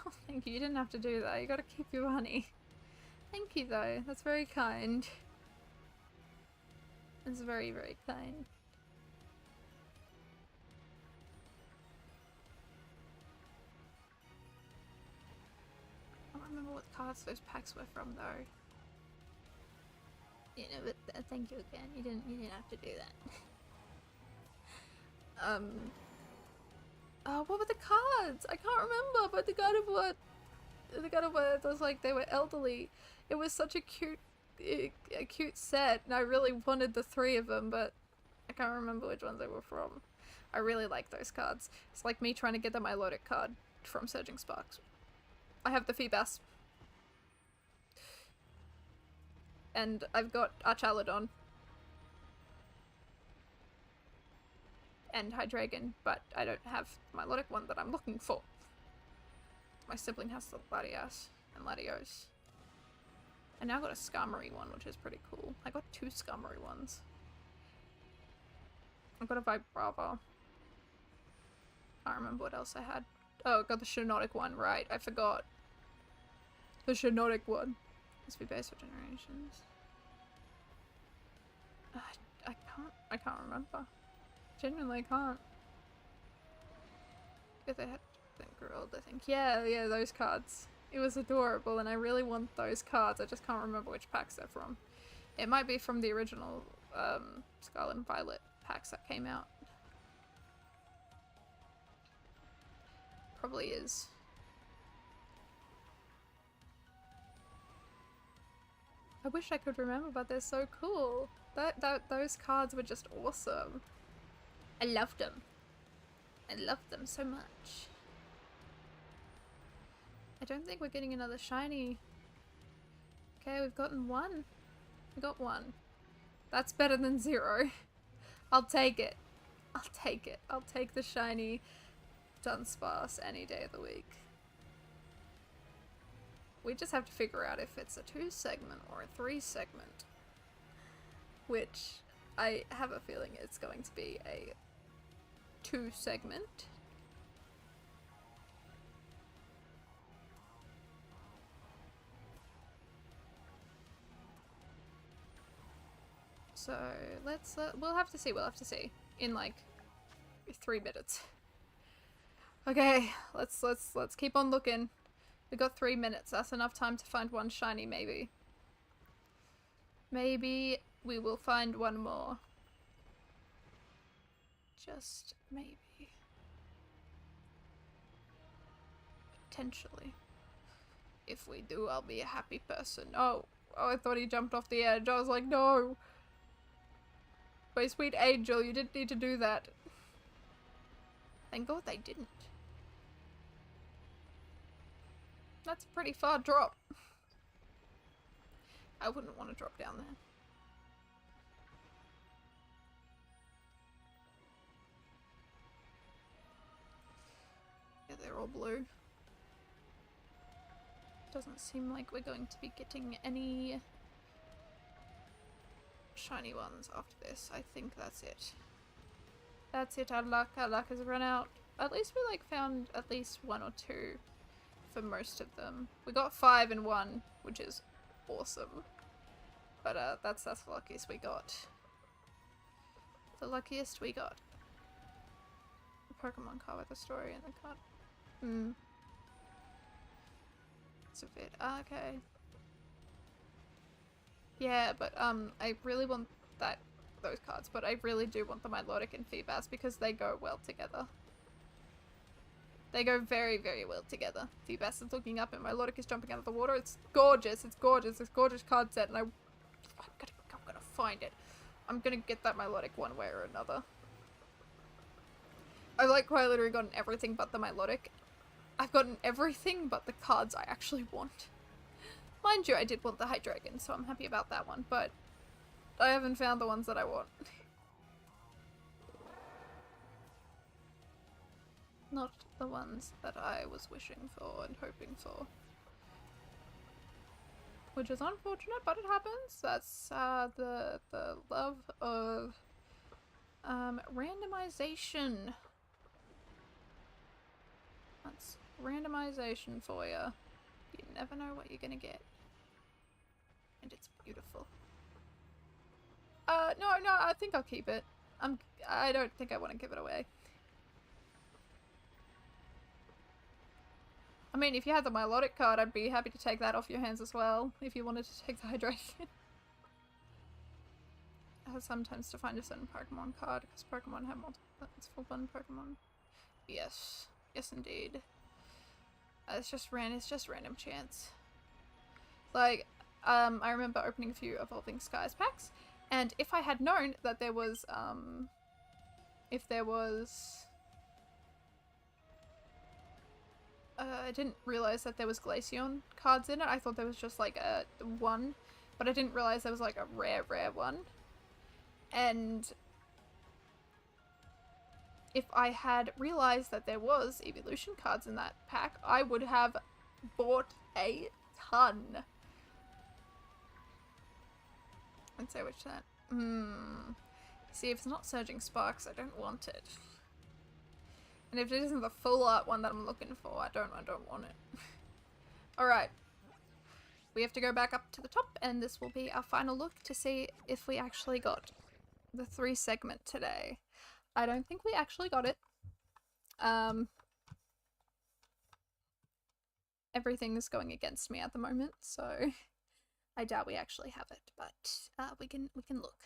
Oh, thank you. You didn't have to do that. You gotta keep your money. Thank you though. That's very kind. It's very, very kind. I don't remember what cards those packs were from though. You know, but thank you again. You didn't have to do that. Oh, what were the cards? I can't remember, but the God of War, it was like they were elderly. It was such a cute set, and I really wanted the 3 of them, but I can't remember which ones they were from. I really like those cards. It's like me trying to get the Milotic card from Surging Sparks. I have the Feebas. And I've got Archaludon. And Hydreigon, but I don't have the Milotic one that I'm looking for. My sibling has the Latias and Latios. I now got a Skarmory one, which is pretty cool. I got 2 Skarmory ones. I've got a Vibrava. I don't remember what else I had. Oh, I got the Shinydex one, right. I forgot. The Shinydex one. Must be based for generations. I can't remember. Genuinely can't. If they had Grilled, I think. Yeah, those cards. It was adorable, and I really want those cards. I just can't remember which packs they're from. It might be from the original Scarlet and Violet packs that came out. Probably is. I wish I could remember, but they're so cool. Those cards were just awesome. I loved them. I loved them so much. I don't think we're getting another shiny. Okay, we've gotten 1. We got 1. That's better than 0. I'll take it. I'll take it. I'll take the shiny Dunsparce any day of the week. We just have to figure out if it's a 2 segment or a 3 segment. Which I have a feeling it's going to be a 2 segment. So let's we'll have to see in like 3 minutes. Okay, let's keep on looking. We got 3 minutes. That's enough time to find 1 shiny, maybe. Maybe we will find 1 more. Just maybe. Potentially. If we do, I'll be a happy person. Oh, I thought he jumped off the edge. I was like, no. My sweet angel, you didn't need to do that. Thank God they didn't. That's a pretty far drop. I wouldn't want to drop down there. Yeah, they're all blue. Doesn't seem like we're going to be getting any shiny ones after this. I think that's it. That's it. Our luck has run out. At least we like found at least 1 or 2 for most of them. We got 5 in 1, which is awesome. But that's the luckiest we got. The luckiest we got. The Pokemon card with the story in the card. It's a bit okay. Yeah, but I really want those cards, but I really do want the Milotic and Feebas because they go well together. They go very, very well together. Feebas is looking up and Milotic is jumping out of the water. It's gorgeous. It's gorgeous. It's a gorgeous card set, and I'm gonna find it. I'm gonna get that Milotic one way or another. I've like quite literally gotten everything but the Milotic. I've gotten everything but the cards I actually want. Mind you, I did want the Hydreigon, so I'm happy about that one, but I haven't found the ones that I want. Not the ones that I was wishing for and hoping for. Which is unfortunate, but it happens. That's the love of randomization. That's randomization for you. You never know what you're gonna get. And it's beautiful. No, I think I'll keep it. I don't think I want to give it away. I mean, if you had the Milotic card, I'd be happy to take that off your hands as well, if you wanted to take the Hydreigon. Sometimes to find a certain Pokemon card, because Pokemon have multiple fun Pokemon. Yes. Yes, indeed. It's just random chance. Like, I remember opening a few Evolving Skies packs, and if I had known that there was, I didn't realize that there was Glaceon cards in it. I thought there was just like a one, but I didn't realize there was like a rare one. And if I had realized that there was evolution cards in that pack, I would have bought a ton. I'd say which that. See, if it's not Surging Sparks, I don't want it. And if it isn't the full art one that I'm looking for, I don't want it. Alright. We have to go back up to the top, and this will be our final look to see if we actually got the 3 segment today. I don't think we actually got it. Everything is going against me at the moment, so I doubt we actually have it, but we can look.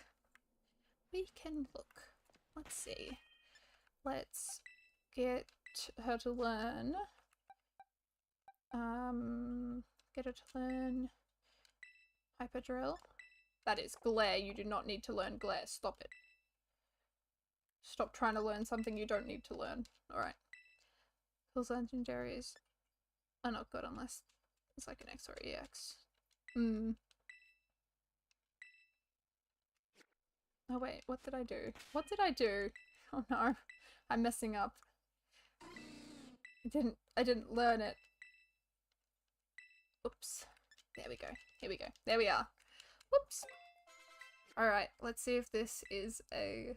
We can look. Let's see. Let's get her to learn. Get her to learn Hyper Drill. That is Glare. You do not need to learn Glare. Stop it. Stop trying to learn something you don't need to learn. Alright. Those legendaries are not good unless it's like an X or EX. Oh wait, what did I do? What did I do? Oh no, I'm messing up. I didn't learn it. Oops. There we go. Here we go. There we are. Whoops. Alright, let's see if this is a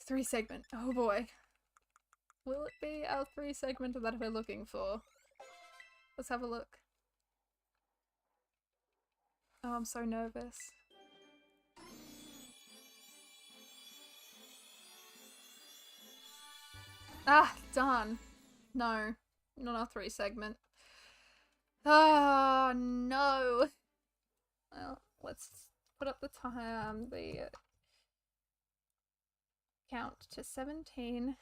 3 segment. Oh boy. Will it be our 3 segment that we're looking for? Let's have a look. Oh, I'm so nervous. Ah, darn. No. Not our 3 segment. Ah, no. Well, let's put up the time, the count to 17.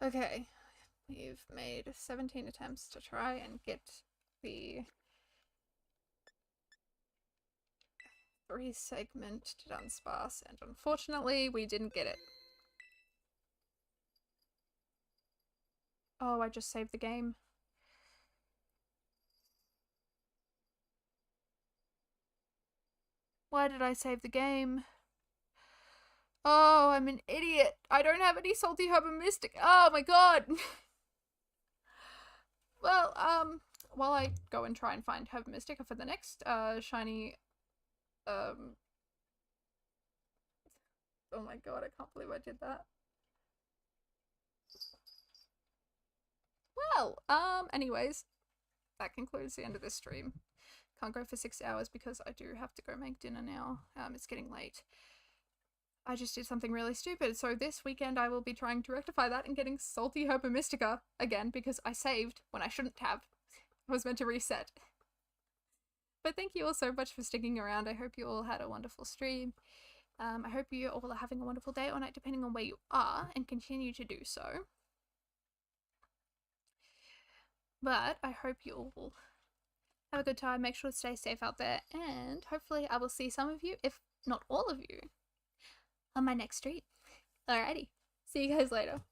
Okay, we've made 17 attempts to try and get the 3 segment Dudunsparce, and unfortunately we didn't get it. Oh, I just saved the game. Why did I save the game? Oh, I'm an idiot. I don't have any salty herb and mystic. Oh my god. Well, while I go and try and find herb and mystic for the next shiny oh my god, I can't believe I did that. Well, anyways, that concludes the end of this stream. Can't go for 6 hours because I do have to go make dinner now. It's getting late. I just did something really stupid, so this weekend I will be trying to rectify that and getting salty herba mystica again because I saved when I shouldn't have. I was meant to reset. But thank you all so much for sticking around. I hope you all had a wonderful stream. I hope you all are having a wonderful day or night depending on where you are and continue to do so. But I hope you all have a good time. Make sure to stay safe out there, and hopefully I will see some of you, if not all of you, on my next stream. Alrighty. See you guys later.